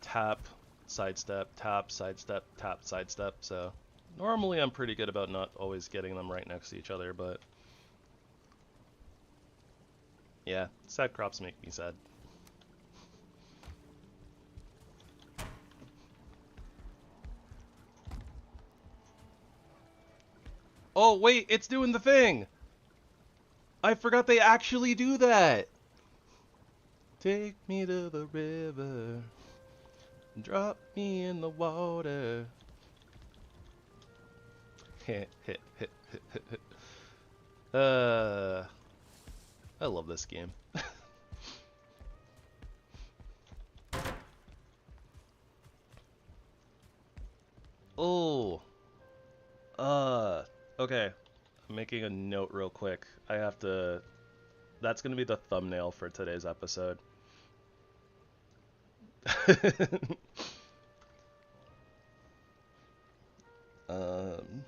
tap, sidestep, tap, sidestep, tap, sidestep, so normally I'm pretty good about not always getting them right next to each other, but yeah, sad crops make me sad. Oh wait, it's doing the thing! I forgot they actually do that! Take me to the river, drop me in the water. I love this game. Oh, okay. I'm making a note real quick. I have to. That's gonna be the thumbnail for today's episode. um.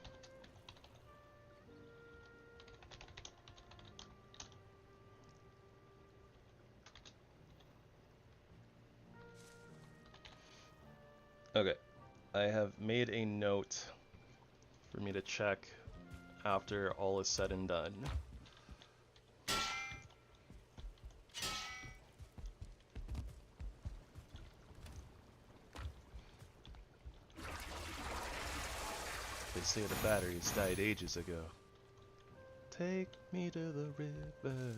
Okay, I have made a note for me to check after all is said and done. They say the batteries died ages ago. Take me to the river.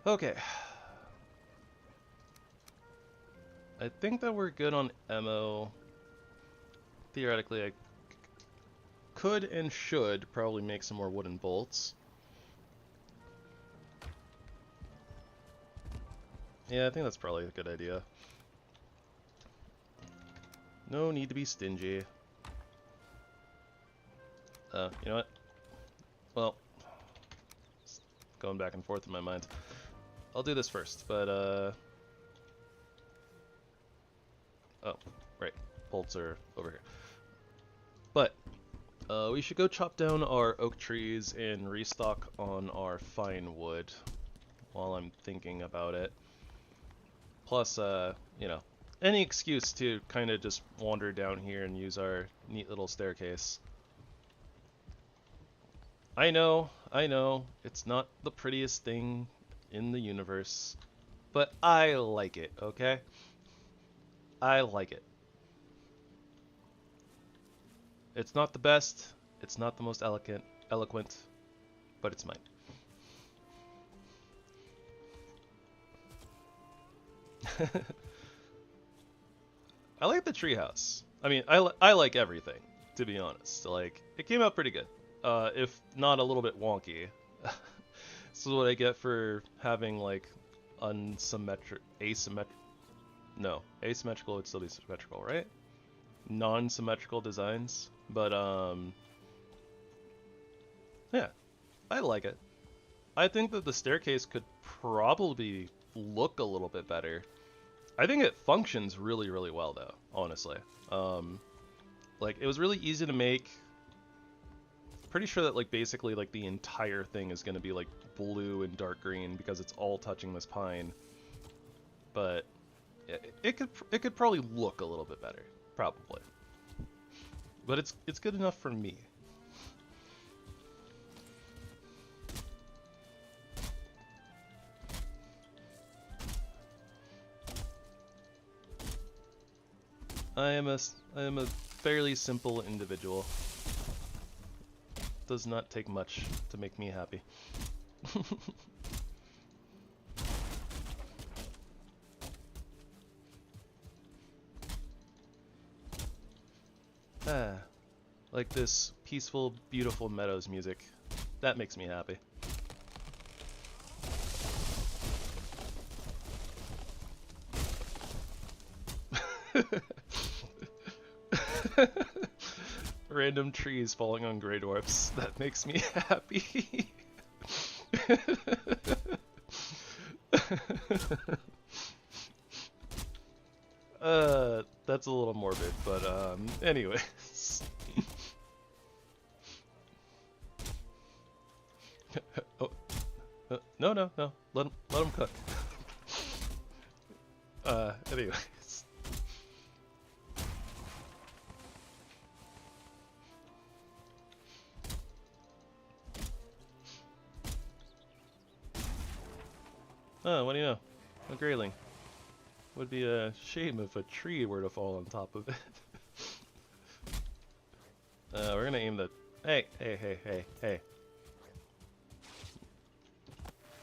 Okay. I think that we're good on ammo. Theoretically, I could and should probably make some more wooden bolts. Yeah, I think that's probably a good idea. No need to be stingy. You know what? Well, it's going back and forth in my mind. I'll do this first, but oh, right. Bolts are over here. But we should go chop down our oak trees and restock on our fine wood while I'm thinking about it. Plus, you know, any excuse to kind of just wander down here and use our neat little staircase. I know, it's not the prettiest thing in the universe, but I like it, okay? I like it. It's not the best, it's not the most eloquent, but it's mine. I like the treehouse. I mean, I like everything, to be honest. Like, it came out pretty good. If not a little bit wonky. This is what I get for having, like, asymmetrical would still be symmetrical, right? Non-symmetrical designs. But, yeah, I like it. I think that the staircase could probably look a little bit better. I think it functions really, really well, though, honestly. Like, it was really easy to make. Pretty sure that, like, basically, like, the entire thing is going to be, like, blue and dark green because it's all touching this pine. But it could probably look a little bit better, probably. But it's good enough for me. I am a fairly simple individual. Does not take much to make me happy. Like this peaceful, beautiful meadows music. That makes me happy. Random trees falling on Grey Dwarfs. That makes me happy. That's a little morbid, but anyways. Oh, no. Let him cook. Anyways. Oh, what do you know? A grayling. Would be a shame if a tree were to fall on top of it. We're gonna aim the... Hey.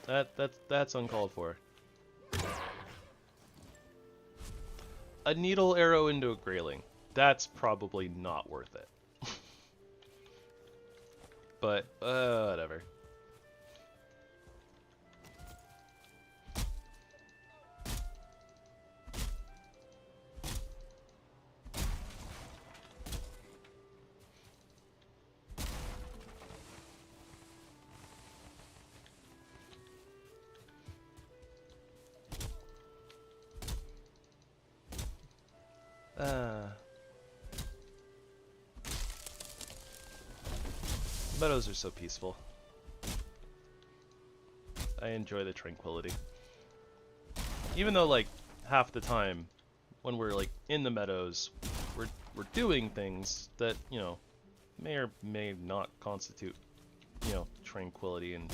That's uncalled for. a needle arrow into a grayling. That's probably not worth it. But, whatever. Meadows are so peaceful. I enjoy the tranquility. Even though, like, half the time when we're like in the meadows, we're doing things that, you know, may or may not constitute, you know, tranquility and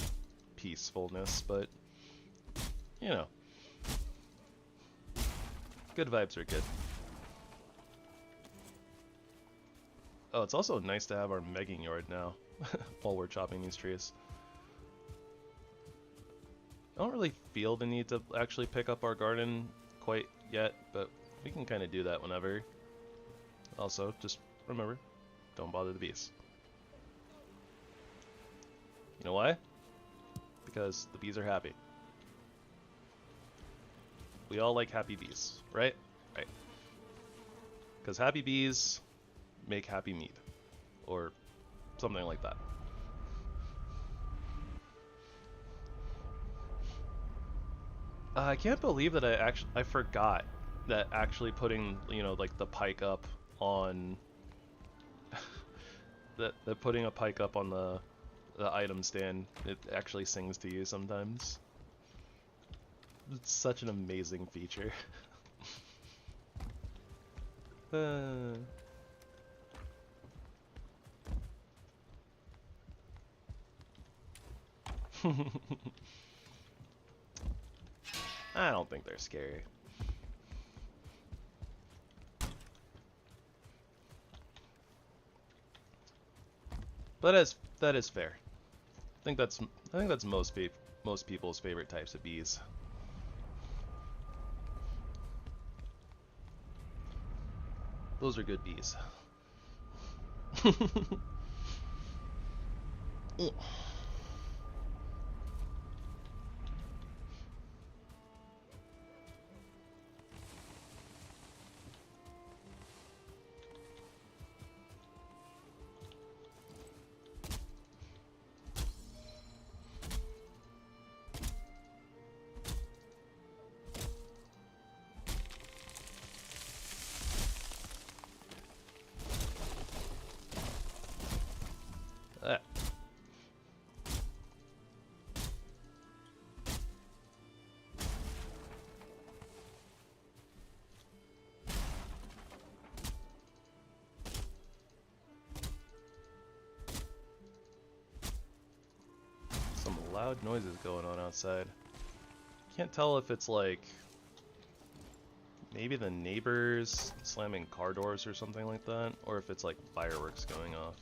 peacefulness, but you know, good vibes are good. Oh, it's also nice to have our megging yard now while we're chopping these trees. I don't really feel the need to actually pick up our garden quite yet, but we can kind of do that whenever. Also, just remember, don't bother the bees. You know why? Because the bees are happy. We all like happy bees, right? Right. Because happy bees make happy mead. Or something like that. I can't believe that I forgot that actually putting, you know, like the pike up on that putting a pike up on the item stand, it actually sings to you sometimes. It's such an amazing feature. I don't think they're scary. But that is fair. I think that's most people's favorite types of bees. Those are good bees. Some loud noises going on outside. Can't tell if it's like maybe the neighbors slamming car doors or something like that, or if it's like fireworks going off.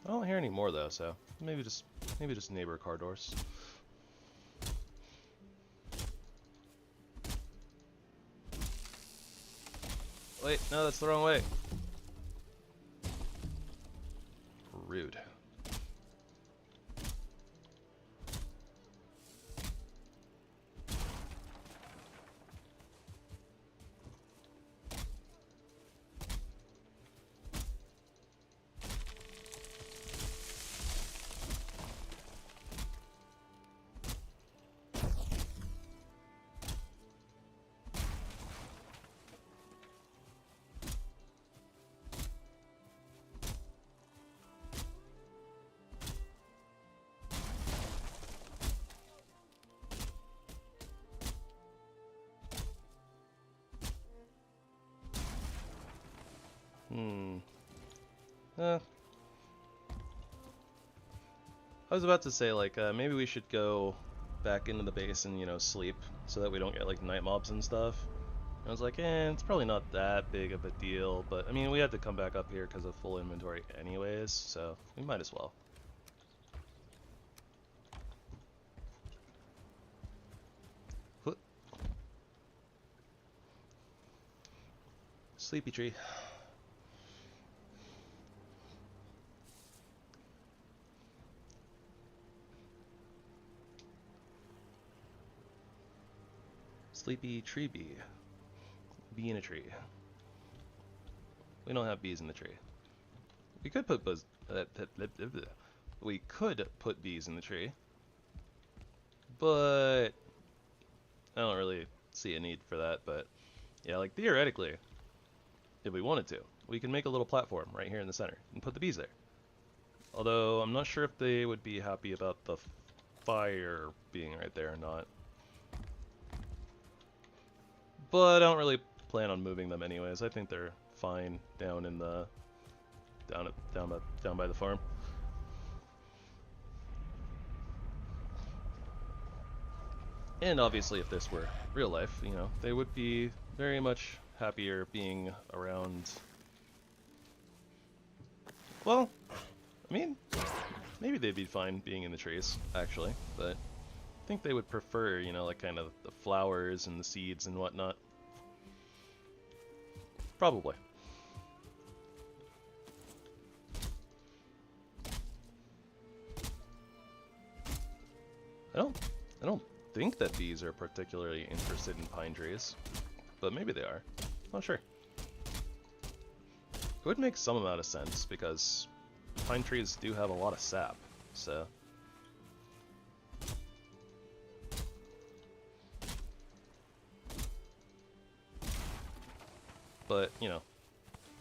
I don't hear any more though, so maybe just neighbor car doors. Wait, no, that's the wrong way. Rude. I was about to say, like, maybe we should go back into the base and, you know, sleep so that we don't get like night mobs and stuff. I was like, it's probably not that big of a deal, but I mean, we had to come back up here because of full inventory anyways, so we might as well. Sleepy tree. Sleepy tree bee. Bee in a tree. We don't have bees in the tree. We could put bees in the tree, but I don't really see a need for that. But yeah, like theoretically, if we wanted to, we can make a little platform right here in the center and put the bees there. Although I'm not sure if they would be happy about the fire being right there or not. But I don't really plan on moving them anyways. I think they're fine down in the down by the farm. And obviously, if this were real life, you know, they would be very much happier being around. Well, I mean, maybe they'd be fine being in the trees, actually, but I think they would prefer, you know, like kind of the flowers and the seeds and whatnot. Probably. I don't think that bees are particularly interested in pine trees, but maybe they are. Not sure. It would make some amount of sense because pine trees do have a lot of sap, so. But, you know,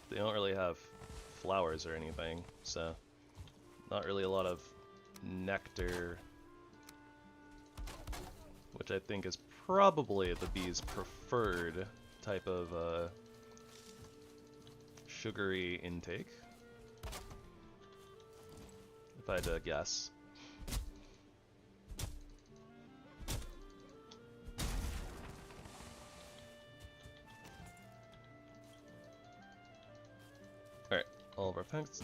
they don't really have flowers or anything, so not really a lot of nectar, which I think is probably the bees' preferred type of sugary intake, if I had to guess. Alright, all of our fences,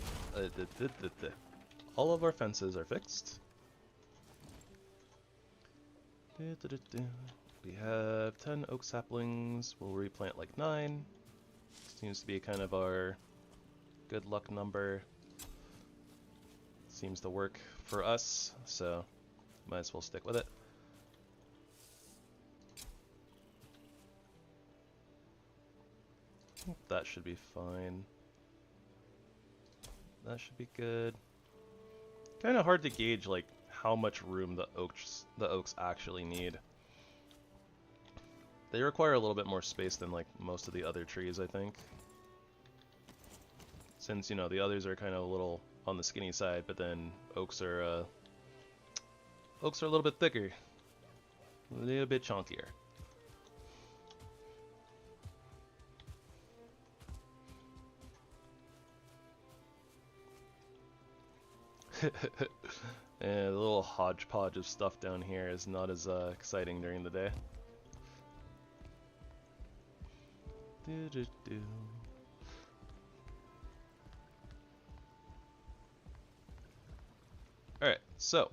all of our fences are fixed. We have 10 oak saplings. We'll replant like 9. Seems to be kind of our good luck number. Seems to work for us, so might as well stick with it. That should be fine. That should be good. Kind of hard to gauge like how much room the oaks actually need. They require a little bit more space than like most of the other trees, I think. Since, you know, the others are kind of a little on the skinny side, but then oaks are a little bit thicker, a little bit chunkier. And the little hodgepodge of stuff down here is not as exciting during the day. Alright, so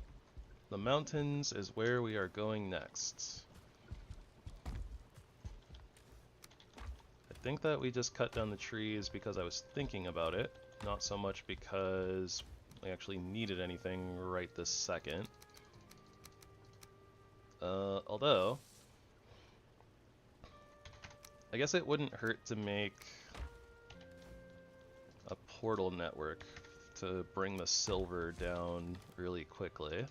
the mountains is where we are going next. I think that we just cut down the trees because I was thinking about it, not so much because we actually needed anything right this second. Although, I guess it wouldn't hurt to make a portal network to bring the silver down really quickly.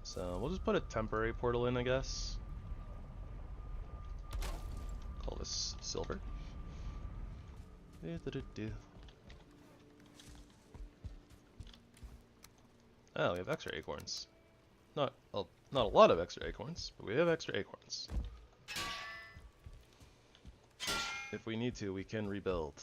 So we'll just put a temporary portal in, I guess. Call this silver. Oh, we have extra acorns. Not a lot of extra acorns, but we have extra acorns. If we need to, we can rebuild.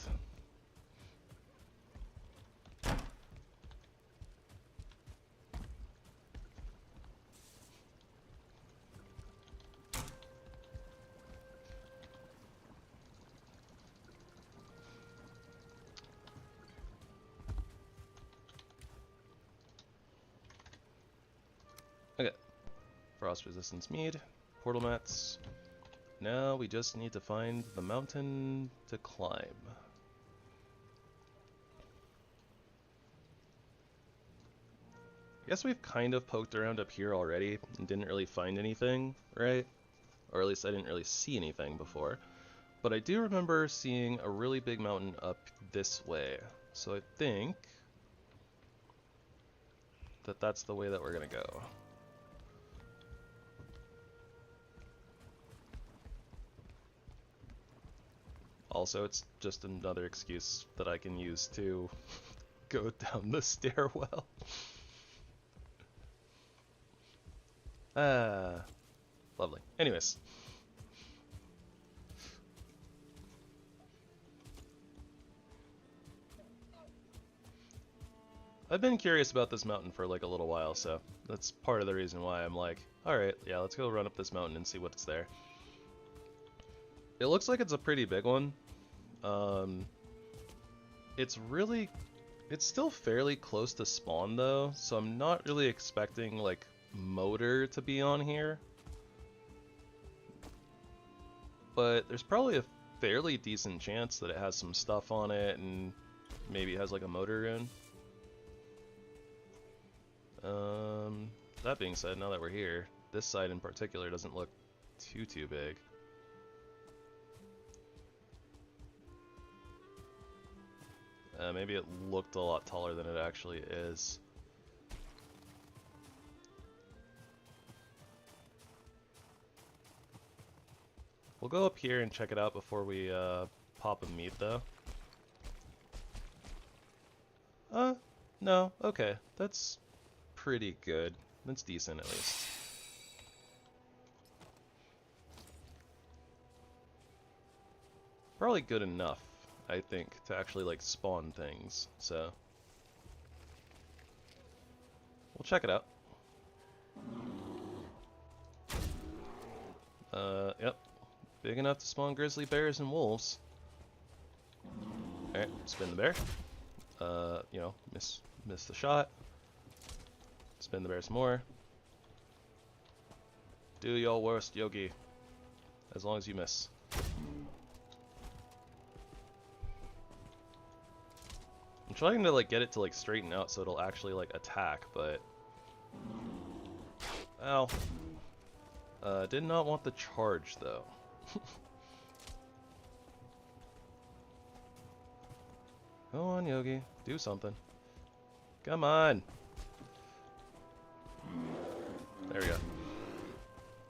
Frost resistance mead, portal mats. Now we just need to find the mountain to climb. I guess we've kind of poked around up here already and didn't really find anything, right? Or at least I didn't really see anything before. But I do remember seeing a really big mountain up this way. So I think that that's the way that we're gonna go. Also, it's just another excuse that I can use to go down the stairwell. Lovely. Anyways. I've been curious about this mountain for like a little while, so that's part of the reason why I'm like, alright, yeah, let's go run up this mountain and see what's there. It looks like it's a pretty big one. It's still fairly close to spawn though, so I'm not really expecting like motor to be on here. But there's probably a fairly decent chance that it has some stuff on it and maybe it has like a motor rune. That being said, now that we're here, this side in particular doesn't look too big. Maybe it looked a lot taller than it actually is. We'll go up here and check it out before we pop a meat though. No, okay, that's pretty good. That's decent at least. Probably good enough, I think, to actually like spawn things, so we'll check it out. Yep. Big enough to spawn grizzly bears and wolves. Alright, spin the bear. You know, miss the shot. Spin the bear some more. Do your worst, Yogi. As long as you miss. I'm trying to like get it to like straighten out so it'll actually like attack, but ow. Did not want the charge though. Go on, Yogi. Do something. Come on. There we go.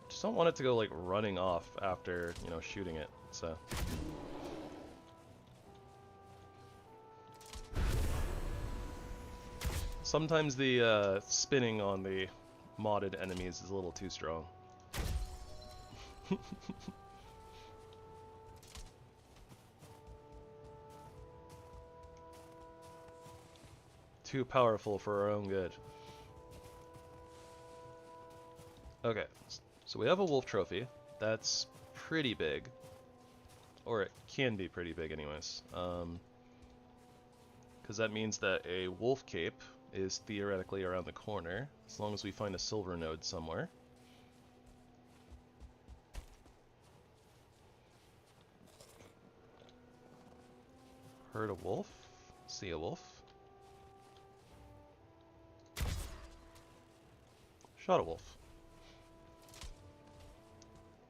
Just don't want it to go like running off after, you know, shooting it, so. Sometimes the spinning on the modded enemies is a little too strong. Too powerful for our own good. Okay, so we have a wolf trophy. That's pretty big. Or it can be pretty big anyways. Because that means that a wolf cape is theoretically around the corner, as long as we find a silver node somewhere. Heard a wolf. See a wolf. Shot a wolf.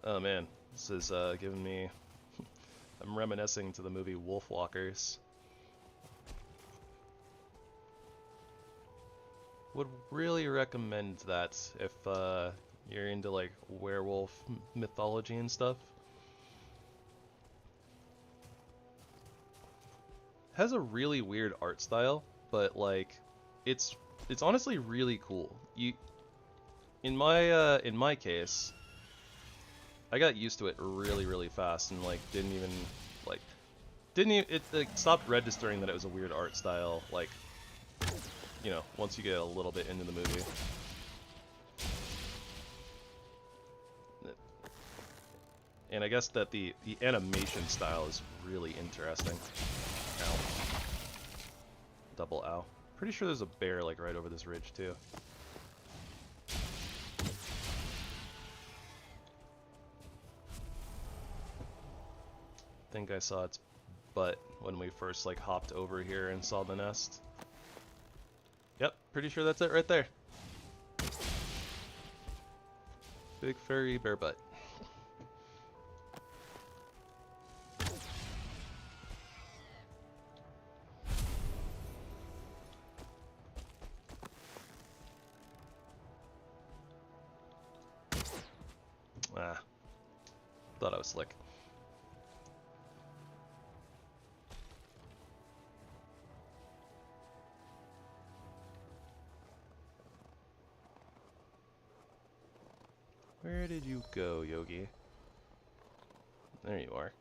Oh man, this is giving me... I'm reminiscing to the movie Wolfwalkers. Would really recommend that if you're into like werewolf mythology and stuff. Has a really weird art style, but like it's honestly really cool. In my case, I got used to it really fast and like it like, stopped registering that it was a weird art style, like, you know, once you get a little bit into the movie. And I guess that the animation style is really interesting. Ow. Double ow. Pretty sure there's a bear like right over this ridge too. think I saw its butt when we first like hopped over here and saw the nest. Yep, pretty sure that's it right there. Big furry bear butt. Ah, thought I was slick. Where did you go, Yogi? There you are.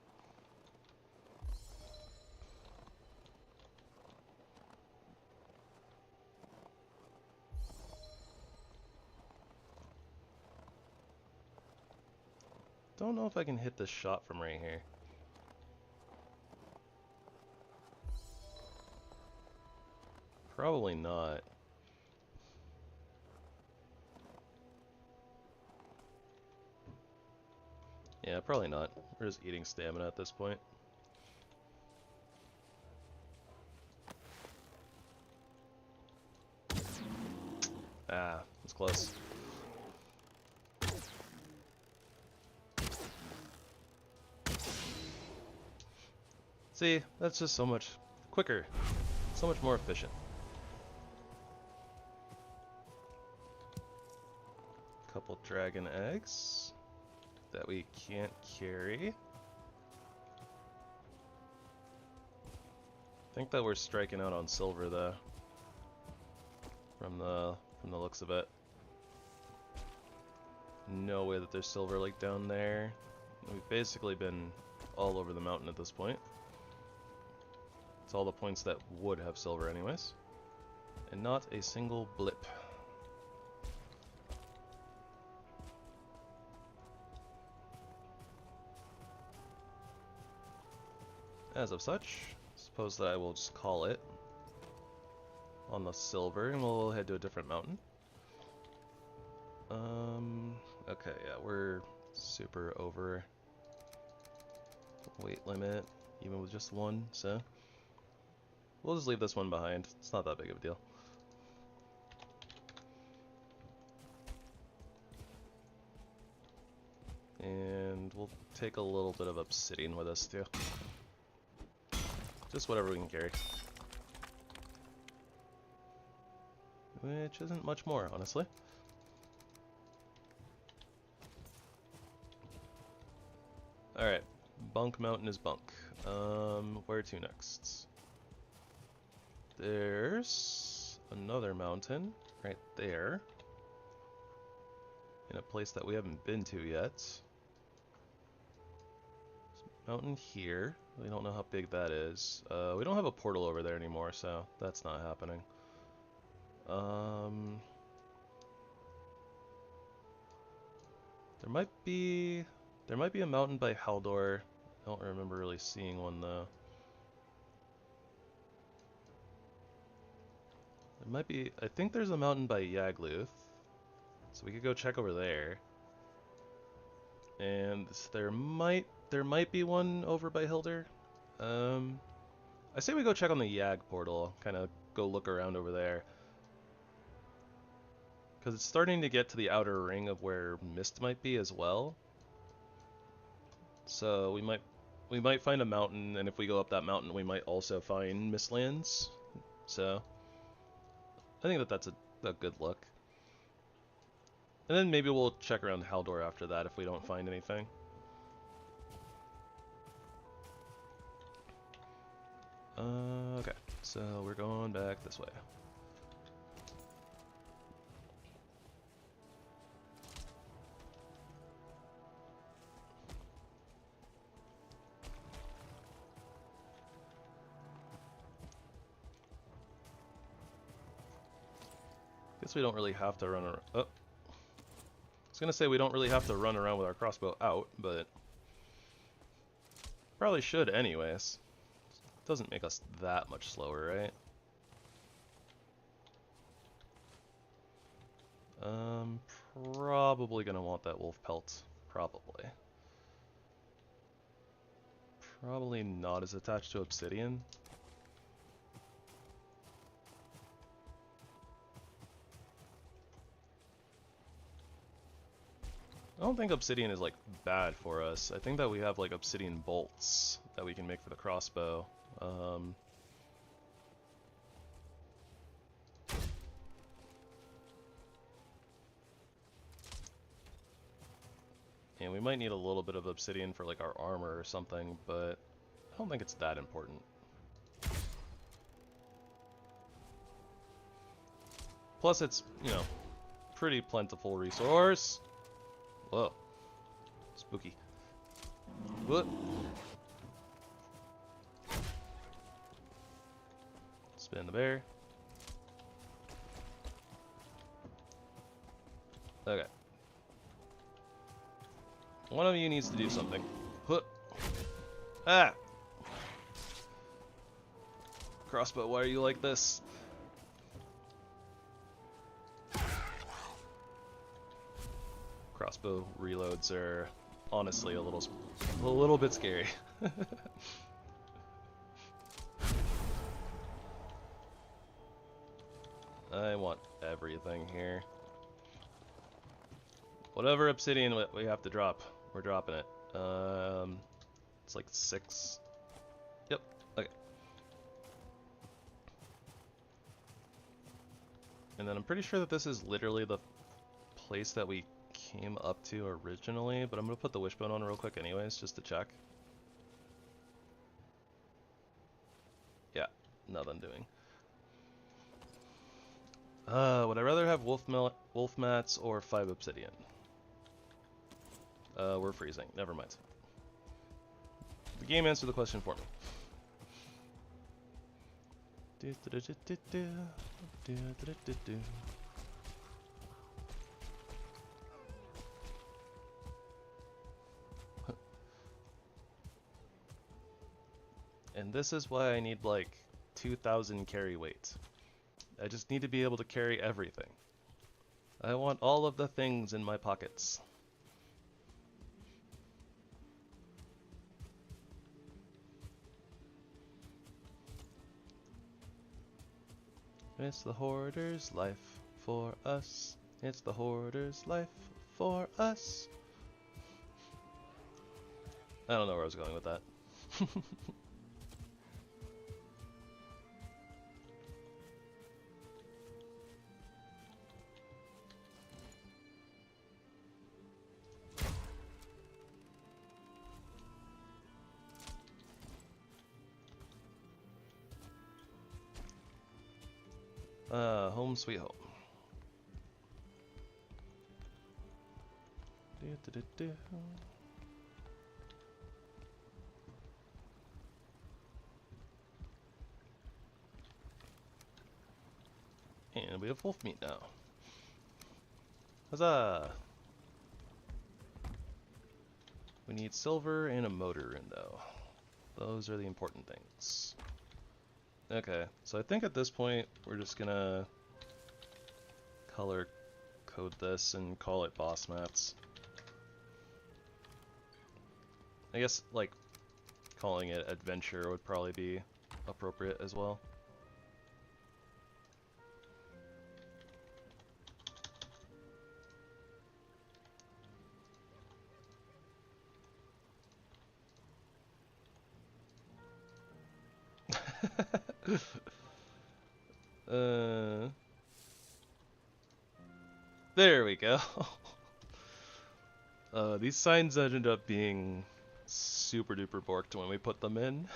Don't know if I can hit this shot from right here. Probably not. Yeah, probably not. We're just eating stamina at this point. Ah, it's close. See, that's just so much quicker, so much more efficient. Couple dragon eggs that we can't carry. I think that we're striking out on silver though, from the looks of it. No way that there's silver like down there. We've basically been all over the mountain at this point. It's all the points that would have silver anyways. And not a single blip. As of such, suppose that I will just call it on the silver and we'll head to a different mountain. Okay, yeah, we're super over weight limit, even with just one, so we'll just leave this one behind. It's not that big of a deal. And we'll take a little bit of obsidian with us too. Just whatever we can carry. Which isn't much more, honestly. Alright, Bunk Mountain is bunk. Where to next? There's another mountain right there. In a place that we haven't been to yet. Mountain here. We don't know how big that is. We don't have a portal over there anymore, so that's not happening. There might be a mountain by Haldor. I don't remember really seeing one though. There might be. I think there's a mountain by Yagluth, so we could go check over there. And there might be one over by Hilder. I say we go check on the Yag portal. Kind of go look around over there. Because it's starting to get to the outer ring of where Mist might be as well. So we might find a mountain, and if we go up that mountain, we might also find Mistlands. So I think that that's a good look. And then maybe we'll check around Haldor after that if we don't find anything. Okay, so we're going back this way. Guess we don't really have to run around. Oh. I was gonna say we don't really have to run around with our crossbow out, but probably should anyways. Doesn't make us that much slower, right? Probably gonna want that wolf pelt. Probably. probably not as attached to obsidian. I don't think obsidian is like bad for us. I think that we have like obsidian bolts that we can make for the crossbow. And we might need a little bit of obsidian for like our armor or something, but I don't think it's that important. Plus it's, you know, pretty plentiful resource. Whoa. Spooky. What? Spin the bear. Okay. One of you needs to do something. Huh. Ah! Crossbow, why are you like this? Crossbow reloads are honestly a little bit scary. I want everything here. Whatever obsidian we have to drop, we're dropping it. It's like 6. Yep, okay. And then I'm pretty sure that this is literally the place that we came up to originally, but I'm gonna put the wishbone on real quick anyways, just to check. Yeah, nothing doing. Would I rather have wolf mats or 5 obsidian? We're freezing. Never mind. The game answered the question for me. And this is why I need like 2,000 carry weight. I just need to be able to carry everything. I want all of the things in my pockets. It's the hoarder's life for us. It's the hoarder's life for us. I don't know where I was going with that. Home sweet home. And we have wolf meat now. Huzzah! We need silver and a motor room though. Those are the important things. Okay, so I think at this point we're just gonna color code this and call it boss mats. I guess like calling it adventure would probably be appropriate as well. There we go. These signs ended up being super duper borked when we put them in.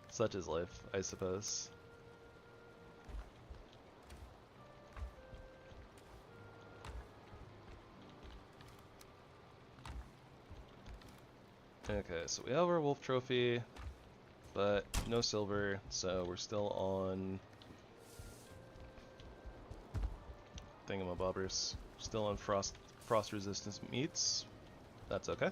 Such is life, I suppose. Okay, so we have our wolf trophy, but no silver, so we're still on thingamabobbers. Still on frost resistance meats. That's okay.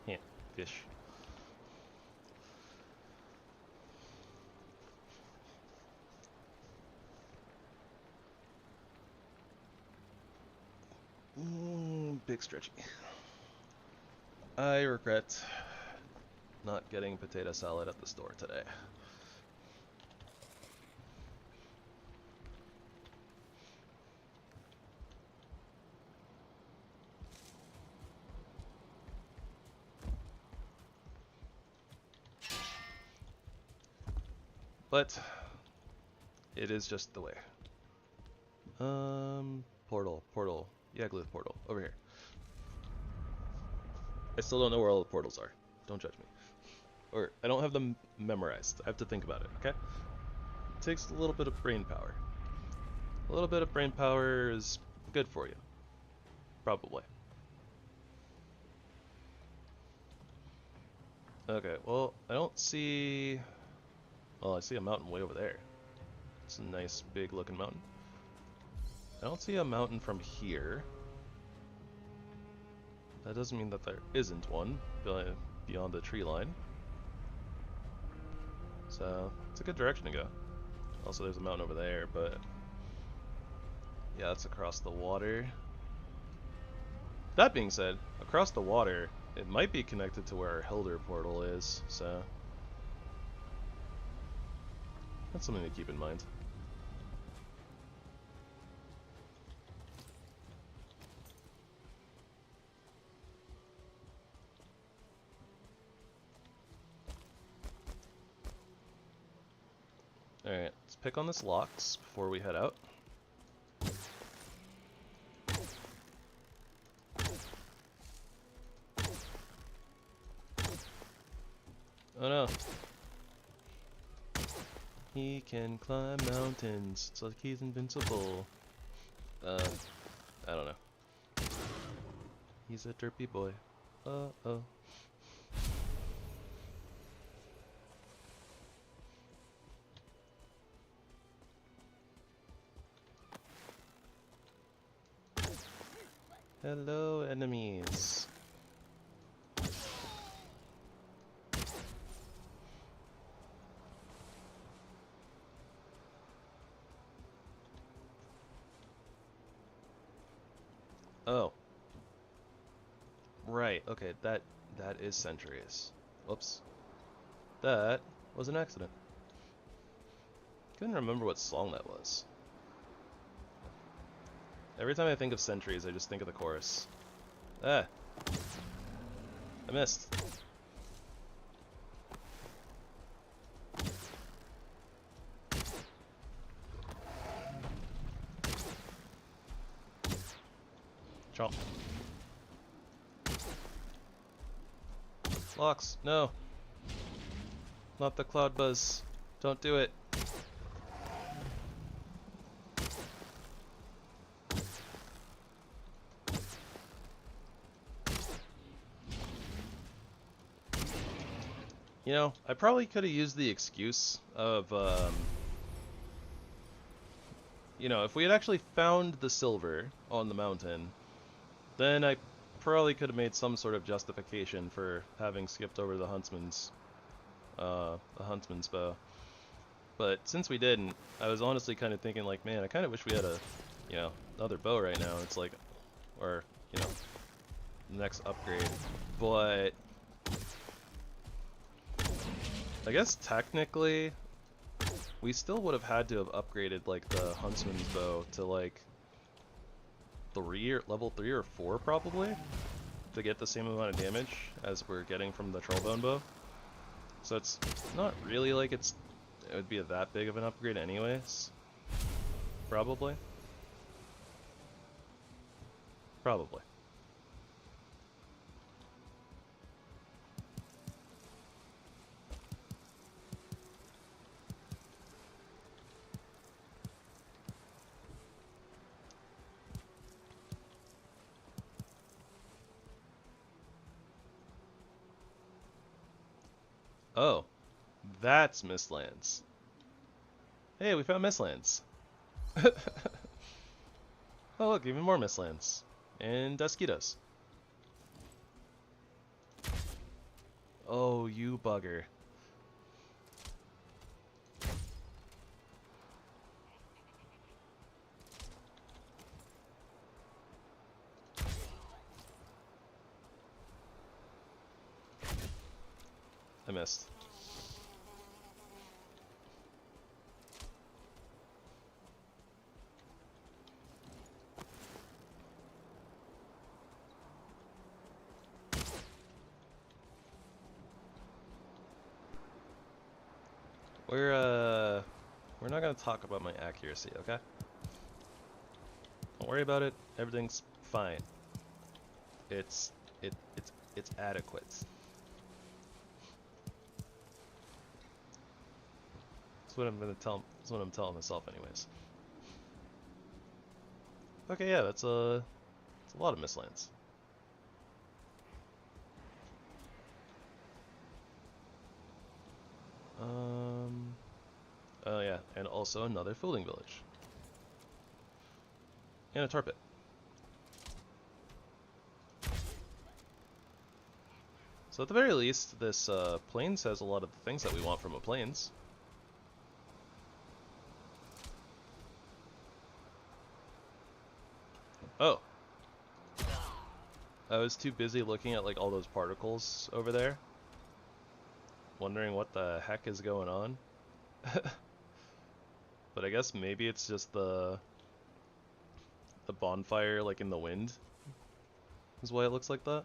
Yeah, fish. big stretchy. I regret not getting potato salad at the store today. But it is just the way. Portal. Yeah, glue portal. Over here. I still don't know where all the portals are. Don't judge me. Or, I don't have them memorized. I have to think about it, okay? It takes a little bit of brain power. A little bit of brain power is good for you. Probably. Okay, well, I don't see... Well, I see a mountain way over there. It's a nice, big looking mountain. I don't see a mountain from here. That doesn't mean that there isn't one beyond the tree line. So, it's a good direction to go. Also, there's a mountain over there, but... Yeah, that's across the water. That being said, across the water, it might be connected to where our Helder portal is, so... That's something to keep in mind. Alright, let's pick on this locks before we head out. Oh no. He can climb mountains. It's like he's invincible. I don't know. He's a derpy boy. Uh-oh. Hello, enemies. Oh. Right, okay, that is Centuries. Whoops. That was an accident. Couldn't remember what song that was. Every time I think of Centuries, I just think of the chorus. Ah! I missed. Chomp. Locks, no. Not the cloud buzz. Don't do it. You know, I probably could have used the excuse of, you know, if we had actually found the silver on the mountain, then I probably could have made some sort of justification for having skipped over the huntsman's bow. But since we didn't, I was honestly kind of thinking like, man, I kind of wish we had a, you know, another bow right now. It's like, or, you know, next upgrade. But I guess technically, we still would have had to have upgraded like the huntsman's bow to like level 3 or 4 probably, to get the same amount of damage as we're getting from the trollbone bow. So it's not really like it would be that big of an upgrade anyways. Probably. Probably. Oh, that's Mistlands. Hey, we found Mistlands. Oh look, even more Mistlands. And Duskitos. Oh, you bugger. I missed. We're not gonna talk about my accuracy, okay? Don't worry about it. Everything's fine. It's adequate. That's what I'm gonna tell. That's what I'm telling myself, anyways. Okay, yeah, that's a lot of mistlands. Oh yeah, and also another folding village. And a tar pit. So at the very least, this plains has a lot of the things that we want from a plains. Oh. I was too busy looking at like all those particles over there, wondering what the heck is going on. But I guess maybe it's just the bonfire like in the wind is why it looks like that.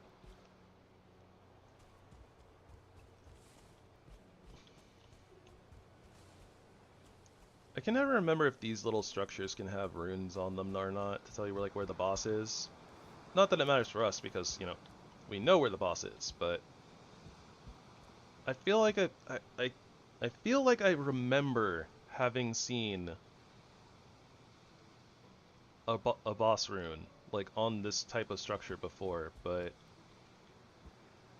I can never remember if these little structures can have runes on them or not to tell you where the boss is. Not that it matters for us because, you know, we know where the boss is, but I feel like I feel like I remember having seen a boss rune like on this type of structure before, but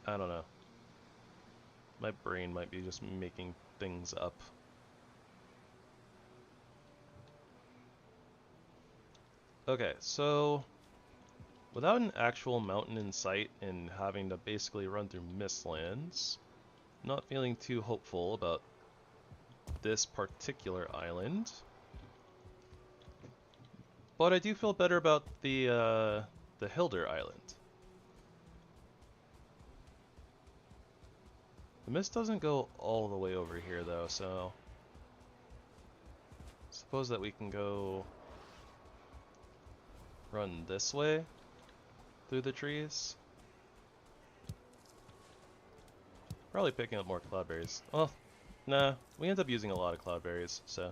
I don't know. My brain might be just making things up. Okay, so without an actual mountain in sight and having to basically run through mistlands, not feeling too hopeful about this particular island. But I do feel better about the Hilder Island. The mist doesn't go all the way over here though, so suppose that we can go run this way through the trees. Probably picking up more cloudberries. Well, nah, we end up using a lot of cloudberries, so.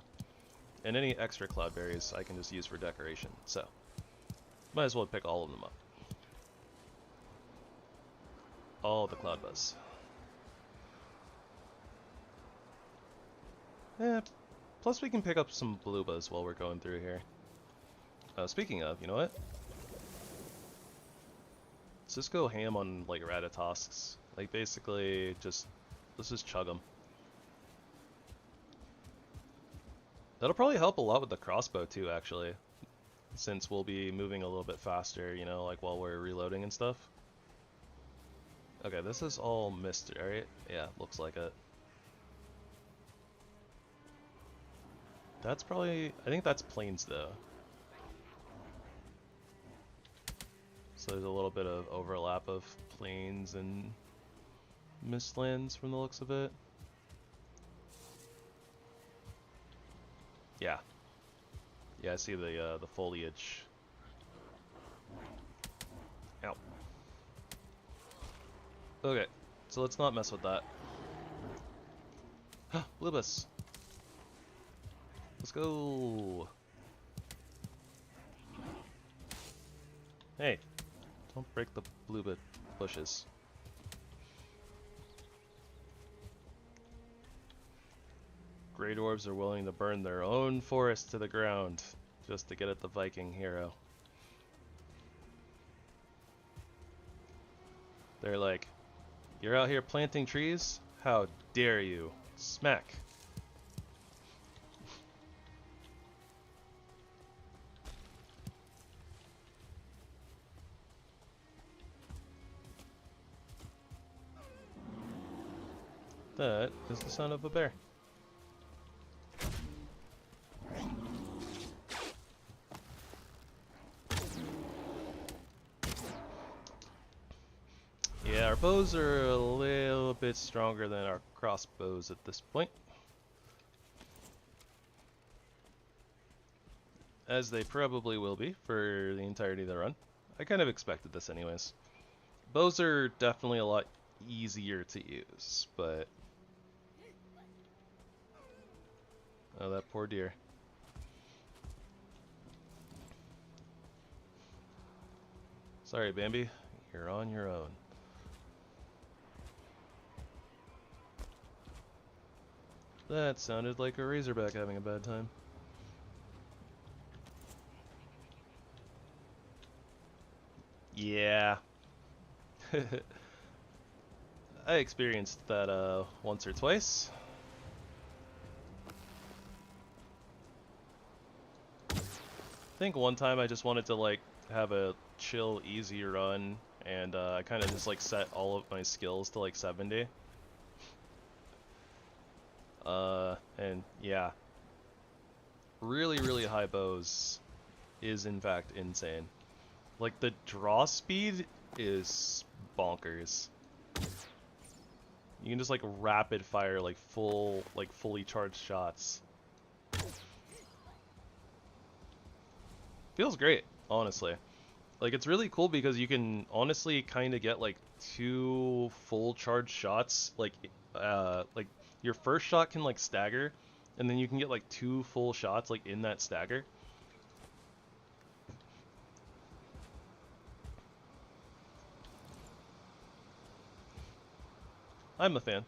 And any extra cloudberries I can just use for decoration, so. Might as well pick all of them up. All the cloud buzz. Yeah, plus we can pick up some blue buzz while we're going through here. Speaking of, you know what? Let's just go ham on like Ratatasks. Like basically just, let's just chug them. That'll probably help a lot with the crossbow too, actually. Since we'll be moving a little bit faster, you know, like while we're reloading and stuff. Okay, this is all mist, right? Yeah, looks like it. That's probably, I think that's plains though. So there's a little bit of overlap of plains and mistlands from the looks of it. Yeah. Yeah, I see the foliage. Ow. Okay, so let's not mess with that. Libus. Let's go. Hey, don't break the bluebit bushes. Grey dwarves are willing to burn their own forest to the ground just to get at the Viking hero. They're like, you're out here planting trees? How dare you? Smack. That is the sound of a bear. Yeah, bows are a little bit stronger than our crossbows at this point, as they probably will be for the entirety of the run. I kind of expected this anyways. Bows are definitely a lot easier to use, but... Oh, that poor deer. Sorry, Bambi. You're on your own. That sounded like a razorback having a bad time. Yeah. I experienced that once or twice. I think one time I just wanted to like have a chill, easy run, and I kind of just like set all of my skills to like 70. And yeah, really high bows is in fact insane. Like the draw speed is bonkers. You can just like rapid fire like fully charged shots. Feels great, honestly. Like it's really cool because you can honestly kind of get like 2 full charged shots. Like your first shot can like stagger, and then you can get like 2 full shots like in that stagger. I'm a fan.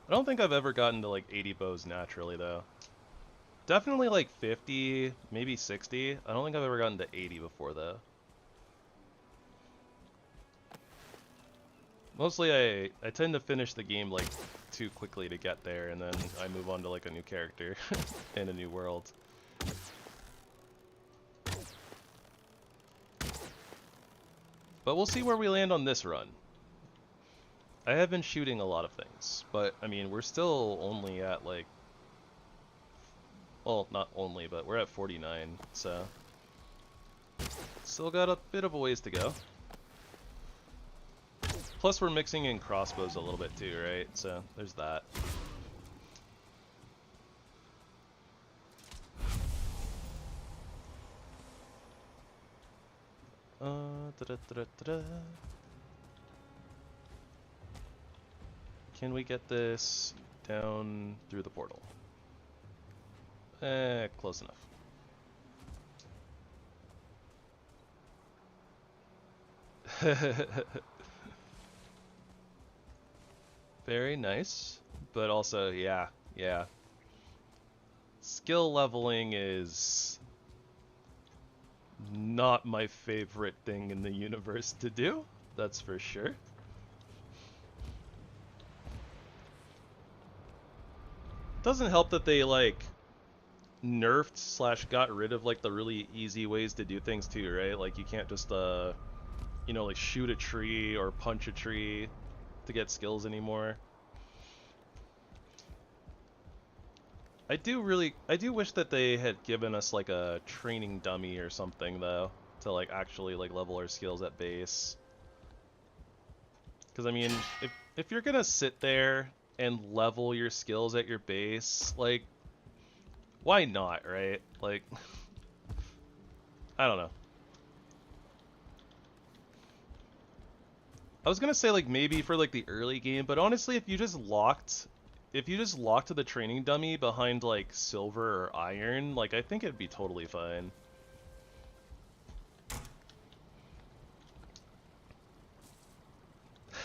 I don't think I've ever gotten to like 80 bows naturally though. Definitely like 50, maybe 60. I don't think I've ever gotten to 80 before though. Mostly I tend to finish the game like too quickly to get there, and then I move on to like a new character in a new world. But we'll see where we land on this run. I have been shooting a lot of things, but I mean we're still only at like, well, not only, but we're at 49, so still got a bit of a ways to go. Plus we're mixing in crossbows a little bit too, right? So there's that. Can we get this down through the portal? Close enough. Very nice, but also, yeah. Skill leveling is not my favorite thing in the universe to do, that's for sure. Doesn't help that they like nerfed / got rid of like the really easy ways to do things too, right? Like you can't just you know, like shoot a tree or punch a tree to get skills anymore. I do wish that they had given us like a training dummy or something though, to like actually like level our skills at base. Because I mean, if you're gonna sit there and level your skills at your base, like, why not, right? Like, I don't know. I was gonna say like maybe for like the early game, but honestly, if you just locked the training dummy behind like silver or iron, like I think it'd be totally fine.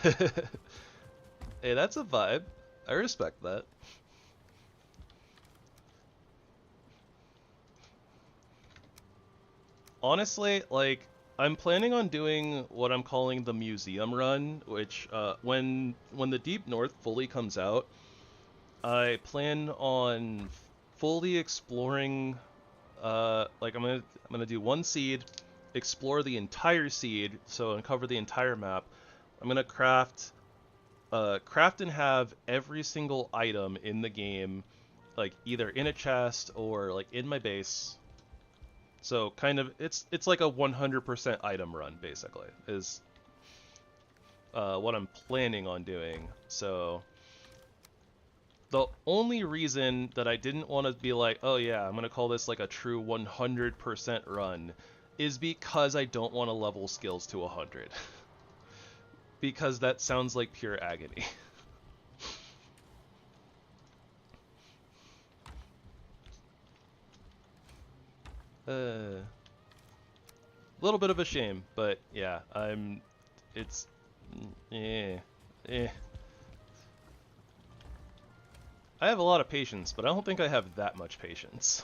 Hey, that's a vibe. I respect that. Honestly, like, I'm planning on doing what I'm calling the museum run, which when the Deep North fully comes out, I plan on fully exploring. Like I'm gonna do one seed, explore the entire seed, so uncover the entire map. I'm gonna craft and have every single item in the game, like either in a chest or like in my base. So kind of it's like a 100% item run basically. Is what I'm planning on doing. So the only reason that I didn't want to be like, oh yeah, I'm going to call this like a true 100% run is because I don't want to level skills to 100. Because that sounds like pure agony. A little bit of a shame, but yeah, it's, eh. I have a lot of patience, but I don't think I have that much patience.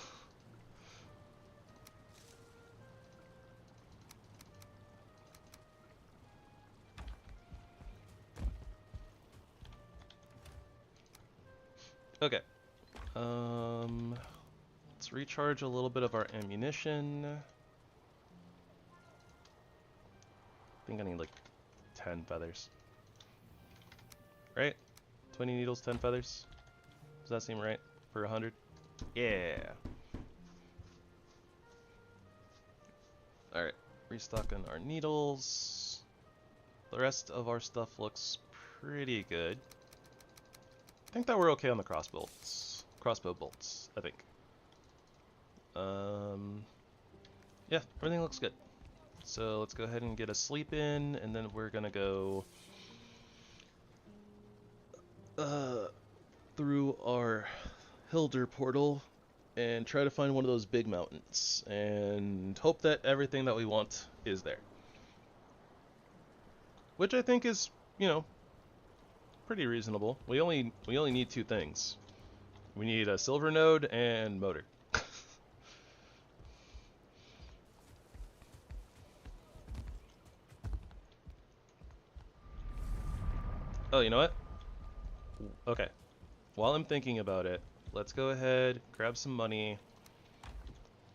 Okay. Let's recharge a little bit of our ammunition. I think I need like 10 feathers. Right? 20 needles, 10 feathers. Does that seem right for 100? Yeah. Alright, restocking our needles. The rest of our stuff looks pretty good. I think that we're okay on the crossbow bolts, I think. Yeah, everything looks good. So let's go ahead and get a sleep in, and then we're gonna go through our Hilder portal and try to find one of those big mountains and hope that everything that we want is there. Which I think is, you know, pretty reasonable. We only need two things. We need a silver node and motor. Oh, you know what? Okay. While I'm thinking about it, let's go ahead, grab some money.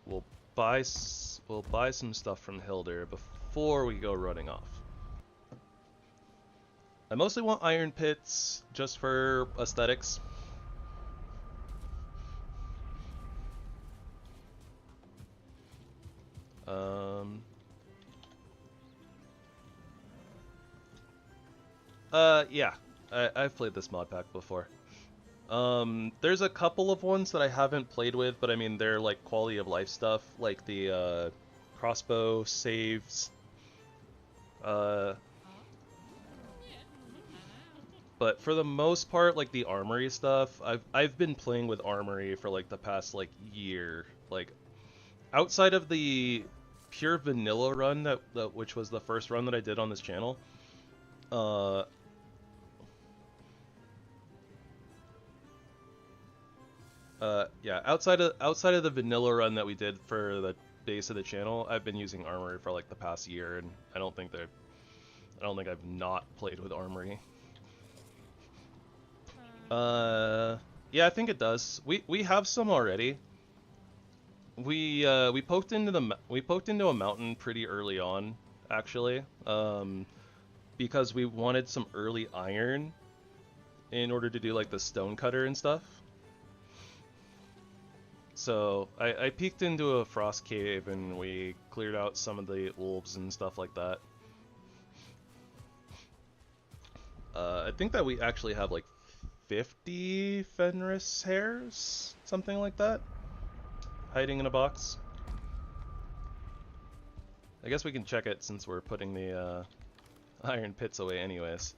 We'll buy some stuff from Hilder before we go running off. I mostly want iron pits just for aesthetics. Yeah, I've played this mod pack before. There's a couple of ones that I haven't played with, but I mean, they're like quality of life stuff, like the, crossbow saves, but for the most part, like the Armory stuff, I've been playing with Armory for like the past like year. Like outside of the pure vanilla run that which was the first run that I did on this channel, yeah, outside of the vanilla run that we did for the base of the channel, I've been using Armory for like the past year, and I don't think I've not played with Armory. Yeah, I think it does. We have some already. We poked into a mountain pretty early on, actually, because we wanted some early iron in order to do like the stone cutter and stuff. So I peeked into a frost cave and we cleared out some of the wolves and stuff like that. I think that we actually have like 50 Fenris hairs, something like that, hiding in a box. I guess we can check it since we're putting the iron pits away anyways.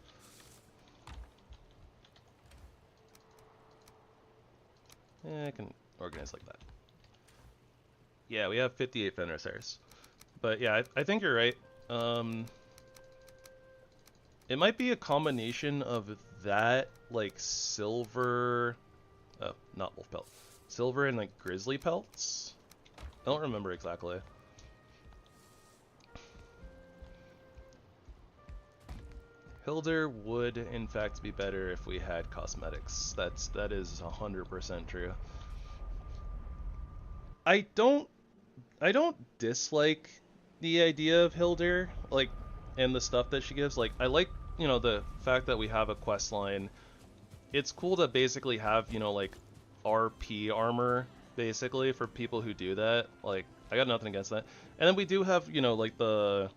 I can organize like that. Yeah, we have 58 Fenris hairs. But yeah, I think you're right. It might be a combination of that, like silver... Oh, not wolf pelt. Silver and like grizzly pelts? I don't remember exactly. Hilder would in fact be better if we had cosmetics. That is 100% true. I don't dislike the idea of Hilder, like, and the stuff that she gives. Like, I like, you know, the fact that we have a quest line. It's cool to basically have, you know, like, RP armor, basically, for people who do that. Like, I got nothing against that. And then we do have, you know, like, the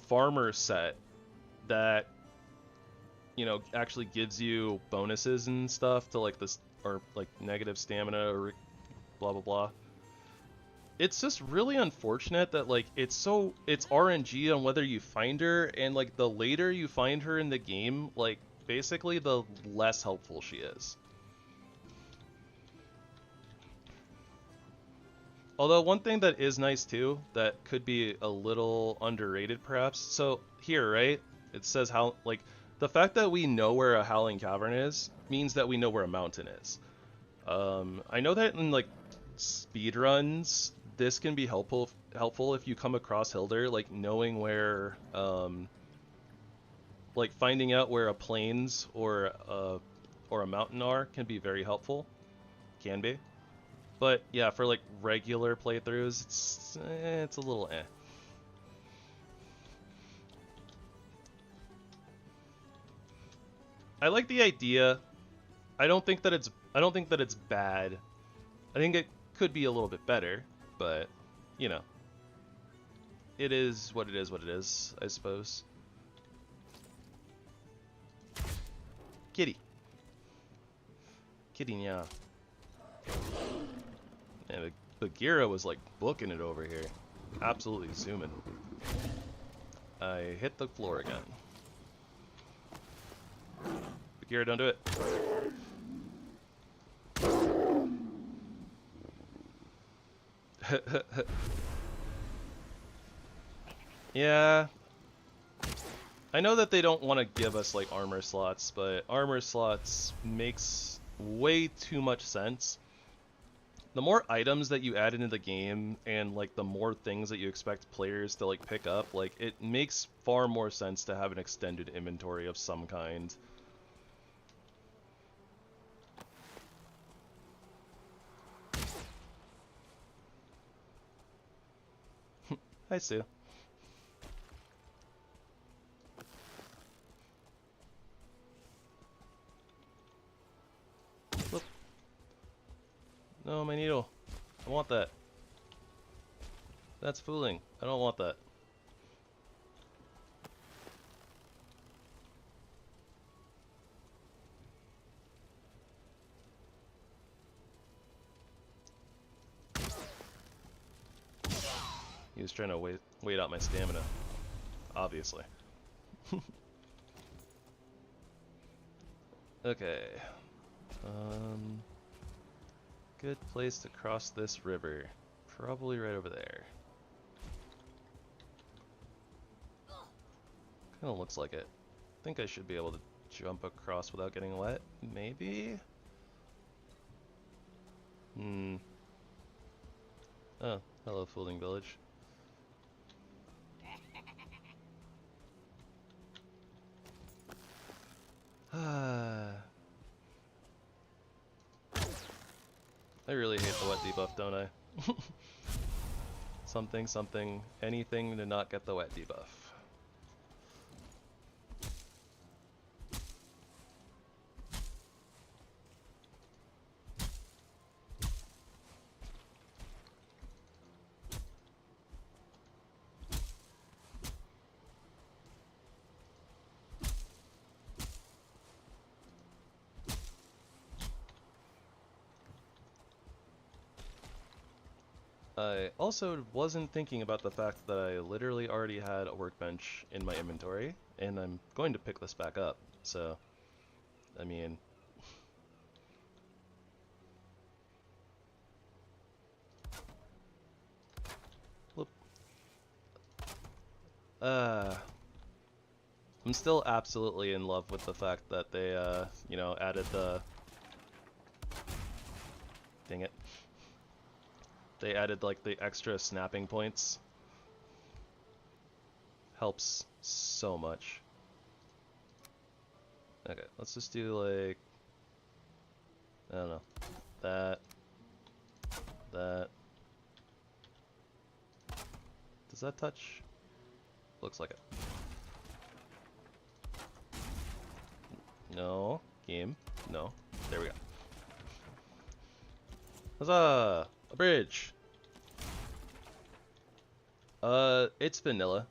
farmer set that, you know, actually gives you bonuses and stuff to like this, or like negative stamina or blah blah blah. It's just really unfortunate that like it's RNG on whether you find her, and like the later you find her in the game, like basically the less helpful she is. Although one thing that is nice too, that could be a little underrated perhaps. So here, right? It says how, like, the fact that we know where a Howling Cavern is means that we know where a mountain is. I know that in like speedruns, this can be helpful if you come across Hilder, like knowing where, like finding out where a plains or a mountain are can be very helpful. Can be. But yeah, for like regular playthroughs, it's a little eh. I like the idea. I don't think that it's bad. I think it could be a little bit better, but you know, it is what it is, I suppose. Kitty. Kitty, yeah. And Bagheera was like booking it over here. Absolutely zooming. I hit the floor again. Bagheera, don't do it. Yeah. I know that they don't want to give us like armor slots, but armor slots makes way too much sense. The more items that you add into the game, and like the more things that you expect players to like pick up, like it makes far more sense to have an extended inventory of some kind. Hi, Sue. Whoop. No, my needle. I want that. That's fooling. I don't want that. He was trying to wait out my stamina. Obviously. Okay. Good place to cross this river. Probably right over there. Kinda looks like it. I think I should be able to jump across without getting wet. Maybe? Oh, hello, Fooling Village. I really hate the wet debuff, don't I? Something, anything to not get the wet debuff. I also wasn't thinking about the fact that I literally already had a workbench in my inventory, and I'm going to pick this back up, so, I mean... Whoop. I'm still absolutely in love with the fact that they, you know, added the... Dang it. They added like the extra snapping points. Helps so much. Okay, let's just do like, I don't know, that. Does that touch? Looks like it. No, game, no. There we go. Huzzah! A bridge! It's vanilla.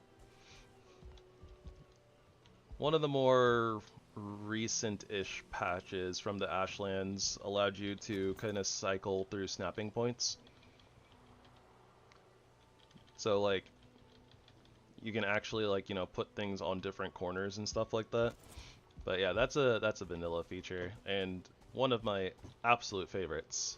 one of the more recent-ish patches from the Ashlands allowed you to kind of cycle through snapping points. So like you can actually like, you know, put things on different corners and stuff like that. But yeah, that's a vanilla feature and one of my absolute favorites.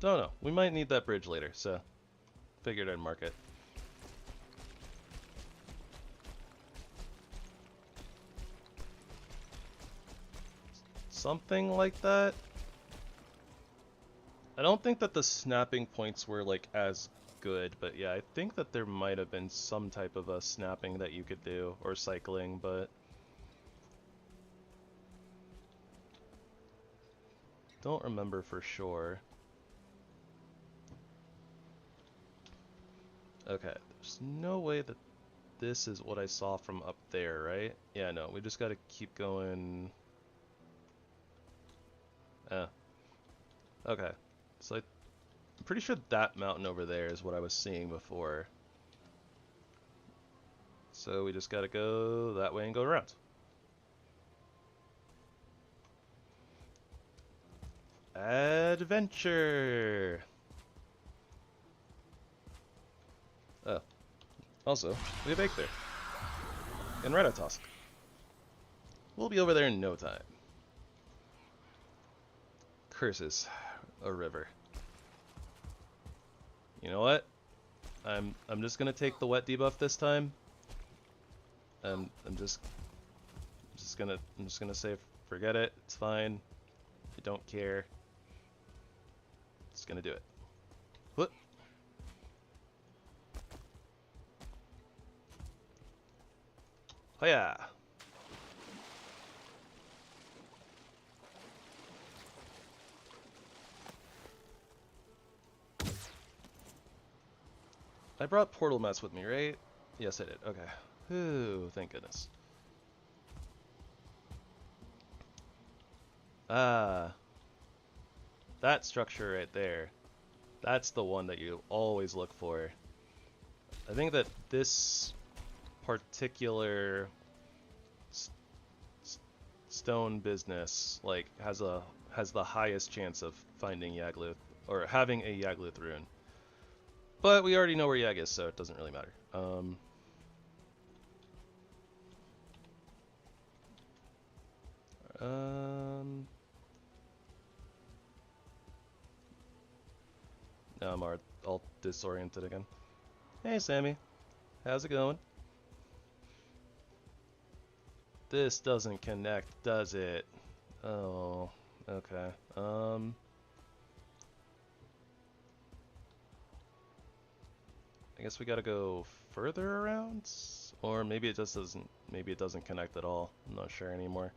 Don't know. We might need that bridge later, so figured I'd mark it. Something like that. I don't think that the snapping points were like as good, but yeah, I think that there might have been some type of a snapping that you could do, or cycling, but don't remember for sure. Okay, there's no way that this is what I saw from up there, right? Yeah, no, we just gotta keep going. Okay, so I'm pretty sure that mountain over there is what I was seeing before. So we just gotta go that way and go around. Adventure! Oh. Also, we have Aether. And Ratatosk. We'll be over there in no time. Curses. A river. You know what? I'm just gonna take the wet debuff this time. I'm just gonna say forget it. It's fine. I don't care. Just gonna do it. What? Oh yeah. I brought portal mats with me, right? Yes, I did. Okay. Ooh, thank goodness. Ah. That structure right there. That's the one that you always look for. I think that this particular stone business like has the highest chance of finding Yagluth or having a Yagluth rune. But we already know where Yag is, so it doesn't really matter. Now I'm all disoriented again. Hey, Sammy. How's it going? This doesn't connect, does it? Oh, okay. I guess we gotta go further around? Or maybe it just doesn't, maybe it doesn't connect at all. I'm not sure anymore.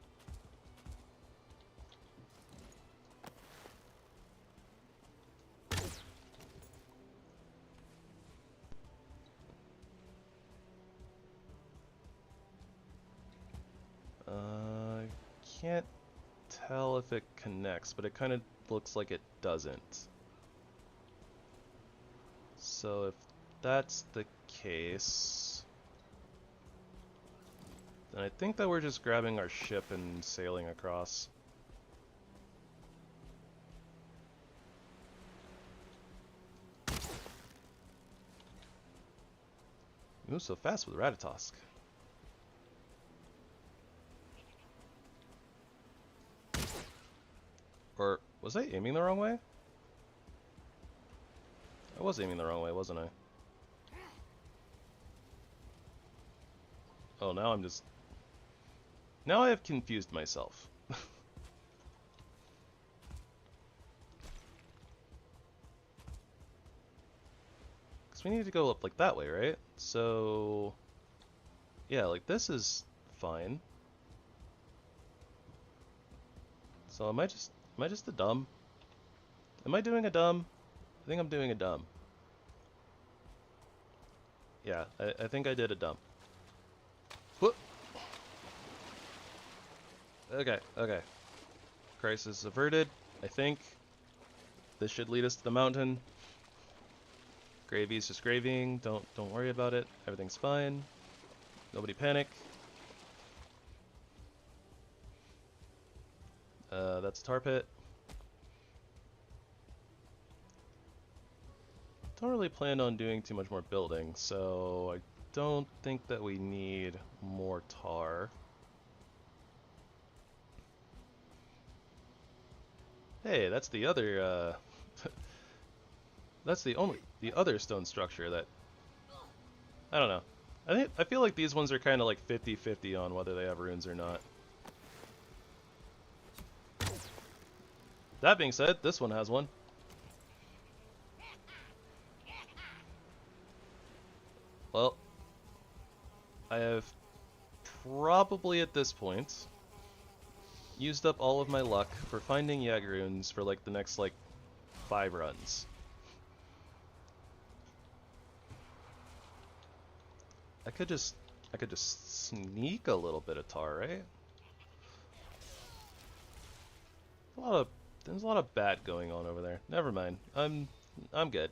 Can't tell if it connects, but it kind of looks like it doesn't. So if that's the case, then I think that we're just grabbing our ship and sailing across. You move so fast with Ratatosk. Or was I aiming the wrong way? I was aiming the wrong way, wasn't I? Oh, now I'm just... Now I have confused myself. Because we need to go up like that way, right? So... Yeah, like this is fine. So am I just a dumb? Am I doing a dumb? I think I'm doing a dumb. Yeah, I think I did a dumb. Whoop. Okay, okay. Crisis averted, I think. This should lead us to the mountain. Gravy's just gravying. Don't worry about it. Everything's fine. Nobody panic. That's a tar pit. Don't really plan on doing too much more building, so I don't think that we need more tar. Hey, that's the other, that's the other stone structure that, I don't know. I feel like these ones are kind of like 50-50 on whether they have runes or not. That being said, this one has one. Well, I have probably at this point used up all of my luck for finding Yag runes for like the next like 5 runs. I could just sneak a little bit of tar, right? There's a lot of bat going on over there. Never mind. I'm good.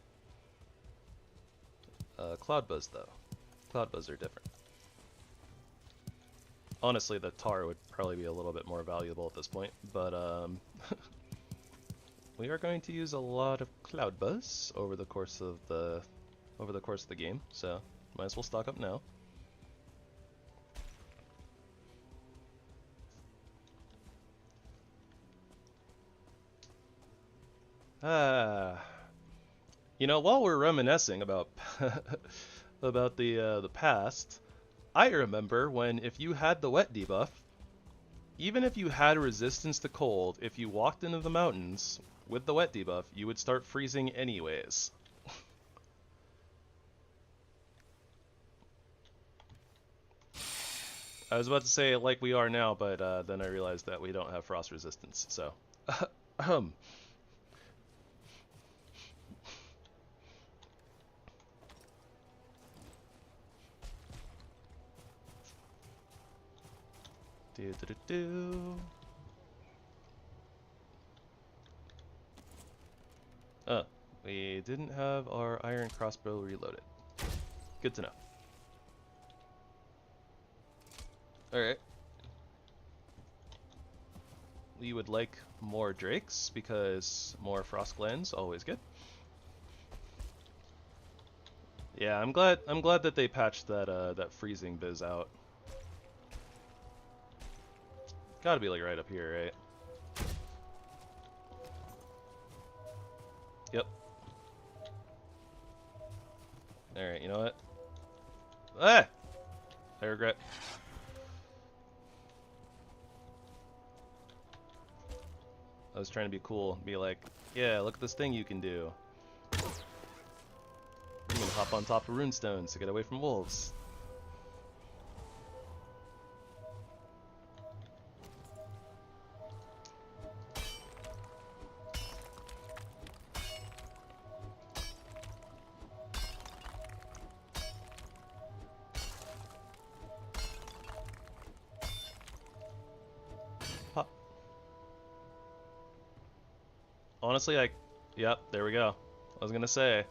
Cloud buzz though. Cloud buzz are different. Honestly, the tar would probably be a little bit more valuable at this point, but we are going to use a lot of cloud buzz over the course of the game, so might as well stock up now. You know, while we're reminiscing about about the past, I remember when if you had the wet debuff, even if you had resistance to cold, if you walked into the mountains with the wet debuff, you would start freezing anyways. I was about to say like we are now, but then I realized that we don't have frost resistance, so do. We didn't have our iron crossbow reloaded. Good to know. Alright. We would like more drakes because more frost glands always good. Yeah, I'm glad that they patched that freezing biz out. Gotta be like right up here, right? Yep. Alright, you know what? Ah! I regret. I was trying to be cool and be like, yeah, look at this thing you can do. You can hop on top of runestones to get away from wolves. Honestly, yep, there we go. I was gonna say.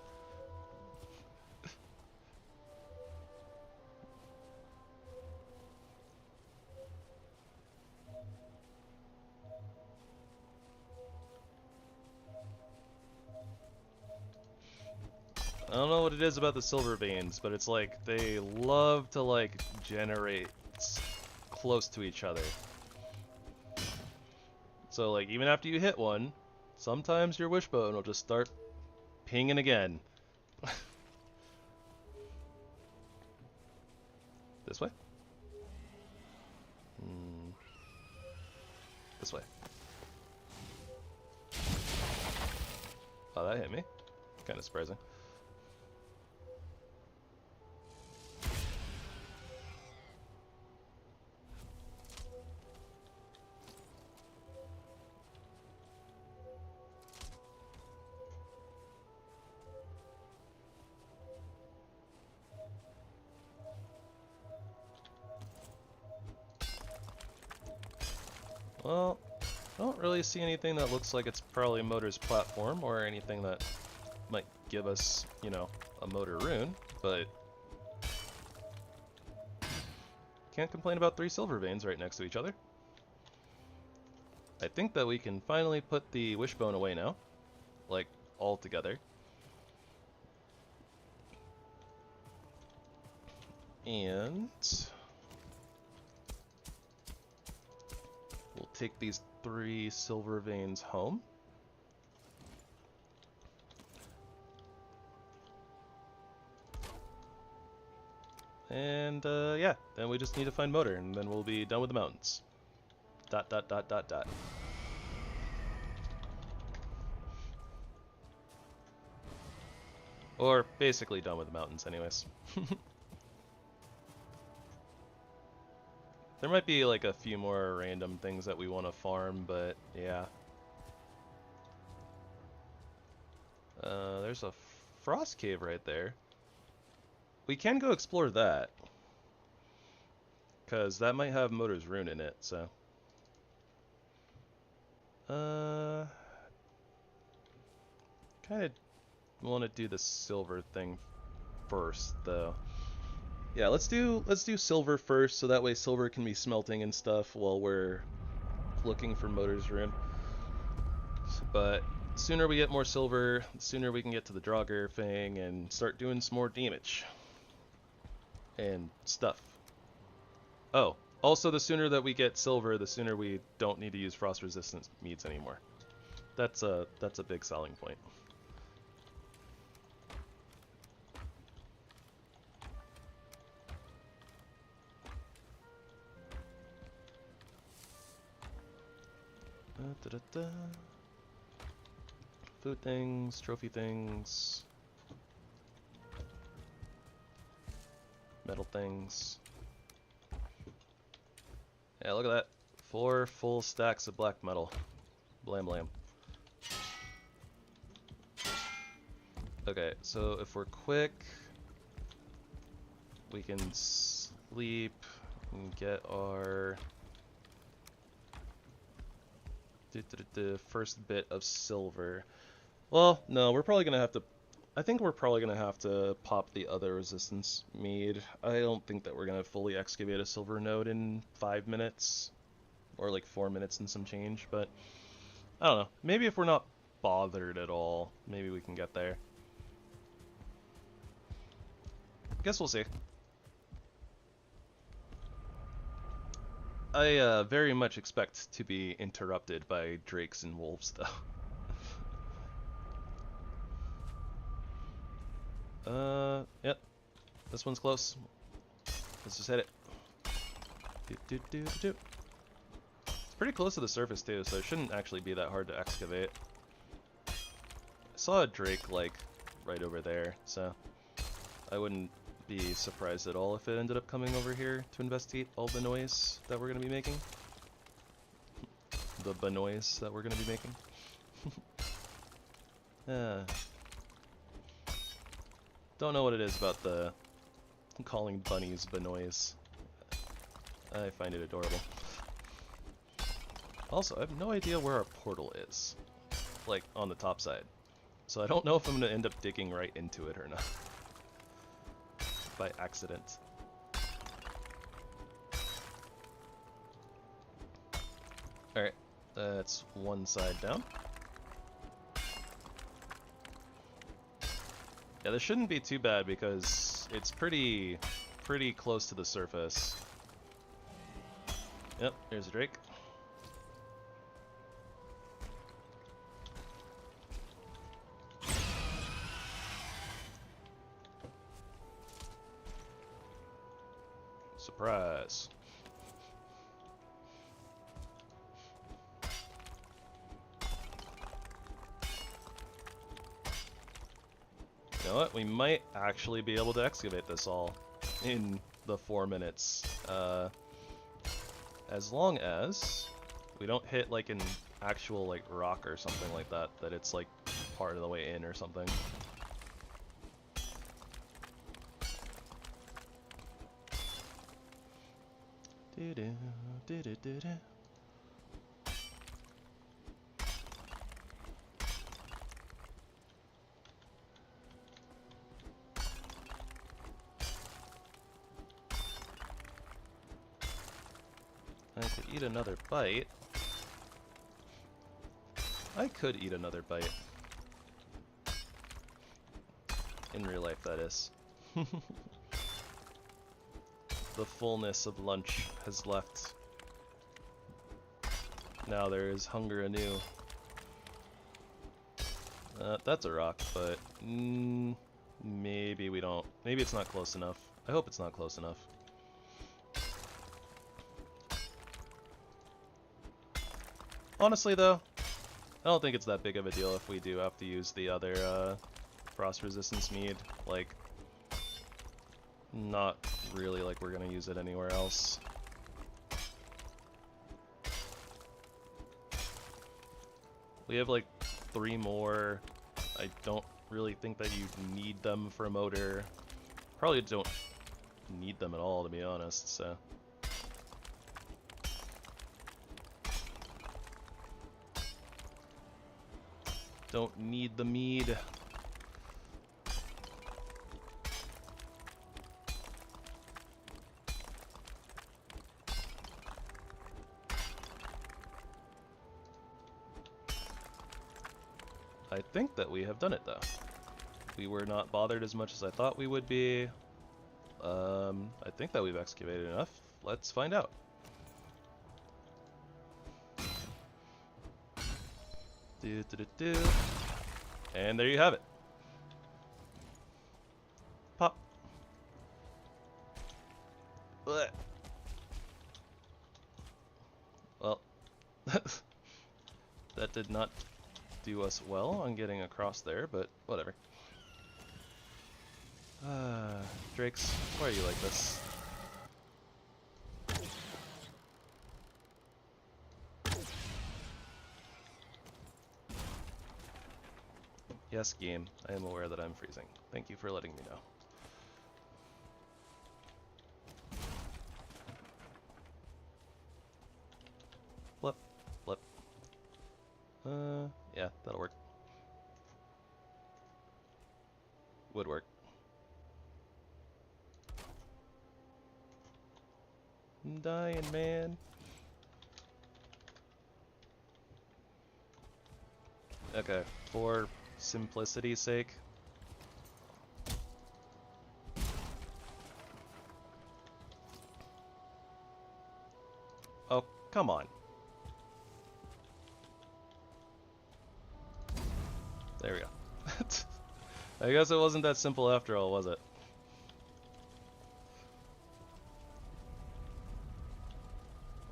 I don't know what it is about the silver veins, but it's like they love to like generate close to each other. So like even after you hit one, sometimes your wishbone will just start pinging again. This way? This way. Oh, that hit me. Kind of surprising. Well, I don't really see anything that looks like it's probably Motor's platform or anything that might give us, you know, a Motor rune, but can't complain about 3 silver veins right next to each other. I think that we can finally put the wishbone away now, like, all together. And we'll take these 3 silver veins home. And yeah, then we just need to find Motor, and then we'll be done with the mountains. Dot dot dot dot dot. Or basically done with the mountains anyways. There might be like a few more random things that we want to farm, but yeah. There's a frost cave right there. We can go explore that, because that might have Motor's rune in it, so. Kind of want to do the silver thing first, though. Yeah, let's do silver first, so that way silver can be smelting and stuff while we're looking for Motor's rune. But the sooner we get more silver, the sooner we can get to the Draugr thing and start doing some more damage and stuff. Oh, also the sooner that we get silver, the sooner we don't need to use frost resistance meads anymore. That's a big selling point. Food things, trophy things, metal things. Yeah, look at that. 4 full stacks of black metal. Blam blam. Okay, so if we're quick, we can sleep and get our the first bit of silver. Well, no, we're probably gonna have to. I think we're probably gonna have to pop the other resistance mead. I don't think that we're gonna fully excavate a silver node in 5 minutes, or like 4 minutes and some change. But I don't know. Maybe if we're not bothered at all, maybe we can get there. Guess we'll see. I very much expect to be interrupted by drakes and wolves, though. Yep. This one's close. Let's just hit it. It's pretty close to the surface, too, so it shouldn't actually be that hard to excavate. I saw a drake, like, right over there, so I wouldn't be surprised at all if it ended up coming over here to investigate all the noise that we're going to be making. The banoise that we're going to be making. Don't know what it is about the calling bunnies banoise. I find it adorable. Also, I have no idea where our portal is. Like, on the top side. So I don't know if I'm going to end up digging right into it or not. By accident. Alright, that's one side down. Yeah, this shouldn't be too bad because it's pretty close to the surface. Yep, there's a drake. Surprise. You know what? We might actually be able to excavate this all in the 4 minutes. As long as we don't hit like an actual like rock or something like that, that it's like part of the way in or something. I could eat another bite. I could eat another bite. In real life, that is. The fullness of lunch has left. Now there is hunger anew. That's a rock, but maybe we don't. Maybe it's not close enough. I hope it's not close enough. Honestly, though, I don't think it's that big of a deal if we do have to use the other frost resistance mead. Like, not really like we're gonna use it anywhere else. We have like 3 more. I don't really think that you need them for a motor. Probably don't need them at all, to be honest, so. Don't need the mead. I think that we have done it, though. We were not bothered as much as I thought we would be. I think that we've excavated enough. Let's find out. And there you have it. Pop. Blech. Well, that did not do us well on getting across there, but whatever. Drakes, why are you like this? Yes, game, I am aware that I'm freezing. Thank you for letting me know. Blip, blip. Yeah, that'll work. Would work. I'm dying, man. Okay, for simplicity's sake. Oh, come on. There we go. I guess it wasn't that simple after all, was it?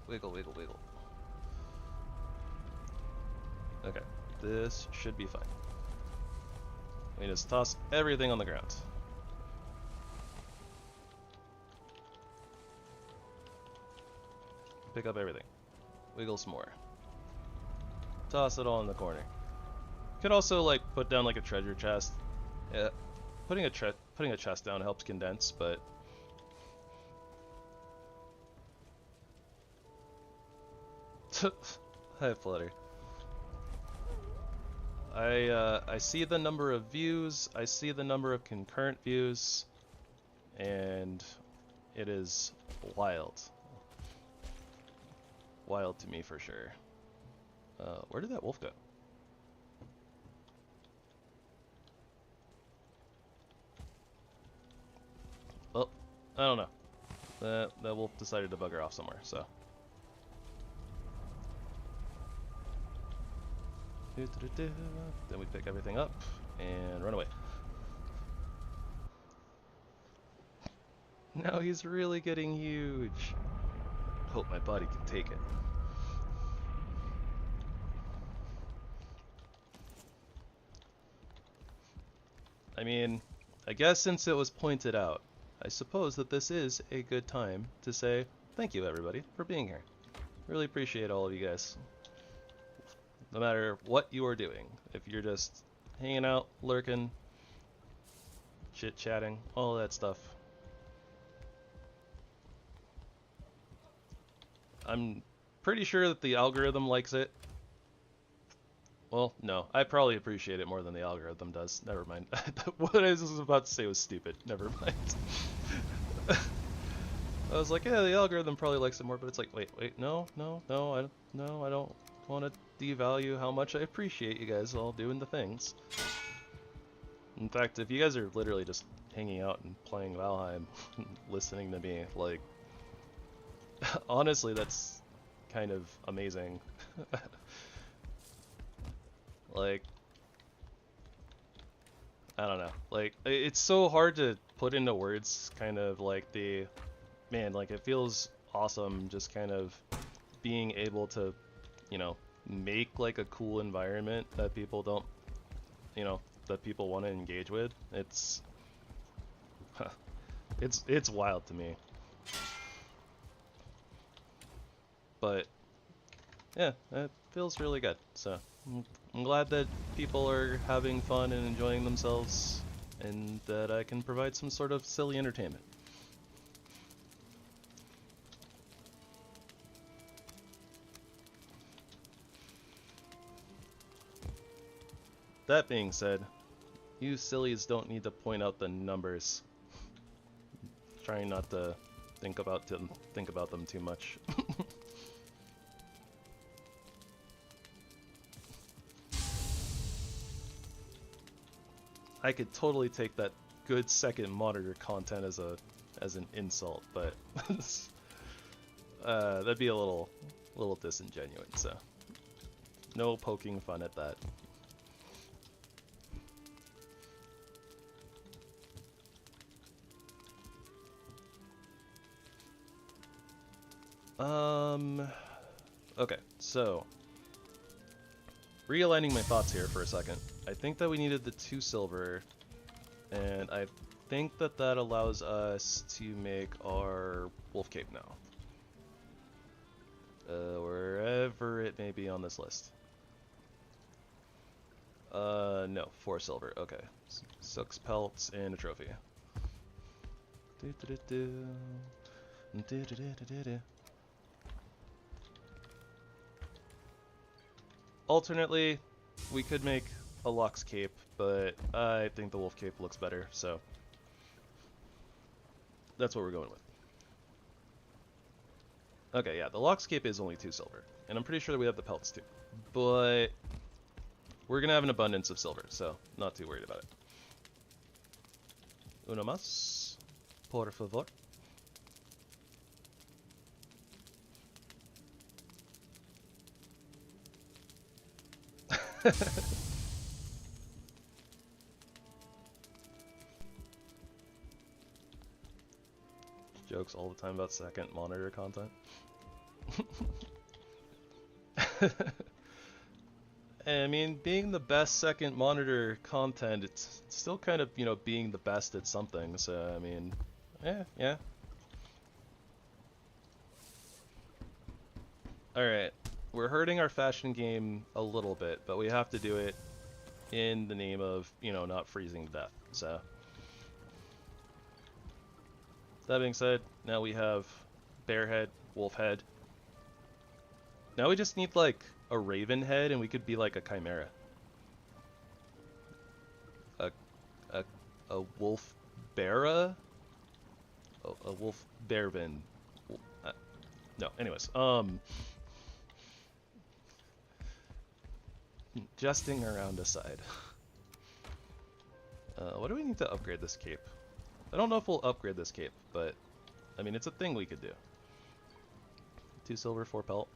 Wiggle, wiggle, wiggle. Okay, this should be fine. We just toss everything on the ground. Pick up everything. Wiggle some more. Toss it all in the corner. Could also like put down like a treasure chest. Yeah, putting a chest down helps condense, but hi, Flutter. I see the number of views, I see the number of concurrent views, and it is wild. Wild to me for sure. Where did that wolf go? Well, I don't know. That wolf decided to bugger off somewhere, so. Then we pick everything up and run away. Now he's really getting huge. Hope my body can take it. I mean, I guess since it was pointed out, I suppose that this is a good time to say thank you everybody for being here. Really appreciate all of you guys. No matter what you are doing, if you're just hanging out, lurking, chit-chatting, all that stuff. I'm pretty sure that the algorithm likes it. Well, no, I probably appreciate it more than the algorithm does. Never mind. What I was about to say was stupid. Never mind. I was like, yeah, the algorithm probably likes it more, but it's like, wait, no, I don't want to devalue how much I appreciate you guys all doing the things. In fact, if you guys are literally just hanging out and playing Valheim, listening to me, like, honestly, that's kind of amazing. Like, I don't know. Like, it's so hard to put into words, kind of like man, like, it feels awesome just kind of being able to, you know, make like a cool environment that people don't, you know, that people want to engage with. It's wild to me. But yeah, it feels really good. So I'm glad that people are having fun and enjoying themselves, and that I can provide some sort of silly entertainment. That being said, you sillies don't need to point out the numbers. Trying not to think about them too much. I could totally take that good second monitor content as an insult, but that'd be a little disingenuous. So no poking fun at that. Okay, so realigning my thoughts here for a second. I think that we needed the 2 silver, and I think that that allows us to make our wolf cape now. Wherever it may be on this list. No, 4 silver. Okay, 6 pelts and a trophy. Alternately, we could make a Lux cape, but I think the wolf cape looks better, so that's what we're going with. Okay, yeah, the Lux cape is only 2 silver, and I'm pretty sure that we have the pelts too, but we're gonna have an abundance of silver, so not too worried about it. Uno más, por favor. Jokes all the time about second monitor content. I mean, being the best second monitor content, it's still kind of, you know, being the best at something, so, I mean, yeah. Alright, we're hurting our fashion game a little bit, but we have to do it in the name of, you know, not freezing to death, so. That being said, now we have bear head, wolf head. Now we just need, like, a raven head, and we could be like a chimera. A wolf beara? A wolf bearvin. No, anyways, jesting around aside. What do we need to upgrade this cape? I don't know if we'll upgrade this cape, but I mean, it's a thing we could do. 2 silver, 4 pelt.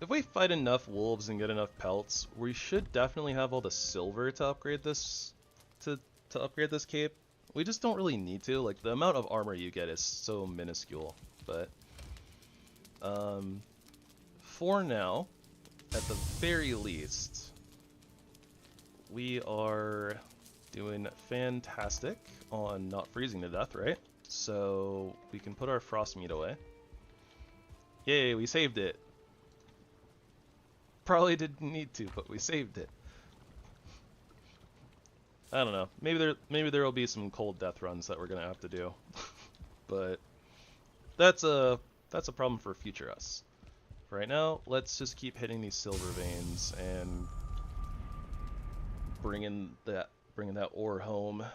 If we fight enough wolves and get enough pelts, we should definitely have all the silver to upgrade this to upgrade this cape. We just don't really need to. Like, the amount of armor you get is so minuscule, but for now, at the very least, we are doing fantastic on not freezing to death, right? So we can put our frost meat away. Yay, we saved it. Probably didn't need to, but we saved it. I don't know. Maybe there will be some cold death runs that we're gonna have to do, but that's a problem for future us. For right now, let's just keep hitting these silver veins and bringing that ore home.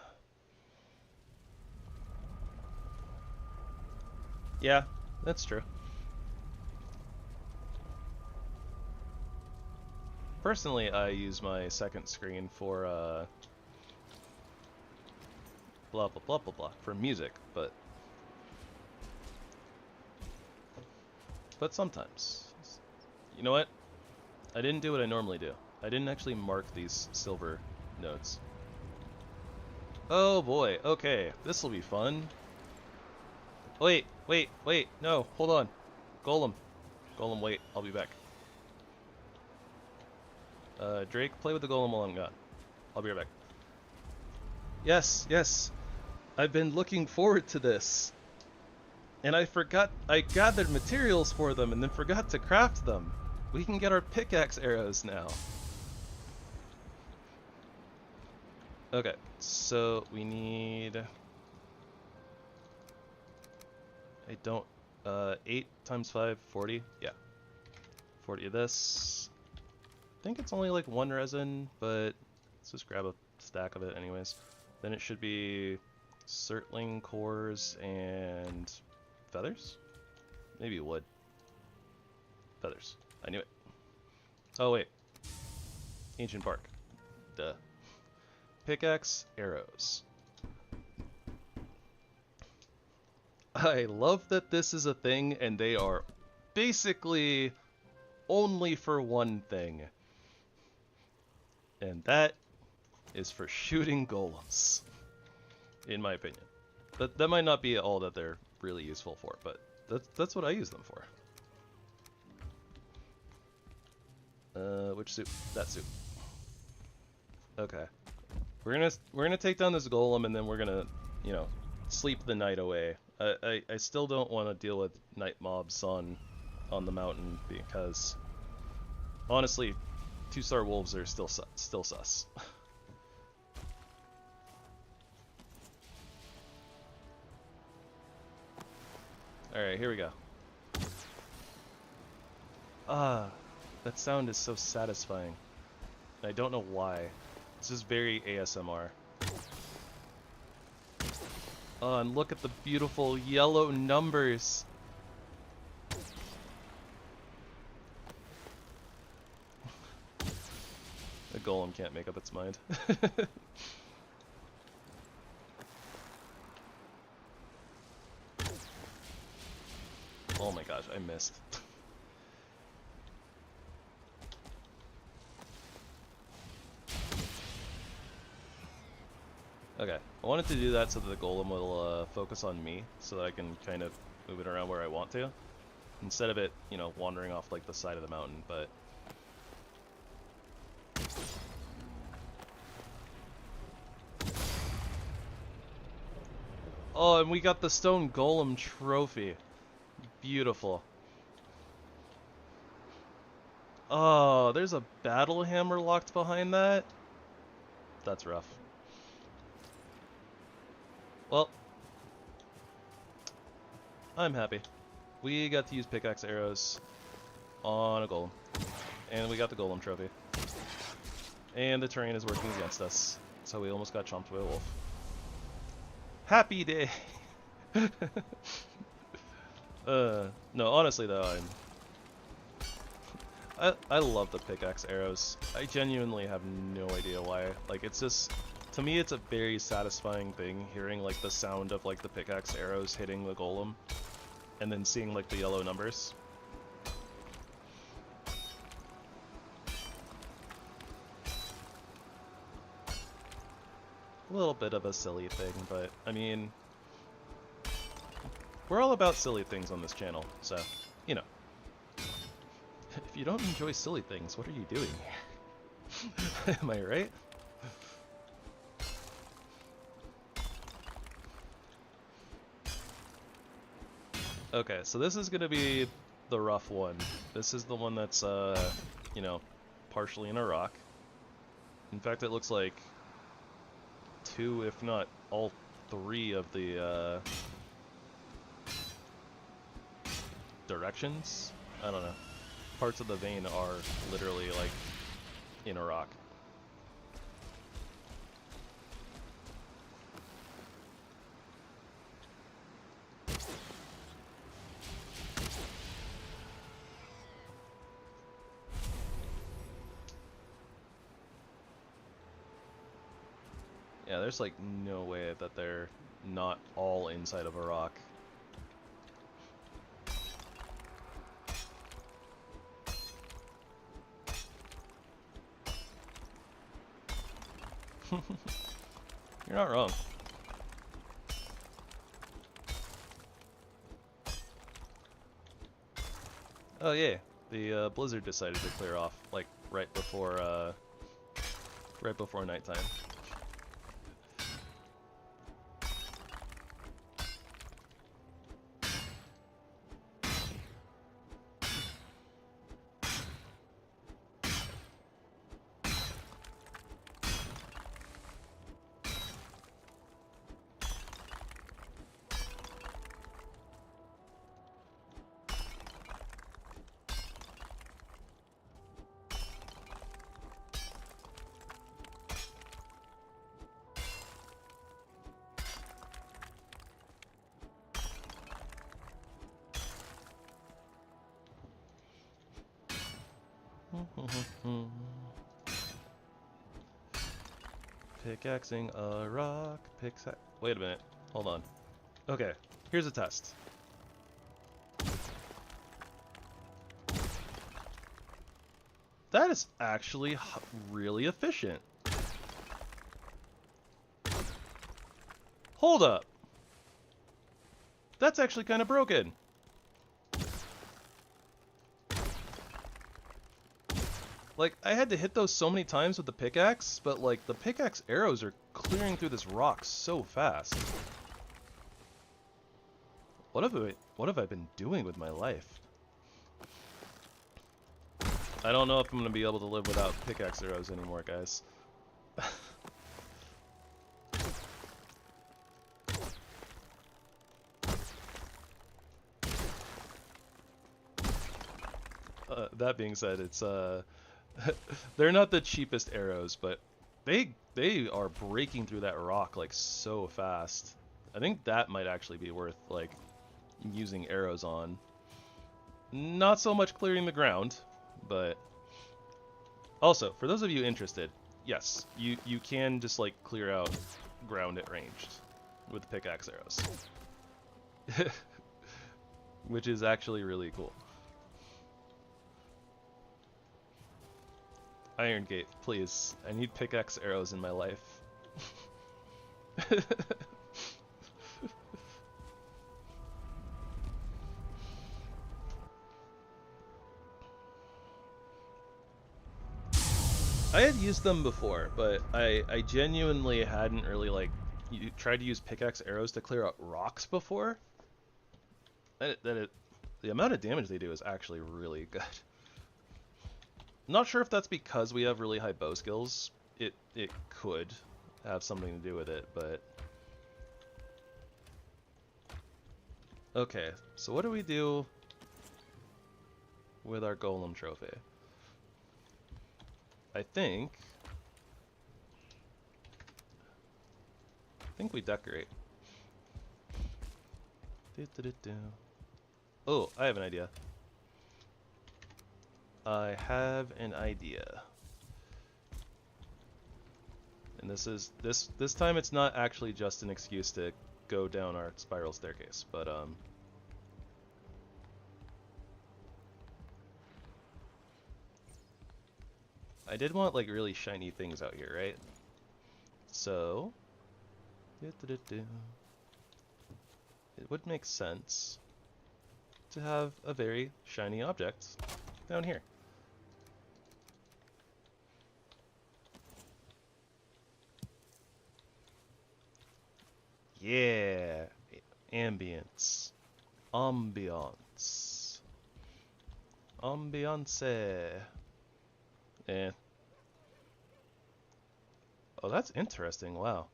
Yeah, that's true. Personally, I use my second screen for blah blah blah blah blah for music, but sometimes. You know what? I didn't do what I normally do. I didn't actually mark these silver nodes. Oh boy, okay, this will be fun. Wait, no, hold on. Golem. Golem, wait, I'll be back. Drake, play with the golem while I'm gone. I'll be right back. Yes, yes. I've been looking forward to this. And I gathered materials for them and then forgot to craft them. We can get our pickaxe arrows now. Okay, so we need... 8 times 5, 40? Yeah. 40 of this. I think it's only like 1 resin, but let's just grab a stack of it anyways. Then it should be surtling cores and feathers? Maybe wood. Feathers. I knew it. Oh wait. Ancient bark. Duh. Pickaxe, arrows. I love that this is a thing and they are basically only for one thing. And that is for shooting golems, in my opinion. That might not be all that they're really useful for, but that's what I use them for. Which suit? That suit. Okay. We're gonna take down this golem and then we're gonna, you know, sleep the night away. I still don't want to deal with night mobs on the mountain because honestly, 2-star wolves are still sus. All right, here we go. Ah, that sound is so satisfying. I don't know why. This is very ASMR. Oh, and look at the beautiful yellow numbers. The golem can't make up its mind. Oh my gosh, I missed. Okay, I wanted to do that so that the golem will focus on me, so that I can kind of move it around where I want to, instead of it, you know, wandering off like the side of the mountain, but... Oh, and we got the stone golem trophy. Beautiful. Oh, there's a battle hammer locked behind that? That's rough. Well, I'm happy. We got to use pickaxe arrows on a golem. And we got the golem trophy. And the terrain is working against us. So we almost got chomped by a wolf. Happy day! No, honestly though, I love the pickaxe arrows. I genuinely have no idea why. Like, it's just... To me, it's a very satisfying thing, hearing like the sound of like the pickaxe arrows hitting the golem, and then seeing like the yellow numbers. A little bit of a silly thing, but I mean, we're all about silly things on this channel, so, you know. If you don't enjoy silly things, what are you doing here? Am I right? Okay, so this is gonna be the rough one. This is the one that's, you know, partially in a rock. In fact, it looks like 2, if not all 3 of the, directions? I don't know. Parts of the vein are literally, like, in a rock. Yeah, there's like no way that they're not all inside of a rock. You're not wrong. Oh yeah, the blizzard decided to clear off like right before nighttime. Pickaxing a rock. Wait a minute. Hold on. Okay, here's a test. That is actually really efficient. Hold up. That's actually kind of broken. Like, I had to hit those so many times with the pickaxe, but like, the pickaxe arrows are clearing through this rock so fast. What have I been doing with my life? I don't know if I'm gonna be able to live without pickaxe arrows anymore, guys. That being said, it's they're not the cheapest arrows, but they are breaking through that rock like so fast. I think that might actually be worth like using arrows on. Not so much clearing the ground, but also for those of you interested, yes, you can just like clear out ground at ranged with pickaxe arrows, which is actually really cool. Iron Gate, please. I need pickaxe arrows in my life. I had used them before, but I genuinely hadn't really like tried to use pickaxe arrows to clear out rocks before. The amount of damage they do is actually really good. Not sure if that's because we have really high bow skills. It could have something to do with it, but... Okay, so what do we do with our golem trophy? I think we decorate. Oh, I have an idea. I have an idea. And this time it's not actually just an excuse to go down our spiral staircase, but I did want like really shiny things out here, right? So it would make sense to have a very shiny object down here. Yeah, ambience, ambiance, ambiance. Eh. Oh, that's interesting. Wow.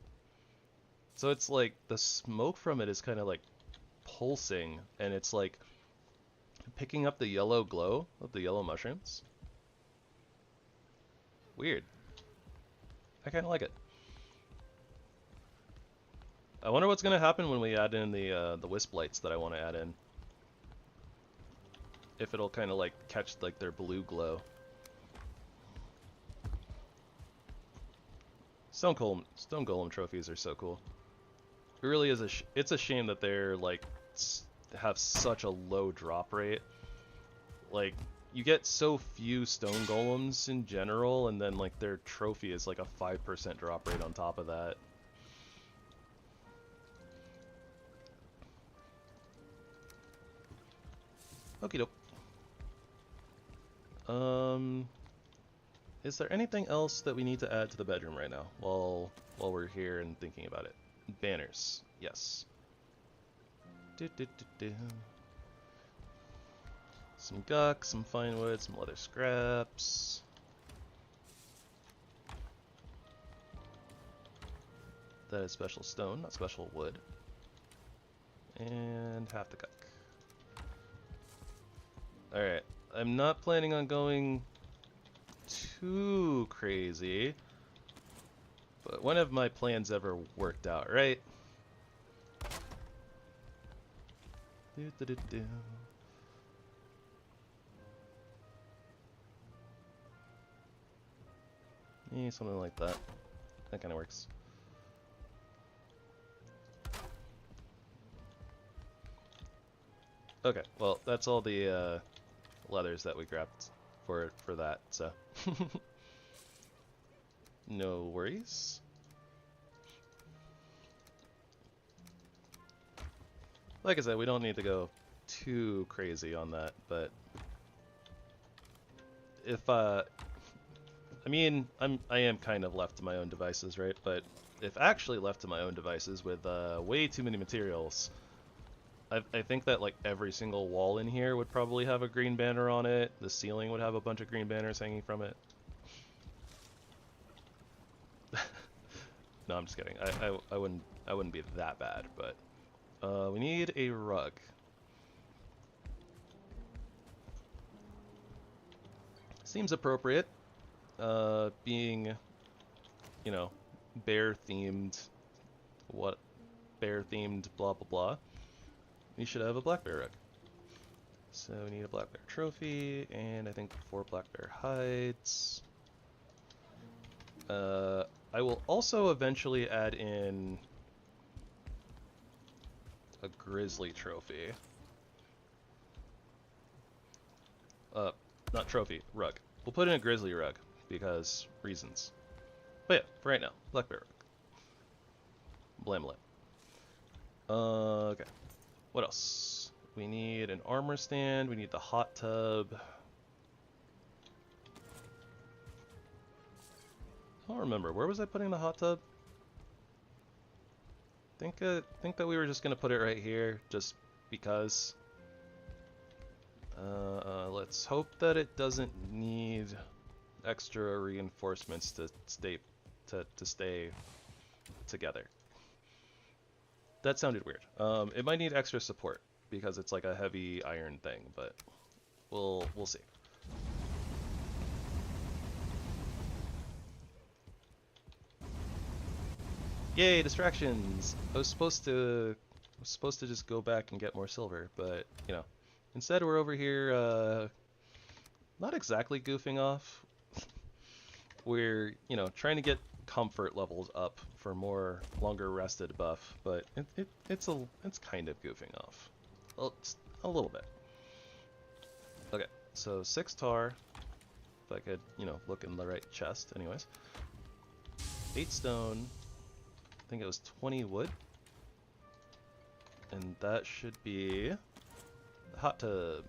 So it's like the smoke from it is kind of like pulsing, and it's like picking up the yellow glow of the yellow mushrooms. Weird. I kind of like it. I wonder what's gonna happen when we add in the wisp lights that I want to add in. If it'll kind of like catch like their blue glow. Stone Golem trophies are so cool. It really is it's a shame that they're like have such a low drop rate. Like, you get so few Stone Golems in general, and then like their trophy is like a 5% drop rate on top of that. Okie doke. Is there anything else that we need to add to the bedroom right now while we're here and thinking about it? Banners, yes. Some guck, some fine wood, some leather scraps. That is special stone, not special wood. And half the guck. Alright, I'm not planning on going too crazy, but when have my plans ever worked out, right? Yeah, something like that. That kind of works. Okay, well, that's all the leathers that we grabbed for that, so no worries. Like I said, we don't need to go too crazy on that, but if I mean, I am kind of left to my own devices, right? But if actually left to my own devices with way too many materials, I think that like every single wall in here would probably have a green banner on it. The ceiling would have a bunch of green banners hanging from it. No, I'm just kidding. I wouldn't be that bad, but we need a rug. Seems appropriate, being, you know, bear-themed, bear-themed blah blah blah. We should have a black bear rug. So we need a black bear trophy, and I think 4 black bear hides. I will also eventually add in a grizzly trophy. Not trophy, rug. We'll put in a grizzly rug, because reasons. But yeah, for right now, black bear rug. Blamlet. Okay. What else? We need an armor stand, we need the hot tub. I don't remember, where was I putting the hot tub? Think that we were just gonna put it right here, just because. Let's hope that it doesn't need extra reinforcements to stay together. That sounded weird. It might need extra support because it's like a heavy iron thing, but we'll see. Yay, distractions! I was supposed to just go back and get more silver, but you know, instead we're over here not exactly goofing off. We're, you know, trying to get comfort levels up for more longer rested buff, but it's kind of goofing off. Well, a little bit. Okay, so 6 tar. If I could, you know, look in the right chest. Anyways, 8 stone. I think it was 20 wood, and that should be the hot tub.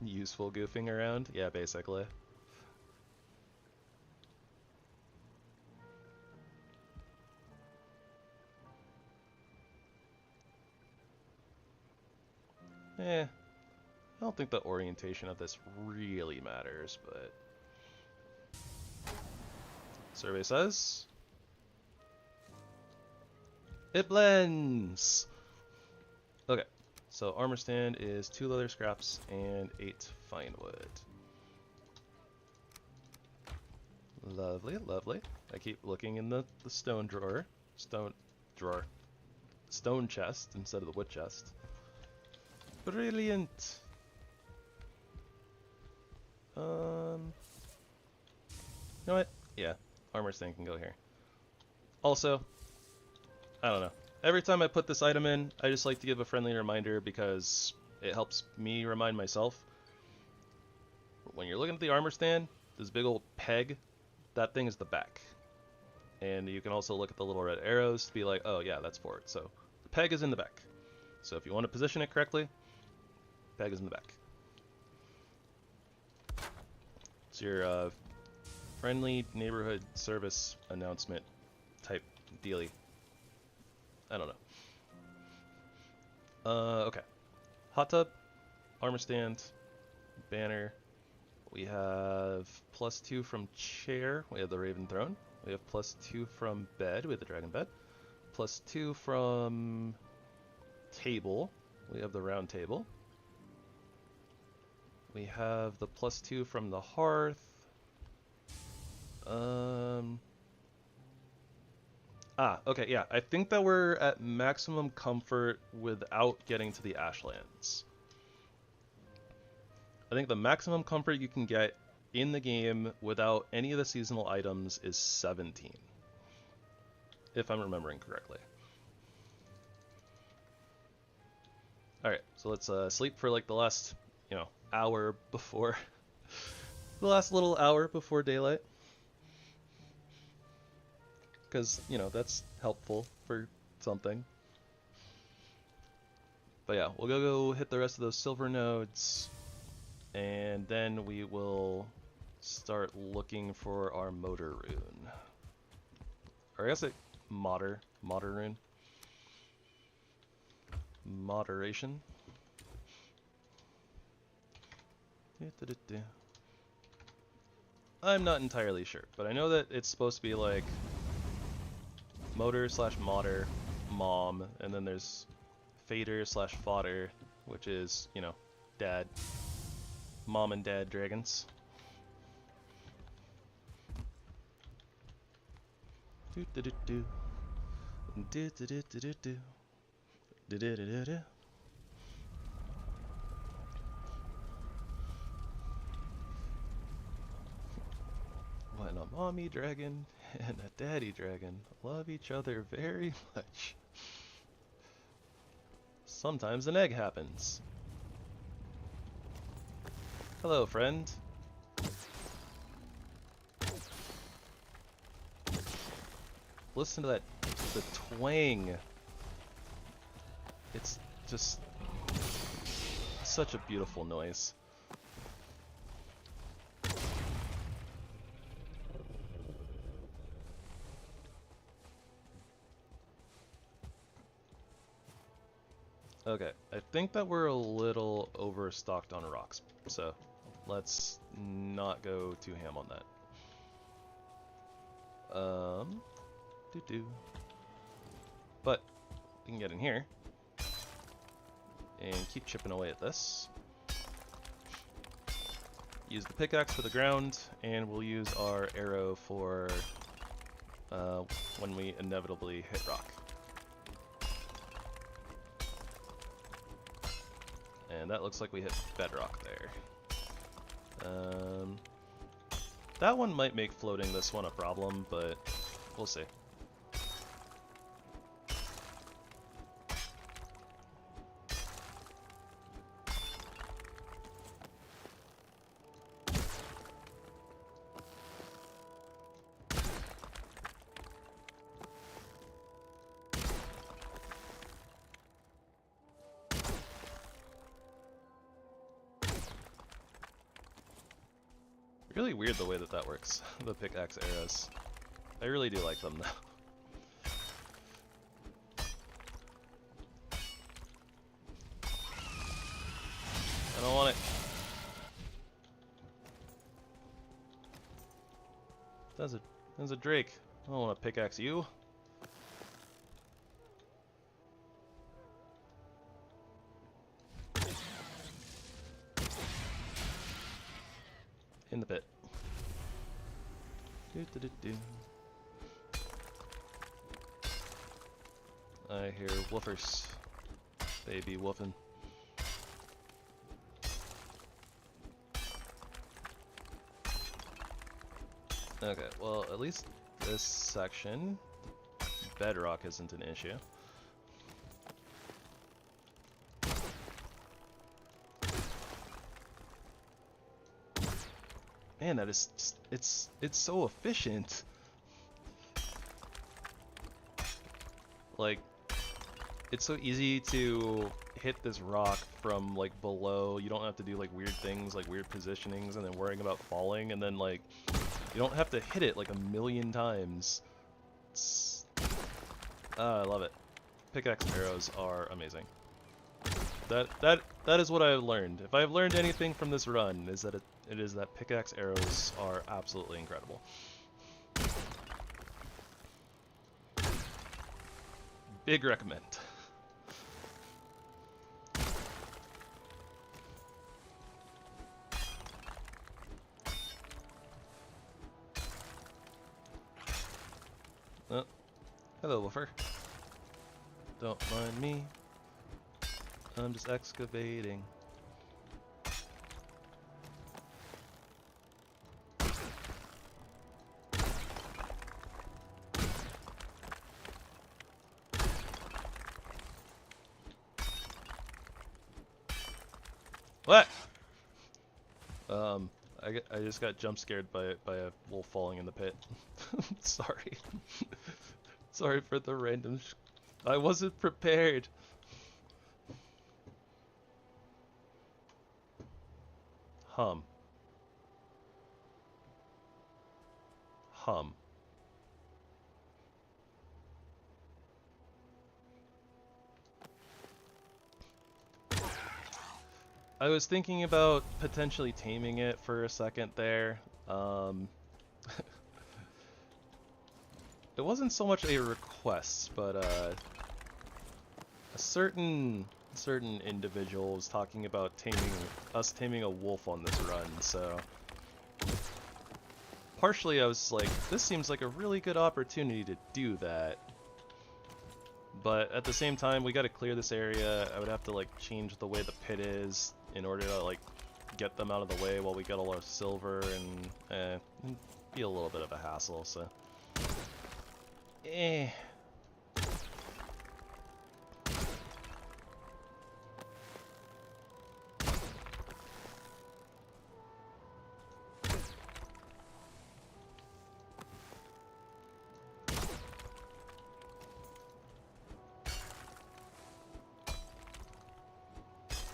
Useful goofing around? Yeah, basically. I don't think the orientation of this really matters, but survey says it blends. Okay. So armor stand is 2 leather scraps and 8 fine wood. Lovely, lovely. I keep looking in the stone chest instead of the wood chest. Brilliant. know what? Yeah, armor stand can go here. Also, I don't know. Every time I put this item in, I just like to give a friendly reminder because it helps me remind myself. When you're looking at the armor stand, this big old peg, that thing is the back. And you can also look at the little red arrows to be like, oh yeah, that's forward. So the peg is in the back. So if you want to position it correctly, peg is in the back. It's your friendly neighborhood service announcement type dealy. I don't know. Okay. Hot tub, armor stand, banner. We have +2 from chair. We have the Raven Throne. We have +2 from bed. We have the Dragon Bed. +2 from table. We have the round table. We have the +2 from the hearth. Okay, yeah. I think that we're at maximum comfort without getting to the Ashlands. I think the maximum comfort you can get in the game without any of the seasonal items is 17. If I'm remembering correctly. Alright, so let's sleep for like the last, hour before... the last little hour before daylight. Because, that's helpful for something. But yeah, we'll go hit the rest of those silver nodes. And then we will start looking for our motor rune. Or I guess modder rune. Moderation. I'm not entirely sure, but I know that it's supposed to be like motor/modder, mom, and then there's fader/fodder, which is, dad. Mom and dad dragons. When a mommy dragon and a daddy dragon love each other very much, sometimes an egg happens. Hello, friend. Listen to the twang. It's just such a beautiful noise. Okay, I think that we're a little overstocked on rocks, so let's not go too ham on that. But we can get in here and keep chipping away at this. Use the pickaxe for the ground, and we'll use our arrow for when we inevitably hit rock. And that looks like we hit bedrock there. That one might make floating this one a problem, but we'll see. Really weird the way that works, the pickaxe arrows. I really do like them though. I don't want it. There's a drake. I don't want to pickaxe you. In the pit. I hear woofers. They be woofing. Okay, well, at least this section, bedrock isn't an issue. Man, that is just, it's so efficient. Like, it's so easy to hit this rock from like below. You don't have to do like weird things like weird positionings and then worrying about falling, and then like you don't have to hit it like a million times. I love it. Pickaxe arrows are amazing. That is what I've learned. If I've learned anything from this run, is that it is that pickaxe arrows are absolutely incredible. Big recommend. Oh, hello, Woofer. Don't mind me. I'm just excavating. What? I just got jump scared by a wolf falling in the pit. Sorry. Sorry for the random. I wasn't prepared. Hum. Hum. I was thinking about potentially taming it for a second there. It wasn't so much a request, but a certain individual was talking about taming a wolf on this run, so partially I was like, this seems like a really good opportunity to do that. But at the same time, we gotta clear this area. I would have to like change the way the pit is in order to like get them out of the way while we get all our silver, and it'd be a little bit of a hassle, so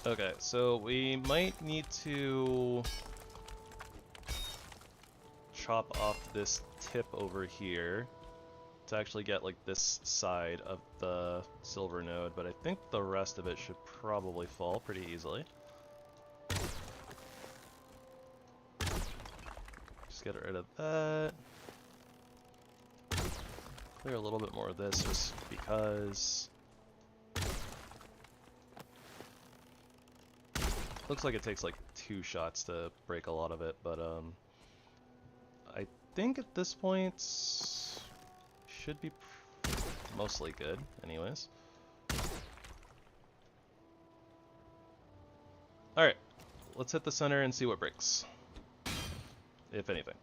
Okay, so we might need to chop off this tip over here to actually get like this side of the silver node, but I think the rest of it should probably fall pretty easily. Just get rid of that. Clear a little bit more of this just because. Looks like it takes like 2 shots to break a lot of it, but I think at this point should be mostly good anyways. Alright, let's hit the center and see what breaks, if anything.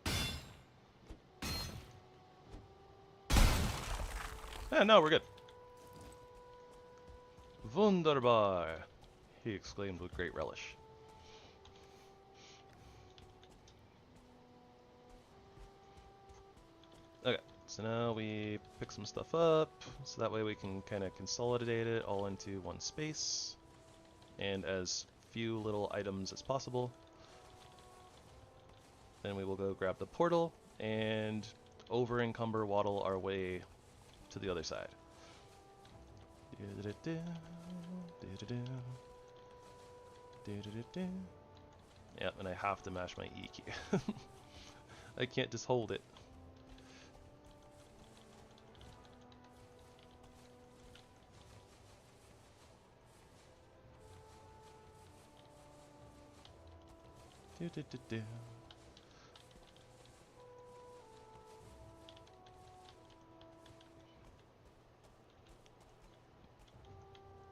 Yeah, no, we're good. Wunderbar, he exclaimed with great relish. Okay, so now we pick some stuff up, so that way we can kind of consolidate it all into one space, and as few little items as possible. Then we will go grab the portal and over encumber waddle our way to the other side. Yep, and I have to mash my E key. I can't just hold it.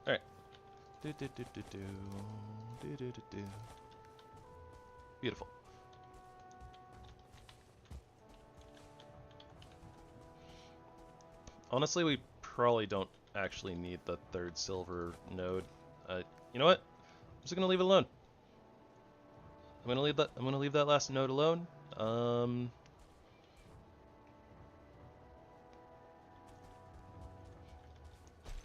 Alright. Beautiful. Honestly, we probably don't actually need the third silver node. You know what? I'm just gonna leave it alone. I'm gonna leave that last node alone.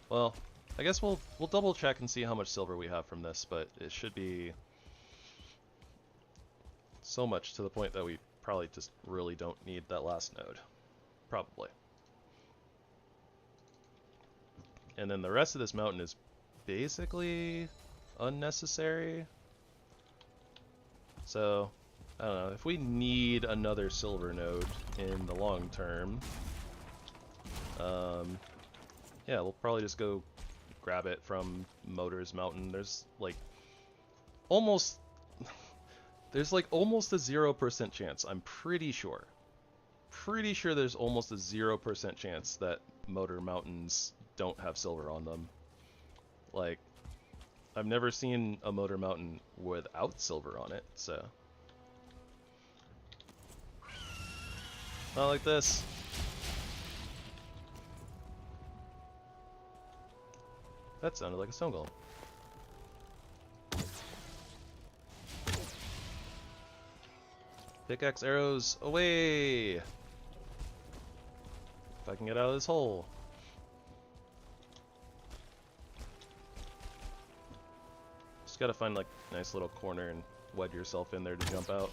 Well, I guess we'll double check and see how much silver we have from this, but it should be so much to the point that we probably just really don't need that last node. Probably. And then the rest of this mountain is basically unnecessary. So, I don't know, if we need another silver node in the long term, yeah, we'll probably just go grab it from Motors Mountain. There's like almost a 0% chance, I'm pretty sure there's almost a 0% chance that Motor Mountains don't have silver on them. Like, I've never seen a Motor Mountain without silver on it, so. Not like this. That sounded like a stone golem. Pickaxe arrows away! If I can get out of this hole. Just gotta find like a nice little corner and wedge yourself in there to jump out.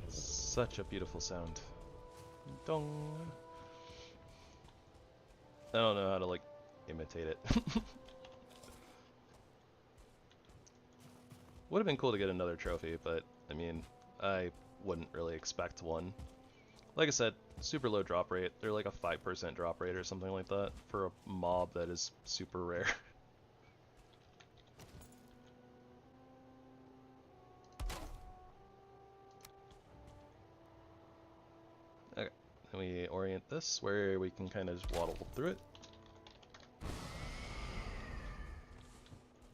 Such a beautiful sound. Dong. I don't know how to like imitate it. Would have been cool to get another trophy, but I mean, I wouldn't really expect one. Like I said, super low drop rate. They're like a 5% drop rate or something like that for a mob that is super rare. Okay, then we orient this where we can kind of just waddle through it.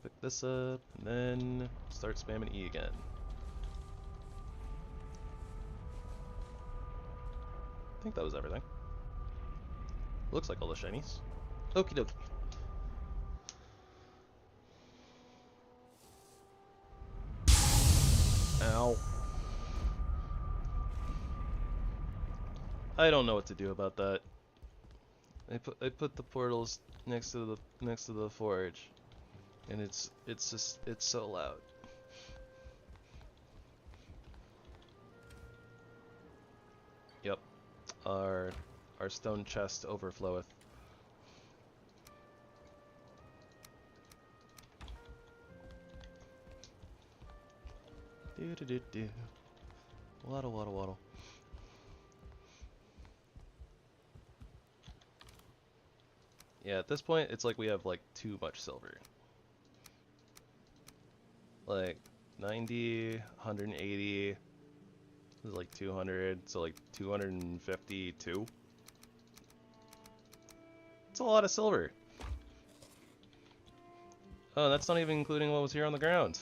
Pick this up, and then start spamming E again. I think that was everything. Looks like all the shinies. Okie dokie. Ow. I don't know what to do about that. I put the portals next to the forge, and it's so loud. Yep. Our stone chest overfloweth. Do. Waddle, waddle, waddle. Yeah, at this point, it's like we have like too much silver. Like 90, 180. This is like 200, so like 252. It's a lot of silver. Oh, that's not even including what was here on the ground.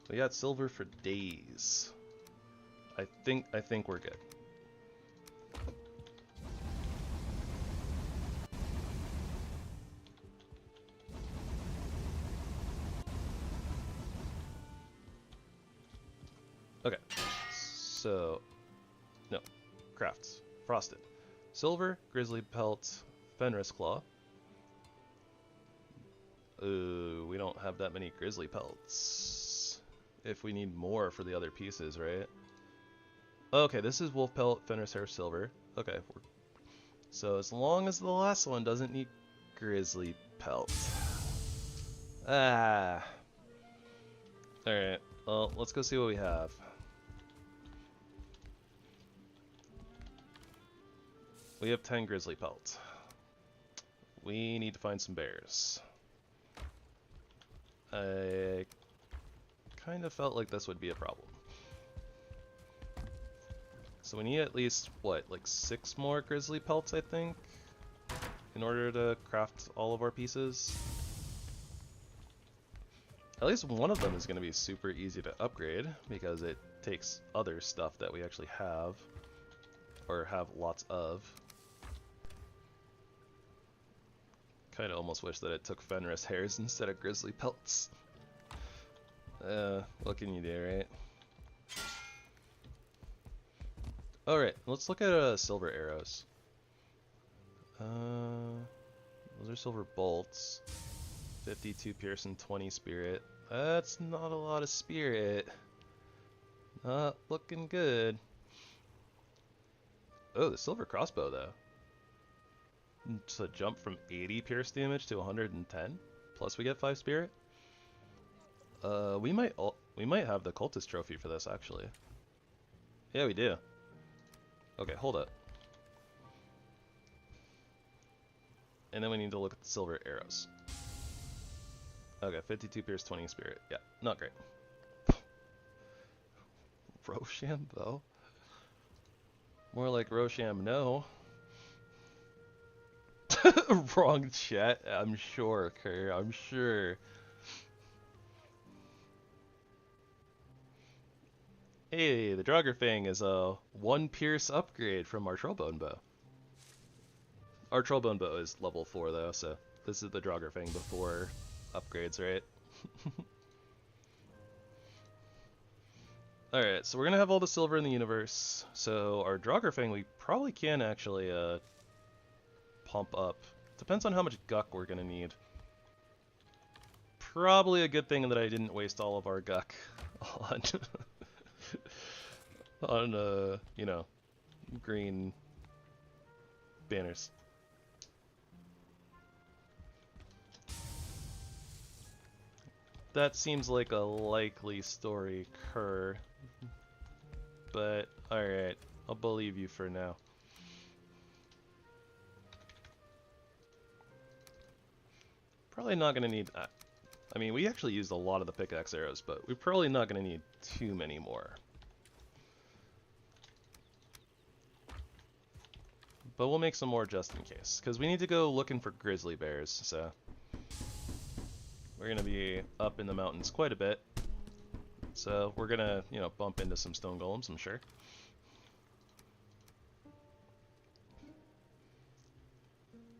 We got silver for days. I think we're good. Okay, so, no, crafts, frosted. Silver, grizzly pelt, Fenris claw. We don't have that many grizzly pelts. If we need more for the other pieces, right? Okay, this is wolf pelt, Fenris hair, silver. Okay, so as long as the last one doesn't need grizzly pelt. Ah. Alright, well, let's go see what we have. We have 10 grizzly pelt. We need to find some bears. I kind of felt like this would be a problem. So we need at least, what, like 6 more grizzly pelts, I think, in order to craft all of our pieces. At least one of them is going to be super easy to upgrade, because it takes other stuff that we actually have, or have lots of. Kinda almost wish that it took Fenris hairs instead of grizzly pelts. What can you do, right? Alright, let's look at silver arrows. Those are silver bolts. 52 pierce and 20 spirit. That's not a lot of spirit. Not looking good. Oh, the silver crossbow though. Just a jump from 80 pierce damage to 110. Plus we get 5 spirit. We might have the cultist trophy for this actually. Yeah, we do. Okay, hold up. And then we need to look at the silver arrows. Okay, 52 pierce, 20 spirit. Yeah, not great. Rochambeau? More like Rosham, no. Wrong chat, I'm sure, Kerr, I'm sure. Hey, the Draugr is a 1 pierce upgrade from our Trollbone bow. Our Trollbone bow is level 4 though, so this is the Draugr before upgrades, right? Alright, so we're gonna have all the silver in the universe. So our Draugr we probably can actually pump up. Depends on how much guck we're gonna need. Probably a good thing that I didn't waste all of our guck on on you know, green banners. That seems like a likely story, Kerr. But, alright, I'll believe you for now. Probably not gonna need... I mean, we actually used a lot of the pickaxe arrows, but we're probably not gonna need too many more. But we'll make some more just in case, because we need to go looking for grizzly bears, so... We're gonna be up in the mountains quite a bit. So we're gonna, you know, bump into some stone golems, I'm sure.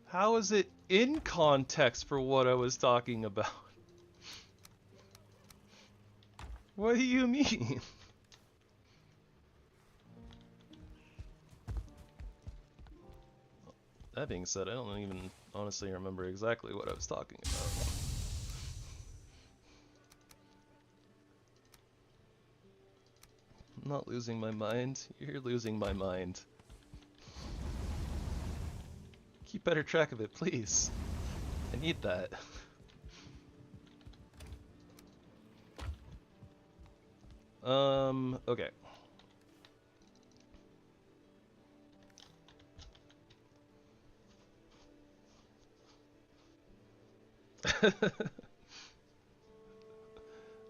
How is it in context for what I was talking about? What do you mean? That being said, I don't even honestly remember exactly what I was talking about. I'm not losing my mind. You're losing my mind. Keep better track of it, please. I need that. Okay.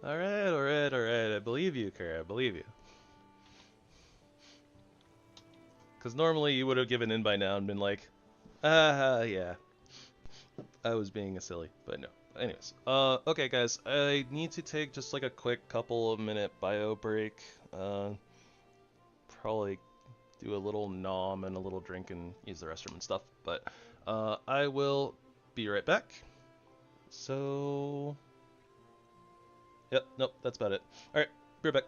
Alright, I believe you, Kara, I believe you. Because normally you would have given in by now and been like, yeah. I was being a silly, but no. Anyways, okay guys, I need to take just like a quick couple of minute bio break. Probably do a little nom and a little drink and use the restroom and stuff, but I will be right back. So, yep, nope, that's about it. Alright, be right back.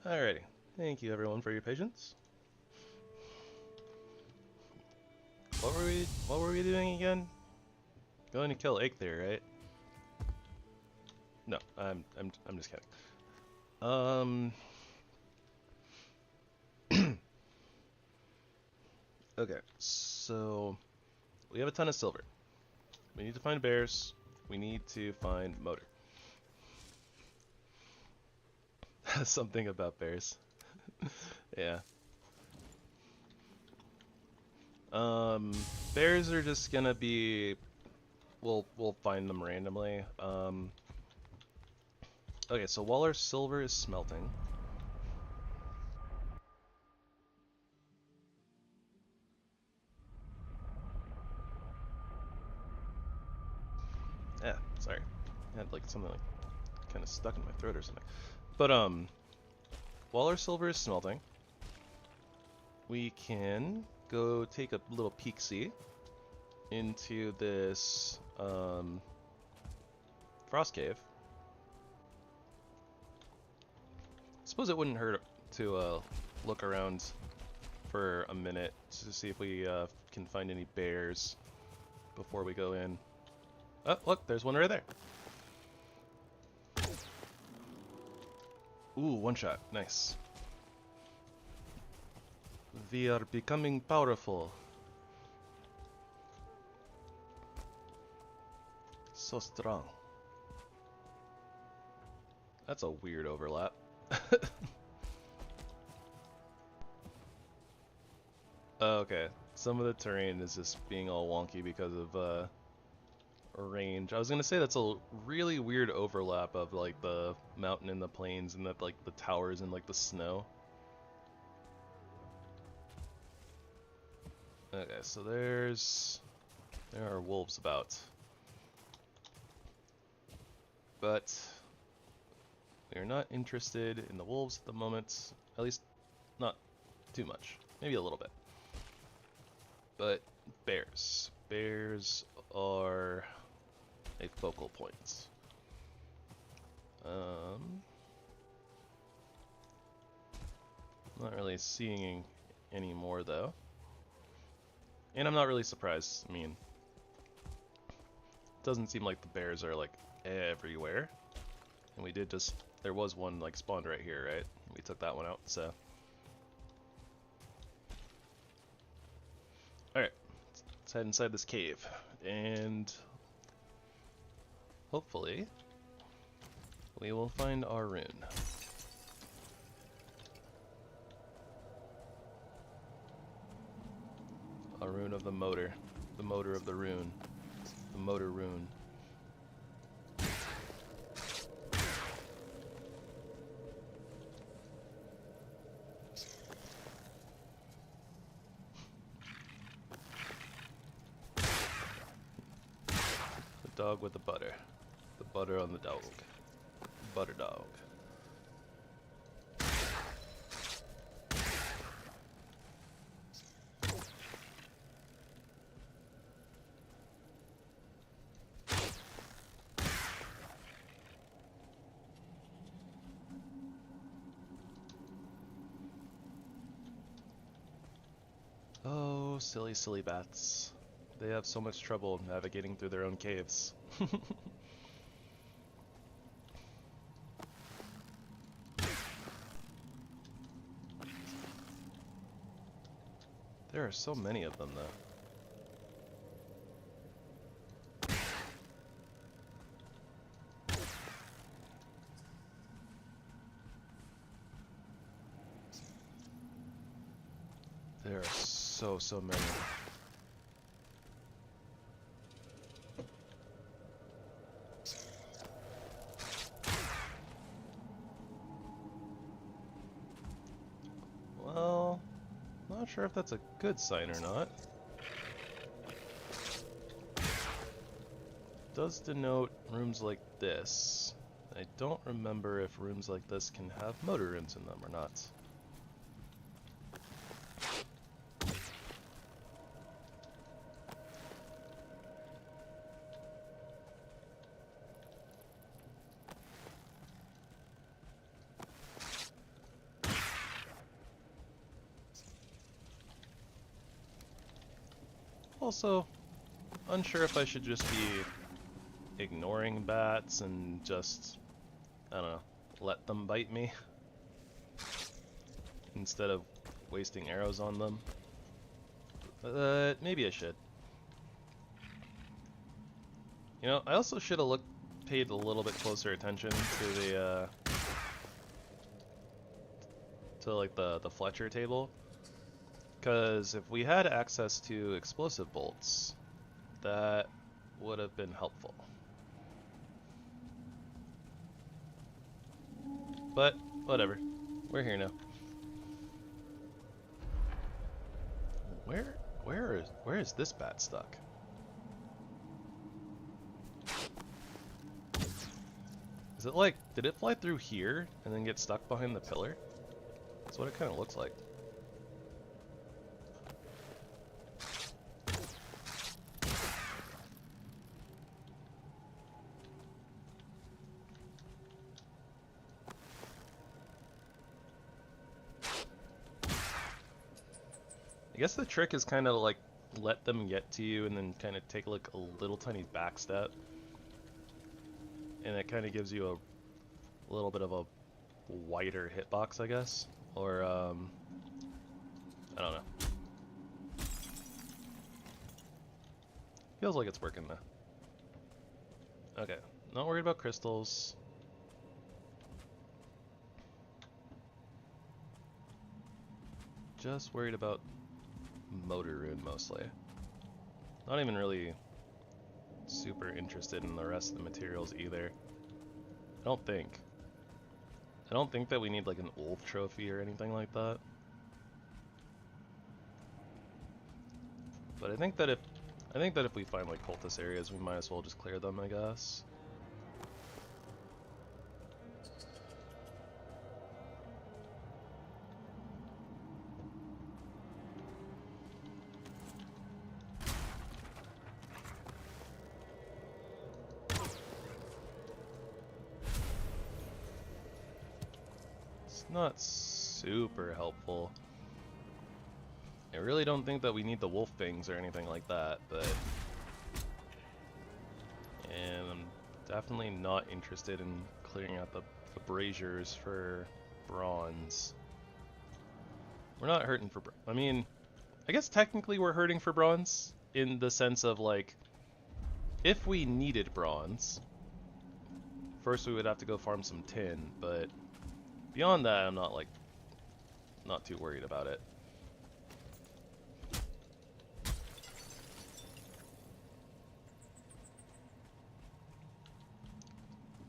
Alrighty. Thank you everyone for your patience. What were we doing again? Going to kill Eikthyr, right? No, I'm just kidding. Okay, so we have a ton of silver. We need to find bears. We need to find motor. Something about bears. Yeah. Bears are just gonna be. We'll find them randomly. Okay, so while our silver is smelting. Yeah, sorry. I had like something like kind of stuck in my throat or something. But while our silver is smelting, we can go take a little peek-see into this frost cave. Suppose it wouldn't hurt to look around for a minute to see if we can find any bears before we go in. Oh, look, there's one right there. Ooh, one shot. Nice. We are becoming powerful. So strong. That's a weird overlap. Okay, some of the terrain is just being all wonky because of range. I was gonna say that's a really weird overlap of like the mountain and the plains and like the towers and like the snow. Okay, so there are wolves about, but we are not interested in the wolves at the moment. At least, not too much. Maybe a little bit. But bears. Bears are a focal point. Not really seeing any more though. And I'm not really surprised. I mean, it doesn't seem like the bears are like everywhere. And we did just, there was one like spawned right here, right? We took that one out, so. Alright, let's head inside this cave. And hopefully we will find our rune. A rune of the motor of the rune, the motor rune. The dog with the butter on the dog, butter dog. Oh, silly, silly bats. They have so much trouble navigating through their own caves. There are so many of them, though. There are so many. Well, not sure if that's a good sign or not. It does denote rooms like this. I don't remember if rooms like this can have motor runes in them or not. Also, unsure if I should just be ignoring bats and just, I don't know, let them bite me instead of wasting arrows on them. Maybe I should. You know, I also should have paid a little bit closer attention to the like the Fletcher table, because if we had access to explosive bolts, that would have been helpful. But whatever, we're here now. Where is this bat stuck? Is it like, did it fly through here and then get stuck behind the pillar? That's what it kind of looks like. I guess the trick is kind of like let them get to you and then kind of take like a little tiny back step. And it kind of gives you a little bit of a wider hitbox, I guess. Or, I don't know. Feels like it's working though. Okay, not worried about crystals. Just worried about motor rune mostly. Not even really super interested in the rest of the materials either. I don't think that we need like an wolf trophy or anything like that. But I think that if we find like cultist areas, we might as well just clear them, I guess. Not super helpful. I really don't think that we need the wolf fangs or anything like that, but... And I'm definitely not interested in clearing out the braziers for bronze. We're not hurting for... I mean, I guess technically we're hurting for bronze, in the sense of, like, if we needed bronze, first we would have to go farm some tin, but... Beyond that, I'm not too worried about it.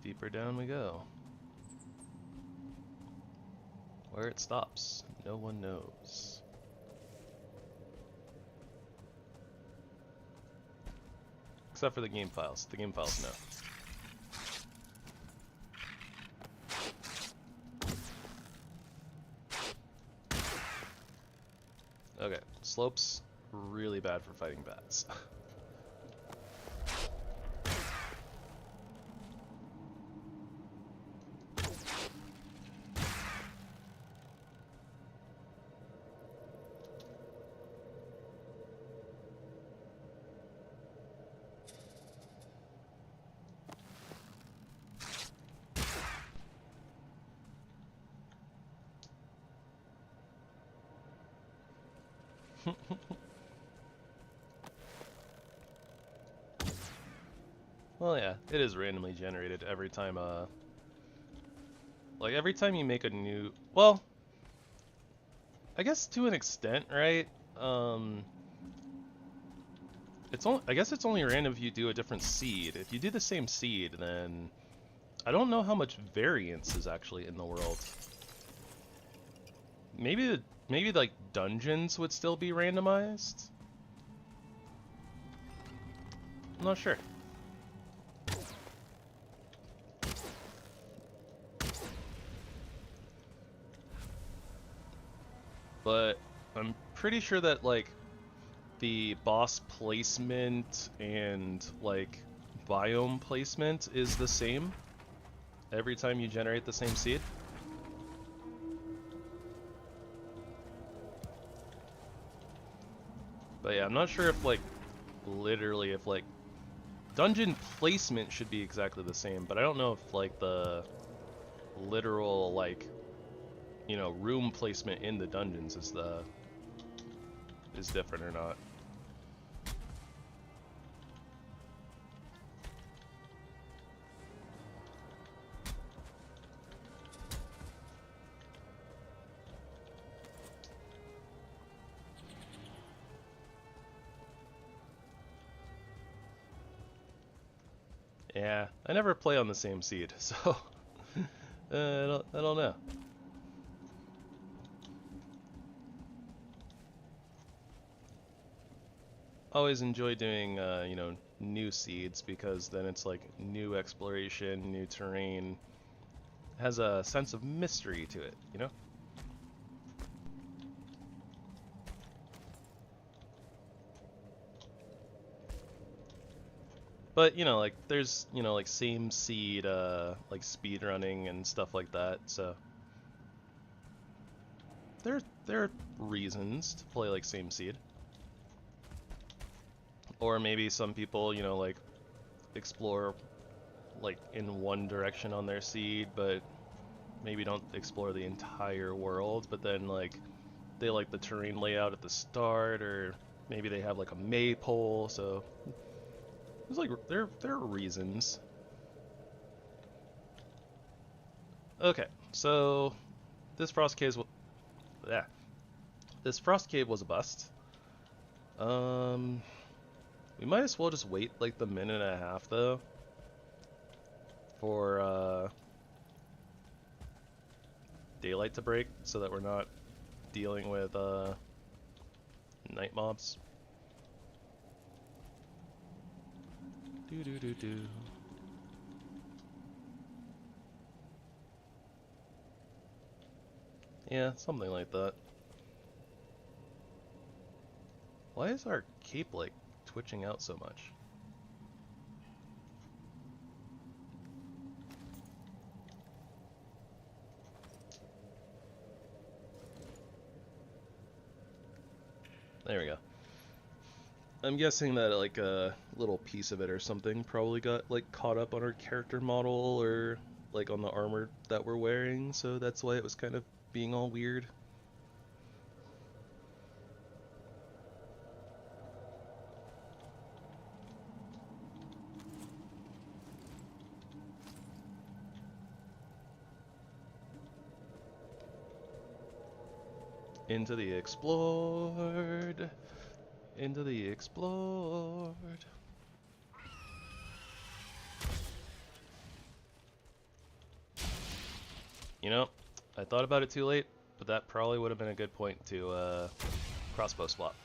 Deeper down we go. Where it stops, no one knows. Except for the game files. The game files know. Okay, slopes really bad for fighting bats. Well, yeah, it is randomly generated every time, like every time you make a new, well, I guess to an extent, right? I guess it's only random if you do a different seed. If you do the same seed, then I don't know how much variance is actually in the world. Maybe like dungeons would still be randomized? I'm not sure. But I'm pretty sure that like the boss placement and like biome placement is the same every time you generate the same seed. But yeah, I'm not sure if like literally if like dungeon placement should be exactly the same, but I don't know if like the literal like, you know, room placement in the dungeons is different or not. Yeah, I never play on the same seed, so I don't know. Always enjoy doing, you know, new seeds because then it's like new exploration, new terrain. It has a sense of mystery to it, you know? But, you know, like, there's, you know, like, same seed, like, speed running and stuff like that, so... There are reasons to play, like, same seed. Or maybe some people, you know, like, explore, like, in one direction on their seed, but maybe don't explore the entire world, but then, like, they like the terrain layout at the start, or maybe they have, like, a maypole, so... There's like there are reasons. Okay, so this frost cave this frost cave was a bust. We might as well just wait like the minute and a half though for daylight to break, so that we're not dealing with night mobs. Do do do do. Yeah, something like that. Why is our cape like twitching out so much? There we go. I'm guessing that like a little piece of it or something probably got like caught up on our character model or like on the armor that we're wearing, so that's why it was kind of being all weird. Into the explored. Into the explored. You know, I thought about it too late, but that probably would have been a good point to crossbow swap.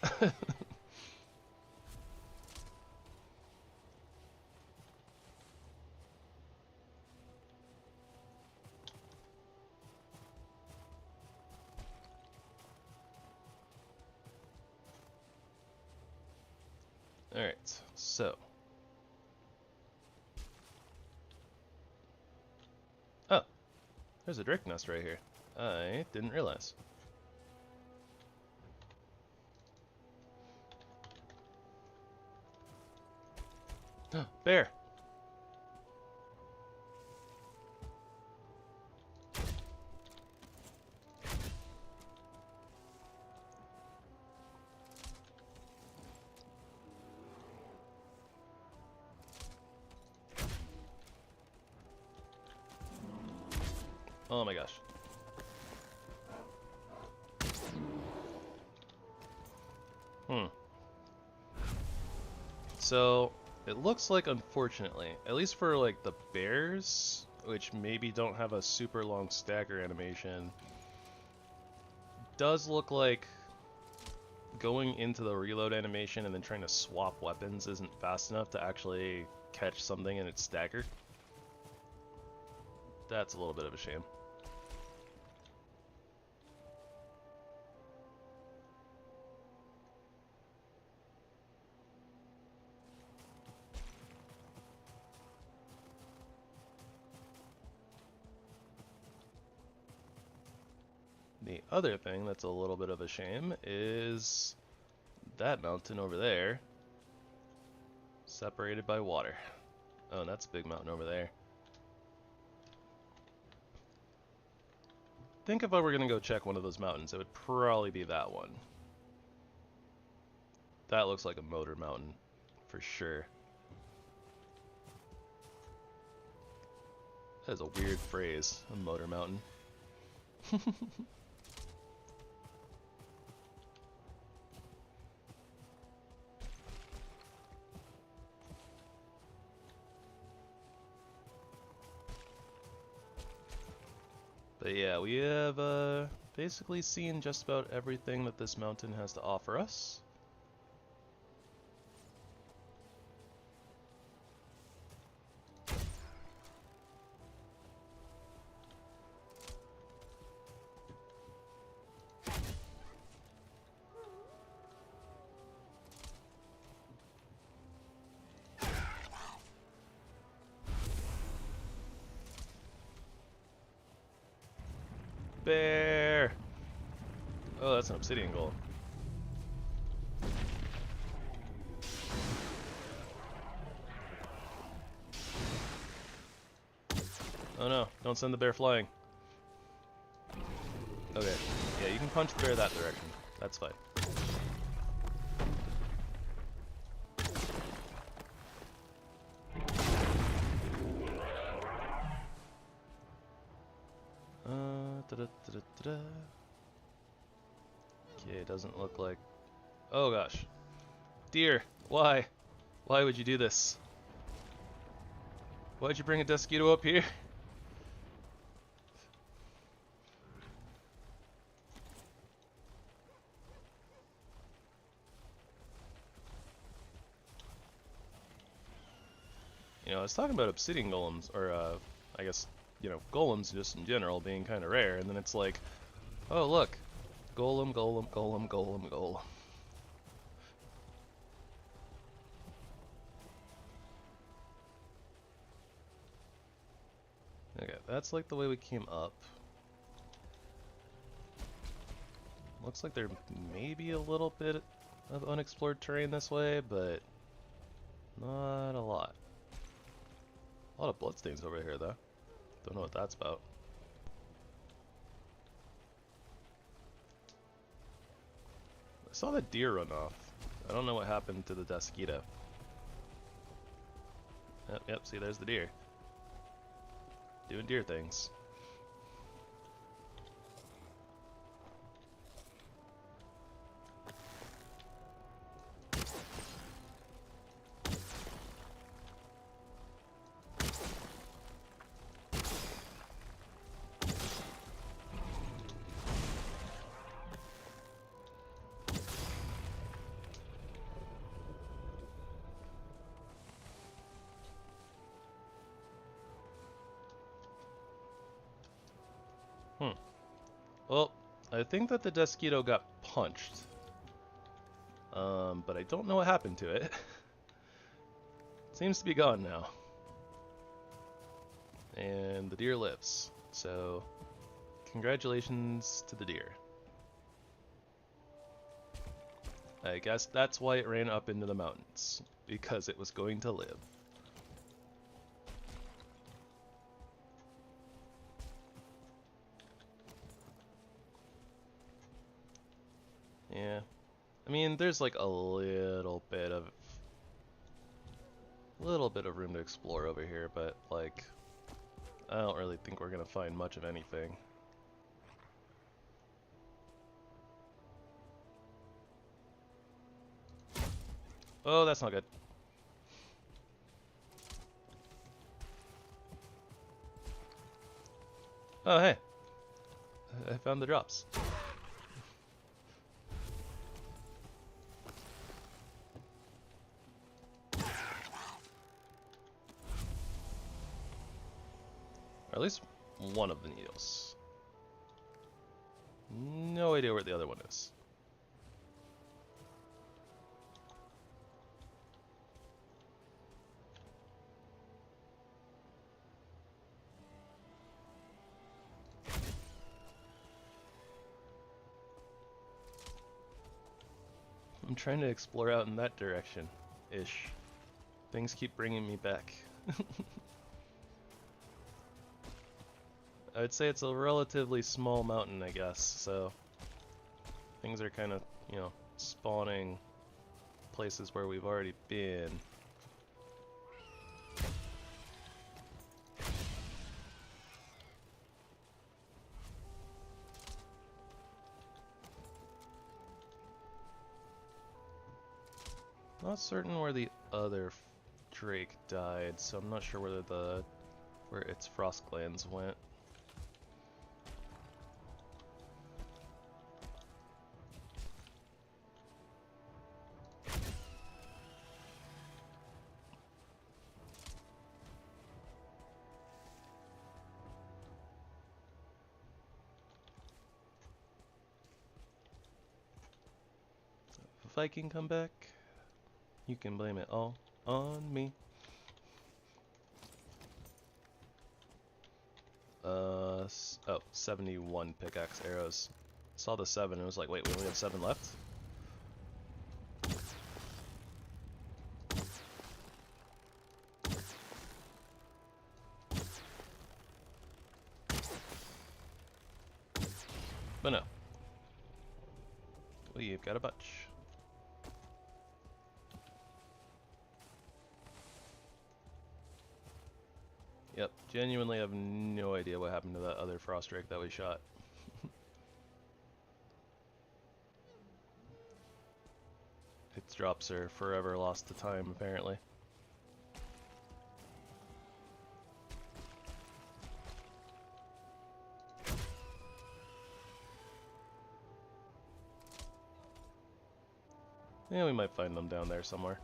Alright, so. Oh, there's a drake nest right here. I didn't realize. Bear! Oh my gosh. So, it looks like, unfortunately, at least for like the bears, which maybe don't have a super long stagger animation, does look like going into the reload animation and then trying to swap weapons isn't fast enough to actually catch something in its stagger. That's a little bit of a shame. The other thing that's a little bit of a shame is that mountain over there Separated by water. Oh, that's a big mountain over there. I think if I were gonna go check one of those mountains, it would probably be that one. That looks like a motor mountain, for sure. That is a weird phrase, a motor mountain. But yeah, we have basically seen just about everything that this mountain has to offer us. Bear! Oh, that's an obsidian golem. Oh no, don't send the bear flying. Okay, yeah, you can punch the bear that direction. That's fine. Okay, it doesn't look like... Oh gosh. Deer, why? Why would you do this? Why'd you bring a Desquito up here? You know, I was talking about obsidian golems, or I guess, you know, golems just in general being kind of rare, and then it's like, oh look, golem, golem, golem, golem, golem. Okay, that's like the way we came up. Looks like there may be a little bit of unexplored terrain this way, but not a lot. A lot of bloodstains over here, though. Don't know what that's about. I saw the deer run off. I don't know what happened to the Desquito. Yep, see, there's the deer. Doing deer things. Well, I think that the Desquito got punched. But I don't know what happened to it. Seems to be gone now. And the deer lives. So, congratulations to the deer. I guess that's why it ran up into the mountains. Because it was going to live. Yeah. I mean, there's like a little bit of room to explore over here, but like I don't really think we're gonna find much of anything. Oh, that's not good. Oh, hey. I found the drops. Or at least one of the needles. No idea where the other one is. I'm trying to explore out in that direction-ish. Things keep bringing me back. I would say it's a relatively small mountain, I guess, so things are kind of, you know, spawning places where we've already been. Not certain where the other drake died, so I'm not sure where its frost glands went. If I can come back, you can blame it all on me. Oh, 71 pickaxe arrows. Saw the 7 and it was like, wait, we only have 7 left? But no. We've got a bunch. Yep, genuinely have no idea what happened to that other frost drake that we shot. Its drops are forever lost to time, apparently. Yeah, we might find them down there somewhere.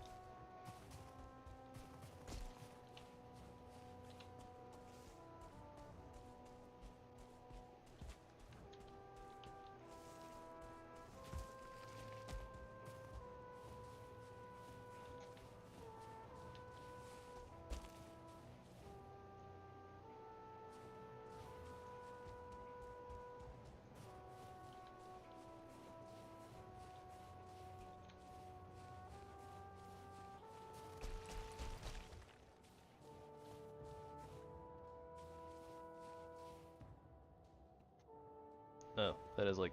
Oh, that is like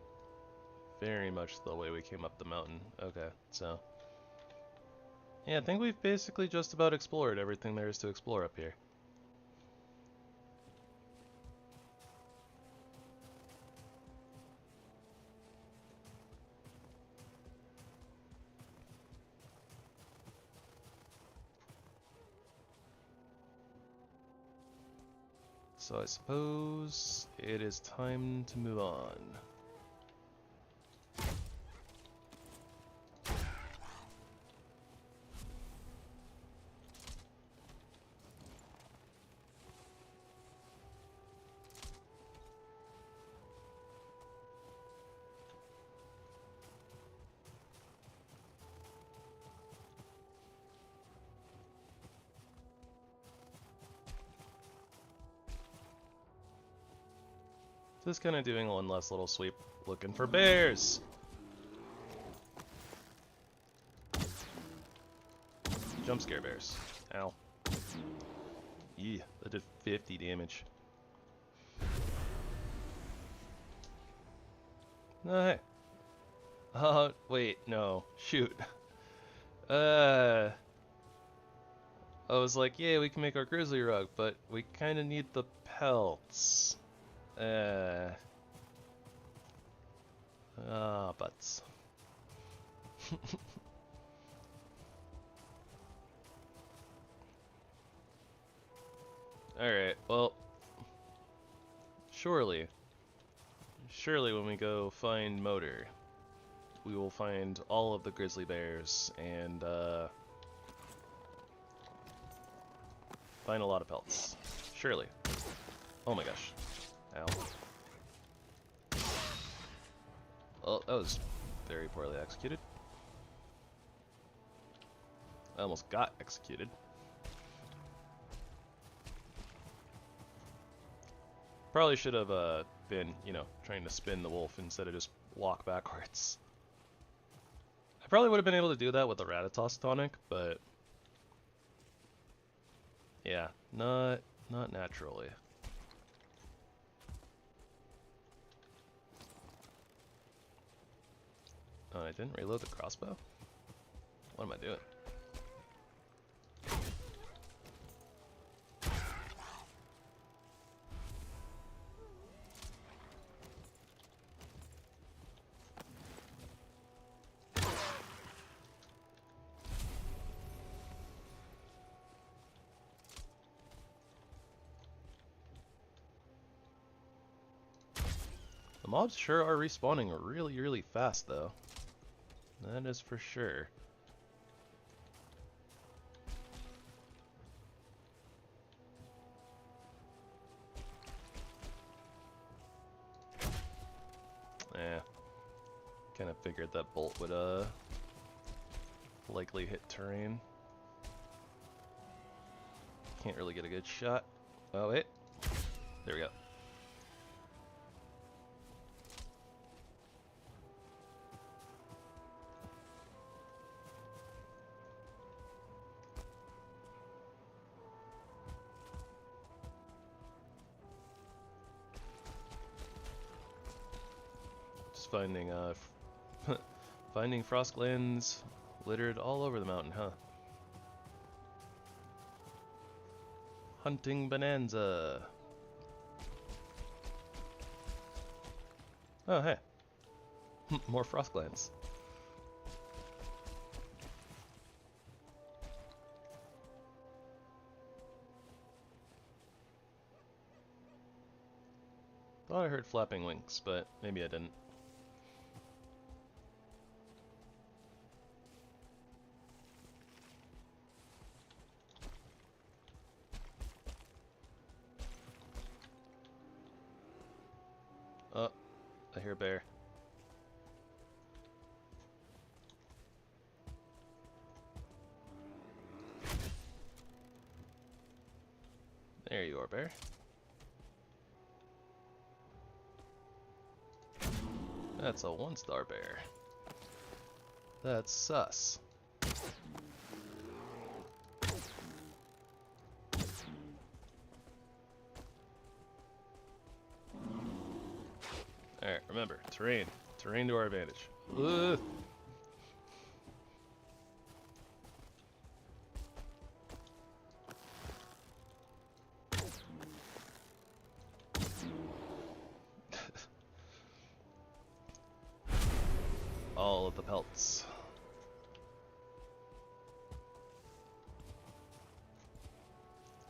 very much the way we came up the mountain. Okay, so yeah, I think we've basically just about explored everything there is to explore up here. So I suppose it is time to move on. Just kind of doing one last little sweep, looking for bears! Jump scare bears. Ow. Yeah, that did 50 damage. Hey. Wait, no. Shoot. I was like, yeah, we can make our grizzly rug, but we kind of need the pelts. Butts. Alright, well, surely when we go find Motor, we will find all of the grizzly bears and, find a lot of pelts. Surely. Oh my gosh. Ow. Well, that was very poorly executed. I almost got executed. Probably should have been, you know, trying to spin the wolf instead of just walk backwards. I probably would have been able to do that with the Ratatosk tonic, but Yeah, not naturally. Oh, I didn't reload the crossbow? What am I doing? The mobs sure are respawning really, really fast, though. That is for sure. Eh. Kind of figured that bolt would, likely hit terrain. Can't really get a good shot. Oh, wait. There we go. Just finding, finding frost glands littered all over the mountain, huh? Hunting bonanza. Oh, hey. More frost glands. Thought I heard flapping wings, but maybe I didn't. Oh, I hear a bear. There you are, bear. That's a 1-star bear. That's sus. Alright, remember, terrain. Terrain to our advantage. Ugh. All of the pelts.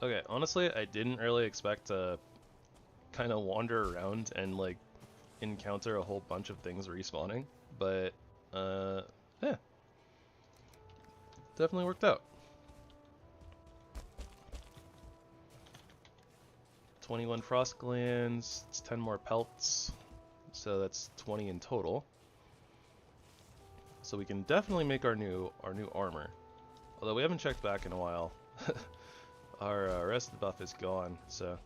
Okay, honestly, I didn't really expect to kind of wander around and, like, encounter a whole bunch of things respawning, but, yeah. Definitely worked out. 21 frost glands, it's 10 more pelts, so that's 20 in total. So we can definitely make our new armor. Although we haven't checked back in a while. Our rest of the buff is gone, so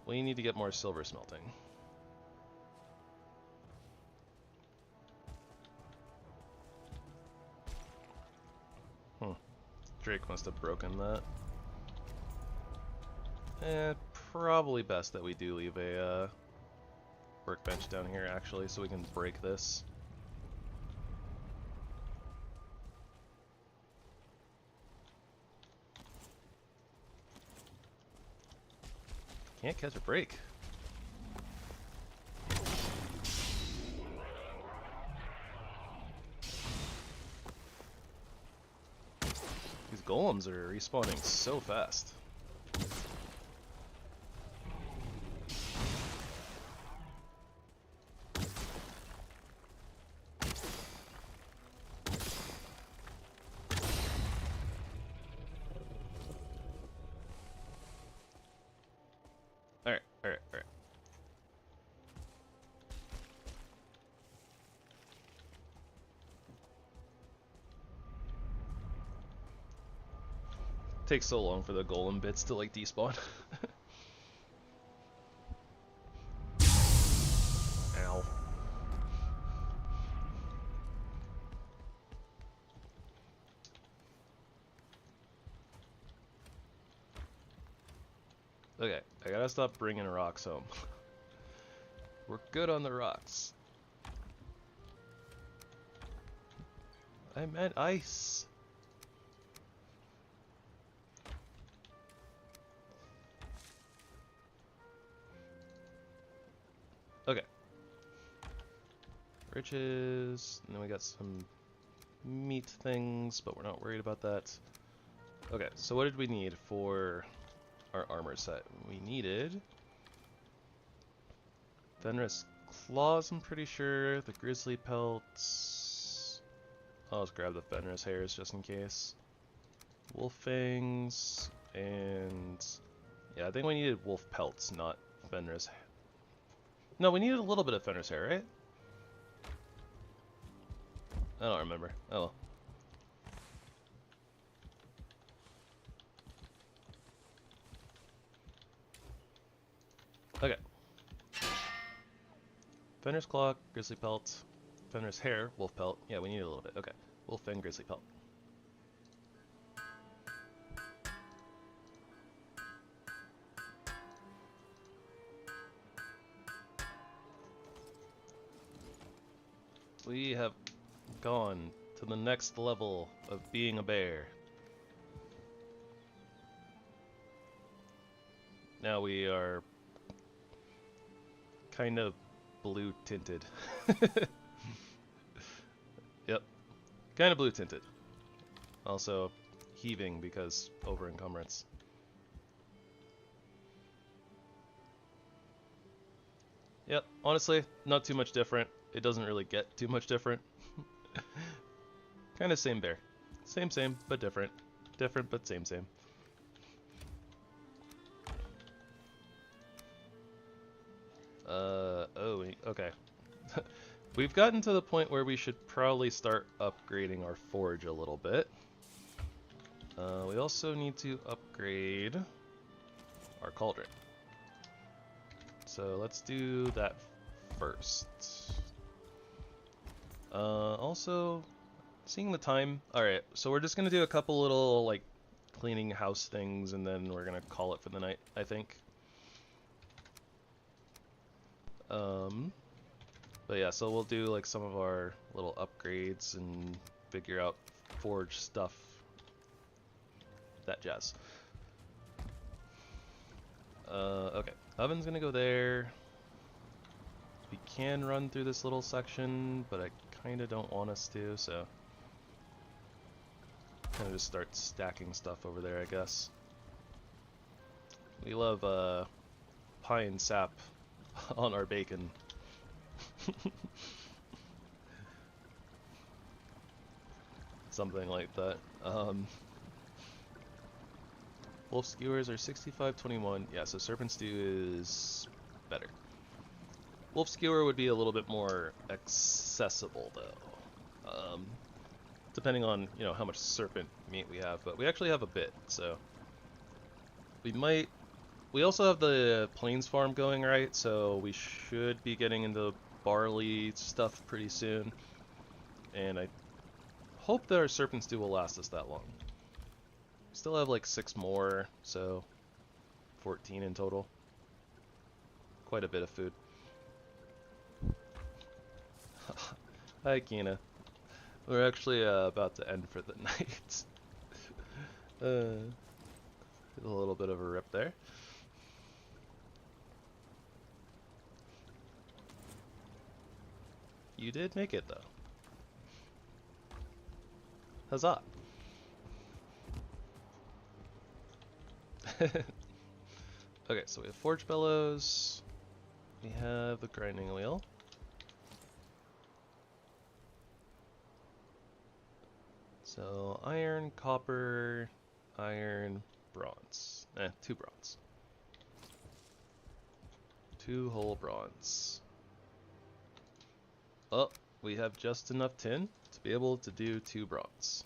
we need to get more silver smelting. Drake must have broken that. Probably best that we do leave a workbench down here, actually, so we can break this. Can't catch a break. These golems are respawning so fast. Alright. Takes so long for the golem bits to, like, despawn. Ow. Okay, I gotta stop bringing rocks home. We're good on the rocks. I meant ice. Okay. Riches, and then we got some meat things, but we're not worried about that. Okay, so what did we need for our armor set? We needed Fenris claws, I'm pretty sure, the grizzly pelts. I'll just grab the Fenris hairs just in case. Wolf fangs, and yeah, I think we needed wolf pelts, not Fenris. No, we needed a little bit of Fenris hair, right? I don't remember. Oh well. Okay. Fenris claw, grizzly pelt, Fenris hair, wolf pelt. Yeah, we need a little bit. Okay. Wolf fang, grizzly pelt. We have gone to the next level of being a bear. Now we are kind of blue tinted. Yep, kind of blue tinted. Also heaving because over encumbrance. Yep, honestly, not too much different. It doesn't really get too much different. Kind of same bear. Same, but different. Different, but same. Okay. We've gotten to the point where we should probably start upgrading our forge a little bit. We also need to upgrade our cauldron. So let's do that first. Also, seeing the time. Alright, so we're just gonna do a couple little, like, cleaning house things, and then we're gonna call it for the night, I think. But yeah, so we'll do, like, some of our little upgrades and figure out forge stuff. That jazz. Okay. Oven's gonna go there. We can run through this little section, but I kinda don't want us to, so kind of just start stacking stuff over there, I guess. We love pine sap on our bacon. Something like that. Wolf skewers are 65-21. Yeah, so serpent stew is better. Wolf skewer would be a little bit more accessible, though. Depending on, you know, how much serpent meat we have, but we actually have a bit, so we might. We also have the plains farm going, right? So we should be getting into barley stuff pretty soon, and I hope that our serpent stew will last us that long. We still have like 6 more, so 14 in total. Quite a bit of food. Hi, Kina. We're actually about to end for the night. A little bit of a rip there. You did make it, though. Huzzah! Okay, so we have forge bellows. We have the grinding wheel. So iron, copper, iron, bronze. 2 bronze. 2 whole bronze. Oh, we have just enough tin to be able to do 2 bronze.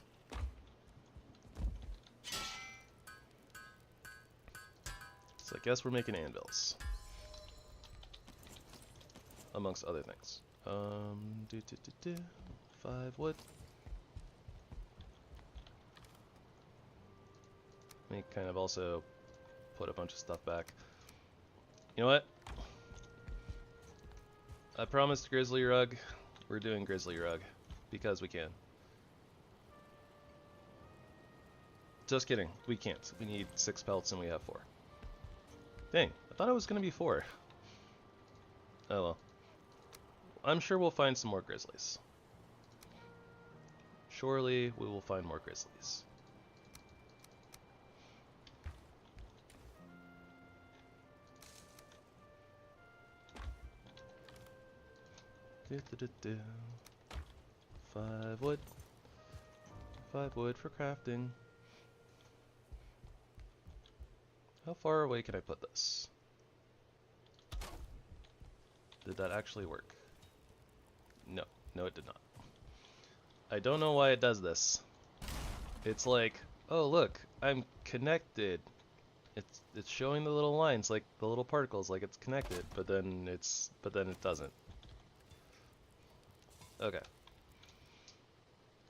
So I guess we're making anvils. Amongst other things. 5 wood. Let me kind of also put a bunch of stuff back. You know what? I promised Grizzly Rug. We're doing Grizzly Rug because we can. Just kidding. We can't. We need 6 pelts and we have 4. Dang, I thought it was going to be 4. Oh well. I'm sure we'll find some more grizzlies. Surely we will find more grizzlies. Do. 5 wood. 5 wood for crafting. How far away can I put this? Did that actually work? No. No, it did not. I don't know why it does this. It's like, oh look, I'm connected. It's showing the little lines, like the little particles, like it's connected, but then it doesn't. Okay.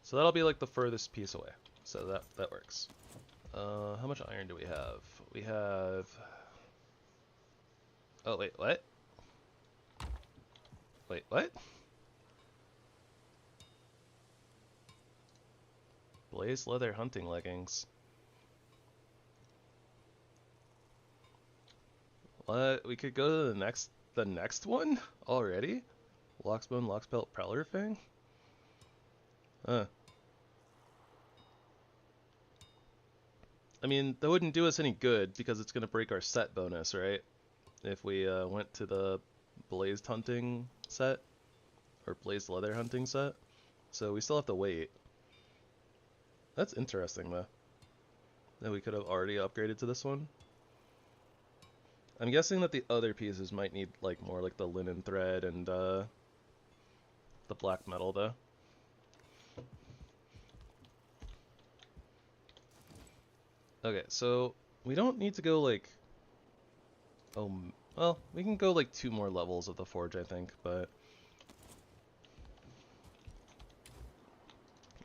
So that'll be like the furthest piece away. So that works. How much iron do we have? We have... Oh, wait, what? Wait, what? Blaze leather hunting leggings. What? We could go to the next one already? Locksbone, Lockspelt, Prowler Fang? Huh. I mean, that wouldn't do us any good because it's going to break our set bonus, right? If we went to the blazed hunting set or blazed leather hunting set. So we still have to wait. That's interesting though. That we could have already upgraded to this one. I'm guessing that the other pieces might need like more like the linen thread and the black metal though. Okay, so we don't need to go like, oh, well, we can go like 2 more levels of the forge, I think, but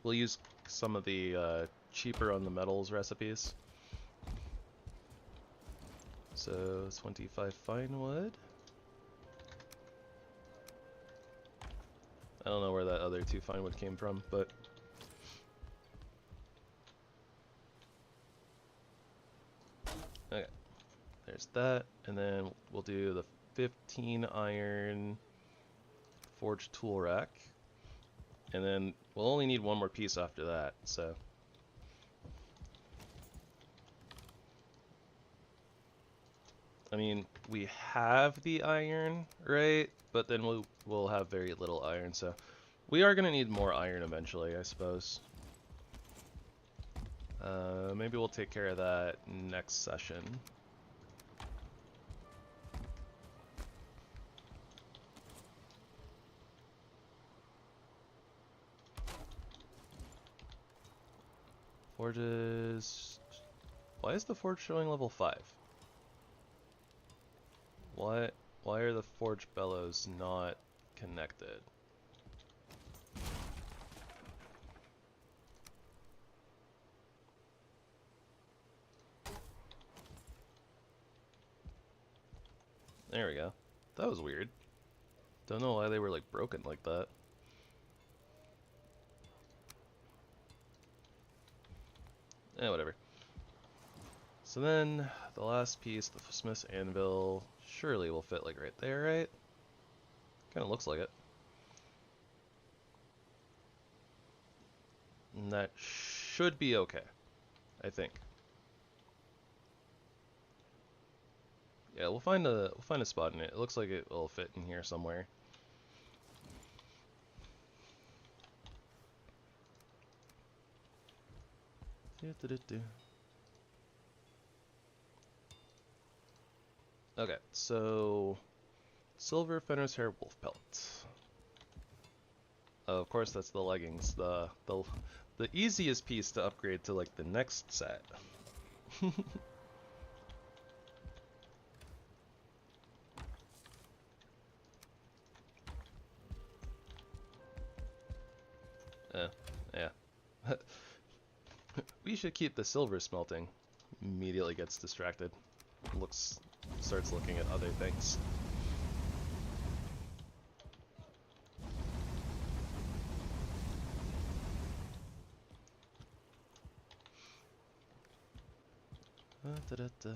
we'll use some of the cheaper on the metals recipes. So 25 fine wood. I don't know where that other 2 fine wood came from, but okay. There's that, and then we'll do the 15 iron forged tool rack, and then we'll only need 1 more piece after that, so. I mean, we have the iron, right? But then we'll have very little iron, so we are going to need more iron eventually, I suppose. Maybe we'll take care of that next session. Forges... Why is the forge showing level 5? Why are the forge bellows not connected? There we go. That was weird. Don't know why they were like broken like that. Eh, whatever. So then, the last piece, the Smith's Anvil, surely will fit like right there, right? Kinda looks like it. And that should be okay, I think. Yeah, we'll find a spot in it. It looks like it will fit in here somewhere. Okay, so silver Fenris hair wolf pelt. Of course, that's the leggings. The easiest piece to upgrade to like the next set. Yeah. We should keep the silver smelting. Immediately gets distracted. starts looking at other things. Da-da-da.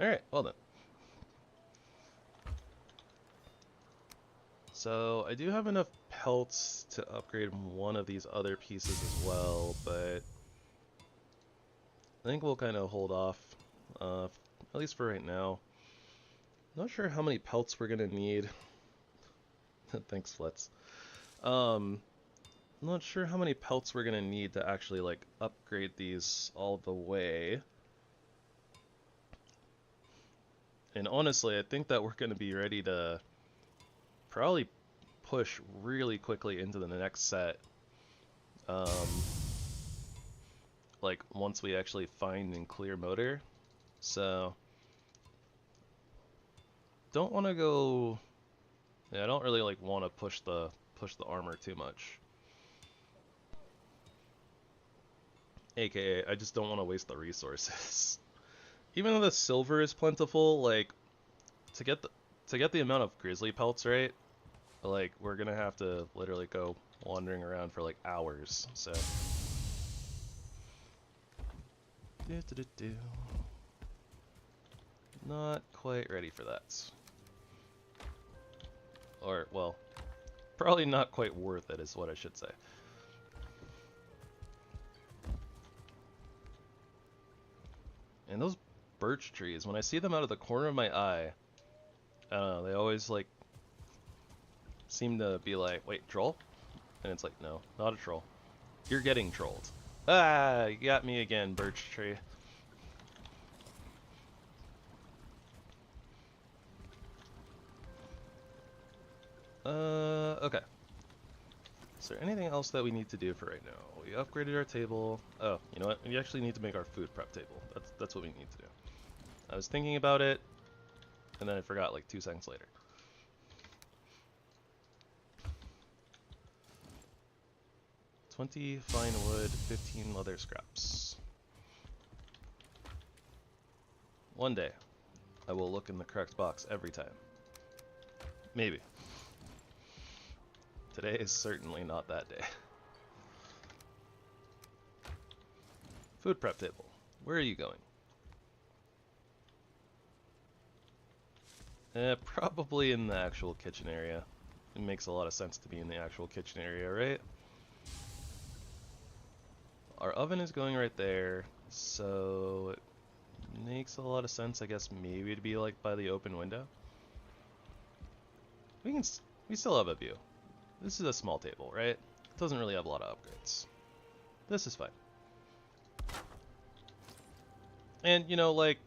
Alright, well then. So, I do have enough pelts to upgrade one of these other pieces as well, but I think we'll kind of hold off, at least for right now. Not sure how many pelts we're gonna need. Thanks, Flitz. I'm not sure how many pelts we're gonna need to actually like upgrade these all the way. And honestly, I think that we're gonna be ready to probably push really quickly into the next set. Like once we actually find and clear motor. So don't want to go. Yeah, I don't really like want to push the armor too much. AKA, I just don't want to waste the resources. Even though the silver is plentiful, like to get the amount of grizzly pelts, right? Like we're gonna have to literally go wandering around for like hours. So. Not quite ready for that. Or, well, probably not quite worth it is what I should say. And those birch trees, when I see them out of the corner of my eye, I don't know, they always like seem to be like, wait, troll? And it's like, no, not a troll. You're getting trolled. Ah, you got me again, birch tree. Okay. Is there anything else that we need to do for right now? We upgraded our table. Oh, you know what? We actually need to make our food prep table. That's what we need to do. I was thinking about it, and then I forgot like 2 seconds later. $20 fine wood, 15 leather scraps. One day, I will look in the correct box every time. Maybe. Today is certainly not that day. Food prep table. Where are you going? Probably in the actual kitchen area. It makes a lot of sense to be in the actual kitchen area, right? Our oven is going right there, so it makes a lot of sense, I guess, maybe to be like by the open window. We still have a view. This is a small table, right? It doesn't really have a lot of upgrades. This is fine. And, you know, like,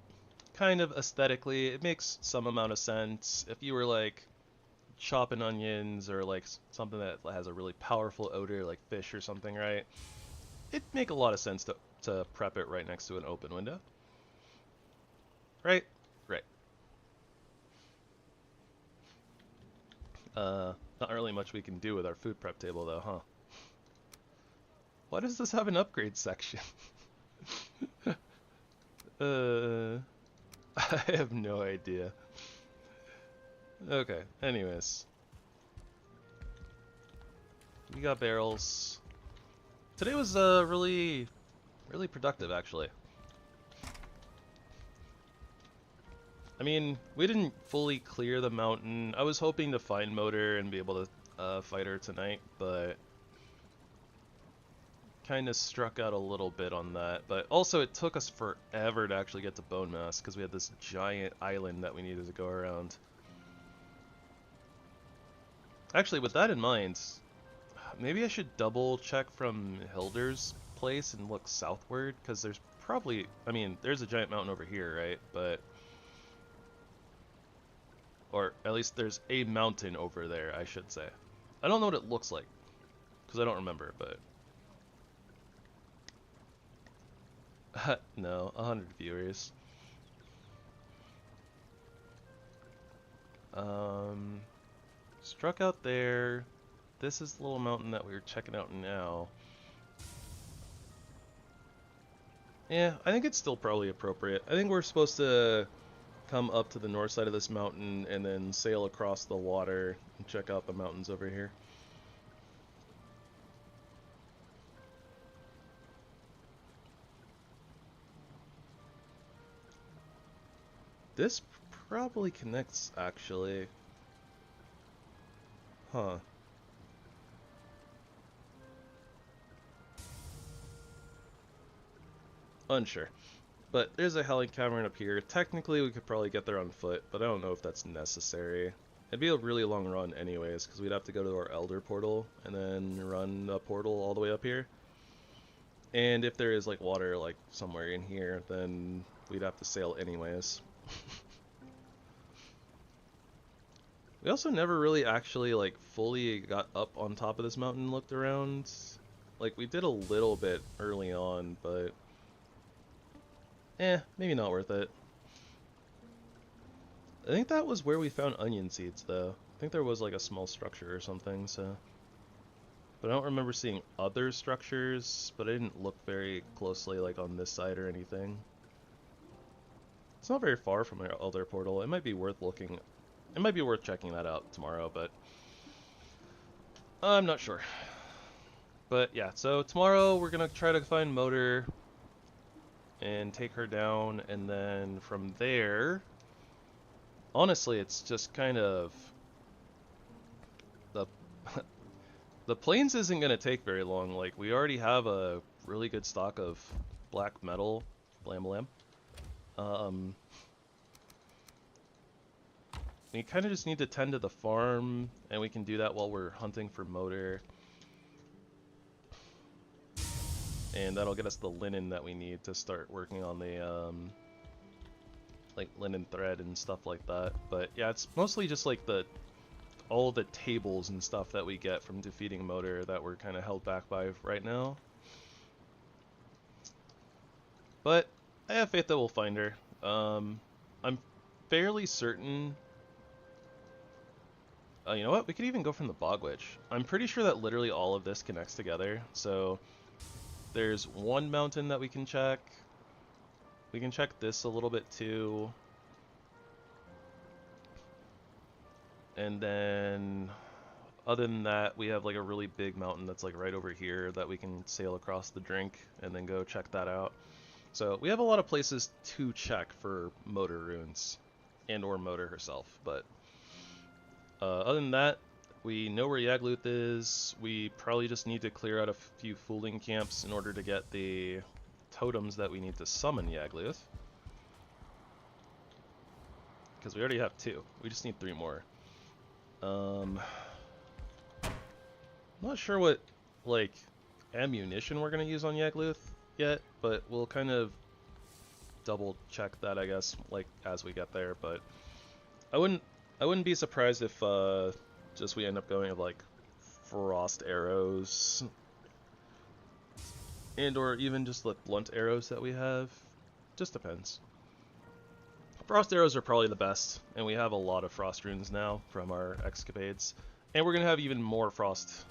kind of aesthetically, it makes some amount of sense. If you were, like, chopping onions or, like, something that has a really powerful odor, like fish or something, right? It'd make a lot of sense to prep it right next to an open window. Right? Right. Not really much we can do with our food prep table, though, huh? Why does this have an upgrade section? I have no idea. Okay, anyways. We got barrels. Today was really productive, actually. I mean, we didn't fully clear the mountain. I was hoping to find motor and be able to fight her tonight, but kind of struck out a little bit on that. But also, it took us forever to actually get to Bone Mass because we had this giant island that we needed to go around. Actually, with that in mind, maybe I should double check from Hilder's place and look southward, because there's probably, I mean, there's a giant mountain over here, right? But, or at least there's a mountain over there, I should say. I don't know what it looks like, because I don't remember, but... no, 100 viewers. Struck out there. This is the little mountain that we were checking out now. Yeah, I think it's still probably appropriate. I think we're supposed to come up to the north side of this mountain and then sail across the water and check out the mountains over here. This probably connects, actually. Huh. Unsure. But there's a howling cavern up here. Technically, we could probably get there on foot, but I don't know if that's necessary. It'd be a really long run anyways, because we'd have to go to our Elder portal and then run a portal all the way up here. And if there is like water like somewhere in here, then we'd have to sail anyways. We also never really actually like fully got up on top of this mountain and looked around. Like we did a little bit early on, but maybe not worth it. I think that was where we found onion seeds though. I think there was like a small structure or something, so. But I don't remember seeing other structures, but I didn't look very closely like on this side or anything. It's not very far from our Elder portal. It might be worth looking. It might be worth checking that out tomorrow, but I'm not sure. But yeah, so tomorrow we're gonna try to find Motor and take her down, and then from there, honestly, it's just kind of the the plains isn't gonna take very long. Like we already have a really good stock of black metal, blam blam. We kind of just need to tend to the farm, and we can do that while we're hunting for Motor. And that'll get us the linen that we need to start working on the, like linen thread and stuff like that. But yeah, it's mostly just like all the tables and stuff that we get from defeating Motor that we're kind of held back by right now. But I have faith that we'll find her. I'm fairly certain. You know what? We could even go from the Bog Witch. I'm pretty sure that literally all of this connects together. So there's one mountain that we can check. We can check this a little bit too. And then other than that, we have like a really big mountain that's like right over here that we can sail across the drink and then go check that out. So we have a lot of places to check for Motor runes and or Motor herself, but other than that, we know where Yagluth is. We probably just need to clear out a few fooling camps in order to get the totems that we need to summon Yagluth. Because we already have 2. We just need 3 more. I'm not sure what, like, ammunition we're going to use on Yagluth yet, but we'll kind of double check that, I guess, like, as we get there, but I wouldn't be surprised if, just we end up going with, like, frost arrows, and or even just the blunt arrows that we have. Just depends. Frost arrows are probably the best, and we have a lot of frost runes now from our escapades. And we're gonna have even more frost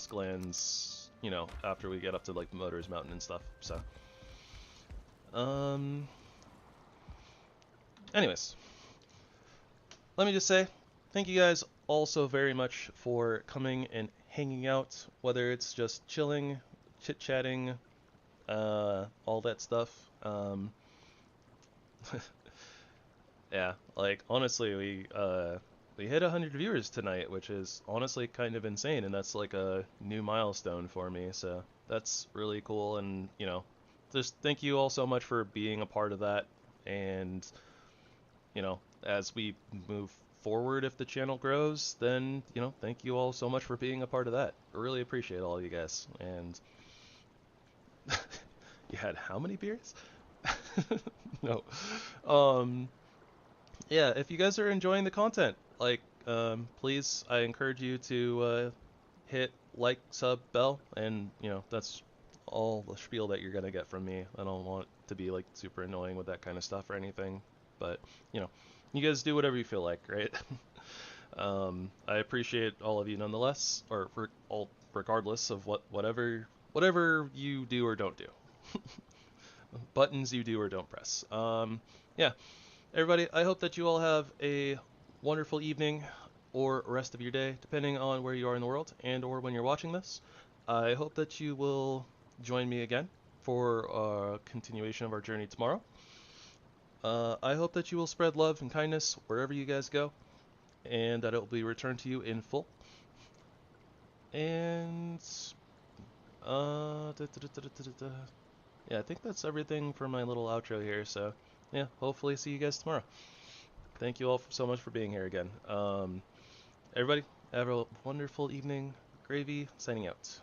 glands, you know, after we get up to like Motor's Mountain and stuff. So, anyways, let me just say thank you guys all so very much for coming and hanging out, whether it's just chilling, chit-chatting, all that stuff. Yeah, like honestly, we hit 100 viewers tonight, which is honestly kind of insane, and that's like a new milestone for me. So that's really cool, and you know, just thank you all so much for being a part of that. And you know, as we move forward, if the channel grows, then you know, thank you all so much for being a part of that. I really appreciate all of you guys. And you had how many beers? No. Yeah, if you guys are enjoying the content, like, please, I encourage you to hit like, sub, bell, and, you know, that's all the spiel that you're gonna get from me. I don't want to be, like, super annoying with that kind of stuff or anything. But, you know, you guys do whatever you feel like, right? I appreciate all of you nonetheless, or regardless of whatever you do or don't do. Buttons you do or don't press. Yeah, everybody, I hope that you all have a wonderful evening or rest of your day, depending on where you are in the world and or when you're watching this. I hope that you will join me again for a continuation of our journey tomorrow. I hope that you will spread love and kindness wherever you guys go, and that it will be returned to you in full. And yeah, I think that's everything for my little outro here. So yeah, hopefully see you guys tomorrow. Thank you all so much for being here again. Everybody, have a wonderful evening. Gravy, signing out.